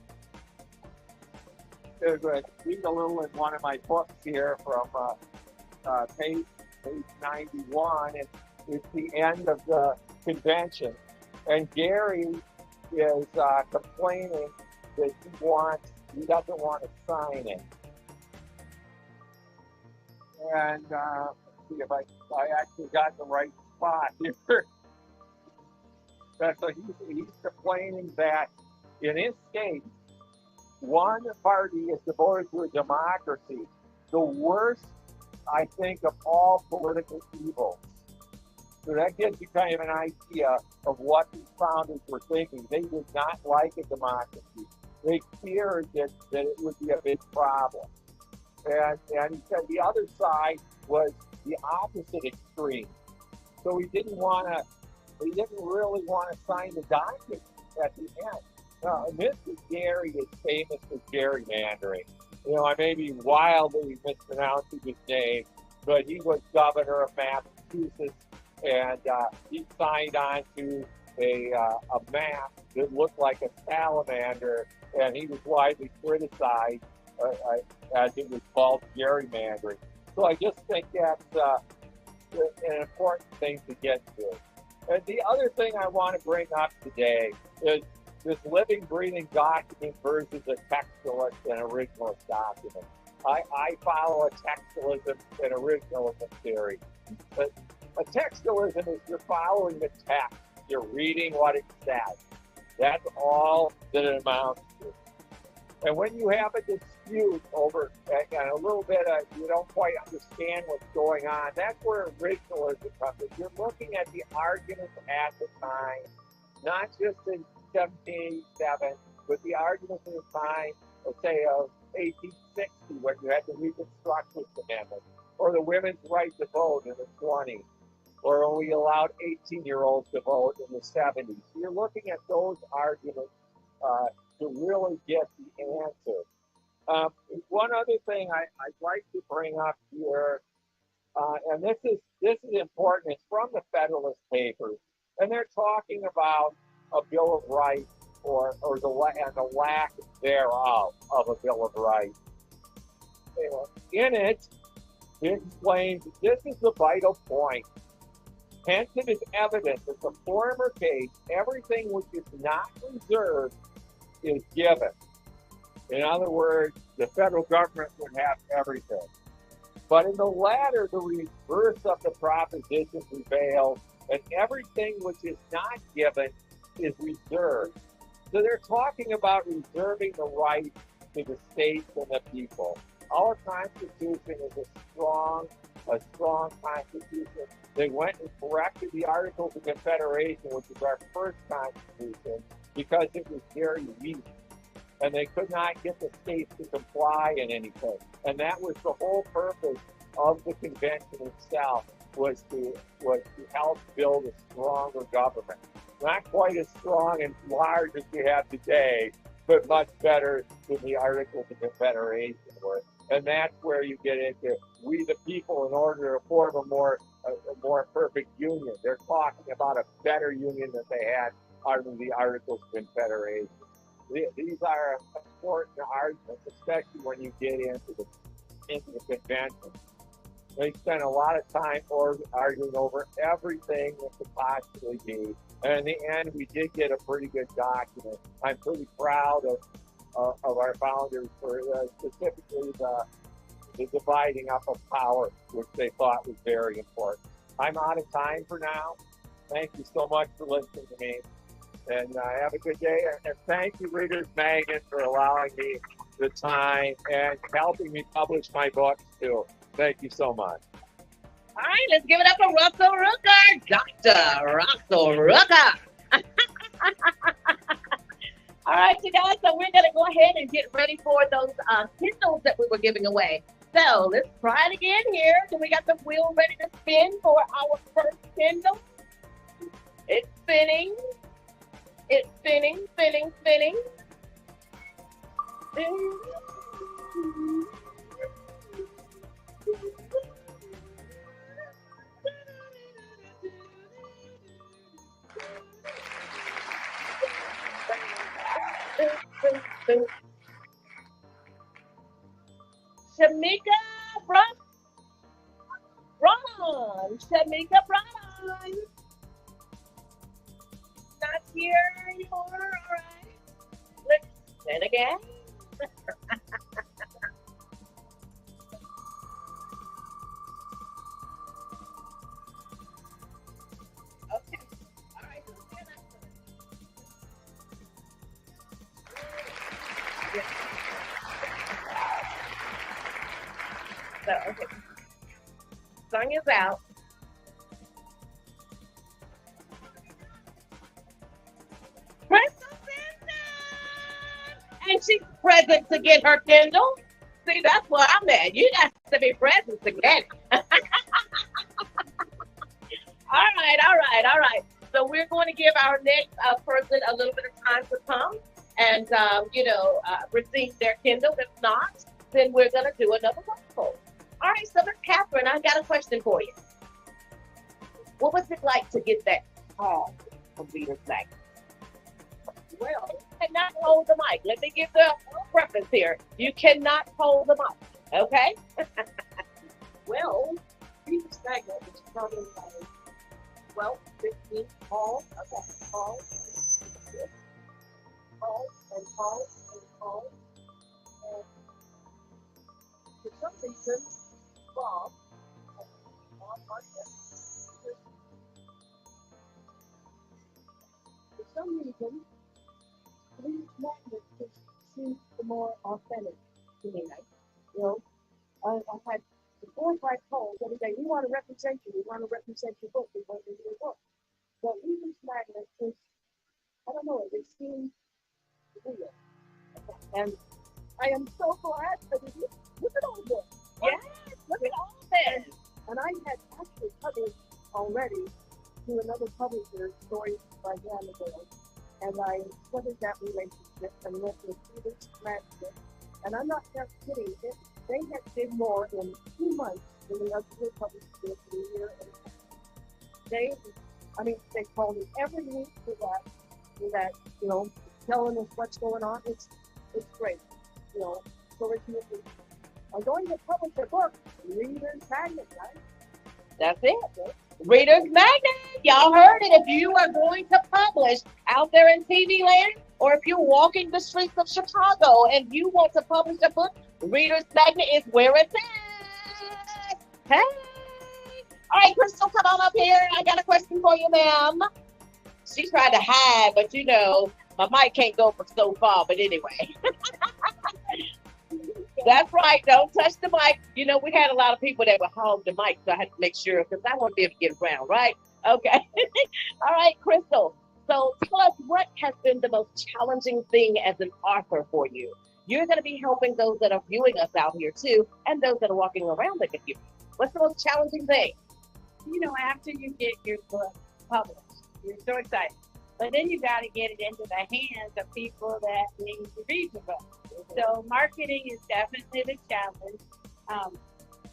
M: a little in one of my books here from page 91, and it's the end of the convention, and Gary is complaining that he doesn't want to sign it. And let's see if I actually got the right spot here. So he's complaining that in his state, one party is devoted to a democracy, the worst, I think, of all political evils. So that gives you kind of an idea of what the founders were thinking. They did not like a democracy. They feared that it would be a big problem. And he said the other side was the opposite extreme. So he didn't really want to sign the document at the end. Mr. Gary is famous for gerrymandering. You know, I may be wildly mispronouncing his name, but he was governor of Massachusetts, and he signed on to a map that looked like a salamander, and he was widely criticized as it was called gerrymandering. So I just think that's an important thing to get to. And the other thing I want to bring up today is this living, breathing document versus a textualist and originalist document. I follow a textualism and originalism theory. But a textualism is you're following the text. You're reading what it says. That's all that it amounts to. And when you have a dispute over and a little bit of, you don't quite understand what's going on, that's where originalism comes in. You're looking at the arguments at the time, not just in 1787, but the arguments in the time, let's say, of 1860, when you had the Reconstructionist Amendment, or the women's right to vote in the 20s, or when we allowed 18-year-olds to vote in the 70s. You're looking at those arguments to really get the answer. One other thing I'd like to bring up here, and this is important. It's from the Federalist Papers, and they're talking about a Bill of Rights or the lack thereof of a Bill of Rights. In it, it explains this is the vital point. Hence, it is evident that the former case, everything which is not reserved is given. In other words, the federal government would have everything. But in the latter, the reverse of the proposition prevails, and everything which is not given is reserved. So they're talking about reserving the right to the states and the people. Our Constitution is a strong Constitution. They went and corrected the Articles of Confederation, which is our first Constitution, because it was very weak. And they could not get the states to comply in anything. And that was the whole purpose of the convention itself, was to help build a stronger government. Not quite as strong and large as we have today, but much better than the Articles of Confederation were. And that's where you get into we the people in order to form a more perfect union. They're talking about a better union than they had under the Articles of Confederation. These are important arguments, especially when you get into the convention. They spent a lot of time arguing over everything that could possibly be. And in the end, we did get a pretty good document. I'm pretty proud of our founders for specifically the dividing up of power, which they thought was very important. I'm out of time for now. Thank you so much for listening to me. And have a good day. And thank you, Readers Magnet, for allowing me the time and helping me publish my books, too. Thank you so much.
C: All right, let's give it up for Russell Rooker, Dr. Russell Rooker. All right, you guys, so we're going to go ahead and get ready for those Kindles that we were giving away. So let's try it again here. So we got the wheel ready to spin for our first Kindle. It's spinning. It's spinning, spinning, spinning. Shamika Ron. Shamika Ron. Not here anymore. All right. Let's spin again. Okay. All right. So, okay. Song is out. And she's present to get her Kindle. See, that's what I'm at. You got to be present to get it. All right. So we're going to give our next person a little bit of time to come and, receive their Kindle. If not, then we're going to do another raffle. All right, so Miss Kathryn, I got a question for you. What was it like to get that call from Reader's Magnet? Well, you cannot hold the mic. Let me give the preface here. You cannot hold the mic, okay? Well, Reader's Magnet is probably like 12, 15 calls. Okay, calls and calls. And for some reason, Bob Market, for some reason, Reader's Magnet just seems the more authentic to me. I had 4 or 5 calls every day. We want to represent you. We want to represent your book. We want to do your book. But Reader's Magnet is, I don't know, it seems real. And I am so glad that it is. Look at all this. Yes, look at all this. And I had actually published already to another publisher, Stories by Gammadale. And I started that relationship and went with Reader's Magnet. And I'm not just kidding. They did more in 2 months than the other publishers did in a year and a half. They called me every week for that, telling us what's going on. It's great, So I'm going to publish a book, Reader's Magnet, right? That's it. Reader's Magnet. Y'all heard it. If you are going to publish out there in TV land, or if you're walking the streets of Chicago and you want to publish a book, Reader's Magnet is where it's at. Hey. All right, Crystal, come on up here. I got a question for you, ma'am. She tried to hide, but my mic can't go for so far. But anyway. That's right. Don't touch the mic. We had a lot of people that would hog the mic, so I had to make sure because I want to be able to get around, right? Okay. All right, Crystal. So tell us, what has been the most challenging thing as an author for you? You're going to be helping those that are viewing us out here too, and those that are walking around the computer. What's the most challenging thing?
J: After you get your book published, you're so excited. But then you got to get it into the hands of people that need to read the book. So marketing is definitely the challenge.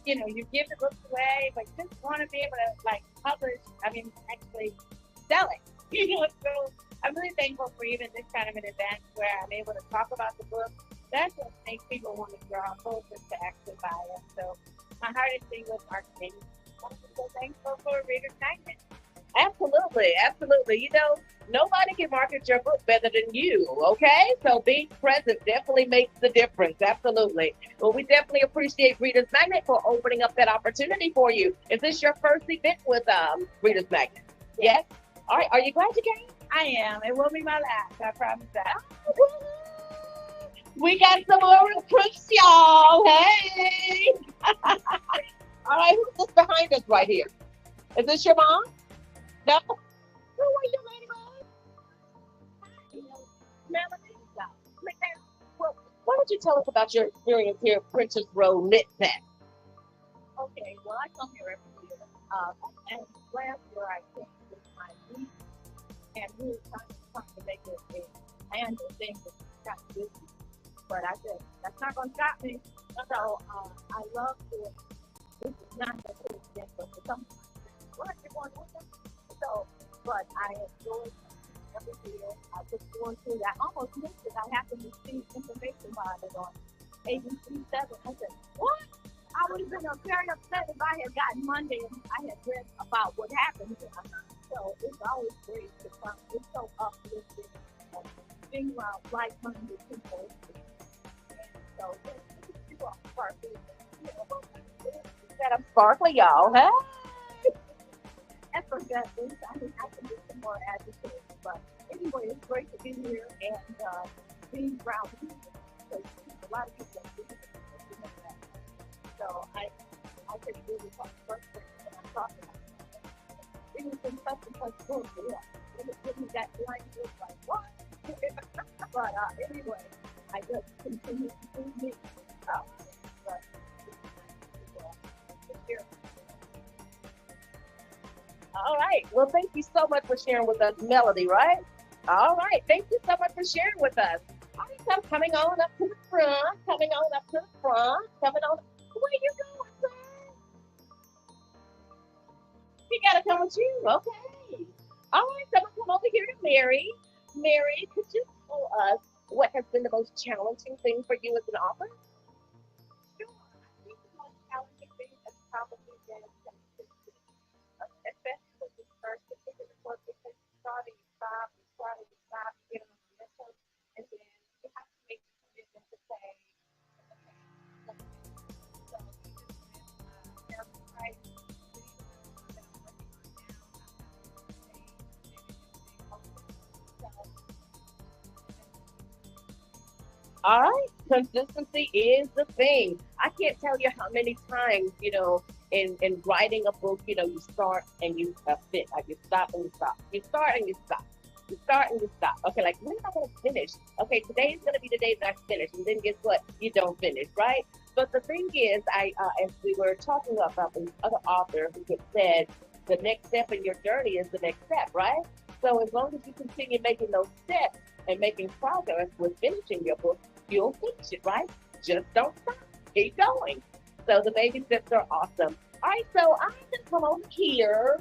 J: You give the books away, but you just want to be able to publish, actually sell it. So I'm really thankful for even this kind of an event where I'm able to talk about the book. That's what makes people want to draw closer to actually buy it. So
F: my heart is filled with marketing. I'm so thankful for Reader's Magnet.
C: Absolutely, absolutely. You know, nobody can market your book better than you, okay? So being present definitely makes the difference. Absolutely. Well, we definitely appreciate Reader's Magnet for opening up that opportunity for you. Is this your first event with Reader's Magnet? Yes? All right, are you glad you came?
F: I am. It will be my last. I promise that.
C: We got some more recruits, y'all. Hey! All right, who's this behind us right here? Is this your mom? No? Who are you, ladybug? Melody? Well, why don't you tell us about your experience here at Princess Row Knit Fest?
J: Okay, well, I come here every year. And last year I came with my niece, and we were trying to make it a annual thing that got busy. But I said, that's not going to stop me. So I love to, this is not the first thing, but for some what you want with them? So, but I enjoy every year. I look forward to it. I almost missed it. I happened to see information about it on ABC 7. I said, what? I would have been very upset if I had gotten Monday and I had read about what happened here. So it's always great to come. It's so uplifting. Being around like-minded people. And so you are sparkly.
C: That I'm sparkly, y'all, huh?
J: I forgot this. I mean, I can do some more advocacy. But anyway, it's great to be here and being around people. Because a lot of people don't do that. So I could really talk first thing when I'm talking about it. It was in such and such book, yeah. And it gave me that blank look like, what? But anyway, I just continue to do me. But
C: all right. Well, thank you so much for sharing with us, Melody, right? All right. Thank you so much for sharing with us. All right, so coming on up to the front, coming on up to the front, coming on. Where you going, sir? He gotta come with you. Okay. All right, so I'm gonna come over here to Mary. Mary, could you tell us what has been the most challenging thing for you as an author?
J: Sure. I think the most challenging thing has probably been especially with the first particular book, because you start and you stop, you get on the mental, and then you have to make the commitment to say, so
C: all right, consistency is the thing. I can't tell you how many times, you know, in writing a book, you know, you start and you fit, like you stop and you stop. You start and you stop. You start and you stop. Okay, like when am I going to finish? Okay, today is going to be the day that I finish, and then guess what? You don't finish, right? But the thing is, as we were talking about the other author who had said, the next step in your journey is the next step, right? So as long as you continue making those steps and making progress with finishing your book, you'll finish it, right? Just don't stop. Keep going. So the baby steps are awesome. All right, so I'm going to come over here,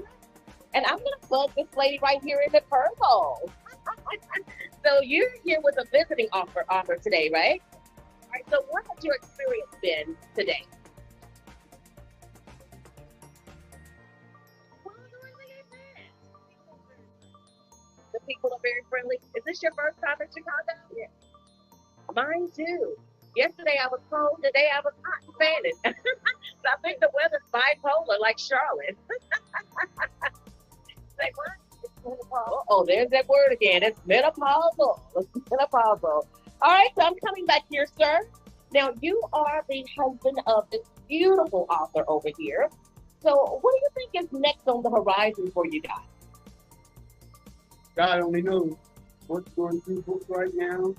C: and I'm going to plug this lady right here in the purple. So you're here with a visiting author today, right? All right, so what has your experience been today? The people are very friendly. Is this your first time in Chicago? Yeah. Mine too. Yesterday I was cold, today I was hot and fanning. So I think the weather's bipolar like Charlotte. Say what? It's menopausal. Oh, there's that word again. It's menopausal. It's menopausal. All right, so I'm coming back here, sir. Now, you are the husband of this beautiful author over here. So what do you think is next on the horizon for you guys?
L: God only knows what's going through books right now.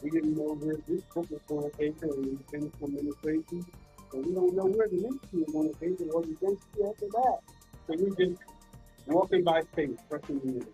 L: We didn't know where this book was going to take and we finished administration. So we don't know where the next two are going to take and what we're going to see after that. So we're just walking by faith, trusting in it.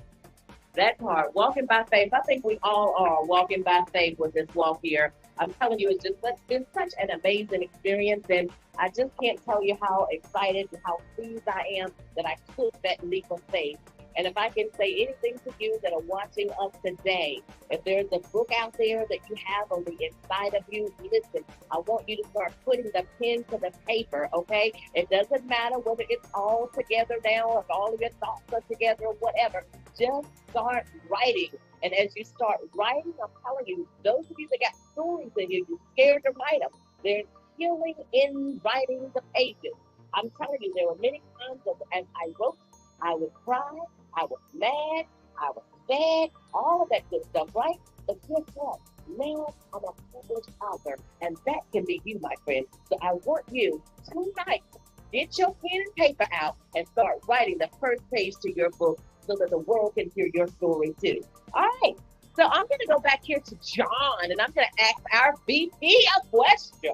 C: That part, walking by faith. I think we all are walking by faith with this walk here. I'm telling you, it's been such an amazing experience, and I just can't tell you how excited and how pleased I am that I took that leap of faith
F: And if I can say anything to you that are watching us today, if there's a book out there that you have on the inside of you, listen, I want you to start putting the pen to the paper, okay? It doesn't matter whether it's all together now or if all of your thoughts are together or whatever. Just start writing. And as you start writing, I'm telling you, those of you that got stories in you, you're scared to write them. There's healing in writing the pages. I'm telling you, there were many times that as I wrote, I would cry, I was mad, I was sad, all of that good stuff, right? But guess what? Now I'm a published author, and that can be you, my friend. So I want you tonight, get your pen and paper out and start writing the first page to your book so that the world can hear your story too. All right. So I'm going to go back here to John, and I'm going to ask our VP a question.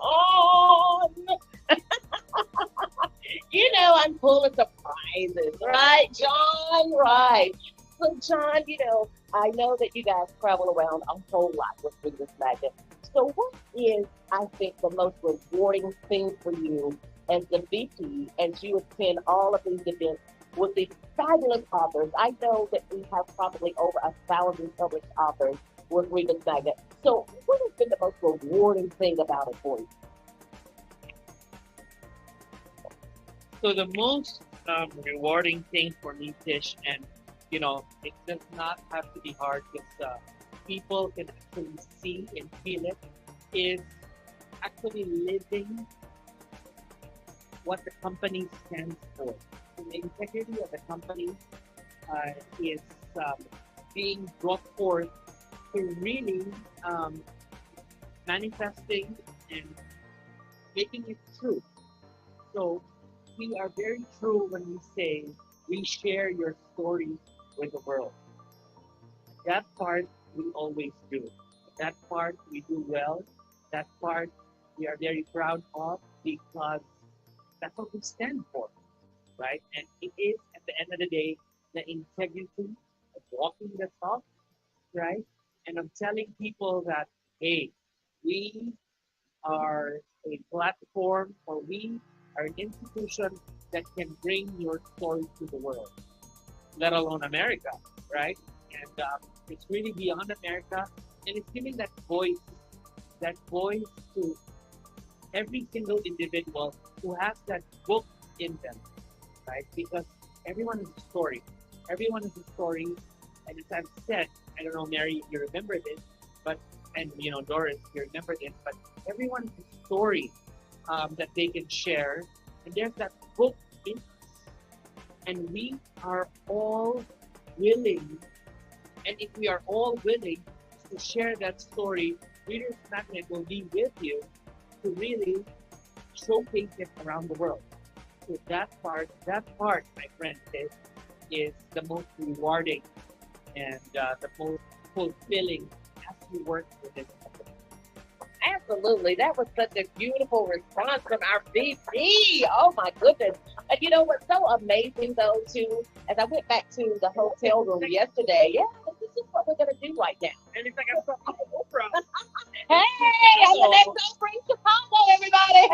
F: You know, I'm full of surprises, right, John? Right. So, John, you know, I know that you guys travel around a whole lot with ReadersMagnet. So what is, I think, the most rewarding thing for you as the VP as you attend all of these events with these fabulous authors? I know that we have probably over 1,000 published authors with ReadersMagnet. So what has been the most rewarding thing about it for you?
O: So the most rewarding thing for me, Tish, and you know, it does not have to be hard because people can actually see and feel it, is actually living what the company stands for. So the integrity of the company is being brought forth through really manifesting and making it true. So we are very true when we say we share your story with the world. That part we always do. That part we do well. That part we are very proud of because that's what we stand for, right? And it is, at the end of the day, the integrity of walking the talk, right? And of telling people that, hey, we are a platform, or we are an institution that can bring your story to the world, let alone America, right? And it's really beyond America, and it's giving that voice to every single individual who has that book in them, right? Because everyone is a story. Everyone is a story, and as I've said, I don't know, Mary, if you remember this, but, and you know, Doris, you remember this, but everyone is a story that they can share, and there's that book in us, and we are all willing, and if we are all willing to share that story, ReadersMagnet will be with you to really showcase it around the world. So that part, my friend, is the most rewarding and the most fulfilling as you work with this company.
F: Absolutely. That was such a beautiful response from our VP. Oh my goodness. And you know what's so amazing though too, as I went back to the hotel room yesterday, this is what we're gonna do right now.
O: And it's like I'm from Oprah.
F: Hey, I'm the next Oprah in Chicago, everybody.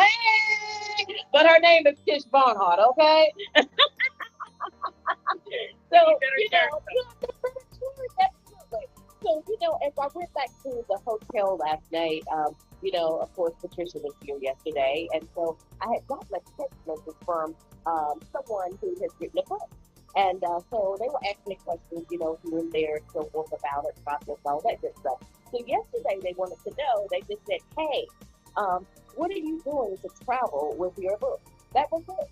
F: Hey! But her name is Tish Barnhart, okay? So, you know, absolutely. So, you know, as I went back to the hotel last night, you know, of course, Patricia was here yesterday, and so I had gotten a text message from someone who has written a book. And so they were asking me questions, you know, here and there, so forth about it, process, all that good stuff. So yesterday they wanted to know, they just said, hey, what are you doing to travel with your book? That was it.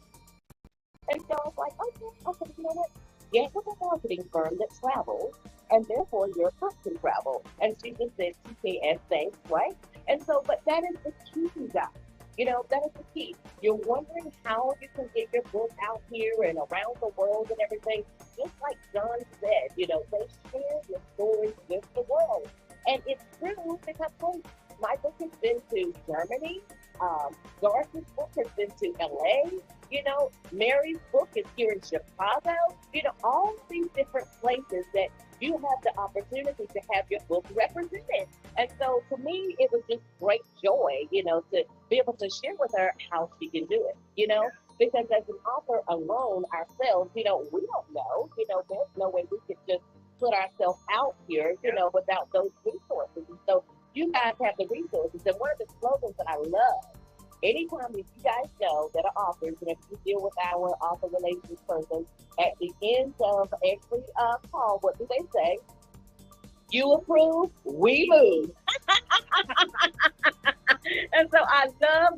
F: And so I was like, okay, you know what? Get with a marketing firm that travels, and therefore your book can travel. And she just said, TKS, thanks, right? And so, but that is the key, guys. You know, that is the key. You're wondering how you can get your book out here and around the world and everything. Just like John said, you know, they share your stories with the world. And it's true because, hey, my book has been to Germany. Doris's book has been to LA. You know, Mary's book is here in Chicago. You know, all of these different places that you have the opportunity to have your book represented. And so to me, it was just great joy, to be able to share with her how she can do it. Because as an author alone ourselves, we don't know, there's no way we could just put ourselves out here, without those resources. And so you guys have the resources. And one of the slogans that I love, anytime if you guys know that are authors, and if you deal with our author relations person, at the end of every call, what do they say? You approve, we move. And so I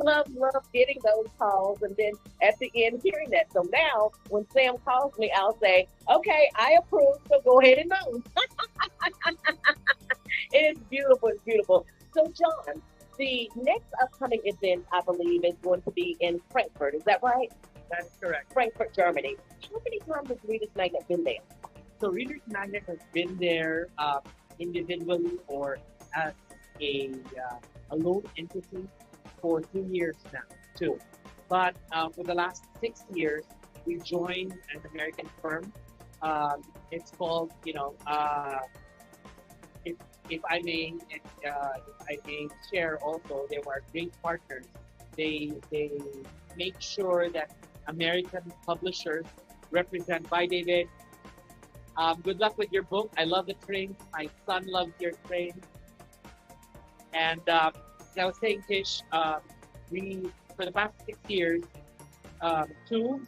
F: love getting those calls, and then at the end hearing that. So now when Sam calls me, I'll say, okay, I approve, so go ahead and move. It's beautiful, it's beautiful. So John, the next upcoming event, I believe, is going to be in Frankfurt. Is that right?
O: That's correct.
F: Frankfurt, Germany. How many times has Reader's Magnet been there?
O: So Reader's Magnet has been there individually or as a lone entity for 2 years now, too. But for the last 6 years, we joined an American firm. It's called, if I may share also, they were great partners. They make sure that American publishers represent. Bye, David. Good luck with your book. I love the train. My son loves your train. And as I was saying, Tish, we, for the past 6 years, only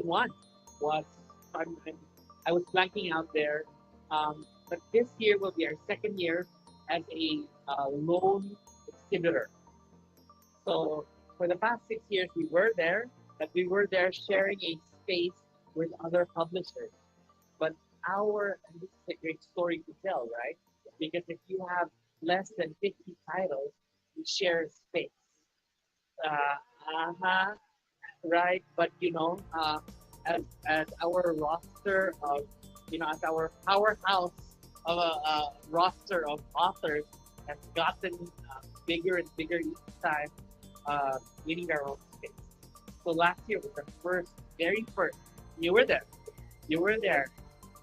O: one was, I was blanking out there. But this year will be our second year as a lone exhibitor. So for the past 6 years, we were there, but we were there sharing a space with other publishers. But and this is a great story to tell, right? Because if you have less than 50 titles, you share space. Right? But as our roster of, as our powerhouse of a roster of authors has gotten bigger and bigger each time, we need our own space. So last year was the very first. You were there.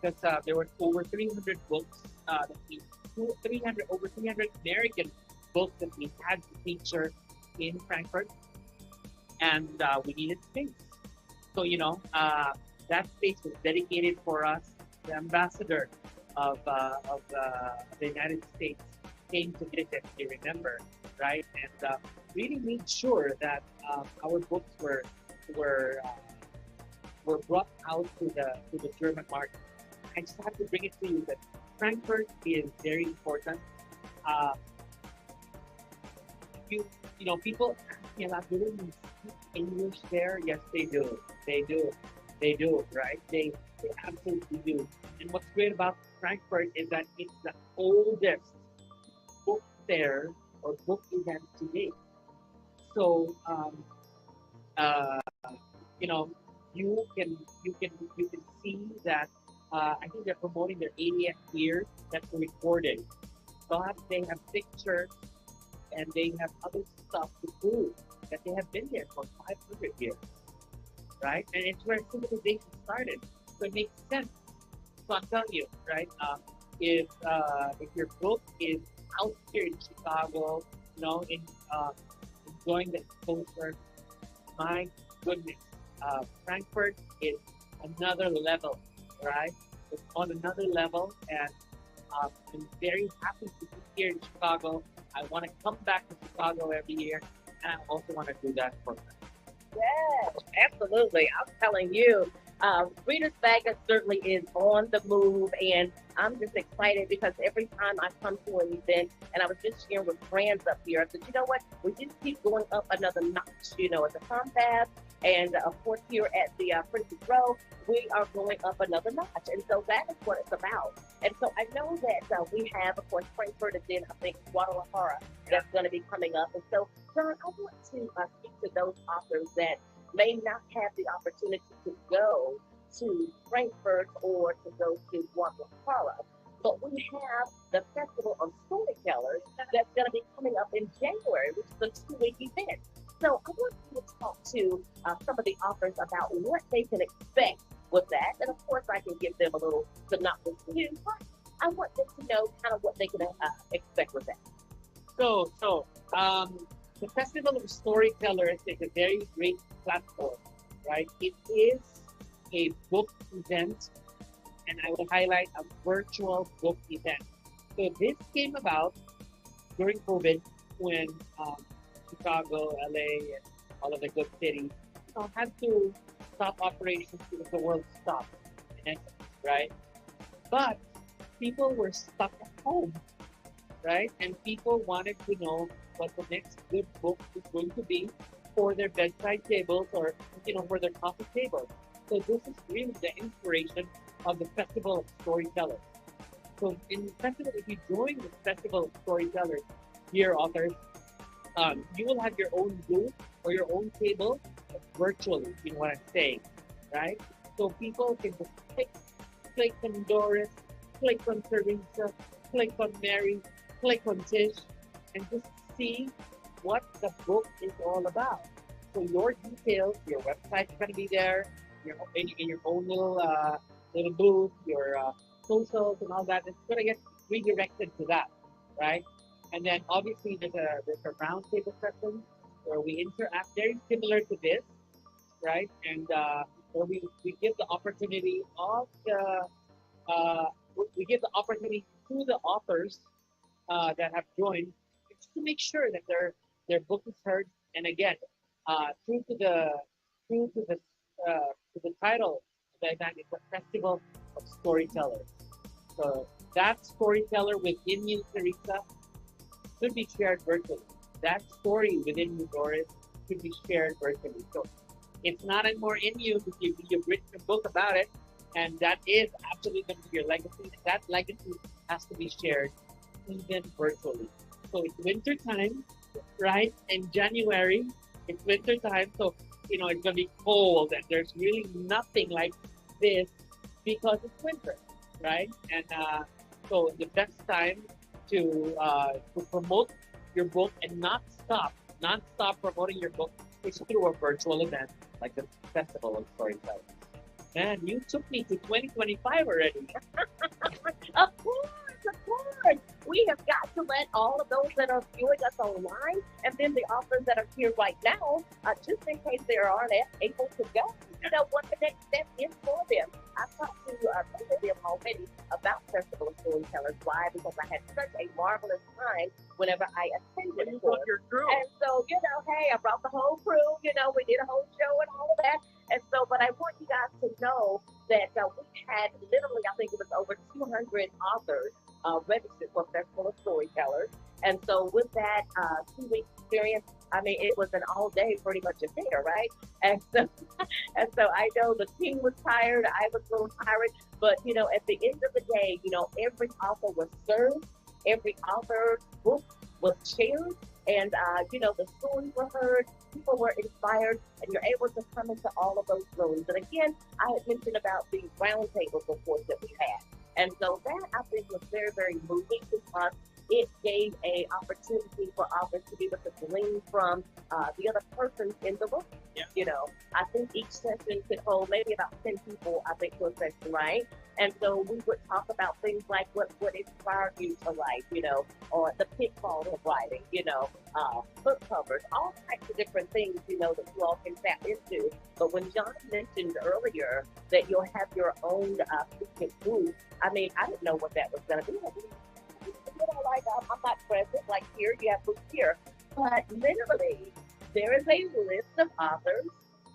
O: Because there were over 300 books over 300 American books that we had to feature in Frankfurt, and we needed space. So that space was dedicated for us. The ambassador of the United States came to visit. You remember, right? And really made sure that our books were brought out to the German market. I just have to bring it to you that Frankfurt is very important. People ask me a lot, do they speak English there? Yes, they do. They do, right? They absolutely do. And what's great about Frankfurt is that it's the oldest book fair or book event to date. So, you can see that I think they're promoting their 80th year. That's recorded. But they have pictures and they have other stuff to prove that they have been there for 500 years, right? And it's where civilization started. So it makes sense. So I'm telling you, right? If your book is out here in Chicago, enjoying the exposure, my goodness, Frankfurt is another level, right? It's on another level, and I'm very happy to be here in Chicago. I want to come back to Chicago every year, and I also want to do that for them.
F: Yes, absolutely. I'm telling you, Reader's Magnet certainly is on the move, and I'm just excited because every time I come to an event, and I was just sharing with friends up here, I said, you know what, we just keep going up another notch, at the Confab, and of course here at the Princess Row, we are going up another notch, and so that is what it's about. And so I know that we have, of course, Frankfurt, and then I think Guadalajara that's going to be coming up. And so, John, I want to speak to those authors that may not have the opportunity to go to Frankfurt or to go to Guadalajara. But we have the Festival of Storytellers that's going to be coming up in January, which is a 2-week event. So I want you to talk to some of the authors about what they can expect with that. And of course, I can give them a little synopsis too, but I want them to know kind of what they can expect with that.
O: The Festival of Storytellers is a very great platform, right? It is a book event, and I will highlight a virtual book event. So this came about during COVID when Chicago, LA, and all of the good cities had to stop operations because the world stopped, in essence, right? But people were stuck at home, right? And people wanted to know what the next good book is going to be for their bedside tables or, for their coffee tables. So this is really the inspiration of the Festival of Storytellers. So in the festival, if you join the Festival of Storytellers, dear authors, you will have your own booth or your own table virtually, you know what I'm saying, right? So people can just click on Doris, click on Teresa, click on Mary, click on Tish, and just see what the book is all about. So your details, your website's going to be there, in your own little booth, your socials and all that. It's going to get redirected to that, right? And then obviously there's a roundtable session where we interact, very similar to this, right? And where we give the opportunity of we give the opportunity to the authors that have joined just to make sure that their book is heard. And again, true to the title of the event, it's a Festival of Storytellers. So that storyteller within you, Teresa, should be shared virtually. That story within you, Doris, should be shared virtually. So it's not anymore in you because you've written a book about it, and that is absolutely going to be your legacy. That legacy has to be shared even virtually. So it's winter time, right? In January, it's winter time, so it's going to be cold, and there's really nothing like this because it's winter, right? And so the best time to promote your book and not stop promoting your book is through a virtual event like the Festival of Storytelling. Man, you took me to 2025 already.
F: Of course. We have got to let all of those that are viewing us online and then the authors that are here right now, just in case they aren't able to go, what the next step is for them. I've talked to some of them already about Festival of Storytellers. Why? Because I had such a marvelous time whenever I attended it. And so, hey, I brought the whole crew, we did a whole show and all of that. And so, but I want you guys to know that we had literally, I think it was over 200 authors registered for Festival of Storytellers. And so with that 2-week experience, I mean, it was an all-day pretty much affair, right? And so I know the team was tired, I was a little tired, but, at the end of the day, every author was served, every author's book was shared, and, the stories were heard, people were inspired, and you're able to come into all of those rooms. And again, I had mentioned about the roundtables, of course, that we had. And so that, I think, was very, very moving because it gave an opportunity for authors to be able to glean from the other persons in the room. Yeah. I think each session could hold maybe about 10 people, I think, to a session, right? And so we would talk about things like what inspired you to write, or the pitfalls of writing, book covers, all types of different things, that you all can tap into. But when John mentioned earlier that you'll have your own speaking booth, I mean, I didn't know what that was going to be. I'm not present, like here, you have books here. But literally, there is a list of authors,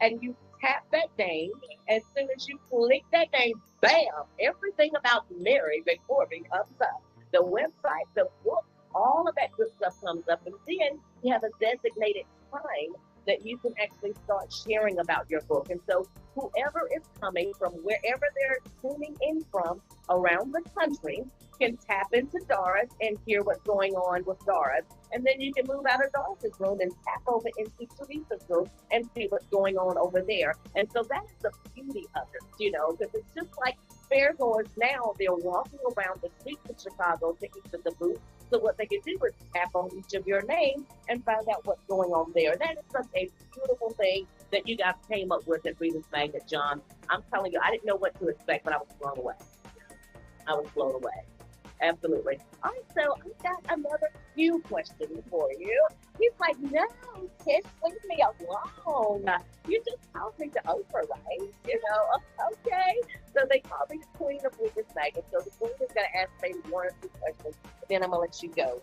F: and you tap that name. As soon as you click that name, bam, everything about Mary McCorvy comes up. The website, the book, all of that good stuff comes up. And then you have a designated time that you can actually start sharing about your book. And so whoever is coming from wherever they're tuning in from around the country can tap into Doris and hear what's going on with Doris. And then you can move out of Doris's room and tap over into Teresa's room and see what's going on over there. And so that's the beauty of it, because it's just like fairgoers now, they're walking around the streets of Chicago to each of the booths. So what they can do is tap on each of your names and find out what's going on there. That is such a beautiful thing that you guys came up with at Readers Magnet, John. I'm telling you, I didn't know what to expect, but I was blown away. Absolutely. All right, so I've got another few questions for you. He's like, no, Tish, leave me alone. You just called me to Oprah, right? You know, okay. So they call me the queen of ReadersMagnet. So the queen is going to ask maybe one or two questions, but then I'm going to let you go.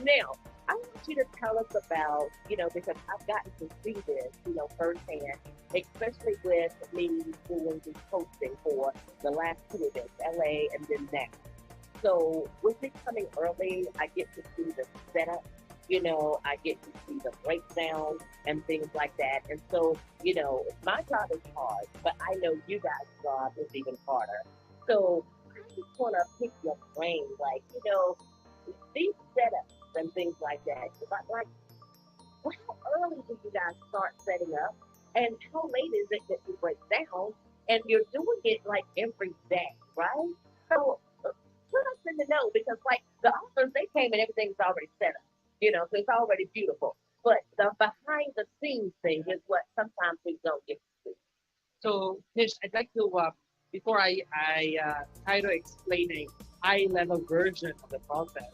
F: Now, I want you to tell us about, you know, because I've gotten to see this, you know, firsthand, especially with me doing the posting for the last two events, LA and then next. So with it coming early, I get to see the setup, you know, I get to see the breakdown and things like that. And so, you know, my job is hard, but I know you guys' job is even harder. So I just want to pick your brain, like, you know, these setups and things like that. Like, how early do you guys start setting up? And how late is it that you break down? And you're doing it like every day, right? So put us in the know, because like the authors, they came and everything's already set up, you know, so it's already beautiful. But the behind the scenes thing is what sometimes we don't get to see.
O: So, Tish, I'd like to, before I try to explain a high-level version of the process,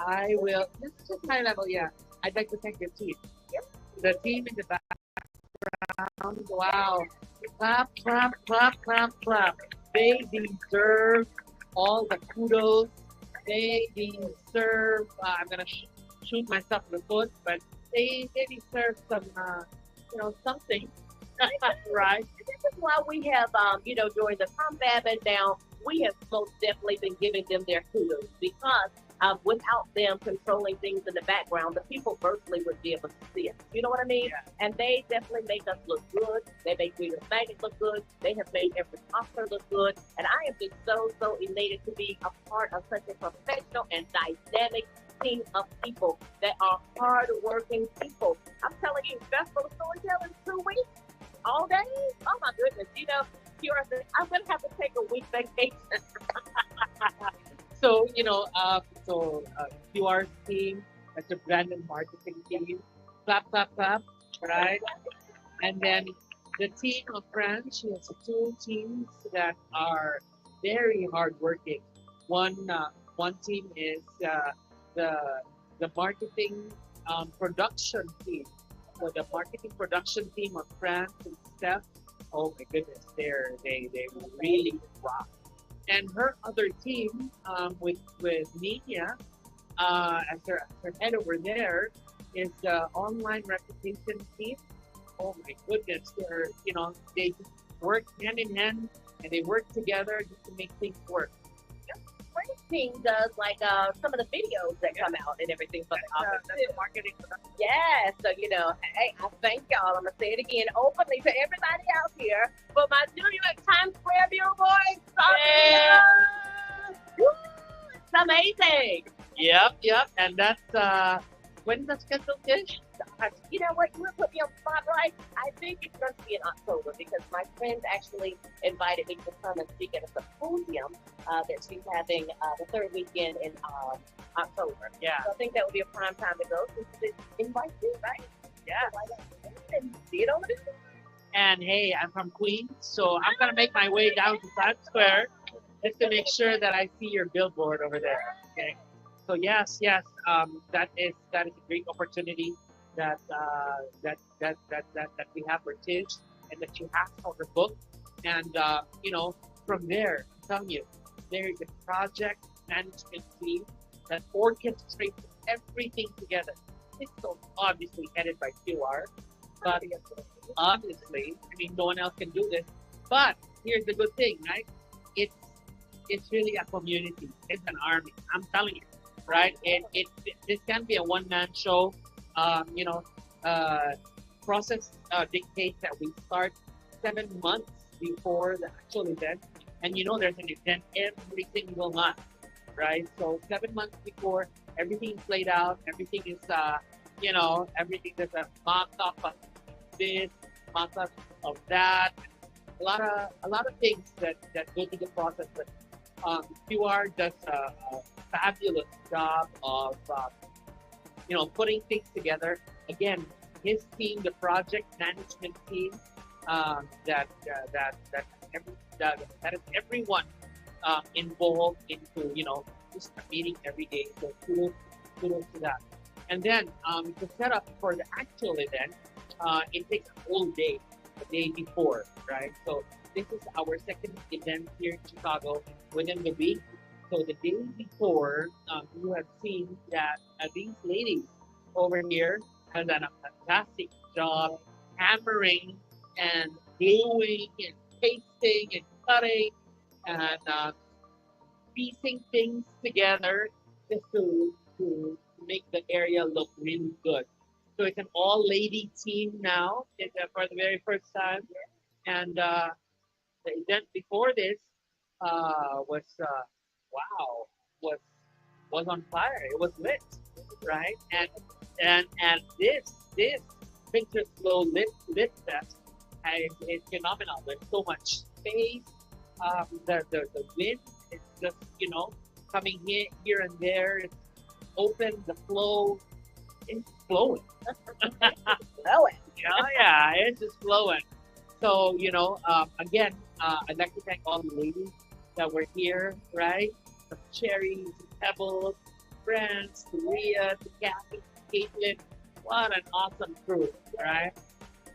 O: I will, this is just high level, yeah. I'd like to thank your team. Yep. The team in the background, wow. Clap, clap, clap, clap, clap. They deserve all the kudos. They deserve, I'm going to shoot myself in the foot, but they deserve some, you know, something. Right?
F: This is why we have, you know, during the combat and down, we have most definitely been giving them their kudos, because without them controlling things in the background, the people virtually would be able to see it. You know what I mean? Yeah. And they definitely make us look good. They make ReadersMagnet look good. They have made every author look good. And I am just so elated to be a part of such a professional and dynamic team of people that are hard-working people. I'm telling you, Festival of Storytelling 2 weeks, all day. Oh my goodness! You know, I'm gonna have to take a week vacation.
O: So, you know, QR's team, that's the brand and marketing team, clap, clap, clap, right? And then the team of friends, she has two teams that are very hardworking. One team is the marketing production team. So the marketing production team of France and Steph, oh my goodness, they really rock. And her other team, with Nina as her head over there, is the online reputation team. Oh my goodness, they work hand in hand and they work together just to make things work.
F: Spring team does like some of the videos that come out and everything for the office.
O: That's the marketing.
F: Yeah, so you know, hey, I thank y'all. I'm gonna say it again openly to everybody out here for my New York Times Square billboards. Yeah. Woo, it's amazing.
O: Yep, and that's when's that scheduled, Tish?
F: You know what? You would put me on the spot, right? I think it's going to be in October, because my friend actually invited me to come and speak at a symposium that she's having the third weekend in October.
O: Yeah.
F: So I think that would be a prime time to go, since it's invite you, right?
O: Yeah.
F: And see it on the billboard.
O: And hey, I'm from Queens, so I'm gonna make my way down to Times Square just to make sure that I see your billboard over there. Okay. So yes, that is a great opportunity that we have for Tish, and that you have for the book. And from there, I'm telling you, there is a project management team that orchestrates everything together. It's so obviously headed by QR, but obviously, I mean, no one else can do this. But here's the good thing, right? It's really a community. It's an army. I'm telling you, right? This can't be a one-man show. Process dictates that we start 7 months before the actual event, and there's an event every single month, right? So 7 months before, everything is laid out, everything is everything, there's a mock-up of this, mock-up of that, a lot of things that go through the process. But QR does a fabulous job of putting things together. Again, his team, the project management team, that is everyone involved into, just a meeting every day. So kudos to that. And then to set up for the actual event, it takes a whole day, the day before, right? So this is our second event here in Chicago within the week. So the day before, you have seen that these ladies over here have done a fantastic job hammering and gluing and pasting and cutting and piecing things together just to make the area look really good. So it's an all-lady team now for the very first time. And the event before this was wow, was was on fire. It was lit, right? And this picture slow lit fest is phenomenal. There's so much space. The wind is just coming here and there. It's open. The flow is flowing.
F: Flowing.
O: Yeah, it's just flowing. So again, I'd like to thank all the ladies that were here, right? From Cherry to Pebbles, friends, to Rhea, to Kathy, to Caitlin. What an awesome crew, right?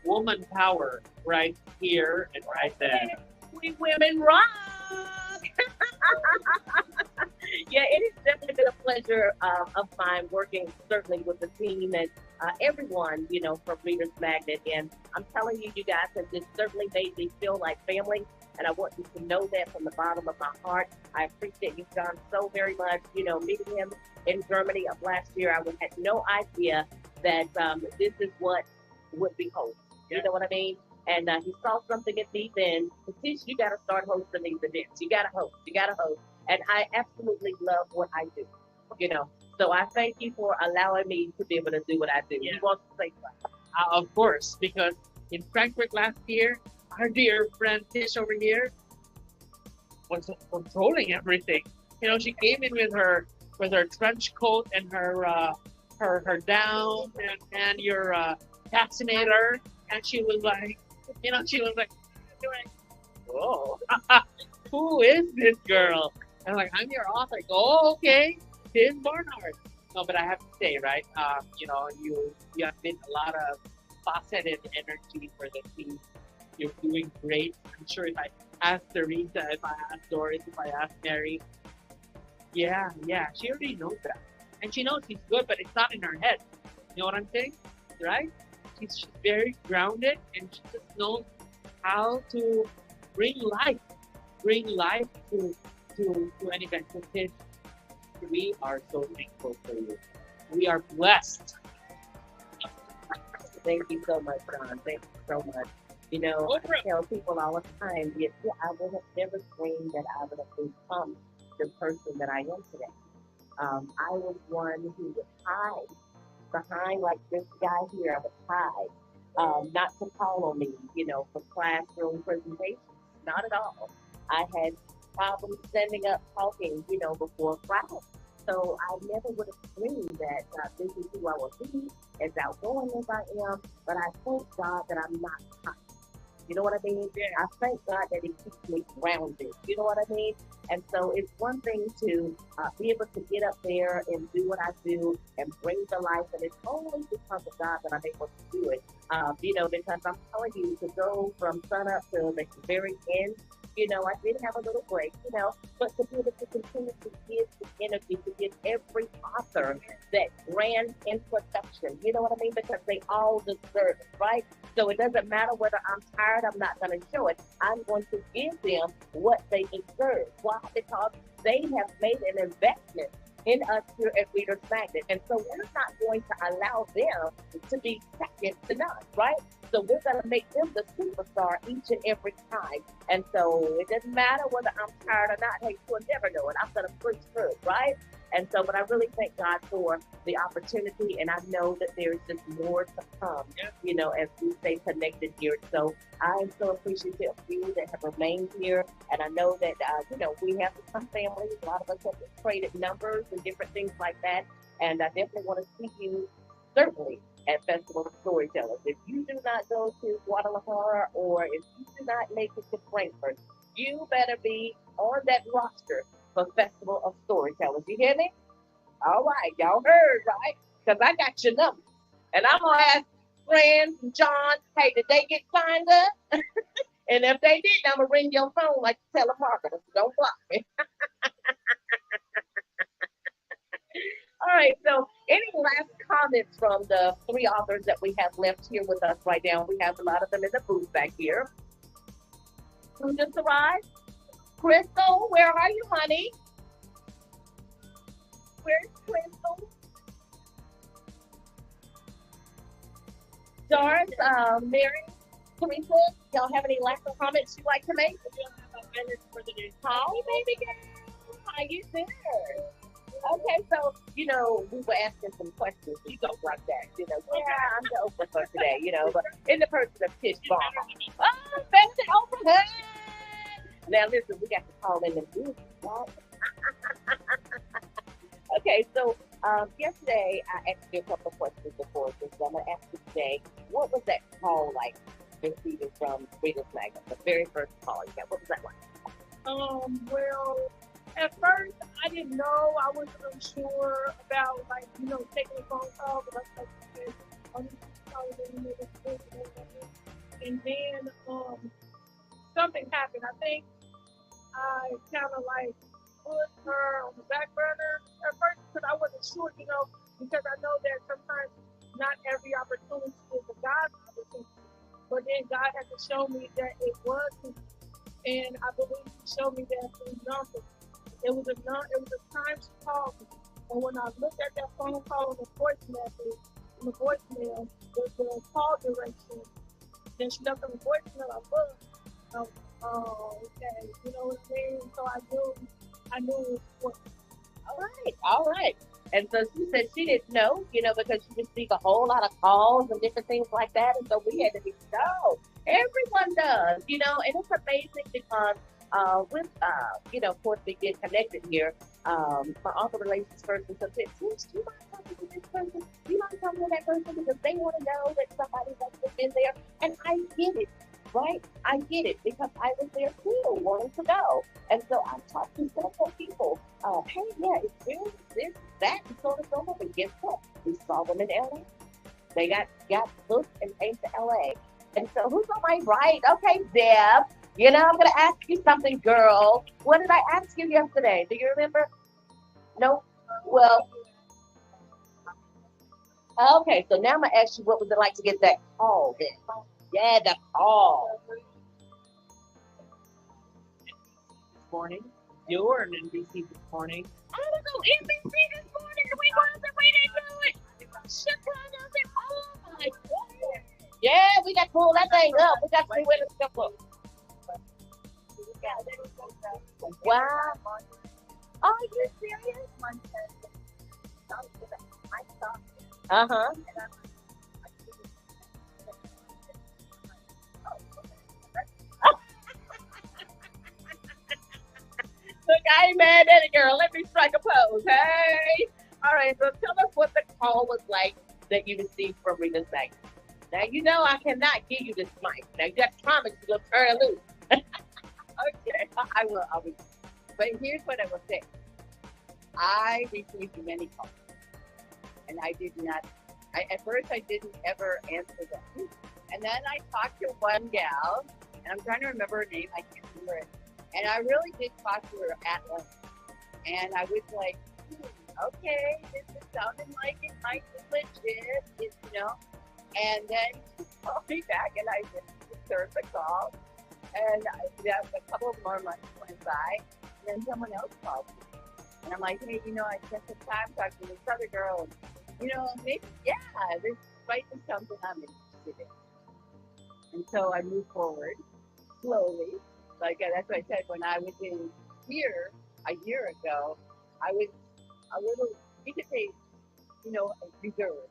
O: Woman power right here and right there.
F: We women rock. Yeah, it has definitely been a pleasure of mine working certainly with the team and everyone, from Readers Magnet. And I'm telling you, you guys have just certainly made me feel like family. And I want you to know that from the bottom of my heart. I appreciate you, John, so very much. Meeting him in Germany of last year, I had no idea that this is what would be hosted. You know what I mean? And he saw something at these ends. Tish, you got to start hosting these events. You got to host. You got to host. And I absolutely love what I do. So I thank you for allowing me to be able to do what I do.
O: Yeah.
F: You want to say something?
O: Of course, because in Frankfurt last year, our dear friend Tish over here was controlling everything. She came in with her trench coat and her down and your fascinator, and she was like, whoa, who is this girl? And I'm like, I'm your author. Oh, okay, Tish Barnhart. No, but I have to say, right? You have been a lot of faceted energy for the team. You're doing great. I'm sure if I ask Teresa, if I ask Doris, if I ask Mary, yeah, she already knows that. And she knows she's good, but it's not in her head. You know what I'm saying? Right? She's very grounded, and she just knows how to bring life to an event. So Tish, we are so thankful for you. We are blessed.
F: Thank you so much, John. Thank you so much. I tell people all the time, I would have never dreamed that I would have become the person that I am today. I was one who would hide behind, like this guy here. I would hide, not to call on me, for classroom presentations. Not at all. I had problems standing up talking, before a crowd. So I never would have dreamed that this is who I would be, as outgoing as I am. But I thank God that I'm not hiding. You know what I mean? Yeah. I thank God that He keeps me grounded. You know what I mean? And so it's one thing to be able to get up there and do what I do and bring the life, and it's only because of God that I'm able to do it. Because I'm telling you, to go from sun up to the very end, I did have a little break, but to be able to continue to give the energy, to give every author that grand introduction, you know what I mean? Because they all deserve it, right? So it doesn't matter whether I'm tired, I'm not going to show it. I'm going to give them what they deserve. Why? Because they have made an investment in us here at Readers Magnet. And so we're not going to allow them to be second to none, right? So we're going to make them the superstar each and every time. And so it doesn't matter whether I'm tired or not. Hey, you'll never know it. I'm going to push through, right? And so, but I really thank God for the opportunity, and I know that there's just more to come, as we stay connected here. So I am so appreciative of you that have remained here, and I know that, we have become families. A lot of us have traded numbers and different things like that, and I definitely want to see you, certainly, at Festival of Storytellers. If you do not go to Guadalajara or if you do not make it to Frankfurt, you better be on that roster for Festival of Storytellers. You hear me? All right, y'all heard, right? Because I got your number. And I'm going to ask friends and John, hey, did they get signed up? And if they didn't, I'm going to ring your phone like a telemarketer. So don't block me. All right, so any last comments from the three authors that we have left here with us right now? We have a lot of them in the booth back here. Who just arrived? Crystal, where are you, honey? Where's Crystal? Doris, Mary, Teresa, y'all have any last comments you'd like to make? Hi, baby girl. How you doing? Okay, so, you know, we were asking some questions and stuff like that. You know, yeah, I'm the Oprah for today, you know, but in the person of Tish Barnhart. Oh, that's the Oprah. Hey! Now, listen, we got to call in the booth, right? Okay, so yesterday I asked you a couple of questions before, so I'm going to ask you today, what was that call like receiving from Reader's Magnet, the very first call you got? What was that like?
H: Well, at first I didn't know. I wasn't really sure about, like, you know, taking a phone call, but I was like, I'm and then something happened. I think I kind of like put her on the back burner at first because I wasn't sure, you know, because I know that sometimes not every opportunity is a God opportunity. But then God had to show me that it was, and I believe He showed me that through numbers. It was a time she called me, and when I looked at that phone call and the voice message, the voicemail, the call duration, then she left on the voicemail. I looked, oh, okay, you know what I mean? So I knew it was important.
F: All right. And so she said she didn't know, you know, because she received a whole lot of calls and different things like that. And so we had to be, no, everyone does, you know, and it's amazing because with, you know, of course, we get connected here. My author relations person said, Tish, you mind talking to this person? You mind talking to that person? Because they want to know that somebody has been there. And I get it. Right? I get it because I was there too, wanting to know. And so I talked to several people. Hey, yeah, it's this, that, and so on and so forth. And guess what? We saw them in LA. They got booked and came to LA. And so who's on my right? Okay, Deb. You know, I'm going to ask you something, girl. What did I ask you yesterday? Do you remember? Nope. Well, okay, so now I'm going to ask you what was it like to get that call then? Yeah, the call.
O: This morning. You're in NBC this morning.
F: I don't know, NBC this morning. We wasn't ready to do it. Chicago said, oh my God. Yeah, we got to pull that thing up. We got to see where the stuff was. Wow. Are you serious? Uh-huh. Look, I ain't mad at it, girl. Let me strike a pose. Hey. All right, so tell us what the call was like that you received from Reader's Magnet. Now, you know I cannot give you this mic. Now, you got to promise you'll turn loose. Okay, I will. But here's what I will say. I received many calls. And I did not, at first I didn't ever answer them. And then I talked to one gal, and I'm trying to remember her name. I can't remember it. And I really did talk to her at length. And I was like, okay, this is sounding like it might be legit, you know. And then she called me back, and I just returned the call. And a couple of more months went by, and then someone else called me. And I'm like, hey, you know, I spent some time talking to this other girl, and, you know, maybe, yeah, this might be something I'm interested in. And so I moved forward slowly. Like, that's what I said, when I was in here a year ago, I was a little, you could say, you know, reserved,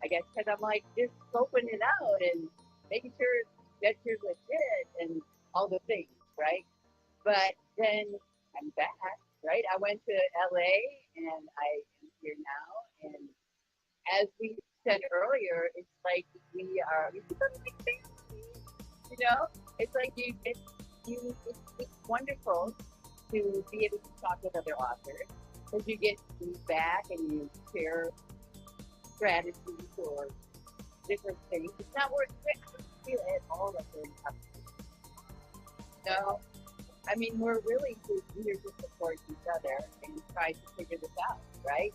F: I guess, because I'm like, just scoping it out and making sure that you're legit and all the things, right? But then I'm back, right? I went to LA and I am here now. And as we
I: said earlier, it's like we are, it's like family, you know? It's like it's wonderful to be able to talk with other authors because you get feedback and you share strategies or different things. It's not worth it. I don't feel at all that we're in competition. No. I mean, we're really here to support each other and try to figure this out, right?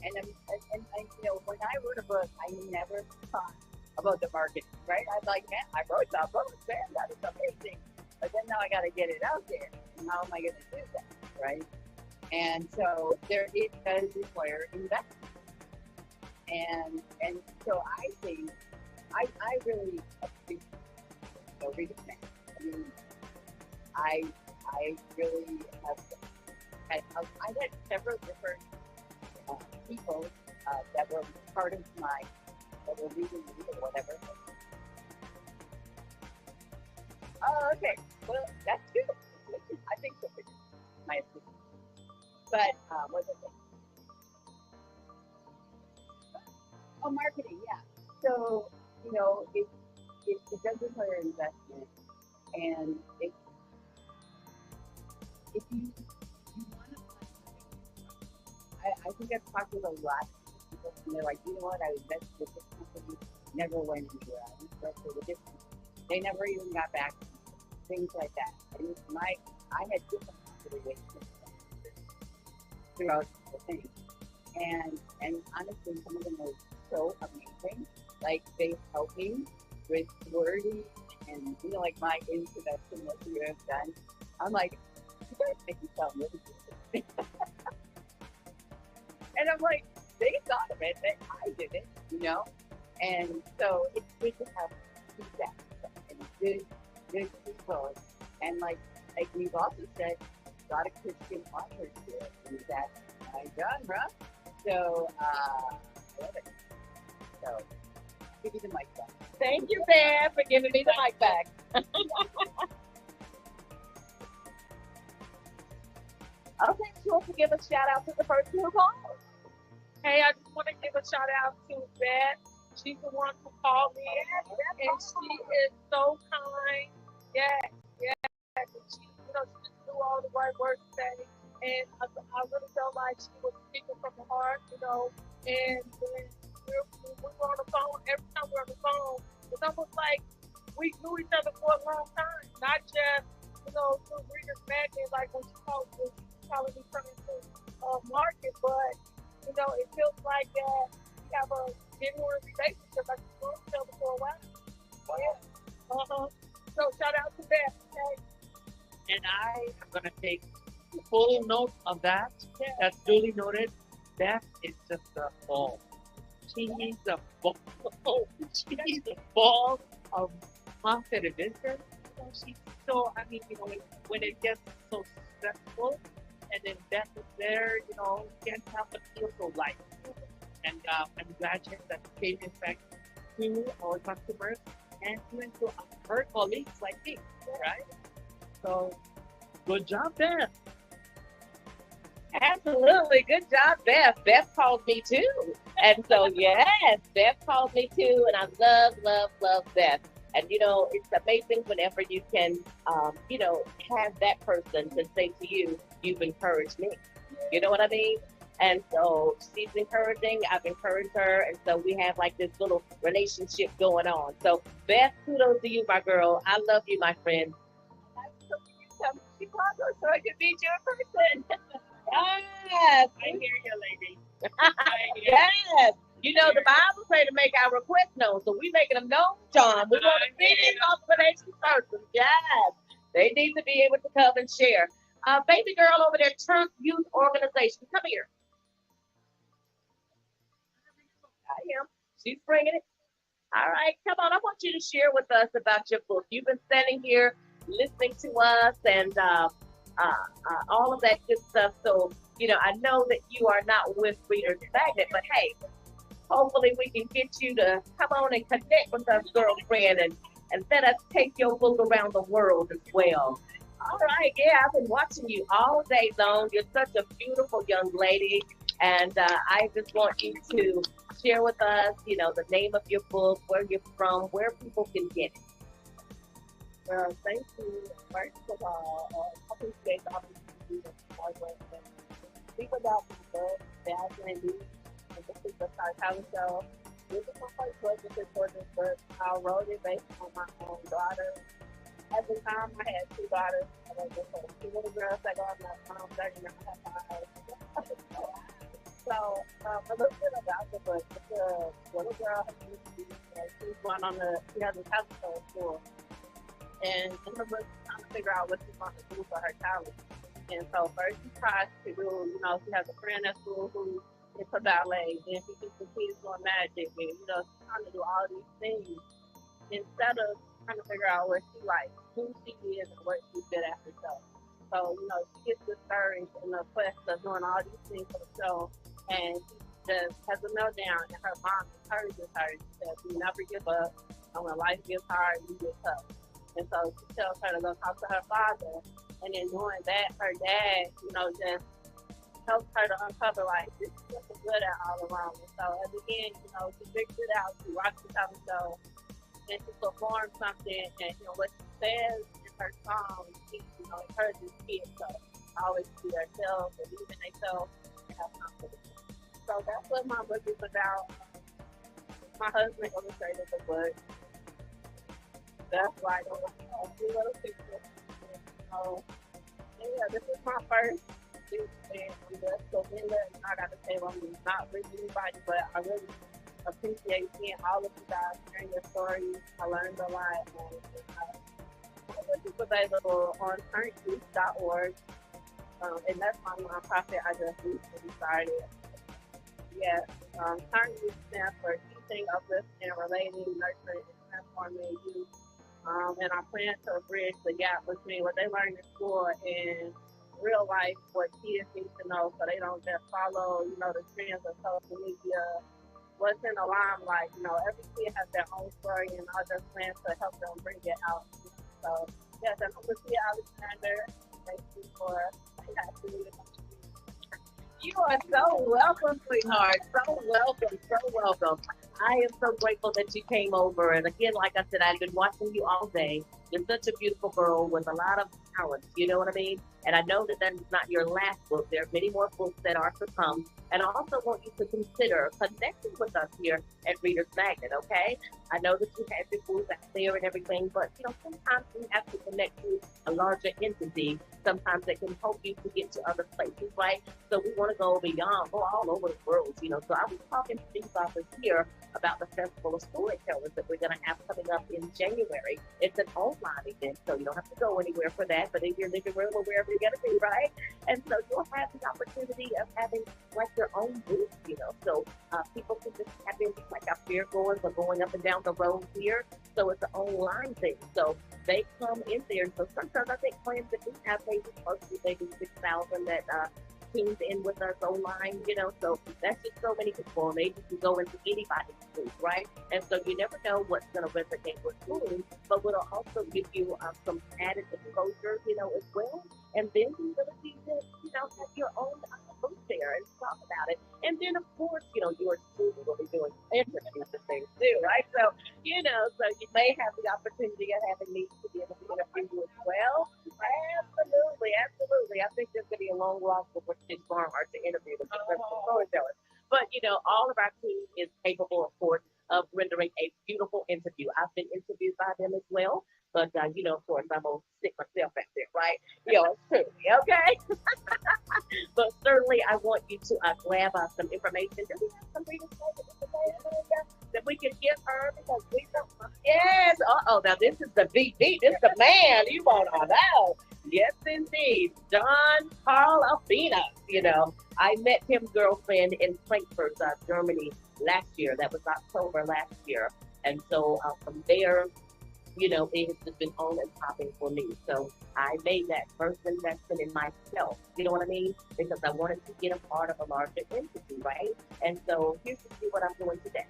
I: And you know, when I wrote a book, I never thought about the marketing, right? I'm like, man, I wrote that book, man, that is amazing. But then now I got to get it out there. And how am I going to do that, right? And so it does require investment. And so I think I really appreciate ReadersMagnet. I mean, I really have I've had several different people that were part of that were reading me or whatever. Oh, okay. Well, that's good. I think so. My opinion. But what was it? Oh, marketing, yeah. So, you know, it does require investment, and if you want to, I think I've talked with a lot of people, and they're like, you know what, I invested in this company, never went anywhere. I invested with this company. They never even got back to me. Things like that. And I had different considerations throughout the thing. And honestly, some of them were so amazing. Like they helped me with wording and, you know, like my introduction that you have done. I'm like, you guys make me sound really good. And I'm like, they thought of it, but I didn't, you know? And so it's good to have feedback and good people. And like we've also said, a lot of Christian authors here, and that's my genre. So, I love it. So, give me the mic back.
F: Thank you, Deb, for giving me the mic back. Okay, she wants to give a shout out to the person who called.
H: Hey, I just want to give a shout out to Beth. She's the one who called me, and she is so kind. Yes. And she, you know, she just knew all the right words to say, and I really felt like she was speaking from the heart, you know. And when we were on the phone, every time we were on the phone, it's almost like we knew each other for a long time, not just, you know, through ReadersMagnet, like when she called me, calling me trying to market, but, you know, it feels like we have a genuine relationship, like we've known each other for a while. Yeah. So shout out to Beth, okay?
O: And I am going to take full note of that. Yeah. That's duly noted. Beth is just a ball. She needs a ball. She needs a ball of confidence. You know, she's so, I mean, you know, when it gets so stressful, and then Beth is there, you know, you can't help but feel so light. And I'm glad she has that same effect to our customers and even to her colleagues like me, right? So, good job, Beth.
F: Absolutely. Good job, Beth. Beth called me too. And so, yes, Beth called me too. And I love Beth. And, you know, it's amazing whenever you can, you know, have that person to say to you, you've encouraged me. You know what I mean? And so she's encouraging, I've encouraged her. And so we have like this little relationship going on. So Beth, kudos to you, my girl. I love you, my friend.
I: Come to Chicago so I can meet you in person.
F: Yes.
O: I hear you, lady.
F: Yes. You know, the Bible say to make our requests known, so we making them known, John. We want to see these observation persons. Yes. They need to be able to come and share. Baby girl over there, Truth Youth Organization. Come here. I am. She's bringing it. All right, come on. I want you to share with us about your book. You've been standing here listening to us and all of that good stuff. So, you know, I know that you are not with ReadersMagnet, but hey, hopefully we can get you to come on and connect with us, girlfriend, and let us take your book around the world as well. All right, yeah, I've been watching you all day long. You're such a beautiful young lady, and I just want you to share with us, the name of your book, where you're from, where people can get it.
J: Well, thank you. First of all, I appreciate the opportunity to work and speak about my book, Jacqueline, and this is the Psychology Show. This is my first book. This is for this book. I wrote it based on my own daughter. At the time, I had two daughters. I was just two little girls that go on my mom, 30, and I have 5. So, a little bit about the book. It's a little girl who she's going on she has a talent school. And in her book, she's trying to figure out what she's going to do for her talent. And so first she tries to do, she has a friend at school who is a ballet, and she keeps the kids doing magic, and, she's trying to do all these things instead of trying to figure out what she likes, who she is, and what she's good at herself. So, she gets discouraged in the quest of doing all these things for the show, and she just has a meltdown, and her mom encourages her. She says, "You never give up, and when life gets hard, you get tough." And so she tells her to go talk to her father. And in doing that, her dad, just helps her to uncover, this is what she's good at all around. And so at the end, she figures it out. She rocks the talent show. And she performs something. And, what she says in her song, she, encourages kids to always be themselves and even themselves and have confidence. So that's what my book is about. My husband illustrated the book. That's why I don't want a few little pictures. So, yeah, this is my first and I'm just so in there. I got to say, I'm not with anybody, but I really appreciate seeing all of you guys sharing your stories. I learned a lot. It's available on currentyouth.org. And that's my nonprofit I just recently started. Yes, Current Youth stands for Teaching, Uplifting, Relating, Nurturing, and Transforming Youth. And I plan to bridge the gap between what they learn in school and real life, what kids need to know, so they don't just follow, the trends of social media, what's in the limelight. Every kid has their own story, and I just plan to help them bring it out. So, yes, and I'm Lucia Alexander. Thank you for asking me to come.
F: You are so welcome, sweetheart. So welcome, so welcome. I am so grateful that you came over. And again, like I said, I've been watching you all day. You're such a beautiful girl with a lot of talent. You know what I mean? And I know that that is not your last book. There are many more books that are to come. And I also want you to consider connecting with us here at Reader's Magnet, okay? I know that you have your booth out there and everything, but sometimes we have to connect to a larger entity. Sometimes that can help you to get to other places, right? So we want to go beyond, go all over the world, So I was talking to these authors here about the Festival of Storytellers that we're going to have coming up in January. It's an online event, so you don't have to go anywhere for that, but in your living room or wherever you're going to be, right? And so you'll have the opportunity of having your own booth, so people can just have in like our fair goers are going up and down the road here. So it's an online thing. So they come in there. So sometimes I think plans that we have maybe close to maybe 6,000 that tunes in with us online, so that's just so many people. Maybe you go into anybody's booth, right? And so you never know what's going to resonate with whom, but it'll also give you some added exposure, as well. And then the ability to, have your own booth there and talk about it. And then, of course, your student will be doing interesting things too, right? So, so you may have the opportunity of having me to be able to interview you as well. Absolutely, absolutely. I think there's going to be a long walk before Tish Barnhart to interview the successful storytellers. But, all of our team is capable, of course, of rendering a beautiful interview. I've been interviewed by them as well. But, of course, I'm going to stick myself out there, right? It's true, okay? But certainly, I want you to grab some information. Do we have some readers that we can give her? Because we don't. Yes. Now this is the VP. This is the man you want to know. Yes, indeed. John Carl Albina. I met him, girlfriend, in Frankfurt, Germany last year. That was October last year. And so from there, it has just been on and popping for me. So I made that first investment in myself. You know what I mean? Because I wanted to get a part of a larger entity, right? And so here's to see what I'm doing today.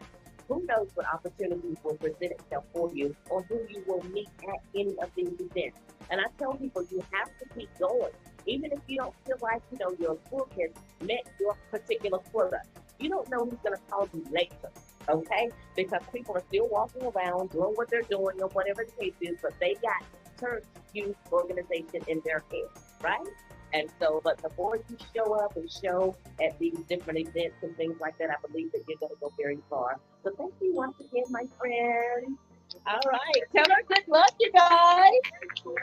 F: Who knows what opportunities will present itself for you or who you will meet at any of these events. And I tell people you have to keep going. Even if you don't feel like, your book has met your particular quota. You don't know who's going to call you later, okay? Because people are still walking around doing what they're doing or whatever the case is, but they got church youth organization in their head, right? And so, but the more you show up and show at these different events and things like that, I believe that you're going to go very far. So thank you once again, my friend. All right. Tell her good luck, you guys. All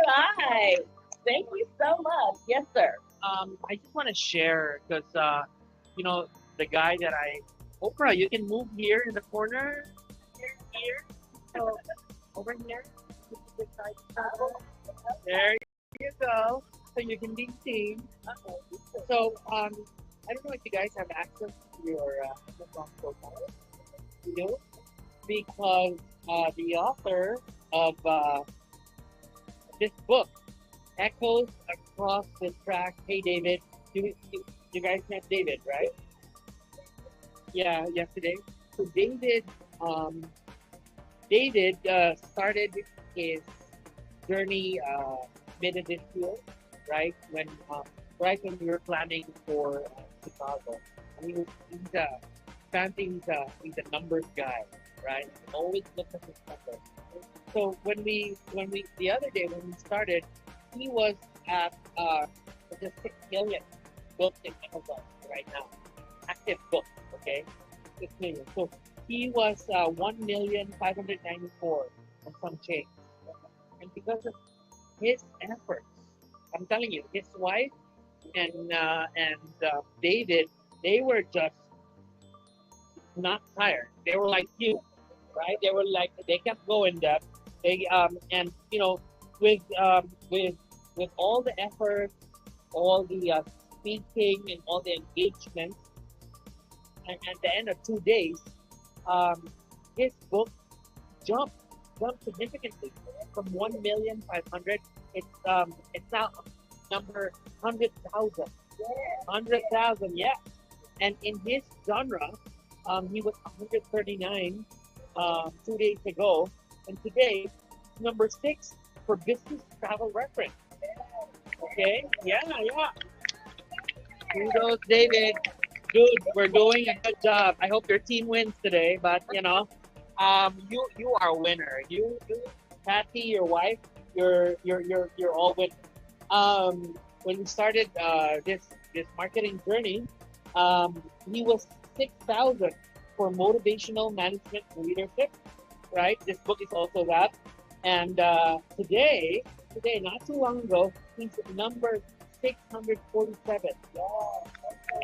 F: right. Thank you so much. Yes, sir.
O: I just want to share because, you know, the guy that Oprah, you can move here in the corner. Here. So, over here. There you go. So you can be seen. So, I don't know if you guys have access to your Amazon profile. You do? Because the author of this book, Echoes Across the Track. Hey, David. You guys met David, right? Yeah, yesterday. So David started his journey mid of this year, right? When we were planning for Chicago. And he's a numbers guy, right? He always looks at his numbers. So when we the other day when we started, he was at just 6 million books in Amazon right now. Active books, okay? 6 million. So he was 1,594,000 and some change. And because of his efforts, I'm telling you, his wife and David, they were just not tired. They were like you, right? They were like, they kept going, Deb. They and you know, with all the effort, all the speaking and all the engagement, and at the end of 2 days, his book jumped significantly from 1,500,000. It's now number 100,000. 100,000, yeah. And in his genre, he was 139 2 days ago, and today number 6 for business travel reference. Okay, yeah. Kudos, David. Dude, we're doing a good job. I hope your team wins today, but you know, you are a winner. You, Patty, your wife, you're all winners. When we started this marketing journey, he was 6,000 for motivational management and leadership, right? This book is also that. And today, not too long ago, he's number 647.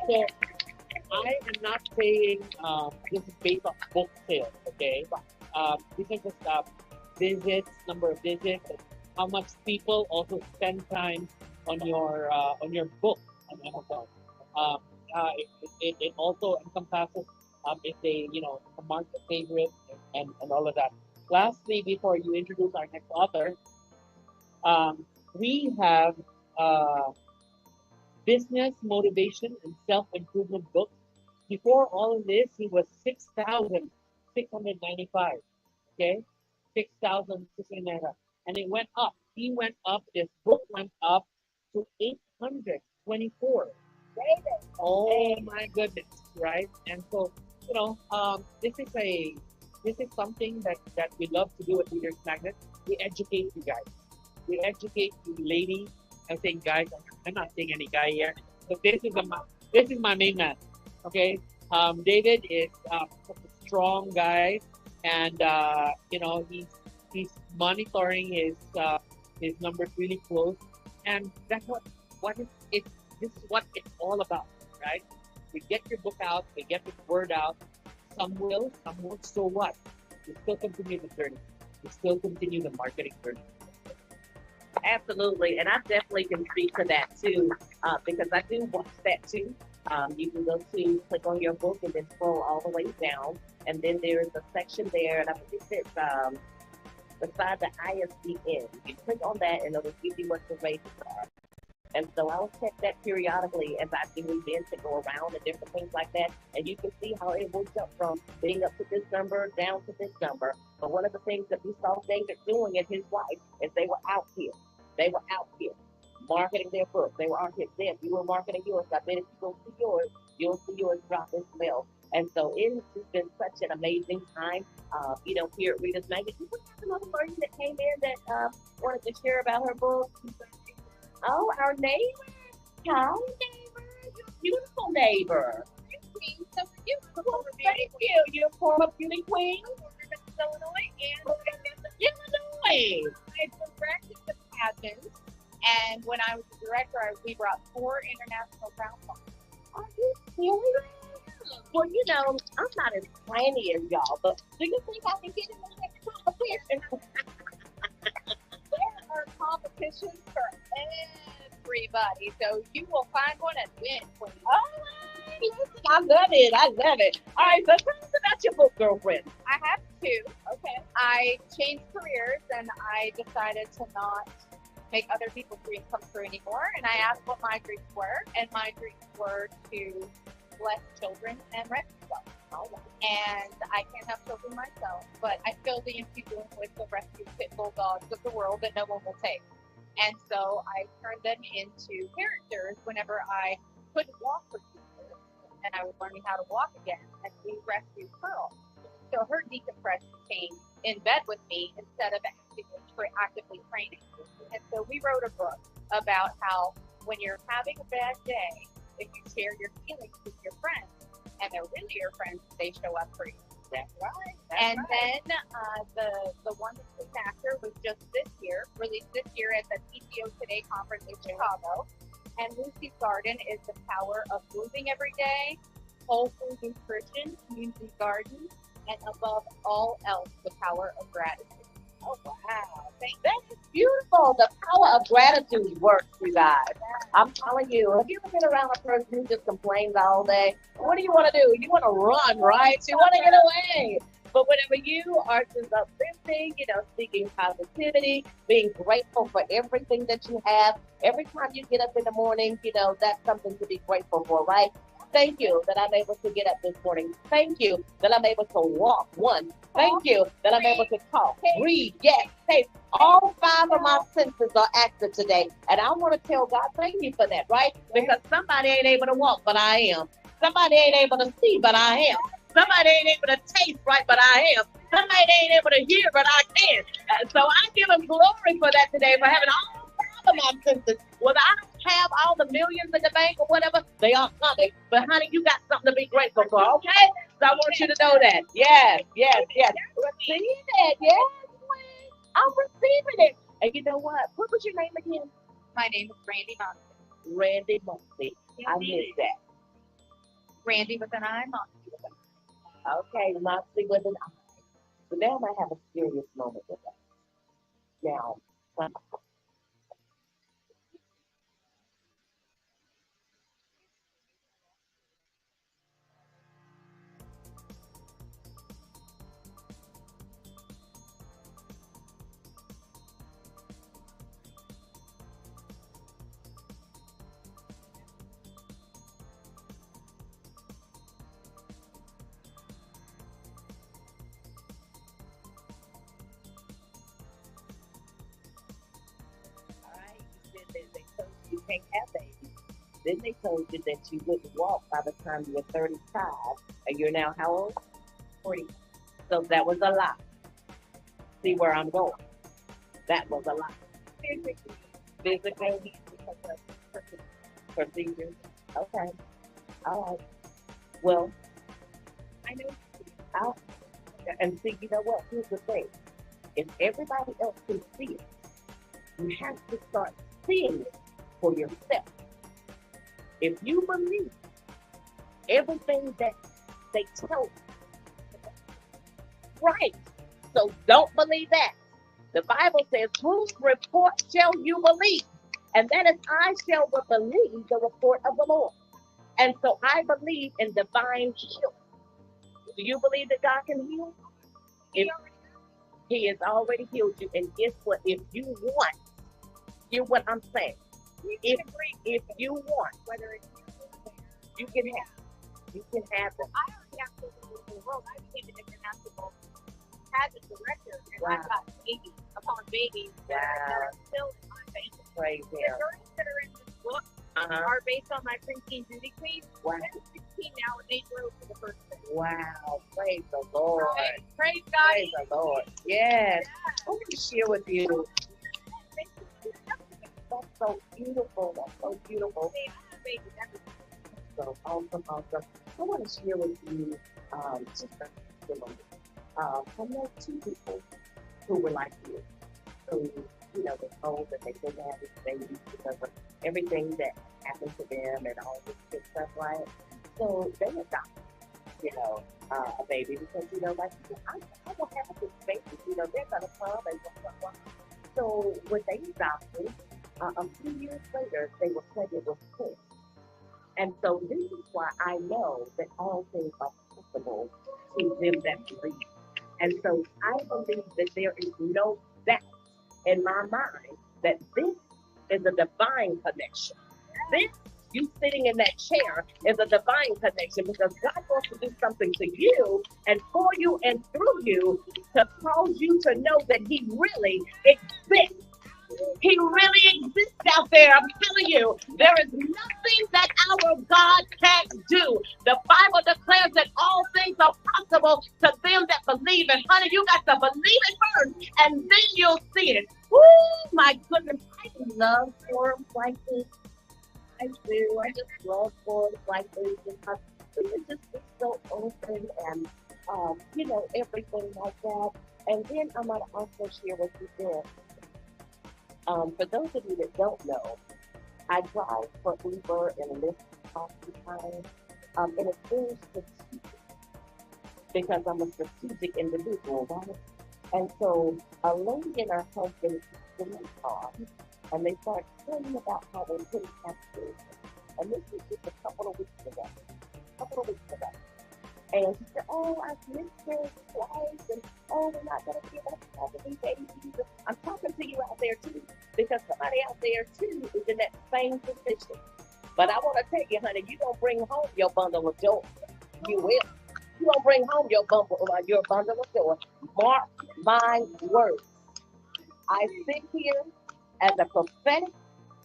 O: So I am not saying this is based on book sales, okay? This is just visits, number of visits, and how much people also spend time on your book on Amazon. It also encompasses if they mark the favorite and all of that. Lastly, before you introduce our next author, we have business motivation and self-improvement books. Before all of this, he was 6,695. Okay, 6,695, and it went up. He went up. This book went up to 824. Oh my goodness, right? And so this is something that we love to do at Readers Magnet. We educate you guys. We educate you ladies. I'm saying guys. I'm not saying any guy here. So this is my main man. Okay. David is such a strong guy, and he's monitoring his numbers really close, and that's what this is what it's all about, right? We get your book out, we get the word out. Some will, some won't. So what? We still continue the journey. We still continue the marketing journey.
F: Absolutely, and I definitely can speak to that too, because I do watch that too. You can go to click on your book and then scroll all the way down, and then there is a section there, and I believe it's beside the ISBN. You click on that, and it'll give you what the rates are. And so I'll check that periodically as I do events that go around and different things like that. And you can see how it will jump from being up to this number down to this number. But one of the things that we saw David doing and his wife is they were out here. They were out here marketing their book. They were out here. Then you were marketing yours. I bet if you go see yours, you'll see yours drop as well. And so it has just been such an amazing time, here at Reader's Magnet. We have another person that came in that wanted to share about her book. Oh, our neighbor. Hi, neighbor. You're a beautiful neighbor. So beautiful. Thank you. You're a former beauty queen.
B: Illinois, and
F: Illinois.
B: I directed the pageant, and when I was the director, we brought 4 international crown farms.
F: Are you serious? Well, I'm not as planny as y'all, but do you think I can get in the next competition?
B: There are competitions for everybody, so you will find one and win.
F: All right, listen, I love it. I love it. All right, so tell us about your book, girlfriend.
B: I have 2. Okay. I changed careers, and I decided to not make other people's dreams come true anymore. And I asked what my dreams were, and my dreams were to bless children and rescue them. And I can't have children myself, but I feel the empty room with the rescue pit bull dogs of the world that no one will take. And so I turned them into characters whenever I couldn't walk for 2 years, and I was learning how to walk again, and we rescued Pearl. So her decompression came in bed with me instead of actively training. And so we wrote a book about how when you're having a bad day, if you share your feelings with your friends, and they're really your friends, they show up for you. That's right. Then the Wonderful Factor was just released this year at the PTO Today conference in Chicago. And Lucy's Garden is the power of moving every day, whole food nutrition, community gardens, and above all else, the power of gratitude.
F: Oh, wow. That is beautiful. The power of gratitude works, you guys. I'm telling you, have you ever been around a person who just complains all day? What do you want to do? You want to run, right? You want to get away. But whenever you are just uplifting, speaking positivity, being grateful for everything that you have, every time you get up in the morning, that's something to be grateful for, right? Thank you that I'm able to get up this morning. Thank you that I'm able to walk. One. Thank you that I'm able to talk, read, yes, taste. All 5 of my senses are active today. And I want to tell God, thank you for that, right? Because somebody ain't able to walk, but I am. Somebody ain't able to see, but I am. Somebody ain't able to taste right, but I am. Somebody ain't able to hear, but I can. So I give him glory for that today, for having all 5 of my senses. Whether I don't have all the millions in the bank or whatever, they are coming. But honey, you got something to be grateful for, okay? So I want you to know that. Yes. Receive it, yes. I'm receiving it. And you know what? What was your name again?
B: My name is Randy Monty.
F: Randy Monty. I missed that.
B: Randy with an I, Monty with an
F: I. Okay, Monty with an I. So now I might have a serious moment with that. Now, you can't have babies. Then they told you that you wouldn't walk by the time you were 35, and you're now how old? 40. So that was a lie. See where I'm going? That was a lie. Physically, procedures. Okay. All right. Well,
B: I know.
F: And see, you know what? Here's the thing. If everybody else can see it, you have to start seeing it for yourself. If you believe everything that they tell you, right? So don't believe that. The Bible says, whose report shall you believe? And that is, I shall believe the report of the Lord. And so I believe in divine healing. Do you believe that God can heal? If He has already healed you. And guess what? If you want, hear what I'm saying. If you want, whether it's you can have. You can have them.
B: I already have to live in the world. I became an international pageant director, and I've got babies upon babies that are still in my family.
F: Praise
B: The girls that are in this book
F: are based on my preteen beauty queen.
N: Wow.
F: I'm 16 now, and they grew for the first time.
N: Wow. Praise the Lord.
F: Right. Praise God.
N: Praise the Lord. Yes. I want to share with you. That's so beautiful. That's so beautiful. So awesome, awesome. I want to share with you just a testimony. I know two people who were like you, who, you know, were told that they couldn't have these babies because of everything that happened to them and all this good stuff, right? So they adopted, you know, a baby because, you know, like, I will have this baby, you know, they're going to come and blah. So when they adopted, a few years later, they were pregnant with twins. And so this is why I know that all things are possible to them that believe. And so I believe that there is no doubt in my mind that this is a divine connection. This, you sitting in that chair, is a divine connection because God wants to do something to you and for you and through you to cause you to know that He really exists. He really exists out there. I'm telling you, there is nothing that our God can't do. The Bible declares that all things are possible to them that believe. And honey, you got to believe it first, and then you'll see it. Woo, my goodness, I love forums like this. I do. I just love forums like this because it just is so open and, you know, everything like that. And then I'm going to also share with you this. For those of you that don't know, I drive for Uber and Lyft oftentimes, and it's very strategic because I'm a strategic individual, right? And so a lady and her husband in the car, and they start telling about how they couldn't have children. And this was just a couple of weeks ago. And she said, oh, I've missed her twice, and oh, we're not going to be able to have any babies. I'm talking to you out there too, because somebody out there too is in that same position. But I want to tell you, honey, you don't bring home your bundle of joy. You will. You don't bring home your bundle of joy. Mark my words. I sit here as a prophetic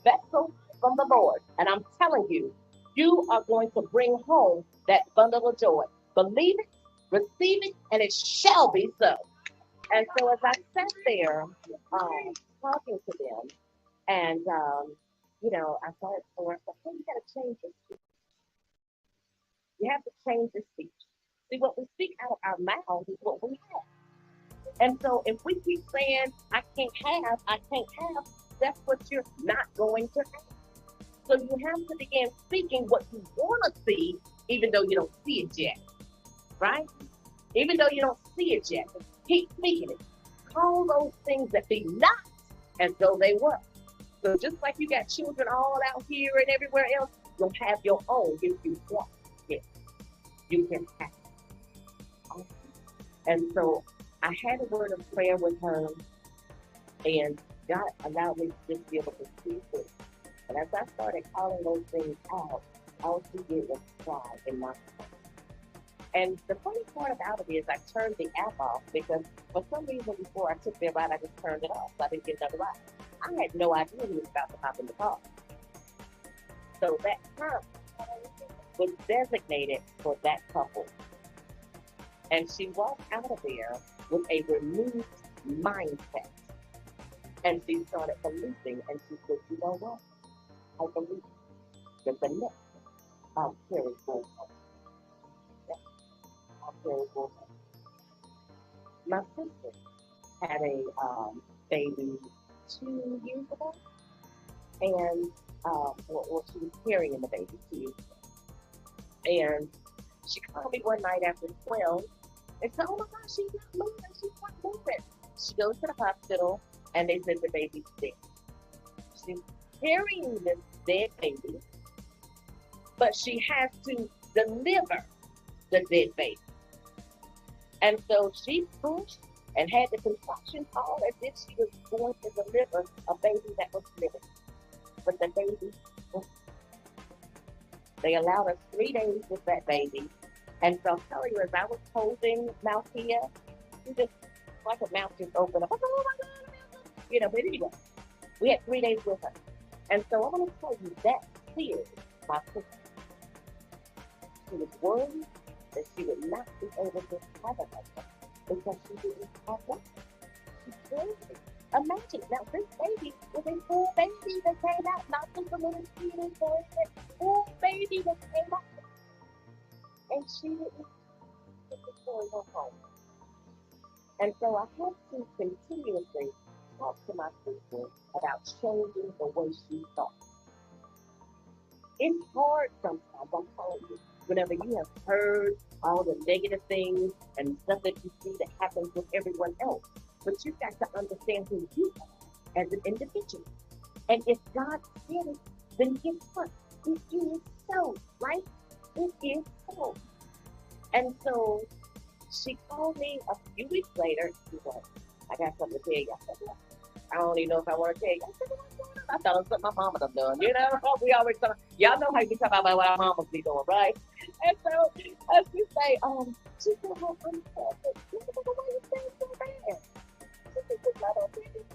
N: vessel from the Lord, and I'm telling you, you are going to bring home that bundle of joy. Believe it, receive it, and it shall be so. And so as I sat there talking to them, and, you know, I started to work, but hey, you got to change your speech. You have to change your speech. See, what we speak out of our mouths is what we have. And so if we keep saying, I can't have, that's what you're not going to have. So you have to begin speaking what you want to see, even though you don't see it yet. Right? Even though you don't see it yet, keep speaking it. Call those things that be not as though they were. So just like you got children all out here and everywhere else, you'll have your own if you want it. You can have it. And so I had a word of prayer with her, and God allowed me to just be able to see it. And as I started calling those things out, all she did was cry in my heart. And the funny part about it is I turned the app off because for some reason before I took their ride, I just turned it off so I didn't get another ride. I had no idea he was about to hop in the car. So that time was designated for that couple. And she walked out of there with a renewed mindset. And she started believing, and she said, you know what? I believe that the next I'll carry forward. My sister had a baby 2 years ago, and well, she was carrying the baby 2 years ago. And she called me one night after 12 and said, oh my gosh, she's not moving. She goes to the hospital, and they said the baby's dead. She's carrying this dead baby, but she has to deliver the dead baby. And so she pushed and had the contraction called as if she was going to deliver a baby that was living. But the baby was. They allowed us 3 days with that baby. And so I'll tell you, as I was holding Maltia, she just, like her mouth just opened up. Oh my God, you know, but anyway, we had 3 days with her. And so I'm going to tell you that
F: cleared my sister. She was worried that she would not be able to have a husband because she didn't have one. She carried it. Imagine, now this baby was a full baby that came out, not just a little teeny boy, but full baby that came out. And she didn't get to carry her home. And so I had to continuously talk to my sister about changing the way she thought. It's hard sometimes, I'm telling you, whenever you have heard all the negative things and stuff that you see that happens with everyone else. But you've got to understand who you are as an individual. And if God said it, then guess what? It is so, right? It is so. And so she called me a few weeks later. She said, I got something to tell you. I said, I don't even know if I want to tell you. I said, what's going on? I thought it was something my mama done done. You know, we always talk. Y'all know how we talk about what our mamas be doing, right? And so she say, she said, well, I'm sorry, but why you saying so bad? She said, because I don't think it's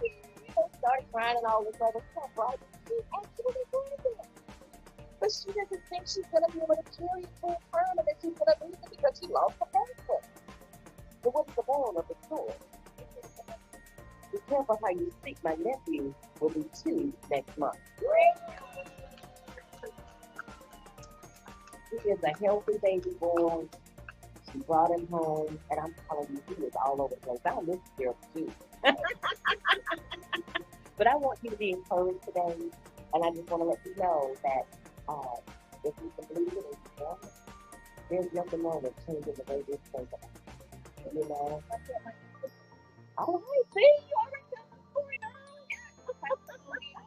F: you know, started crying and all this other stuff, right? She's actually doing it. But she doesn't think she's going to be able to carry it full term and that she's going to lose it because she lost the passport. So what's the moral of the story? Be careful how you speak. My nephew will be 2 next month. He is a healthy baby boy. She brought him home, and I'm telling you, he was all over the place. I miss Gerald too. But I want you to be encouraged today, and I just want to let you know that if you can believe it and you want it, there's nothing wrong with changing the way this thing is. You know? All right, see, you already got the story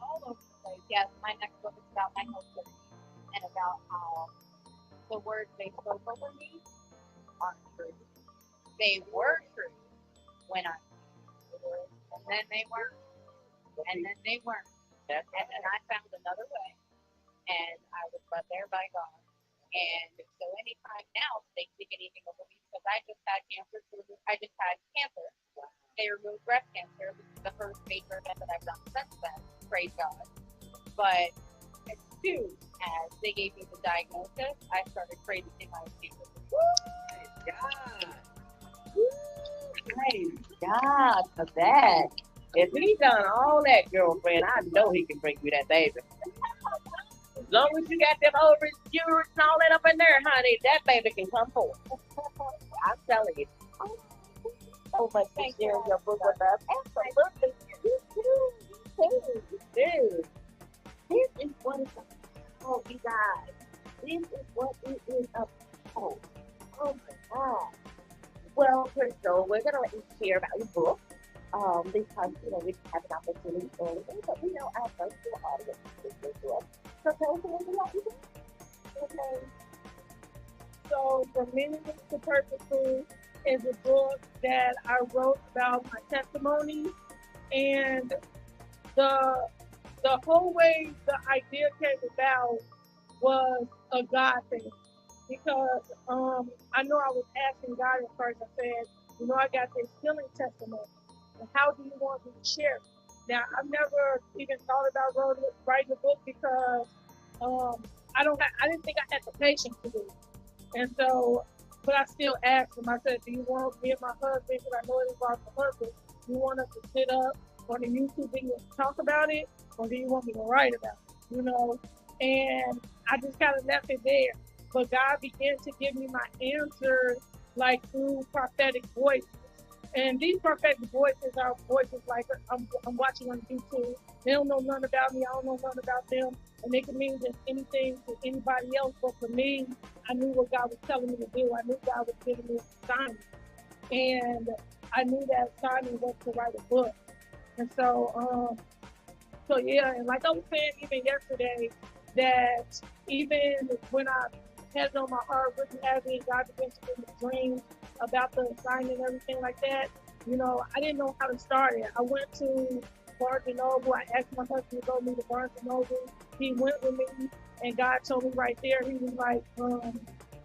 B: all over the place. Yes, my next book is about my health journey and about how the words they spoke over me aren't true. They were true when I was, and then they weren't, and then they weren't. And then I found another way, and I was led there by God. And so anytime now they think anything over me, because I just had cancer. They removed breast cancer, which is the first major event that I've done since then. Praise God. But as soon as they gave me the diagnosis, I started praising my cancer.
F: Praise God. Praise God for that. If he done all that, girlfriend, I know he can bring you that baby. As long as you got them ovaries, uterus, and all that up in there, honey, that baby can come forth. I'm telling you. So much for sharing your book with us. Absolutely. You do. This is what it's about, you guys. This is what it is about. Oh my God. Well, Crystal, we're going to let you share about your book. Because, you know, we have an opportunity earlier, but we know our virtual audience is listening to us. So tell us a little bit about your book.
H: Okay. So, From Meaningless to Purposeful is a book that I wrote about my testimony, and the whole way the idea came about was a God thing, because I know I was asking God at first. I said, you know, I got this healing testimony, and how do you want me to share it? Now, I've never even thought about writing a book because I didn't think I had the patience to do it, and so. But I still asked him. I said, do you want me and my husband, because I know it involves the husband, do you want us to sit up on the YouTube video and talk about it, or do you want me to write about it? You know? And I just kind of left it there. But God began to give me my answers, like through prophetic voices. And these prophetic voices are voices like I'm watching on YouTube. They don't know nothing about me. I don't know nothing about them. And they can mean just anything to anybody else. But for me, I knew what God was telling me to do. I knew God was giving me an assignment. And I knew that assignment was to write a book. And so yeah, and like I was saying even yesterday, that even when I had it on my heart, really heavy, and God began to give me dreams about the assignment and everything like that, you know, I didn't know how to start it. I went to Barnes & Noble. I asked my husband to go with me to Barnes & Noble. He went with me, and God told me right there, he was like,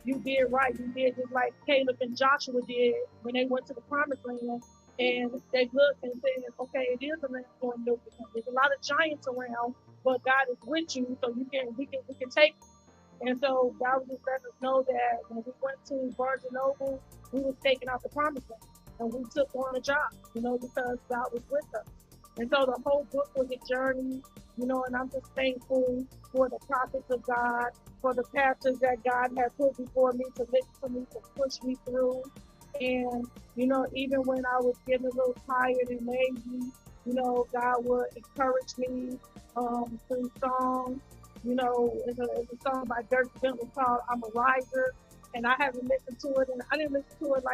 H: you did right. You did just like Caleb and Joshua did when they went to the promised land. And they look and say, okay, it is a land flowing milk and honey. There's a lot of giants around, but God is with you, so we can take it. And so God was just letting us know that when we went to Barnes and Noble, we was taking out the promised land, and we took on a job, because God was with us. And so the whole book was a journey, and I'm just thankful for the prophets of God, for the pastors that God had put before me to listen to me, to push me through. And, even when I was getting a little tired and lazy, God would encourage me through songs. It's a song by Dirk Bentley called I'm a Riser. And I haven't listened to it, and I didn't listen to it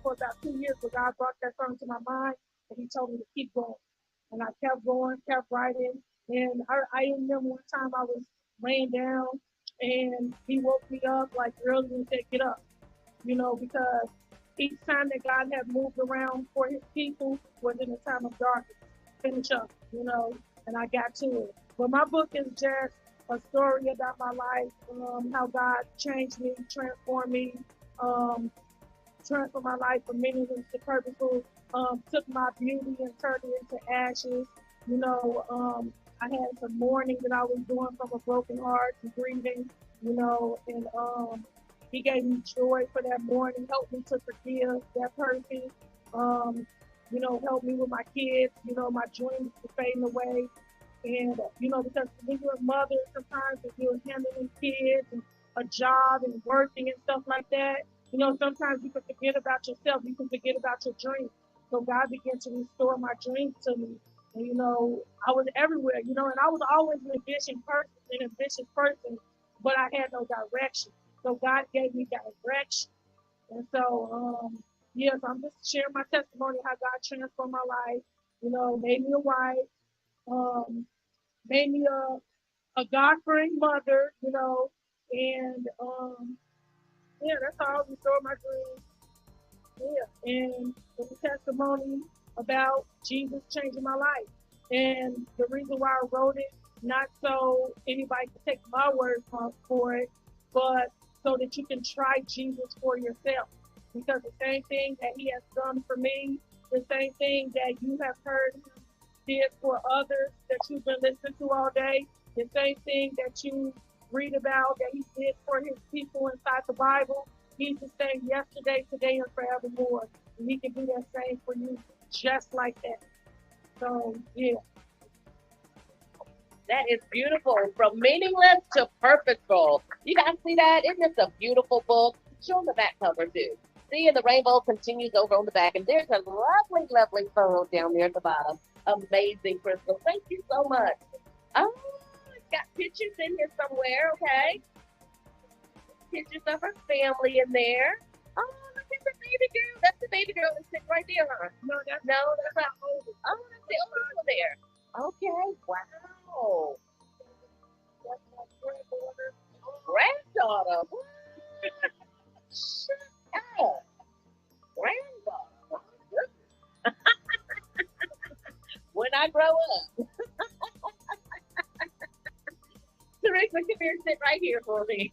H: for about 2 years, but God brought that song to my mind, and He told me to keep going. And I kept going, kept writing. And I remember one time I was laying down, and He woke me up early and said, get up, because each time that God had moved around for His people was in a time of darkness. Finish up, and I got to it. But my book is just a story about my life, how God changed me, transformed me, transformed my life from meaningless to purposeful, took my beauty and turned it into ashes. I had some mourning that I was doing from a broken heart and grieving, and He gave me joy for that mourning, helped me to forgive that person, helped me with my kids, my dreams were fading away. And, because when you're a mother, sometimes if you're handling kids and a job and working and stuff like that, sometimes you can forget about yourself. You can forget about your dreams. So God began to restore my dreams to me. And, I was everywhere, and I was always an ambitious person, but I had no direction. So God gave me direction. And so, yes, I'm just sharing my testimony, how God transformed my life, made me a wife, made me a God-fearing mother, and that's how I restored my dreams. Yeah, and it's a testimony about Jesus changing my life. And the reason why I wrote it, not so anybody can take my word for it, but so that you can try Jesus for yourself. Because the same thing that He has done for me, the same thing that you have heard Him did for others that you've been listening to all day, the same thing that you read about that He did for His people inside the Bible, He's the same yesterday, today, and forevermore. And He can do that same for you just like that. So, yeah.
F: That is beautiful. From meaningless to purposeful. You guys see that? Isn't this a beautiful book? Show them the back cover, too. See, and the rainbow continues over on the back. And there's a lovely, lovely photo down there at the bottom. Amazing, Crystal. Thank you so much. Oh, it's got pictures in here somewhere, okay? Pictures of her family in there. Oh, look at the baby girl. That's the baby girl that's sitting right there, huh? No, that's not old. Oh, that's the old one there. Okay, wow. That's my granddaughter. What? Shut up. Granddaughter. When I grow up. Teresa, come here, sit right here for me.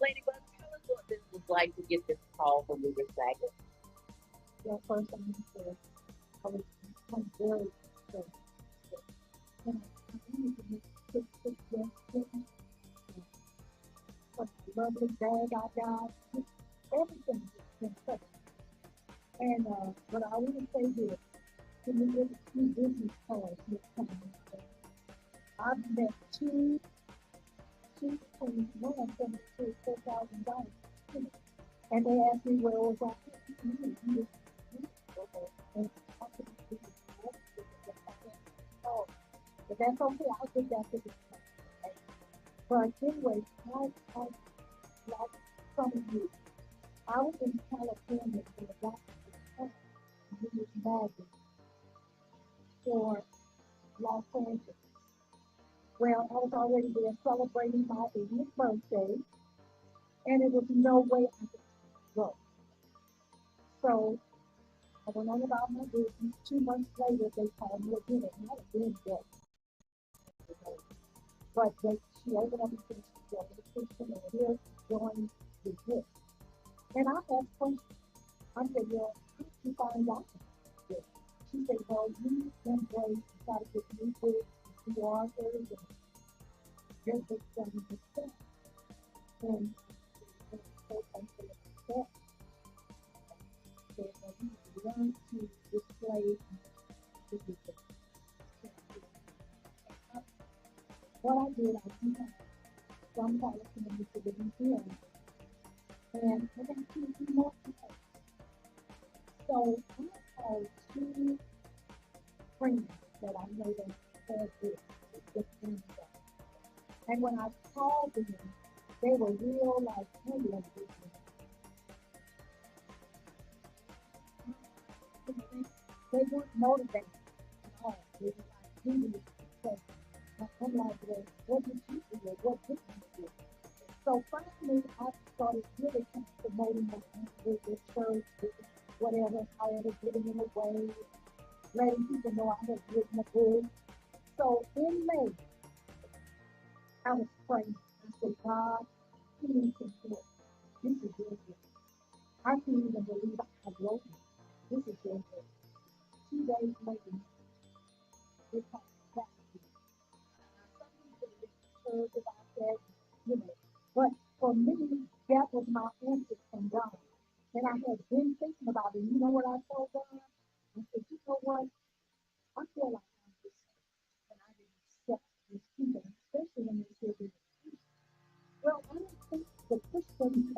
F: Ladybug, tell us what this was like to get this call from ReadersMagnet.
H: Yeah, first I need to, I'm very sick. And I need to make sick, what lovely bag I got, everything has been touched. And but I want to say this, when you get a few business cards this time, I've met two twins, one of them is $4,000. And they asked me where was I. But that's okay, I'll get that to the time. But anyway, I like some of you. I was in California for the doctor ReadersMagnet for Los Angeles. Well, I was already there celebrating my 80th birthday, and it was no way I could go. So I went on about my business. 2 months later, they called me again, and I was in debt. But she opened up and said, she's going to the kitchen, and here
K: join the group. And I asked questions. I said, well, how did you find out about this? She said, well, you embrace, try to get new books, new authors, and your books done and stuff. And so thankful about that. So you learn to display the different. What I did, I do have some policy to live in here. And I got to do more people. So I called two friends that I know that had this thing. And when I called them, they were real like Indian people. They weren't motivated at all. They were like Indian people. I'm like, well, what did you do? What did you do? So finally, I started really kind of promoting my with the church, with whatever, however, getting in the way, letting people know I had written a book. So in May, I was praying. I said, God, you need to do it. This is your book. I can't even believe I wrote it. This is your book. 2 days later, it comes back to me. Some people get disturbed about that, you know. But for me, that was my answer from God. And I had been thinking about it. You know what I told God? I said, you know what? I feel like I'm just, and I didn't accept these people, especially when they said they were Christian. Well, I don't think the Christians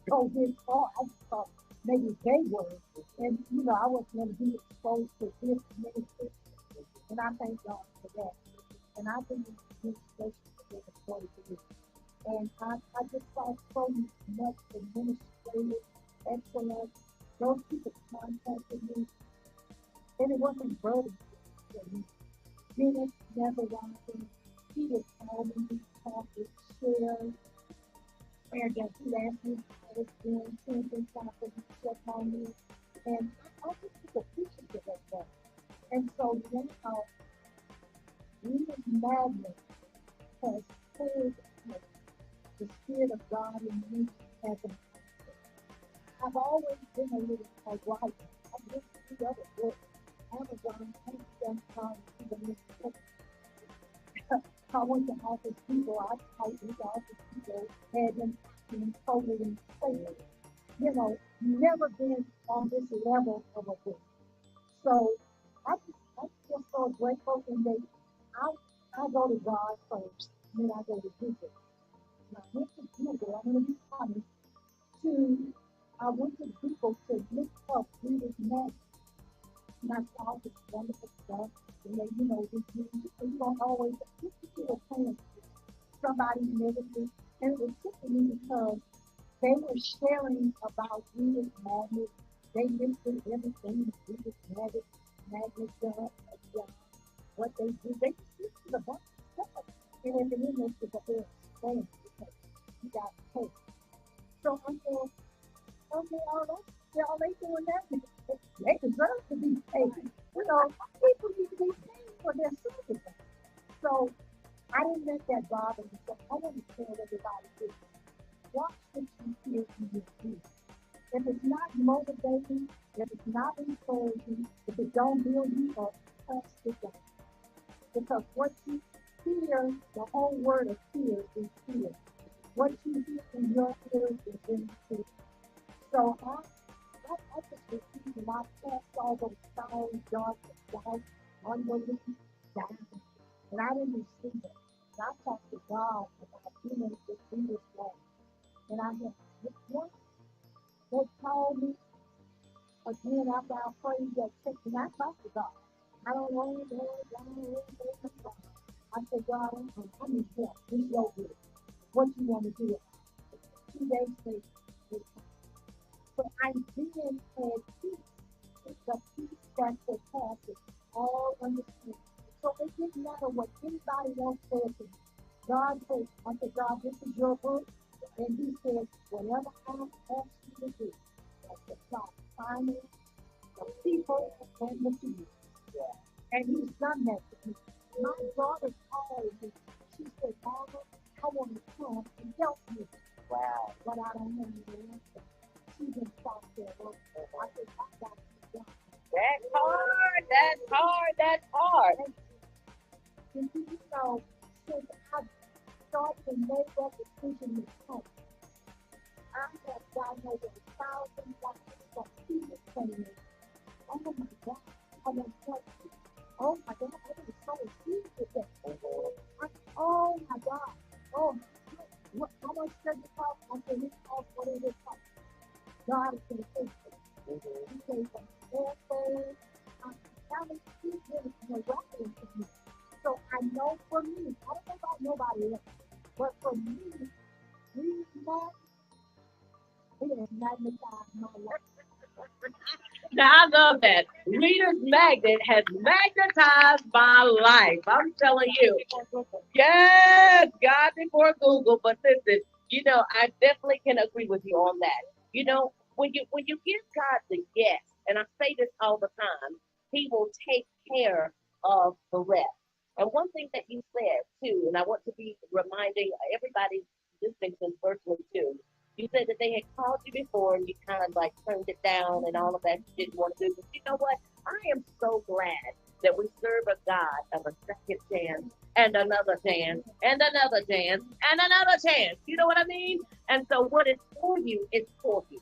K: go this far. I just thought maybe they were. And, you know, I wasn't going to be exposed to this ministry. And I thank God for that. And I think this station is a story for me. And I just saw so much administrative excellence. Those people contacted me, and it wasn't burden for me. Dennis never wanted. He would call me, he talk, he'd share, and he'd ask me how I was doing, things like that, he'd check on me. And I just took appreciative of that. And so now, ReadersMagnet has pulled the Spirit of God in me as an author. I've always been a little writer. I've written 2 other books. Amazon, Amazon, even I went to office people, I typed into office people, had them acting totally insane. You know, never been on this level of a book. So I just so grateful, and I go to God first, then I go to Google. And I went to Google, I'm going to be honest, I went to Google to look up ReadersMagnet. And I saw this wonderful stuff. And they, you know, you don't always just get a plan. Somebody negative. And it was simply because they were sharing about ReadersMagnet. They listed everything that ReadersMagnet does, what they do. They just listed a bunch of stuff. And in the end, they said that they're explaining because you got paid. So I said, okay, all they doing that. They deserve to be paid. You know, people need to be paid for their services. So I didn't let that bother me. So I want to tell everybody this. Watch what you hear in your ears. If it's not motivating, if it's not encouraging, if it don't build you up, touch it down. Because what you hear, the whole word of fear is fear. What you hear in your ears is in fear. So I just refuse and I cast all those fiery darts of doubt, unbelief, down. And I didn't receive it. And I talked to God about being this leader's life. And I had one. They called me again after I prayed that text, and I talked to God. I don't know anything. I said, God, I need help. This your will. What you want to do? 2 days later, so I then had peace. The peace that surpasses all understanding. So it didn't matter what anybody else said to me. God said, I said, God, this is your book. And he said, whatever I ask you to do, I supply finance, the people, and materials. And he's done that to me. My daughter called me. She said, Mama, I want to come and help you.
F: Wow.
J: But I don't have any answer. She just stopped there. I said, I got you.
F: That's hard. That's hard. That's hard.
J: And you know, since I started to make that decision with hope, I have gotten over 1,000 watches from people saying, oh my God, I want to touch you. Oh my God, I was so huge with that. Oh my God. Oh, what, how much does it cost? I said, it costs whatever it costs. God is going to take it. He says, therefore, I'm telling you, it's miraculous to me. So I know for me, I don't know about nobody else, but for me, reading that, it has magnetized my life.
F: Now, I love that. Reader's Magnet has magnetized my life. I'm telling you. Yes, God before Google. But listen, you know, I definitely can agree with you on that. You know, when you give God the yes, and I say this all the time, He will take care of the rest. And one thing that you said too, and I want to be reminding everybody listening to this virtually too. You said that they had called you before and you kind of like turned it down and all of that you didn't want to do. But you know what? I am so glad that we serve a God of a second chance and another chance and another chance and another chance. You know what I mean? And so what is for you is for you.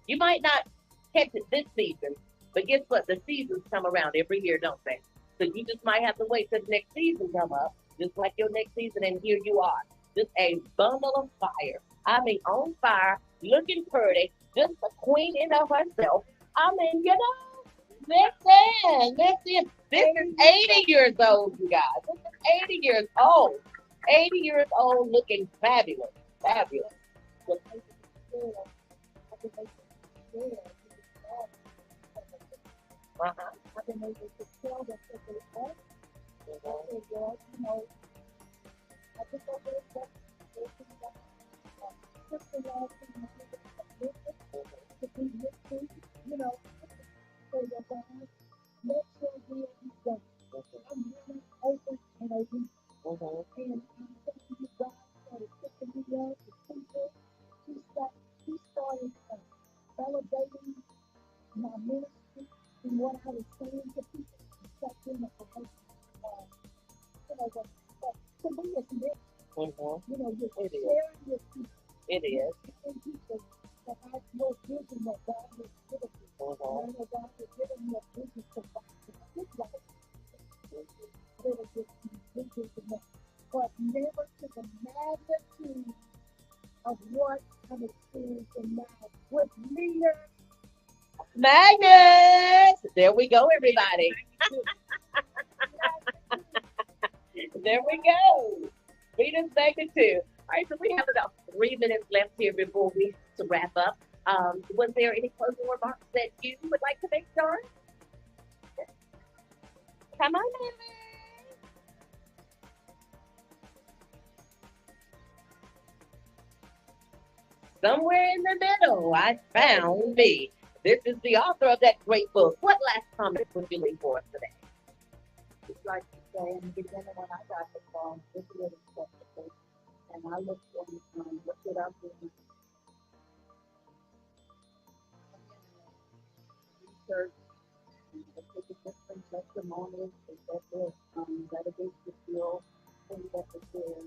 F: You might not catch it this season, but guess what? The seasons come around every year, don't they? So you just might have to wait till the next season come up, just like your next season, and here you are. Just a bundle of fire. I mean, on fire, looking pretty, just a queen in of herself. I mean, you know, listen. This is 80 years old, you guys. This is 80 years old. 80 years old, looking fabulous. Fabulous.
J: I've been able to tell that they are. Okay, well, you know, I just don't know what to be with you, you know, so that God, make sure we are done. I'm really open and obedient. And I'm thanking you, God, for the picking me up, the people. He started validating my ministry and what I was saying to people. Stuff in the you know, to me, it's rich. You know, you're sharing with people.
F: It is.
J: And people that have no vision that God has given you. And that God has given you a vision to this life. Little bit vision to that. But never to the magnitude of what I'm experiencing now with leaders.
F: Magnets! There we go, everybody. There we go. Reader's Magnet 2. All right, so we have about 3 minutes left here before we to wrap up. Was there any closing remarks that you would like to make, John? Come on, Amy. Somewhere in the middle, I found me. This is the author of that great book. What last comment would you leave for us today?
I: Just like to say in the beginning when I got the phone, this is really special. And I looked it up in research, and I took a different testimonies that a big deal thing that was there.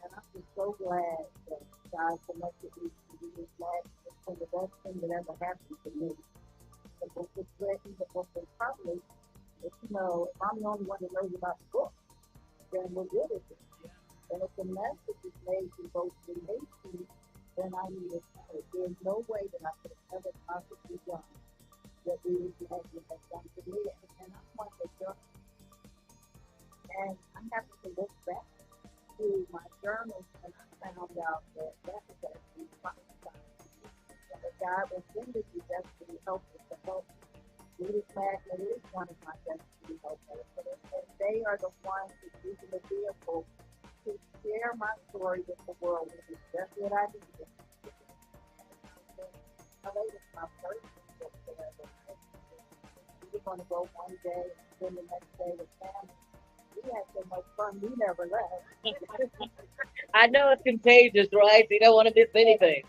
I: And I'm just so glad that God connected me to this life. It's been the best thing that ever happened to me. The book was written, the book was published. If you know, if I'm the only one that knows about the book, then we're good at it. And if the message is made to both the nation, then I need to know. There's no way that I could have ever possibly done what ReadersMagnet has done to me. And I want to journal. And I'm happy to look back to my journals and I found out that that was actually prophesied. And that God intended the destiny helpers to help me. ReadersMagnet is one of my destiny helpers. And they are the ones who use the vehicle to share my story with the world, which is just what I needed. It was my first book there. We were going to go one day and spend the next day with family.
J: We had so much fun, we never left.
F: I know it's contagious, right? So you don't want to miss anything.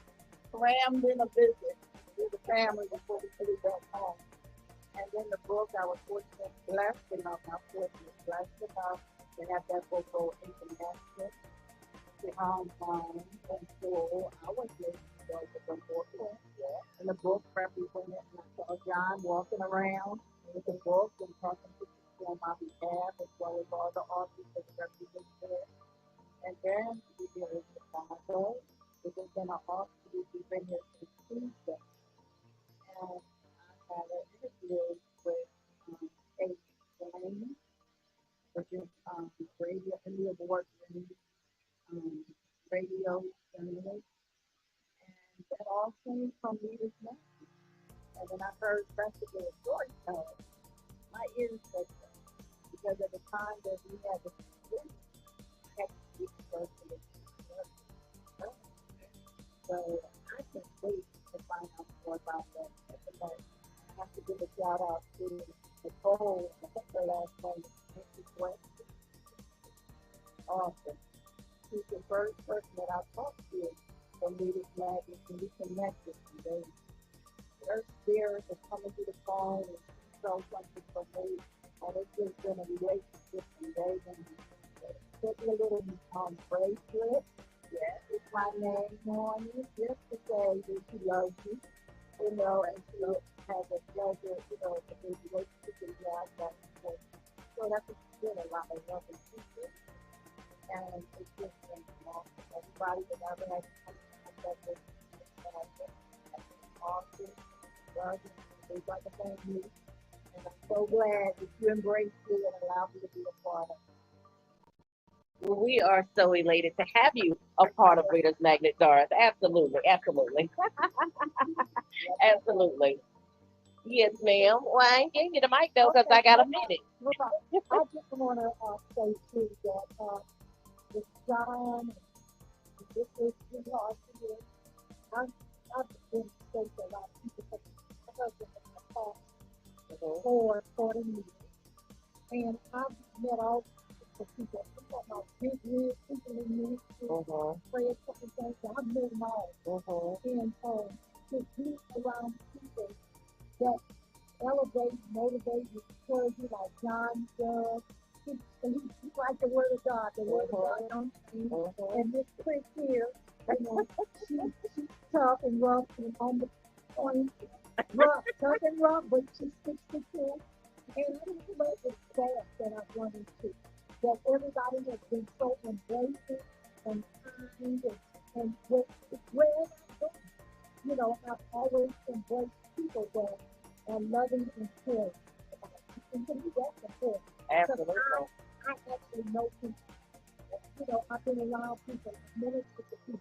J: Slammed in a visit with the family before we flew back home. And then the book, I was fortunate, blessed enough, not fortunate, blessed enough to have that book go international. And so I was able to go to the book, and the book represented, and I saw John walking around with the book and talking to people on my behalf, as well as all the authors that represented there. And then we did it with Penado. It has been an author who's been here since Tuesday. And I had an interview with Galin, which is radio, and the award winning radio journalist. And that all came from ReadersMagnet. And then I heard Festival of Storytelling. My ears said that. Because at the time that we had the students, I had to speak first to the students. So I can't wait to find out more about that. But I have to give a shout out to Nicole, I think her last name is Awesome. She's the first person that I talked to from ReadersMagnet, and we connected today. Her spirit is coming to the phone and she felt something from me, and it's just been a relationship from day one. Took me a little bracelet. Yeah, it's my name on it, just to say that she loves you, you know, and she has a pleasure, you know, to be relationship and have that support. So that's what she did, a lot of love and people. And it's just been awesome. Everybody that ever has come to contact with me, awesome, love you, they like the same me. And I'm so glad that you embraced me and allowed me to be a part of it.
F: Well, we are so elated to have you a part of ReadersMagnet, Doris. Absolutely, absolutely. Absolutely. Yes, ma'am. Well, I ain't giving you the mic, though, because I got a minute.
J: I just want to say, too, that with John, this is hard to do. I've been saying to a lot of people, but my husband has been talking for 40 years. And I've met all the people about business, people in ministry, prayer, something things. I've met them all. And to be around people that elevate, motivate, encourage you like John does. He's like the Word of God. The Word of God on me. And this Chris here, you know, she's tough and rough and on the point. Rough, tough and rough, but she sticks to it. And I just love the staff that I've run into. That everybody has been so embracing and kind and wherever I go, you know, I've always embraced people that are loving and caring. And to me, that's important.
F: Absolutely.
J: I actually know people. You know, I've been around people, ministered to people.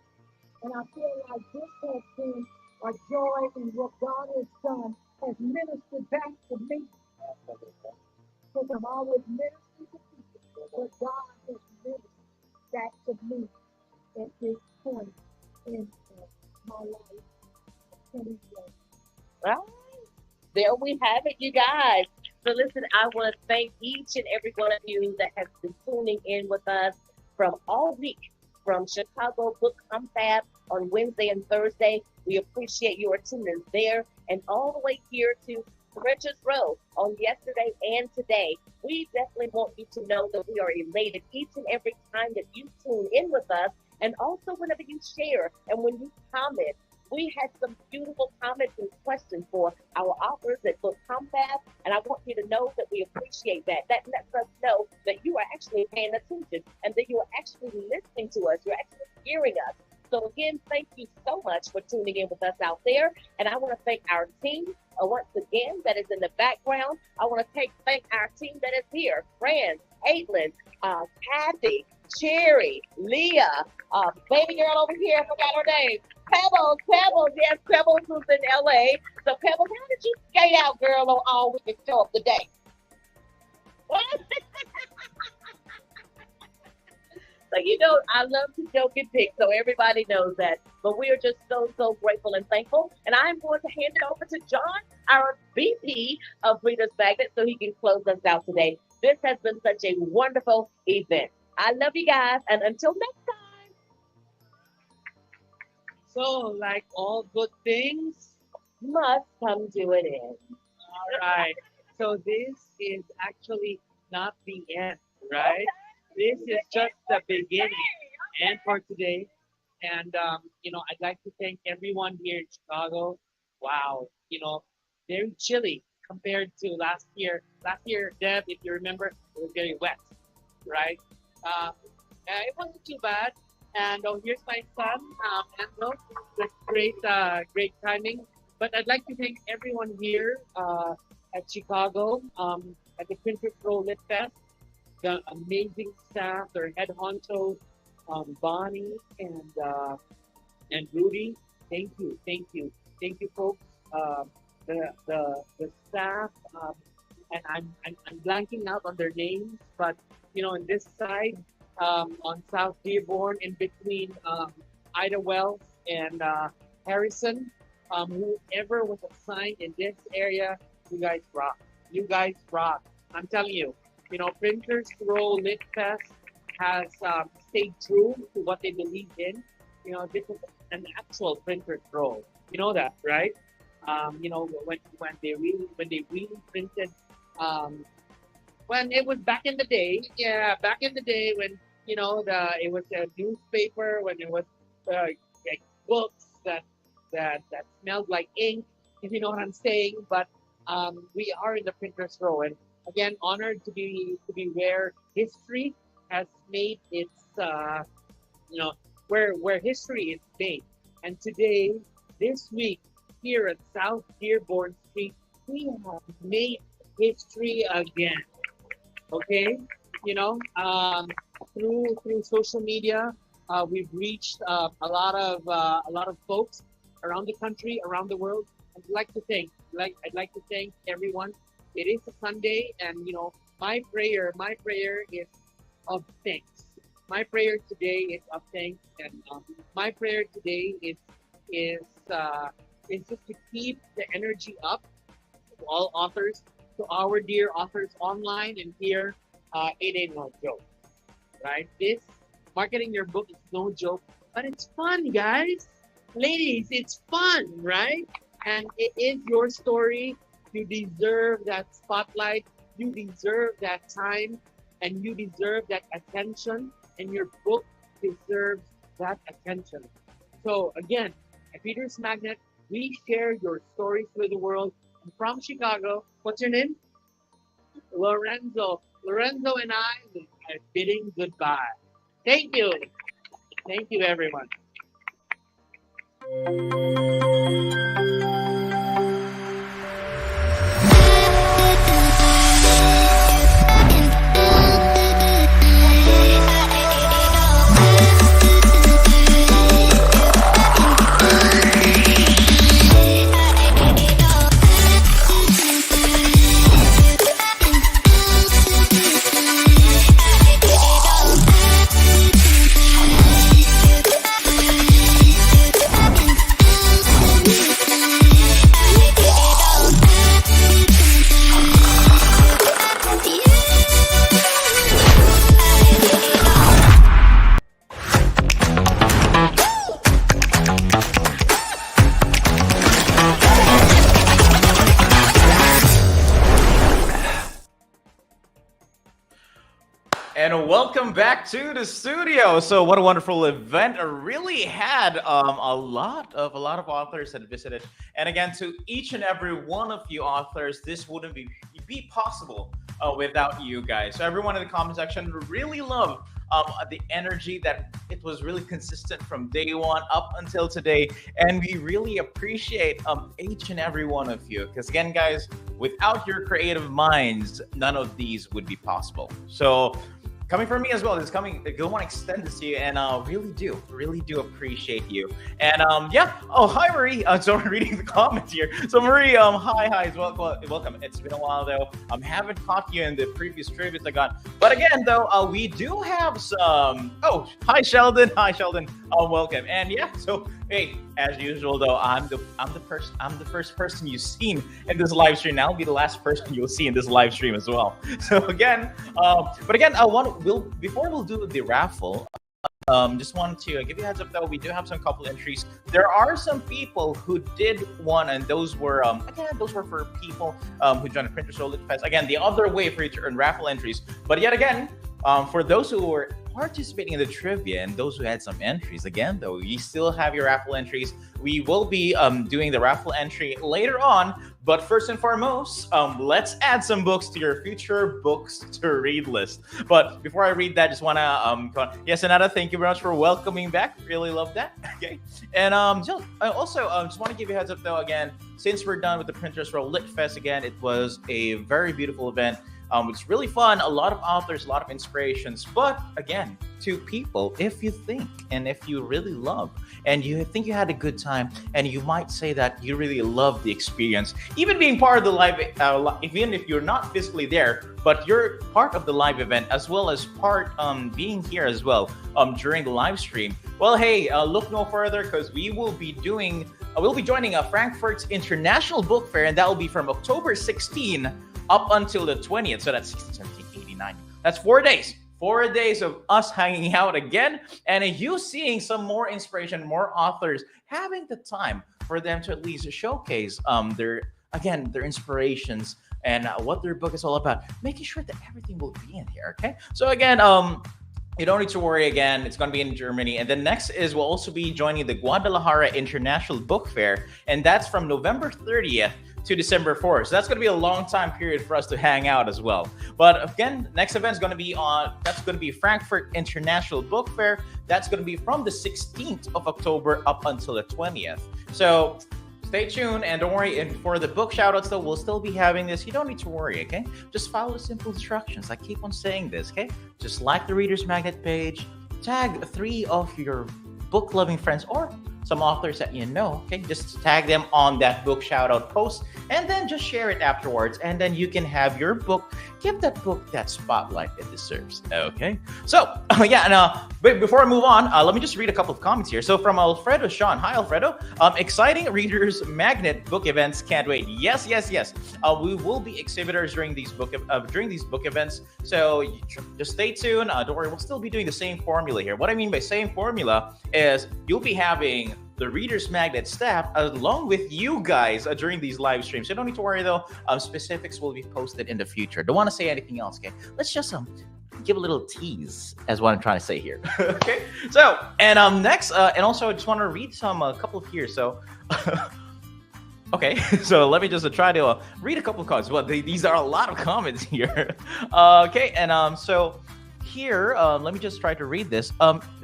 J: And I feel like this has been a joy in what God has done, has ministered back to me. Because I'm always ministering to people, but God has ministered back to me at this point in my life. 20 years.
F: All right. There we have it, you guys. So listen, I want to thank each and every one of you that has been tuning in with us from all week, from Chicago Book Confab on Wednesday and Thursday. We appreciate your attendance there, and all the way here to Richards Road on yesterday and today. We definitely want you to know that we are elated each and every time that you tune in with us, and also whenever you share and when you comment. We had some beautiful comments and questions for our authors at Book Confab, and I want you to know that we appreciate that. That lets us know that you are actually paying attention and that you are actually listening to us. You're actually hearing us. So again, thank you so much for tuning in with us out there. And I want to thank our team once again that is in the background. I want to thank our team that is here. Fran, Aitlin, Kathy, Cherry, Leah, baby girl over here, I forgot her name. Pebbles, yes, Pebbles was in LA. So Pebbles, how did you skate out, girl, on all week and show up today? What? So, you know, I love to joke and pick, so everybody knows that. But we are just so grateful and thankful. And I'm going to hand it over to John, our VP of ReadersMagnet, so he can close us out today. This has been such a wonderful event. I love you guys, and until next time.
O: So, like all good things,
F: must come to an end.
O: All right. So this is actually not the end, right? This is just the beginning. And for today, and I'd like to thank everyone here in Chicago. Wow, very chilly compared to last year. Last year, Deb, if you remember, it was very wet, right? It wasn't too bad. And here's my son, Angelo. That's great timing. But I'd like to thank everyone here at Chicago, at the Printers Row Lit Fest, the amazing staff, their head honchos, Bonnie and Rudy. Thank you, folks. The staff, and I'm blanking out on their names, but on this side, on South Dearborn, in between Ida Wells and Harrison, whoever was assigned in this area, you guys rock. You guys rock. I'm telling you, Printers Row Lit Fest has stayed true to what they believe in. This is an actual Printers Row. You know that, right? When they really printed, when it was back in the day, when it was a newspaper, when it was like books that smelled like ink, if you know what I'm saying. But we are in the Printers Row, and again, honored to be where history has made its where history is made. And today, this week, here at South Dearborn Street, we have made history again. Okay, through social media, we've reached a lot of folks around the country, around the world. I'd like to thank everyone. It is a Sunday, and my prayer is of thanks. My prayer today is of thanks, and my prayer today is just to keep the energy up to all authors, to our dear authors online and here. It ain't no joke, right? This marketing your book is no joke, but it's fun, guys. Ladies, it's fun, right? And it is your story. You deserve that spotlight. You deserve that time, and you deserve that attention. And your book deserves that attention. So again, at ReadersMagnet, we share your stories with the world. And from Chicago, what's your name? Lorenzo. Lorenzo and I are bidding goodbye. Thank you. Thank you, everyone.
G: And welcome back to the studio. So what a wonderful event. It really had a lot of authors that visited. And again, to each and every one of you authors, this wouldn't be possible without you guys. So everyone in the comment section really loved the energy, that it was really consistent from day one up until today. And we really appreciate each and every one of you. Because again, guys, without your creative minds, none of these would be possible. So coming from me as well, I want to extend this to you, and really do appreciate you. And hi Marie. So I'm reading the comments here. So Marie, hi, welcome. It's been a while though. Haven't caught you in the previous tributes I got, but again though, we do have some. Oh, hi Sheldon, welcome. And so Hey, as usual though, I'm the first person you've seen in this live stream. I'll be the last person you'll see in this live stream as well. So again, before we'll do the raffle. Just wanted to give you a heads up though, we do have some couple entries. There are some people who did one, and those were for people who joined the Printers Roll Lit Fest. Again, the other way for you to earn raffle entries. But yet again, for those who were participating in the trivia and those who had some entries, again though, you still have your raffle entries. We will be doing the raffle entry later on. But first and foremost, let's add some books to your future books to read list. But before I read that, just want to yes, Anada, thank you very much for welcoming back. Really love that. Okay, and just want to give you a heads up though. Again, since we're done with the Printers Roll Lit Fest, again, it was a very beautiful event. It's really fun, a lot of authors, a lot of inspirations. But again, to people, if you think and if you really love and you think you had a good time and you might say that you really love the experience, even being part of the live, even if you're not physically there, but you're part of the live event as well as part being here as well during the live stream. Well, hey, look no further because we will be doing, we'll be joining Frankfurt's International Book Fair, and that will be from October 16 up until the 20th. So that's 16, 17, 89. That's 4 days. 4 days of us hanging out again and you seeing some more inspiration, more authors having the time for them to at least showcase their inspirations and what their book is all about, making sure that everything will be in here. Okay. So again, you don't need to worry again. It's going to be in Germany. And then next is we'll also be joining the Guadalajara International Book Fair. And that's from November 30th to December 4th. So that's going to be a long time period for us to hang out as well. But again, next event is going to be Frankfurt International Book Fair. That's going to be from the 16th of October up until the 20th. So stay tuned and don't worry. And for the book shoutouts though, we'll still be having this. You don't need to worry, okay? Just follow the simple instructions. I keep on saying this, okay? Just like the Reader's Magnet page, tag 3 of your book-loving friends or some authors that you know, okay? Just tag them on that book shout-out post and then just share it afterwards, and then you can have your book, give that book that spotlight it deserves, okay? So, but before I move on, let me just read a couple of comments here. So from Alfredo Sean. Hi, Alfredo. Exciting Reader's Magnet book events. Can't wait. Yes. We will be exhibitors during these book events. So just stay tuned. Don't worry, we'll still be doing the same formula here. What I mean by same formula is you'll be having the Reader's Magnet staff along with you guys during these live streams. So don't need to worry though. Specifics will be posted in the future. Don't want to say anything else, okay? Let's just give a little tease as what I'm trying to say here. Okay. So and next and also I just want to read a couple of here. So okay, so let me just try to read a couple of comments. Well, these are a lot of comments here. Okay, and so here, let me just try to read this.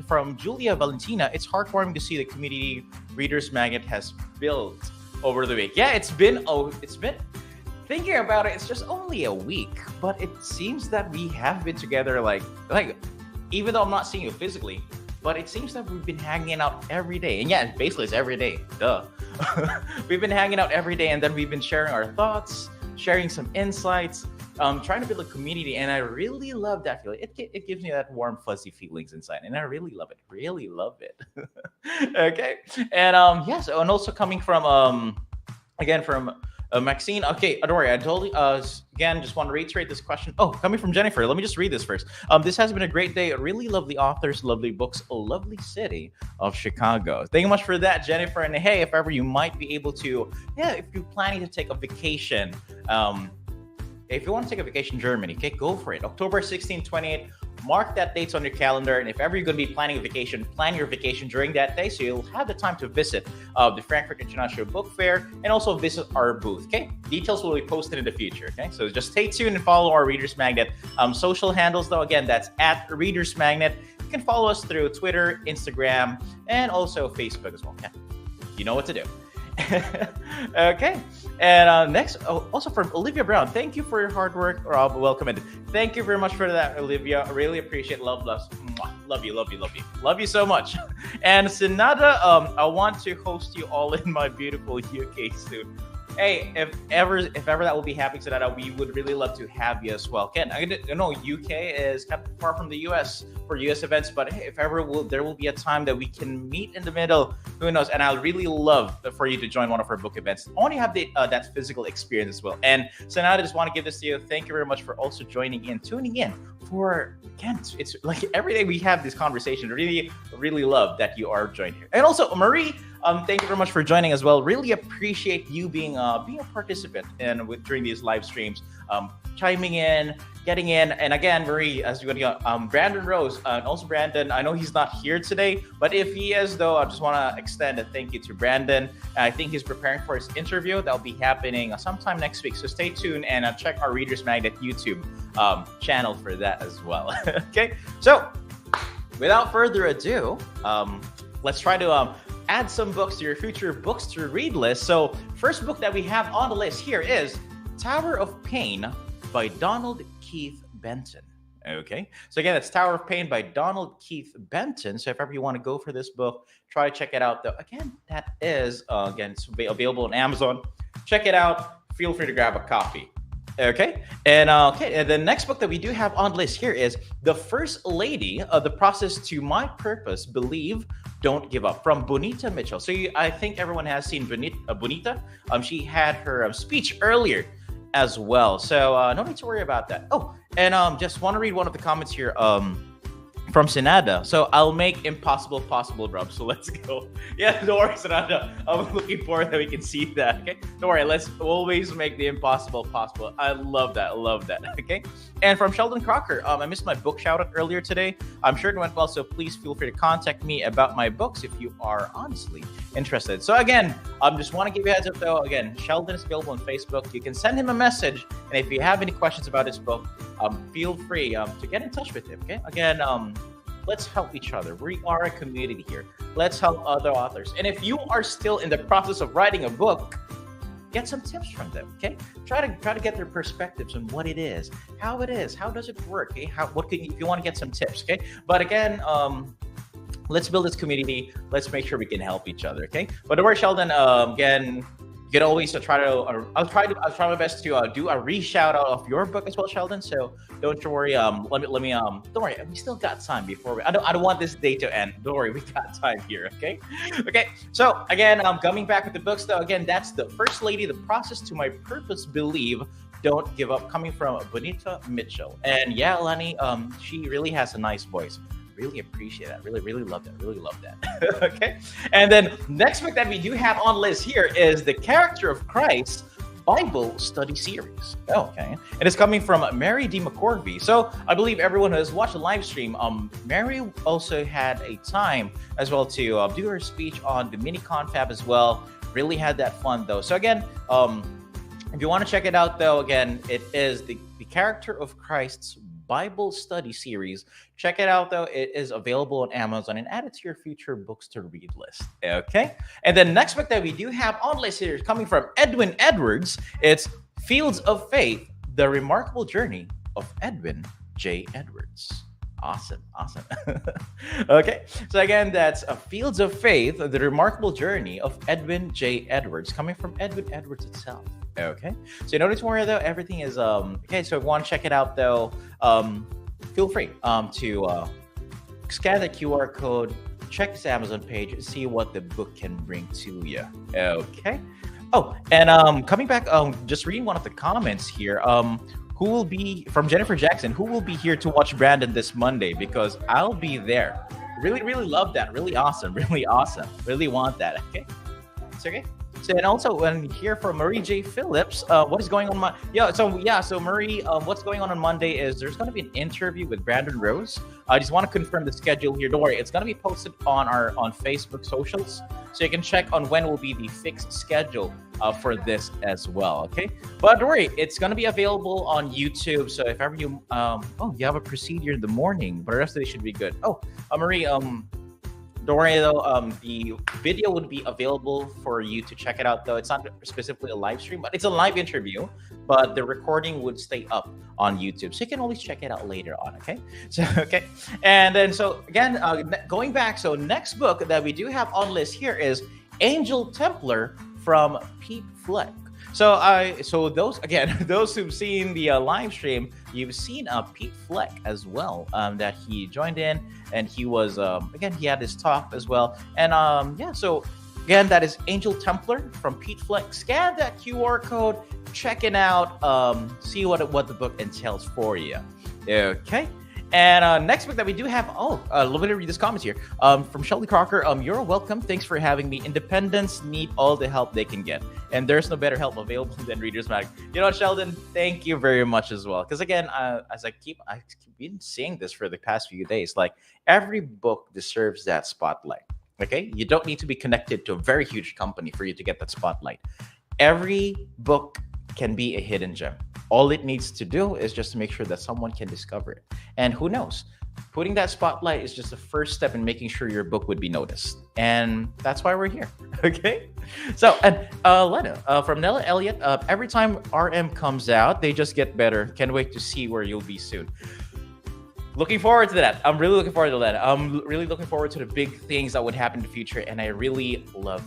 G: From Julia Valentina, it's heartwarming to see the community Reader's Magnet has built over the week. Yeah, it's been thinking about it, it's just only a week, but it seems that we have been together like even though I'm not seeing you physically, but it seems that we've been hanging out every day. And yeah, basically it's every day. Duh. We've been hanging out every day, and then we've been sharing our thoughts, sharing some insights, trying to build a community, and I really love that feeling. It gives me that warm, fuzzy feelings inside, and I really love it. Really love it. Okay, and yes, and also coming from again from Maxine. Okay, don't worry. I told you again. Just want to reiterate this question. Oh, coming from Jennifer. Let me just read this first. This has been a great day. Really lovely authors, lovely books, a lovely city of Chicago. Thank you much for that, Jennifer. And hey, if ever you might be able to, if you're planning to take a vacation, if you want to take a vacation in Germany, okay, go for it. October 16, 28. Mark that dates on your calendar, and if ever you're going to be planning a vacation, plan your vacation during that day so you'll have the time to visit the Frankfurt International Book Fair and also visit our booth, okay? Details will be posted in the future, okay? So just stay tuned and follow our Reader's Magnet social handles, though. Again, that's at Reader's Magnet. You can follow us through Twitter, Instagram, and also Facebook as well, okay? You know what to do. Okay, and next, also from Olivia Brown, thank you for your hard work. Rob, welcome, and thank you very much for that, Olivia. I really appreciate love you so much. And Sinada, I want to host you all in my beautiful UK soon. Hey, if ever that will be happening, Sinada, we would really love to have you as well. Ken, I know UK is kind of far from the US for US events, but hey, if ever there will be a time that we can meet in the middle who knows? And I'd really love for you to join one of our book events. I want to have that physical experience as well. And so now I just want to give this to you. Thank you very much for also joining in, tuning in for, again, it's like every day we have this conversation. Really, really love that you are joining here. And also, Marie, thank you very much for joining as well. Really appreciate you being a participant during these live streams, chiming in, getting in. And again, Marie, as you go, Brandon Rose, and also Brandon, I know he's not here today, but if he is, though, I just want to extend a thank you to Brandon. I think he's preparing for his interview. That'll be happening sometime next week. So stay tuned and check our Readers Magnet YouTube channel for that as well. Okay, so without further ado, let's try to add some books to your future books to read list. So first book that we have on the list here is Tower of Pain by Donald Keith Benton. Okay, so again, it's Tower of Pain by Donald Keith Benton. So if ever you want to go for this book, try to check it out. Though again, that is again, it's available on Amazon. Check it out. Feel free to grab a copy. Okay, and and the next book that we do have on the list here is The First Lady of the Process to My Purpose, Believe, Don't Give Up, from Bonita Mitchell. So I think everyone has seen Bonita. She had her speech earlier as well, so no need to worry about that. Oh, and just want to read one of the comments here from Senada. So I'll make impossible possible, Rob. So let's go. Yeah, don't worry, Senada. I'm looking forward that we can see that. Okay, don't worry. Let's always make the impossible possible. I love that. I love that. Okay. And from Sheldon Crocker, I missed my book shout out earlier today. I'm sure it went well. So please feel free to contact me about my books if you are honestly interested. So again, just want to give you a heads up though. Again, Sheldon is available on Facebook. You can send him a message, and if you have any questions about his book, feel free to get in touch with him. Okay. Again, let's help each other. We are a community here. Let's help other authors. And if you are still in the process of writing a book, get some tips from them. Okay, try to get their perspectives on what it is, how does it work? Okay, if you want to get some tips. Okay, but again, let's build this community. Let's make sure we can help each other. Okay, but don't worry, Sheldon. Again, you can always try to. I'll try my best to do a re-shout out of your book as well, Sheldon. So don't you worry. Let me. Don't worry. We still got time before I don't want this day to end. Don't worry. We got time here. Okay. Okay. So again, coming back with the books though. Again, that's The First Lady, The Process to My Purpose, Believe, Don't Give Up, coming from Bonita Mitchell. And yeah, Lani, she really has a nice voice. Really appreciate that. Really love that. Really love that. Okay. And then next book that we do have on the list here is The Character of Christ Bible Study Series. Okay. And it's coming from Mary D. McCorvy. So I believe everyone who has watched the live stream, Mary also had a time as well to do her speech on the mini confab as well. Really had that fun though. So again, if you want to check it out though, again, it is the Character of Christ's Bible Study Series. Check it out though. It is available on Amazon, and add it to your future books to read list. Okay. And then next book that we do have on list here is coming from Edwin Edwards. It's Fields of Faith, The Remarkable Journey of Edwin J. Edwards. Awesome. Okay. So again, that's Fields of Faith, The Remarkable Journey of Edwin J. Edwards, coming from Edwin Edwards itself. Okay. So no need to worry though. Everything is okay. So if you want to check it out though, feel free to scan the QR code, check this Amazon page, see what the book can bring to you. Okay. Oh, and coming back, just reading one of the comments here. Who will be from Jennifer Jackson? Who will be here to watch Brandon this Monday? Because I'll be there. Really love that. Really awesome. Really want that. Okay. It's okay. So, and also when hear from Marie J. Phillips, what is going on? So Marie, what's going on Monday is there's going to be an interview with Brandon Rose. I just want to confirm the schedule here. Don't worry, it's going to be posted on Facebook socials, so you can check on when will be the fixed schedule for this as well. Okay, but don't worry, it's going to be available on YouTube. So if ever you you have a procedure in the morning, but the rest of it should be good. Marie, don't worry though, the video would be available for you to check it out though. It's not specifically a live stream, but it's a live interview, but the recording would stay up on YouTube. So you can always check it out later on, okay? So, okay. And then, so again, going back, so next book that we do have on list here is Angel Templar from Pete Fleck. So those again, those who've seen the live stream, you've seen Pete Fleck as well. That he joined in, and he was again, he had his talk as well. And yeah, so again, that is Angel Templar from Pete Fleck. Scan that QR code, check it out, see what the book entails for you. Okay. And next book that we do have, let me read this comment here from Shelby Crocker. You're welcome. Thanks for having me. Independents need all the help they can get, and there's no better help available than Reader's Mag. You know what, Sheldon? Thank you very much as well. Because again, as I've been saying this for the past few days, like every book deserves that spotlight. Okay, you don't need to be connected to a very huge company for you to get that spotlight. Every book can be a hidden gem. All it needs to do is just to make sure that someone can discover it. And who knows? Putting that spotlight is just the first step in making sure your book would be noticed. And that's why we're here. Okay? So, and Lena, from Nella Elliott, every time RM comes out, they just get better. Can't wait to see where you'll be soon. Looking forward to that. I'm really looking forward to that. I'm really looking forward to the big things that would happen in the future. And I really love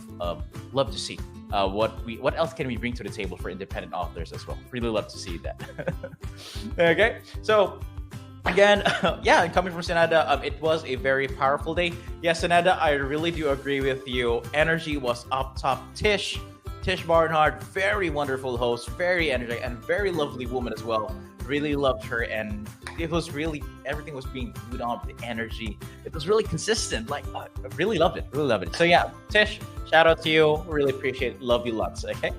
G: to see what else can we bring to the table for independent authors as well. Really love to see that. Okay, so again, yeah, coming from Senada, it was a very powerful day. Yes, Senada, I really do agree with you. Energy was up top. Tish Barnhart, very wonderful host, very energetic, and very lovely woman as well. Really loved her, and it was really, everything was being glued on, the energy. It was really consistent. Like, I really loved it. So yeah, Tish, shout out to you. Really appreciate it. Love you lots. Okay.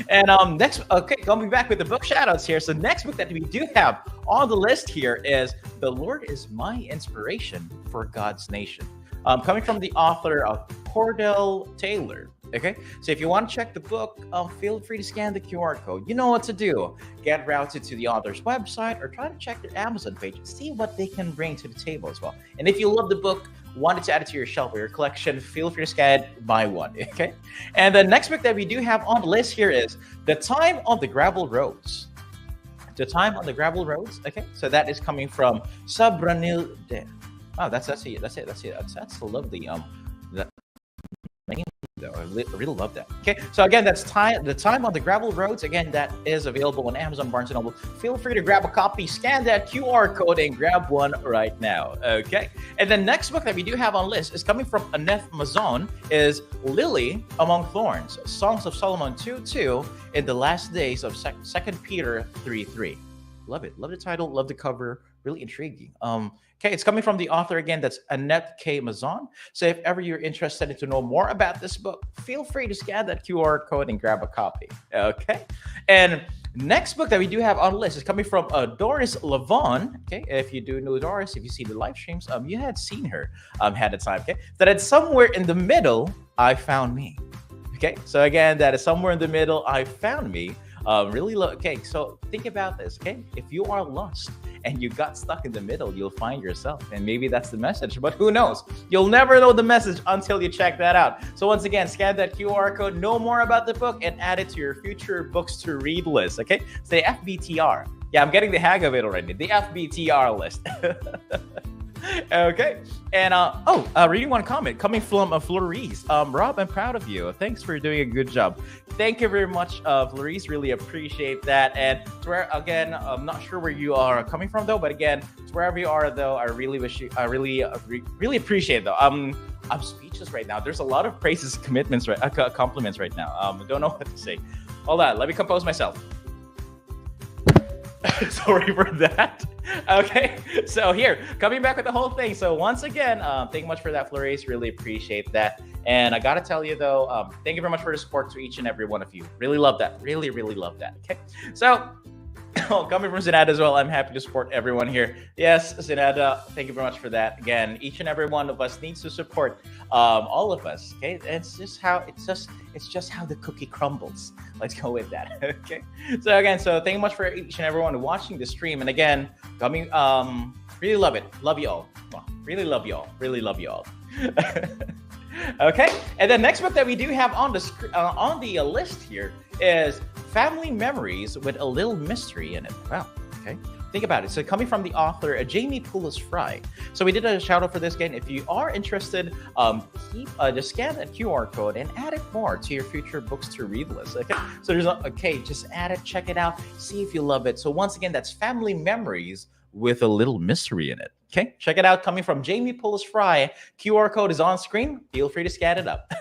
G: And next, okay, coming back with the book shout outs here. So next book that we do have on the list here is The Lord is My Inspiration for God's Nation. Coming from the author of Cordell Taylor. Okay, so if you want to check the book, feel free to scan the QR code. You know what to do. Get routed to the author's website or try to check their Amazon page and see what they can bring to the table as well. And if you love the book, wanted to add it to your shelf or your collection, feel free to scan it, buy one. Okay, and the next book that we do have on the list here is The Time on the Gravel Roads. The Time on the Gravel Roads. Okay, so that is coming from Sabranil De. Oh, that's it. That's a lovely name. Though I really love that. Okay, so again, that's The Time on the Gravel Roads. Again, that is available on Amazon, Barnes & Noble. Feel free to grab a copy, scan that QR code, and grab one right now. Okay, and the next book that we do have on list is coming from Annette Mazon, is Lily Among Thorns, Songs of Solomon 2:2 in the last days of 2 Peter 3:3. Love it. Love the title. Love the cover. Really intriguing. Okay, it's coming from the author again. That's Annette K. Mazon. So if ever you're interested to know more about this book, feel free to scan that QR code and grab a copy. Okay, and next book that we do have on the list is coming from Doris Lavon. Okay, if you do know Doris, if you see the live streams, you had seen her had a time. Okay, that it's Somewhere in the Middle, I Found Me. Okay, so again, that is Somewhere in the Middle, I Found Me. Okay, so think about this. Okay, if you are lost and you got stuck in the middle, you'll find yourself, and maybe that's the message, but who knows? You'll never know the message until you check that out. So once again, scan that QR code, know more about the book, and add it to your future books to read list. Okay, so the FBTR. Yeah, I'm getting the hang of it already. The FBTR list. Okay, and reading one comment coming from Flores. Rob, I'm proud of you. Thanks for doing a good job. Thank you very much, Flores. Really appreciate that. And to where, again, I'm not sure where you are coming from though, but again, to wherever you are though, I really wish you, I really appreciate it though. I'm speechless right now. There's a lot of praises, compliments right now. Don't know what to say. Hold on, let me compose myself. Sorry for that. Okay, so here, coming back with the whole thing. So once again, thank you much for that, Flores. Really appreciate that. And I gotta tell you though, thank you very much for the support to each and every one of you. Really love that. Really love that. Okay, so coming from Zenada as well, I'm happy to support everyone here. Yes, Zenada, thank you very much for that. Again, each and every one of us needs to support all of us. Okay, it's just how the cookie crumbles. Let's go with that. Okay, so again, so thank you much for each and everyone watching the stream. And again, coming, really love it. Love you all. Really love you all. Really love you all. Okay, and the next book that we do have on the list here is Family Memories with a Little Mystery in it. Wow, Okay, think about it. So coming from the author Jamie Poulos Fry. So we did a shout out for this again. If you are interested, just scan that QR code and add it more to your future books to read list. Okay, so just add it, check it out, see if you love it. So once again, that's Family Memories with a little mystery in it. Okay, check it out. Coming from Jamie Poulos Fry. QR code is on screen. Feel free to scan it up.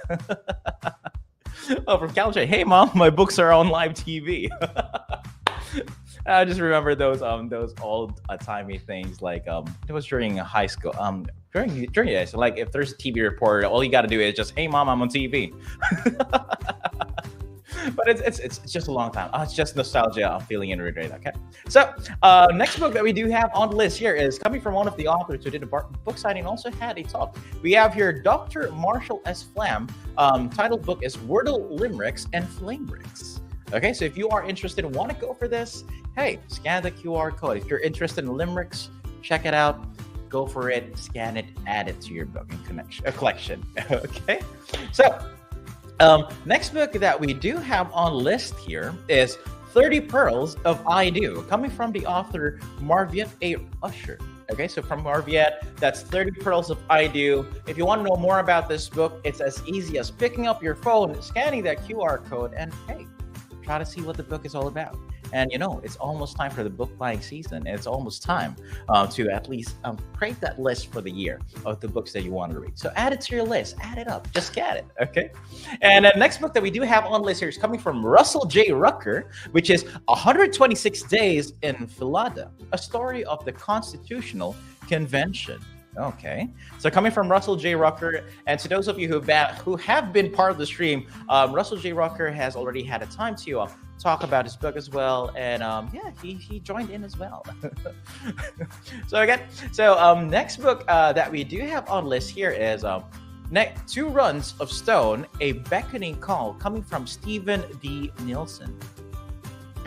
G: Oh, from Calvin, hey mom, my books are on live TV. I just remember those old timey things, like it was during high school, during it. So like if there's a TV reporter, all you got to do is just, hey mom, I'm on TV. But it's just a long time. It's just nostalgia. I'm feeling in right. Okay. So next book that we do have on the list here is coming from one of the authors who did a book signing, also had a talk. We have here Dr. Marshall S. Flam. Titled book is Wordle Limericks and Flamericks. Okay, so if you are interested and want to go for this, hey, scan the QR code. If you're interested in limericks, check it out. Go for it. Scan it. Add it to your book and collection. Okay, so next book that we do have on list here is 30 Pearls of I Do, coming from the author Marviette A. Usher. Okay, so from Marviette, that's 30 Pearls of I Do. If you want to know more about this book, it's as easy as picking up your phone, scanning that QR code, and hey, try to see what the book is all about. And you know, it's almost time for the book buying season. It's almost time to at least create that list for the year of the books that you want to read. So add it to your list, add it up, just get it, okay? And the next book that we do have on list here is coming from Russell J. Rucker, which is 126 Days in Philada, a story of the Constitutional Convention. Okay, so coming from Russell J. Rucker, and to those of you who have been part of the stream, Russell J. Rucker has already had a time to talk about his book as well, and yeah, he joined in as well. So next book that we do have on list here is Two Runs of Stone, A Beckoning Call, coming from Stephen D. Nielsen.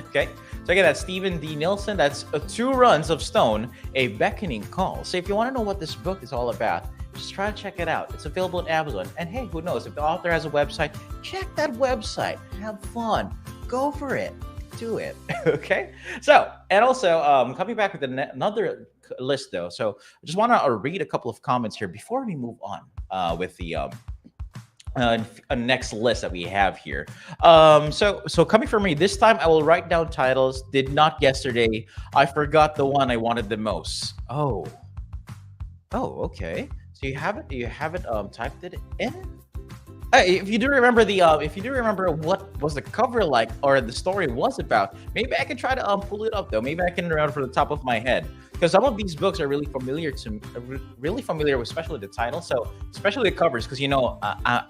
G: Okay, so again, that's Stephen D. Nielsen. That's Two Runs of Stone, A Beckoning Call. So if you want to know what this book is all about, just try to check it out. It's available on Amazon. And hey, who knows? If the author has a website, check that website. Have fun. Go for it. Do it. Okay? So, and also, coming back with another list, though. So I just want to read a couple of comments here before we move on with the next list that we have here. So coming from me, this time I will write down titles. Did not yesterday. I forgot the one I wanted the most. Oh, okay. So you haven't typed it in? If you do remember what was the cover like or the story was about, maybe I can try to pull it up though. Maybe I can remember from the top of my head, because some of these books are really familiar to me, really familiar with, especially the title. So especially the covers, because you know I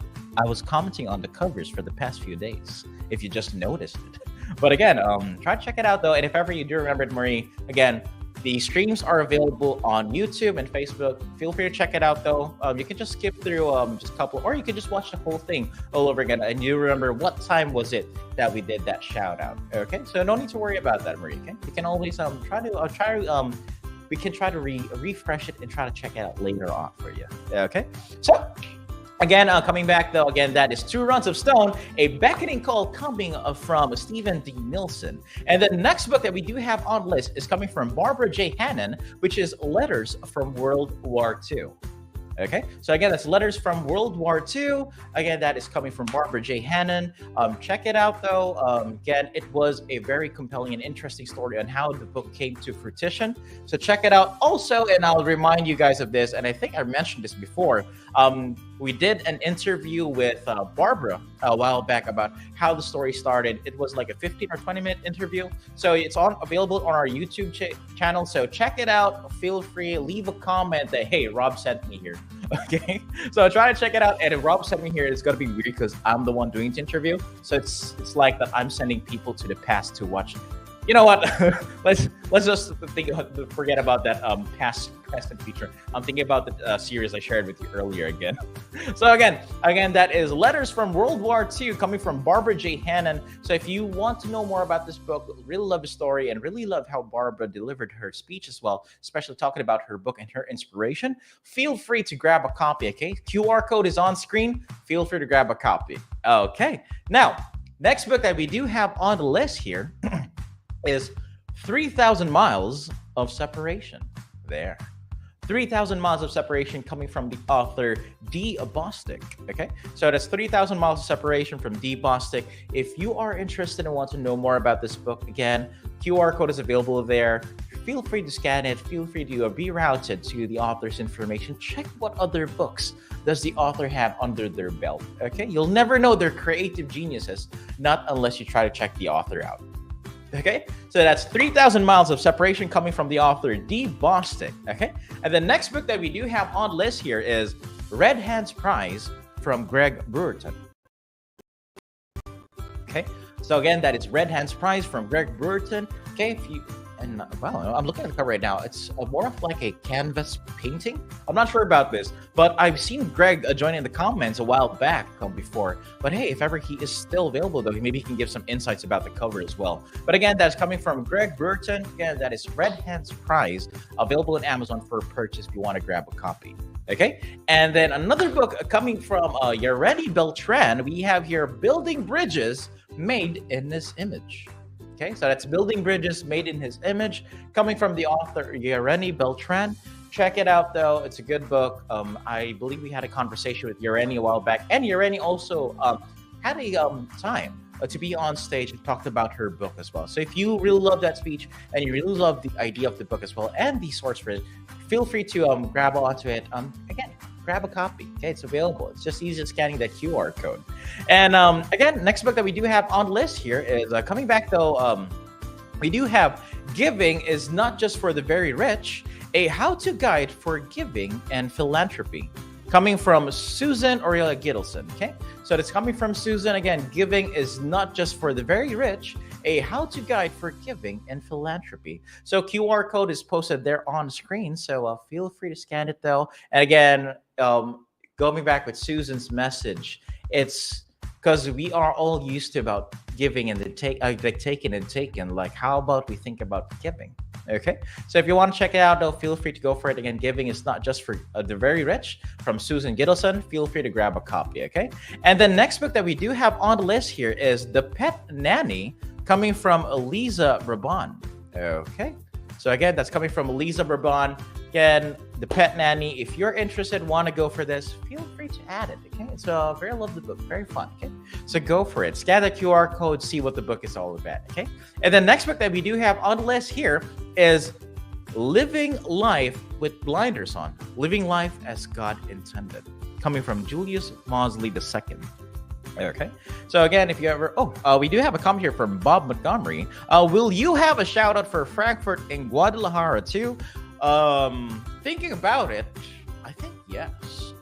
G: was commenting on the covers for the past few days, if you just noticed it. But again, try to check it out though, and if ever you do remember it, Marie, again, the streams are available on YouTube and Facebook. Feel free to check it out, though. You can just skip through just a couple, or you can just watch the whole thing all over again, and you remember what time was it that we did that shout out. Okay, so no need to worry about that, Marie. Okay, you can always we can try to refresh it and try to check it out later on for you. Okay, so. Again, coming back though, again, that is Two Runs of Stone, A Beckoning Call, coming from Stephen D. Nielsen. And the next book that we do have on list is coming from Barbara J. Hannon, which is Letters from World War II. Okay, so again, that's Letters from World War II. Again, that is coming from Barbara J. Hannon. Check it out, though. Again, it was a very compelling and interesting story on how the book came to fruition. So check it out. Also, and I'll remind you guys of this, and I think I mentioned this before, we did an interview with Barbara a while back about how the story started. It was like a 15 or 20-minute interview. So it's available on our YouTube channel. So check it out. Feel free, leave a comment that, hey, Rob sent me here. Okay, so try to check it out. And if Rob sent me here, it's gonna be weird because I'm the one doing the interview. So it's like that I'm sending people to the past to watch. You know what? let's just forget about that past, present, future. I'm thinking about the series I shared with you earlier again. So again, that is Letters from World War II, coming from Barbara J. Hannon. So if you want to know more about this book, really love the story and really love how Barbara delivered her speech as well, especially talking about her book and her inspiration, feel free to grab a copy. Okay, QR code is on screen. Feel free to grab a copy. Okay, now next book that we do have on the list here is 3,000 Miles of Separation. There. 3,000 Miles of Separation coming from the author Deb Bostic. Okay, so that's 3,000 Miles of Separation from Deb Bostic. If you are interested and want to know more about this book, again, QR code is available there. Feel free to scan it. Feel free to be routed to the author's information. Check what other books does the author have under their belt. Okay, you'll never know their creative geniuses, not unless you try to check the author out. Okay, so that's 3,000 Miles of Separation coming from the author Deb Bostic. Okay, and the next book that we do have on list here is Red Hand's Prize from Greg Brewerton. Okay, so again, that is Red Hand's Prize from Greg Brewerton. Okay, wow, I'm looking at the cover right now. It's more of like a canvas painting. I'm not sure about this, but I've seen Greg join in the comments a while back before. But hey, if ever he is still available, though, maybe he can give some insights about the cover as well. But again, that's coming from Greg Burton. Again, that is Red Hand's Prize, available on Amazon for purchase if you want to grab a copy. Okay, and then another book coming from Yareni Beltran. We have here Building Bridges Made in His Image. Okay, so that's Building Bridges Made in His Image, coming from the author Yareni Beltran. Check it out, though. It's a good book. I believe we had a conversation with Yareni a while back, and Yareni also had a time to be on stage and talked about her book as well. So if you really love that speech and you really love the idea of the book as well and the source for it, feel free to grab onto it. Again, grab a copy. Okay, it's available. It's just easy scanning that QR code. And again, next book that we do have on the list here is coming back, though. We do have Giving is Not Just for the Very Rich, a how-to guide for giving and philanthropy, coming from Susan Aurelia Gittleson. Okay, so it's coming from Susan. Again, Giving is Not Just for the Very Rich, a how-to guide for giving and philanthropy. So QR code is posted there on screen, so feel free to scan it, though. And again, going back with Susan's message, it's because we are all used to about giving and like taking and taking. Like, how about we think about giving? Okay, so if you want to check it out, though, feel free to go for it. Again, Giving is Not Just for the Very Rich from Susan Gittleson. Feel free to grab a copy. Okay, and the next book that we do have on the list here is The Pet Nanny, coming from Eliza Brabon. Okay, so again, that's coming from Eliza Brabon. Again, The Pet Nanny. If you're interested, want to go for this, feel free to add it. Okay, it's a very lovely book, very fun. Okay, so go for it. Scan the QR code, see what the book is all about. Okay, and the next book that we do have on the list here is Living Life with Blinders On. Living Life as God Intended, coming from Julius Mosley II. Okay, so again, if you ever, we do have a comment here from Bob Montgomery. Will you have a shout out for Frankfurt and Guadalajara too? Thinking about it, I think yes,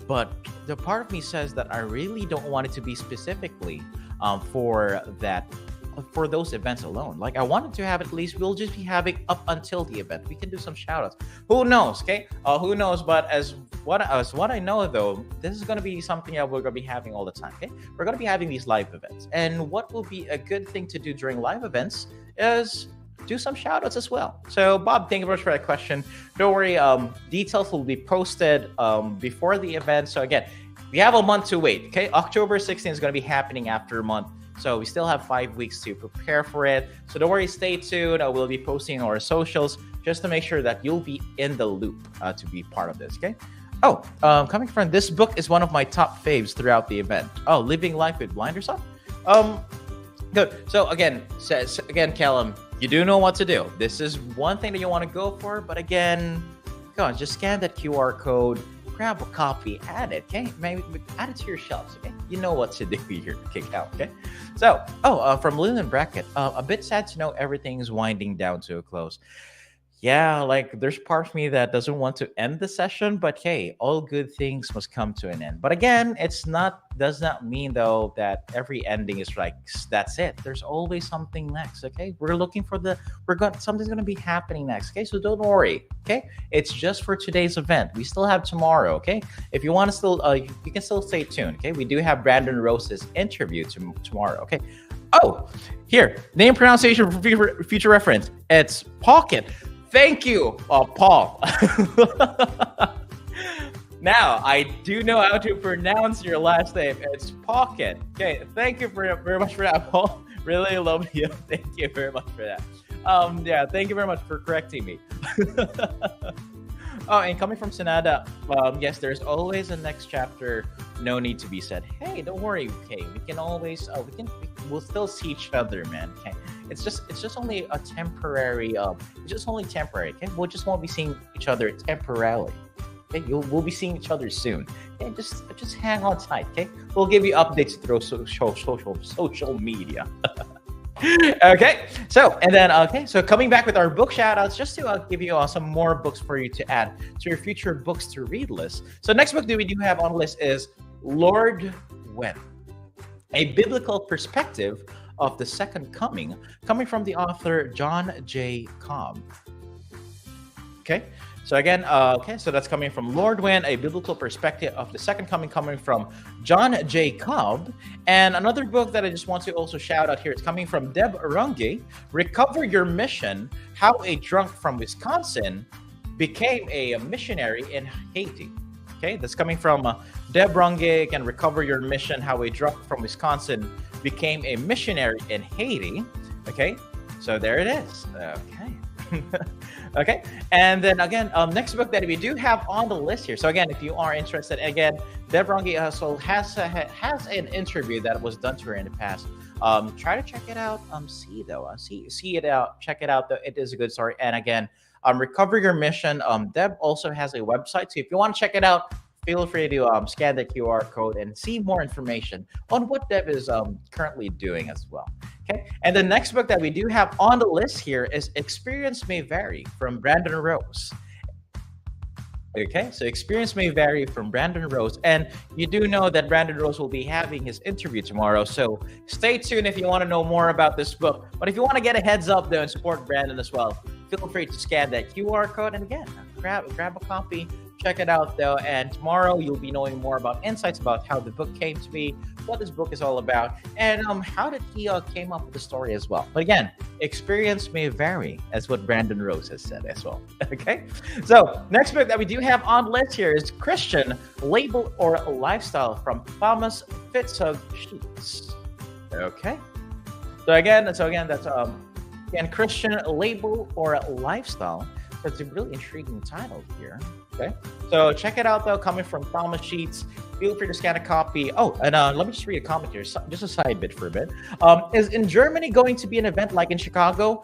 G: but the part of me says that I really don't want it to be specifically for those events alone. Like, I wanted to have at least, we'll just be having up until the event. We can do some shout outs. Who knows? Okay, who knows? But as what I know, though, this is going to be something that we're going to be having all the time. Okay, we're going to be having these live events, and what will be a good thing to do during live events is do some shout outs as well. So Bob, thank you very much for that question. Don't worry, details will be posted before the event. So again, we have a month to wait. Okay, October 16th is going to be happening after a month. So we still have 5 weeks to prepare for it. So don't worry, stay tuned. We'll be posting on our socials just to make sure that you'll be in the loop to be part of this, okay? Coming from this book is one of my top faves throughout the event. Living Life with Blinders On. Good. So again, Callum, you do know what to do. This is one thing that you want to go for, but again, go on, just scan that QR code, grab a copy, add it, okay? Maybe add it to your shelves, okay? You know what to do here, kick out, okay? So, from Lynn Brackett, a bit sad to know everything's winding down to a close. Yeah, like there's part of me that doesn't want to end the session, but hey, all good things must come to an end. But again, does not mean though that every ending is like that's it. There's always something next. Okay, something's gonna be happening next. Okay, so don't worry. Okay, it's just for today's event. We still have tomorrow. Okay, if you want to still, you can still stay tuned. Okay, we do have Brandon Rose's interview tomorrow. Okay. Here, name pronunciation for future reference. It's Pocket. Thank you, Paul. Now, I do know how to pronounce your last name. It's Pocket. Okay, thank you very much for that, Paul. Really love you. Thank you very much for that. Yeah, thank you very much for correcting me. Oh, and coming from Sanada, yes, there's always a next chapter. No need to be said. Hey, don't worry. Okay, we can always we'll still see each other, man. Okay, it's just only a temporary. It's just only temporary. Okay, we'll just won't be seeing each other temporarily. Okay, we'll be seeing each other soon. Okay, just hang on tight. Okay, we'll give you updates through social media. Okay, so coming back with our book shout outs, just to give you some more books for you to add to your future books to read list. So next book that we do have on the list is Lord When, a biblical perspective of the second coming, coming from the author John J. Cobb. Okay, so again, so that's coming from Lord When, a biblical perspective of the second coming, coming from John J. Cobb. And another book that I just want to also shout out here, it's coming from Deb Bostic, Recover Your Mission, How a Drunk from Wisconsin Became a Missionary in Haiti. Okay, that's coming from Deb Bostic and Recover Your Mission, How a Drunk from Wisconsin Became a Missionary in Haiti. Okay, so there it is. Okay. Okay, and then again, next book that we do have on the list here. So again, if you are interested, again, Deb Bostic also has an interview that was done to her in the past. Try to check it out. See it out. Check it out. Though it is a good story. And again, Recover Your Mission. Deb also has a website, so if you want to check it out, feel free to scan the QR code and see more information on what Deb is currently doing as well. Okay, and the next book that we do have on the list here is Experience May Vary from Brandon Rose. Okay, so Experience May Vary from Brandon Rose. And you do know that Brandon Rose will be having his interview tomorrow, so stay tuned if you want to know more about this book. But if you want to get a heads up though and support Brandon as well, feel free to scan that QR code and again, grab a copy. Check it out though, and tomorrow you'll be knowing more about insights about how the book came to be, what this book is all about, and how did he came up with the story as well. But again, experience may vary, as what Brandon Rose has said as well. Okay, so next book that we do have on the list here is Christian Label or Lifestyle from Thomas Fitzhugh Sheets. Okay, so again that's Christian Label or Lifestyle. That's a really intriguing title here. Okay, so check it out though, coming from Thomas Sheets. Feel free to scan a copy. Oh, and let me just read a comment here, just a side bit for a bit. Is in Germany going to be an event like in Chicago?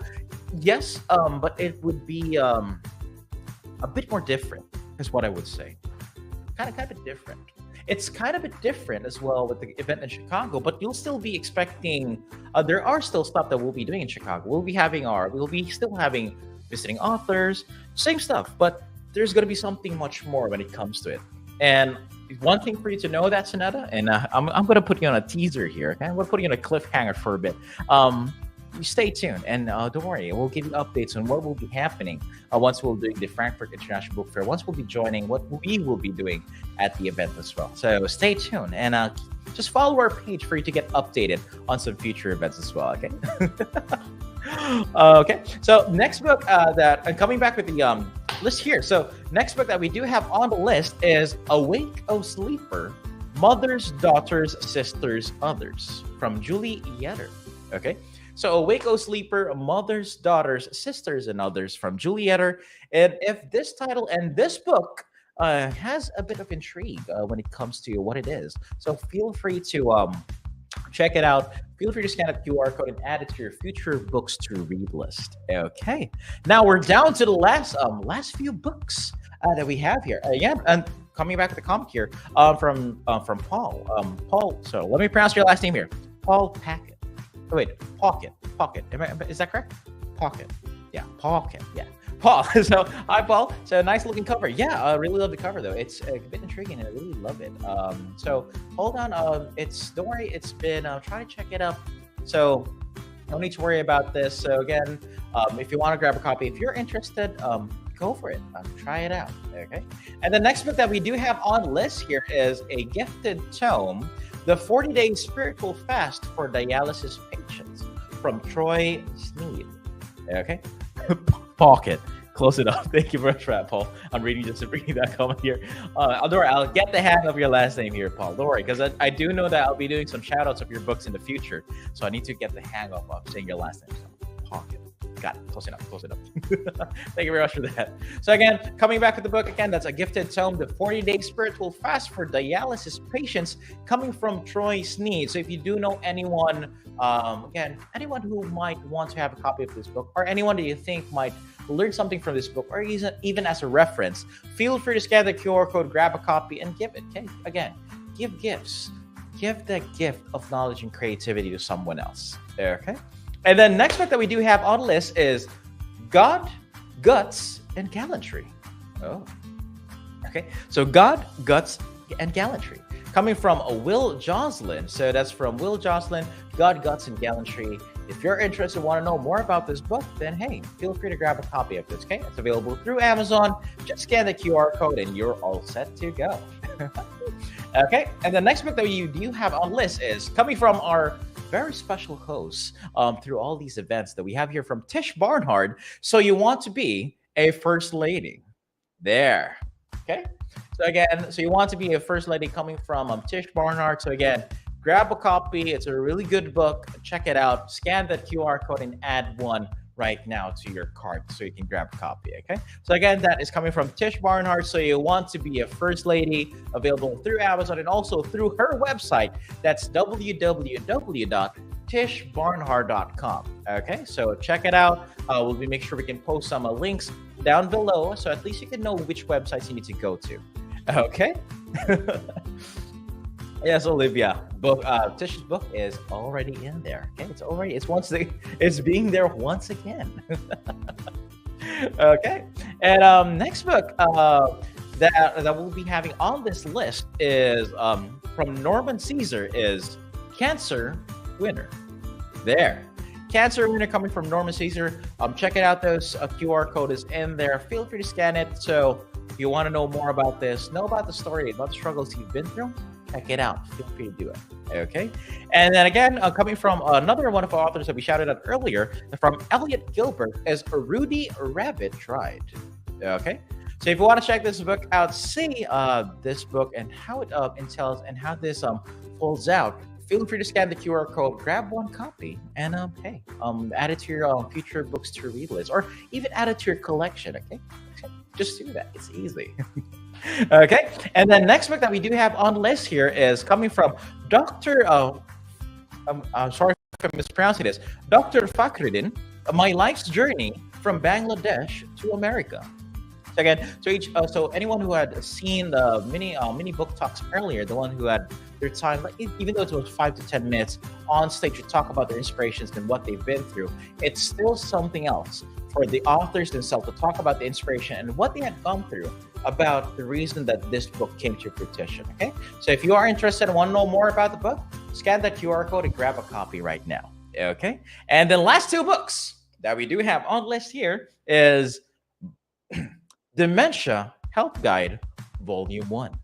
G: Yes, but it would be a bit more different, is what I would say. Kind of different. It's kind of a bit different as well with the event in Chicago, but you'll still be expecting. There are still stuff that we'll be doing in Chicago. We'll be still having visiting authors, same stuff, but there's going to be something much more when it comes to it. And one thing for you to know, that's Sanada, and I'm going to put you on a teaser here. Okay? I'm going to put you on a cliffhanger for a bit. You stay tuned, and don't worry, we'll give you updates on what will be happening once we'll do the Frankfurt International Book Fair, once we'll be joining what we will be doing at the event as well. So stay tuned, and just follow our page for you to get updated on some future events as well, okay? Okay, so next book coming back with the list here. So next book that we do have on the list is Awake, O Sleeper, Mothers, Daughters, Sisters, Others from Julie Yetter. Okay, so Awake, O Sleeper, Mothers, Daughters, Sisters, and Others from Julie Yetter. And if this title and this book has a bit of intrigue when it comes to what it is, so feel free to check it out. Feel free to scan a QR code and add it to your future books to read list. Okay, now we're down to the last few books that we have here. Again, and coming back to the comment here from Paul. Paul. So let me pronounce your last name here. Paul Packet. Oh, wait, Pocket. Is that correct? Pocket. Yeah, Pocket. Yeah. Paul. So, hi, Paul. So, nice looking cover. Yeah, I really love the cover, though. It's a bit intriguing, and I really love it. So, hold on. Don't worry. It's been, try to check it up. So, no need to worry about this. So, again, if you want to grab a copy, if you're interested, go for it. Try it out. Okay. And the next book that we do have on list here is a gifted tome, The 40-Day Spiritual Fast for Dialysis Patients from Troy Sneed. Okay. Pocket. Close it up. Thank you very much for that, Paul. I'm reading that comment here. I'll get the hang of your last name here, Paul. Don't worry, because I do know that I'll be doing some shout outs of your books in the future. So I need to get the hang of saying your last name. So, Pocket. Got it. Close enough. Thank you very much for that. So again, coming back to the book again, that's a gifted tome, The 40-Day Spiritual Fast for Dialysis Patients, coming from Troy Sneed. So if you do know anyone, again, anyone who might want to have a copy of this book, or anyone that you think might learn something from this book, or even as a reference, feel free to scan the QR code, grab a copy, and give it. Okay, again, give gifts. Give the gift of knowledge and creativity to someone else. Okay. And then next book that we do have on the list is God, Guts, and Gallantry. Oh. Okay. So God, Guts, and Gallantry. Coming from Will Joslin. So that's from Will Joslin, God, Guts, and Gallantry. If you're interested and want to know more about this book, then hey, feel free to grab a copy of this. Okay. It's available through Amazon. Just scan the QR code and you're all set to go. Okay. And the next book that you do have on the list is coming from our very special hosts through all these events that we have here from Tish Barnhart. So you want to be a first lady. There. Okay. So again, so you want to be a first lady coming from Tish Barnhart. So again, grab a copy. It's a really good book. Check it out. Scan that QR code and add one right now to your cart so you can grab a copy. Okay. So again, that is coming from Tish Barnhart. So you want to be a first lady, available through Amazon and also through her website. That's www.tishbarnhart.com. Okay. So check it out. We'll make sure we can post some links down below. So at least you can know which websites you need to go to. Okay. Yes, Olivia. Tish's book is already in there. Okay, it's being there once again. Okay, and next book that we'll be having on this list is from Norman Caesar is Cancer Winner. There, Cancer Winner coming from Norman Caesar. Check it out. Those QR code is in there. Feel free to scan it. So if you want to know more about this, know about the story, about the struggles you've been through, check it out. Feel free to do it. Okay. And then again, coming from another one of our authors that we shouted out earlier, from Elliot Gilbert, is Rudy Rabbit Tried. Okay. So if you want to check this book out, see this book and how it entails and how this folds out, feel free to scan the QR code, grab one copy, and hey, add it to your future books to read list, or even add it to your collection. Okay. Just do that. It's easy. Okay. And then next book that we do have on the list here is coming from Dr. I'm sorry if I'm mispronouncing this. Dr. Fakhruddin, My Life's Journey from Bangladesh to America. So again, so anyone who had seen the mini book talks earlier, the one who had their time, like, even though it was 5 to 10 minutes on stage to talk about their inspirations and what they've been through, it's still something else for the authors themselves to talk about the inspiration and what they had gone through about the reason that this book came to fruition. Okay, so if you are interested and want to know more about the book, scan that QR code and grab a copy right now. Okay, and then last two books that we do have on the list here is Dementia Health Guide, Volume 1,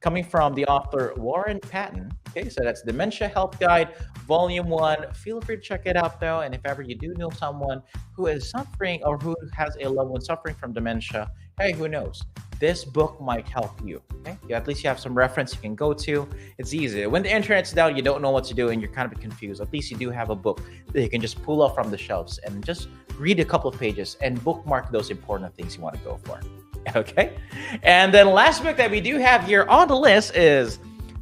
G: coming from the author Warren Patton. Okay, so that's Dementia Health Guide, Volume 1. Feel free to check it out, though. And if ever you do know someone who is suffering or who has a loved one suffering from dementia, hey, who knows? This book might help you. Okay, at least you have some reference you can go to. It's easy. When the internet's down, you don't know what to do and you're kind of confused. At least you do have a book that you can just pull off from the shelves and just read a couple of pages and bookmark those important things you want to go for. Okay, and then last book that we do have here on the list is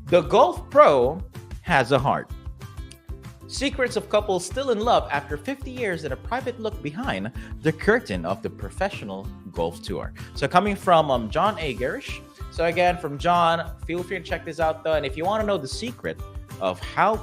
G: The Golf Pro Has a Heart. Secrets of couples still in love after 50 years and a private look behind the curtain of the professional golf tour. So coming from John A. Garish. So again, from John, feel free to check this out though. And if you want to know the secret of how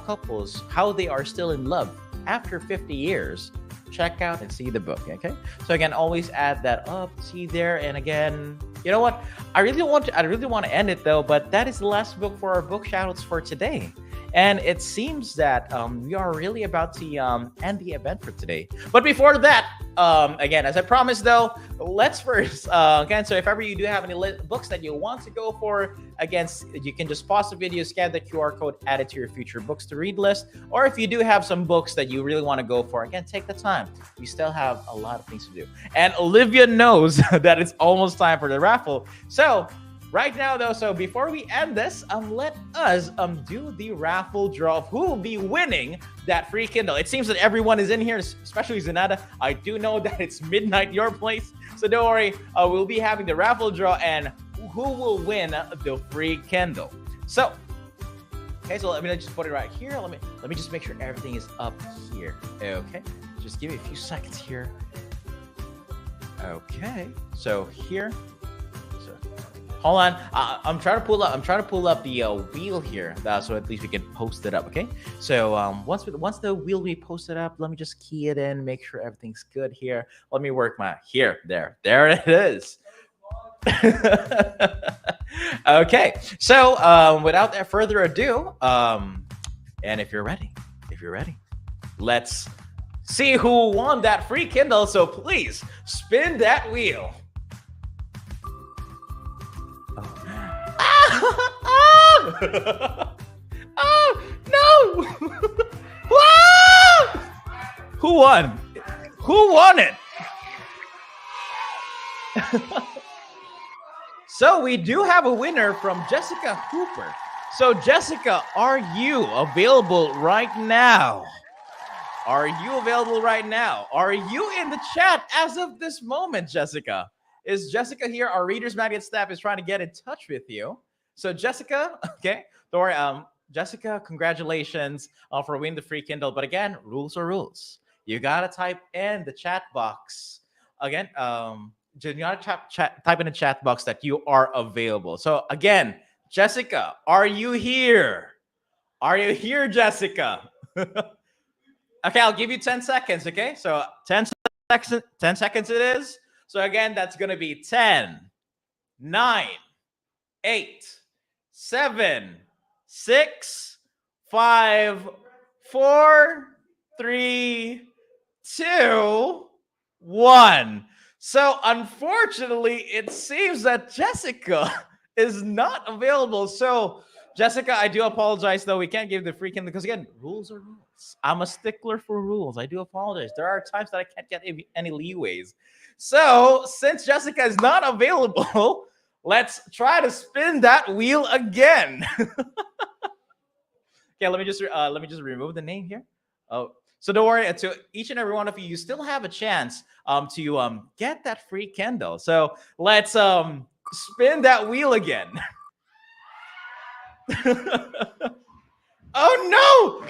G: they are still in love after 50 years, check out and see the book. Okay, so again, always add that up, see there. And again, you know what, I really want to end it though, but that is the last book for our book shoutouts for today. And it seems that we are really about to end the event for today. But before that, again, as I promised though, let's first, again, so if ever you do have any books that you want to go for, again, you can just pause the video, scan the QR code, add it to your future books to read list. Or if you do have some books that you really want to go for, again, take the time. We still have a lot of things to do. And Olivia knows that it's almost time for the raffle. So right now though, so before we end this, let us do the raffle draw of who will be winning that free Kindle. It seems that everyone is in here, especially Zenada. I do know that it's midnight your place, so don't worry. We'll be having the raffle draw and who will win the free Kindle. So, okay, so let me just put it right here. Let me just make sure everything is up here. Okay, just give me a few seconds here. Okay, so here. So hold on. I'm trying to pull up the wheel here, so at least we can post it up. Okay. So once the wheel we posted up, let me just key it in, make sure everything's good here. Let me work my there it is. Okay. So without further ado, and if you're ready, let's see who won that free Kindle. So please spin that wheel. Oh no! Who won? Who won it? So we do have a winner from Jessica Hooper. So Jessica, are you available right now? Are you available right now? Are you in the chat as of this moment, Jessica? Is Jessica here? Our Readers Magnet staff is trying to get in touch with you. So Jessica, okay, don't worry. Jessica, congratulations for winning the free Kindle. But again, rules are rules. You gotta type in the chat box. Again, you gotta type in the chat box that you are available. So again, Jessica, are you here? Are you here, Jessica? Okay, I'll give you 10 seconds, okay? So 10 seconds it is. So again, that's going to be 10, 9, 8, 7, 6, 5, 4, 3, 2, 1. So unfortunately, it seems that Jessica is not available. So Jessica, I do apologize, though. We can't give the free Kindle because, again, rules are rules. I'm a stickler for rules. I do apologize. There are times that I can't get any leeways. So since Jessica is not available, let's try to spin that wheel again. Okay, let me just remove the name here. Oh, so don't worry. To each and every one of you, you still have a chance to get that free Kindle. So let's spin that wheel again. Oh no!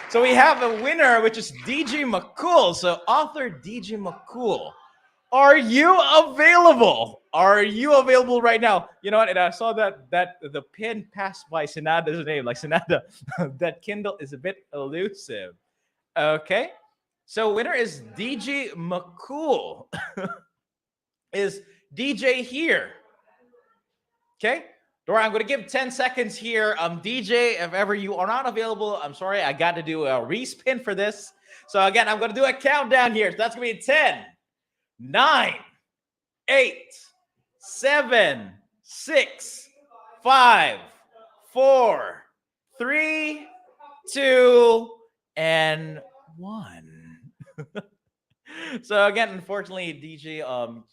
G: So we have a winner, which is DJ McCool. So author DJ McCool, are you available? Are you available right now? You know what? And I saw that the pin passed by Senada's name. Like Senada, that Kindle is a bit elusive. Okay. So winner is DJ McCool. Is DJ here? Okay. Dora, I'm going to give 10 seconds here. DJ, if ever you are not available, I'm sorry. I got to do a respin for this. So again, I'm going to do a countdown here. So that's going to be 10, 9, 8, 7, 6, 5, 4, 3, 2, and 1. So again, unfortunately, DJ,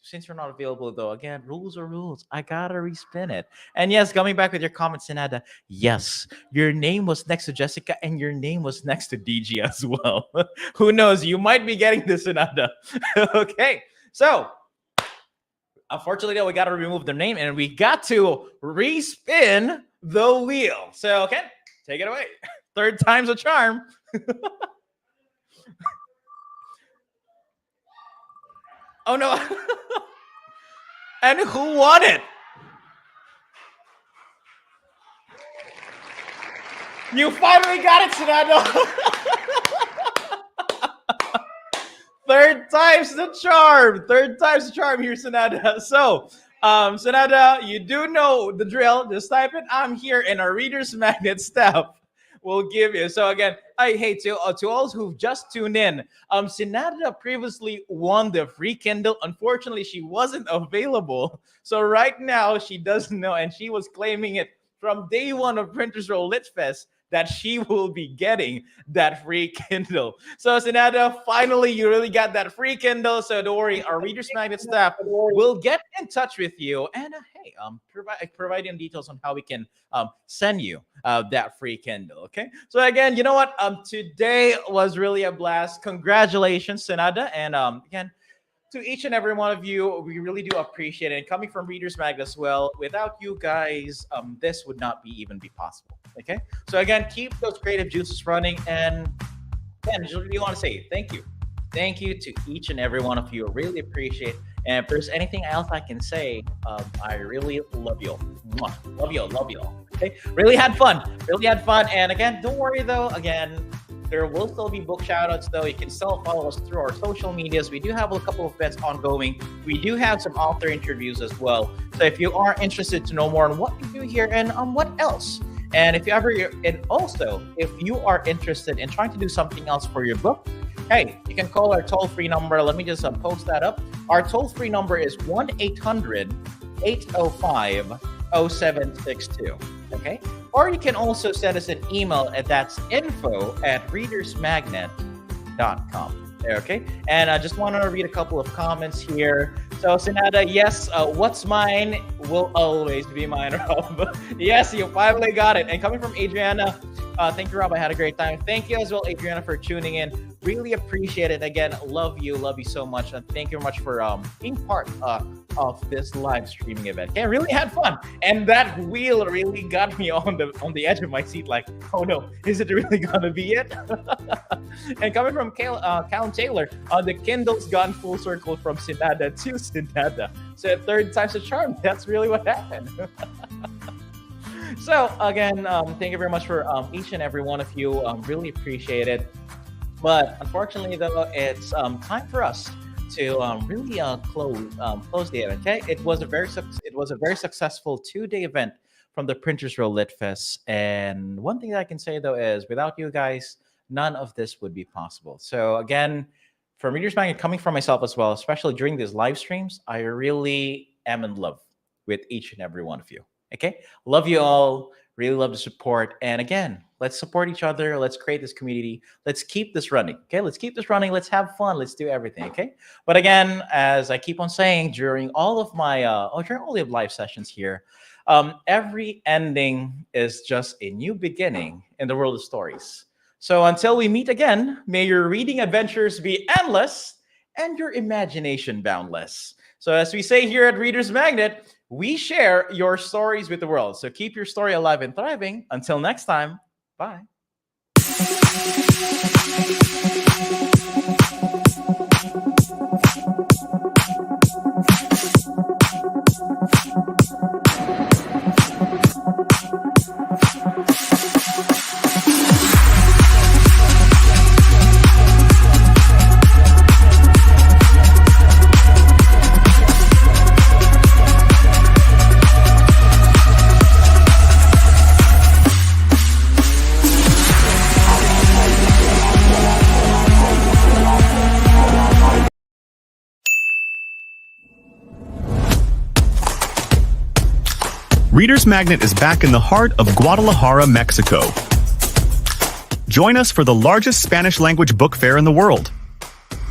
G: since you're not available, though, again, rules are rules. I gotta respin it. And yes, coming back with your comments, Senada, yes, your name was next to Jessica and your name was next to DJ as well. Who knows? You might be getting this, Senada. Okay, so unfortunately, though, we gotta remove the name and we got to respin the wheel. So, okay, take it away. Third time's a charm. Oh no. And who won it? You finally got it, Senada. Third time's the charm. Third time's the charm here, Senada. So, Senada, you do know the drill. Just type it, I'm here, and our Readers Magnet staff will give you. So again, hey, to all who've just tuned in, Senada previously won the free Kindle. Unfortunately, she wasn't available. So right now, she doesn't know, and she was claiming it from day one of Printers Row Lit Fest that she will be getting that free Kindle. So Senada, finally you really got that free Kindle. So don't worry, our Readers Magnet staff will get in touch with you and hey, providing details on how we can send you that free Kindle. Okay. So again, you know what? Today was really a blast. Congratulations, Senada, and again, to each and every one of you, we really do appreciate it. And coming from Readers Magnet as well, without you guys, this would not even be possible. Okay. So again, keep those creative juices running, and again, just really want to say thank you. Thank you to each and every one of you. I really appreciate it. And if there's anything else I can say, I really love you. Mwah. Love you. Love you. Okay. Really had fun. Really had fun. And again, don't worry though. Again, there will still be book shoutouts though. You can still follow us through our social medias. We do have a couple of events ongoing. We do have some author interviews as well. So if you are interested to know more on what we do here and what else, and if you are interested in trying to do something else for your book, hey, you can call our toll-free number. Let me just post that up. Our toll-free number is 1-800-805-0762. Okay? Or you can also send us an email, and that's info@readersmagnet.com. Okay? And I just want to read a couple of comments here. So, Senada, yes, what's mine will always be mine, Rob. Yes, you finally got it. And coming from Adriana, thank you, Rob. I had a great time. Thank you as well, Adriana, for tuning in. Really appreciate it. Again, love you so much. And thank you very much for being part of this live streaming event. Okay, I really had fun. And that wheel really got me on the edge of my seat, like, oh no, is it really gonna be it? And coming from Callum Taylor, the Kindle's gone full circle from Senada to Senada. So third time's a charm. That's really what happened. So again, thank you very much for each and every one of you. Really appreciate it. But unfortunately, though, it's time for us to really close the event. Okay, it was a very successful 2-day event from the Printers Row Lit Fest. And one thing that I can say though is, without you guys, none of this would be possible. So again, from Readers Magnet, coming from myself as well, especially during these live streams, I really am in love with each and every one of you. Okay, love you all. Really love the support. And again, let's support each other. Let's create this community. Let's keep this running. Okay, let's keep this running. Let's have fun. Let's do everything. Okay. But again, as I keep on saying during all of my during all the live sessions here, every ending is just a new beginning in the world of stories. So until we meet again, may your reading adventures be endless and your imagination boundless. So as we say here at Readers Magnet, we share your stories with the world. So keep your story alive and thriving. Until next time, bye.
P: Readers Magnet is back in the heart of Guadalajara, Mexico. Join us for the largest Spanish-language book fair in the world.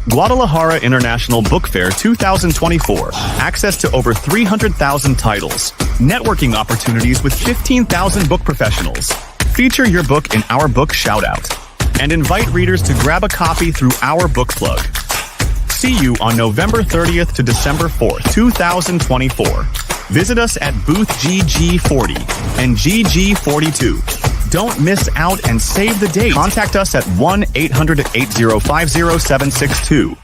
P: Guadalajara International Book Fair 2024. Access to over 300,000 titles. Networking opportunities with 15,000 book professionals. Feature your book in our book shoutout. And invite readers to grab a copy through our book plug. See you on November 30th to December 4th, 2024. Visit us at booth GG40 and GG42. Don't miss out and save the date. Contact us at 1-800-805-0762.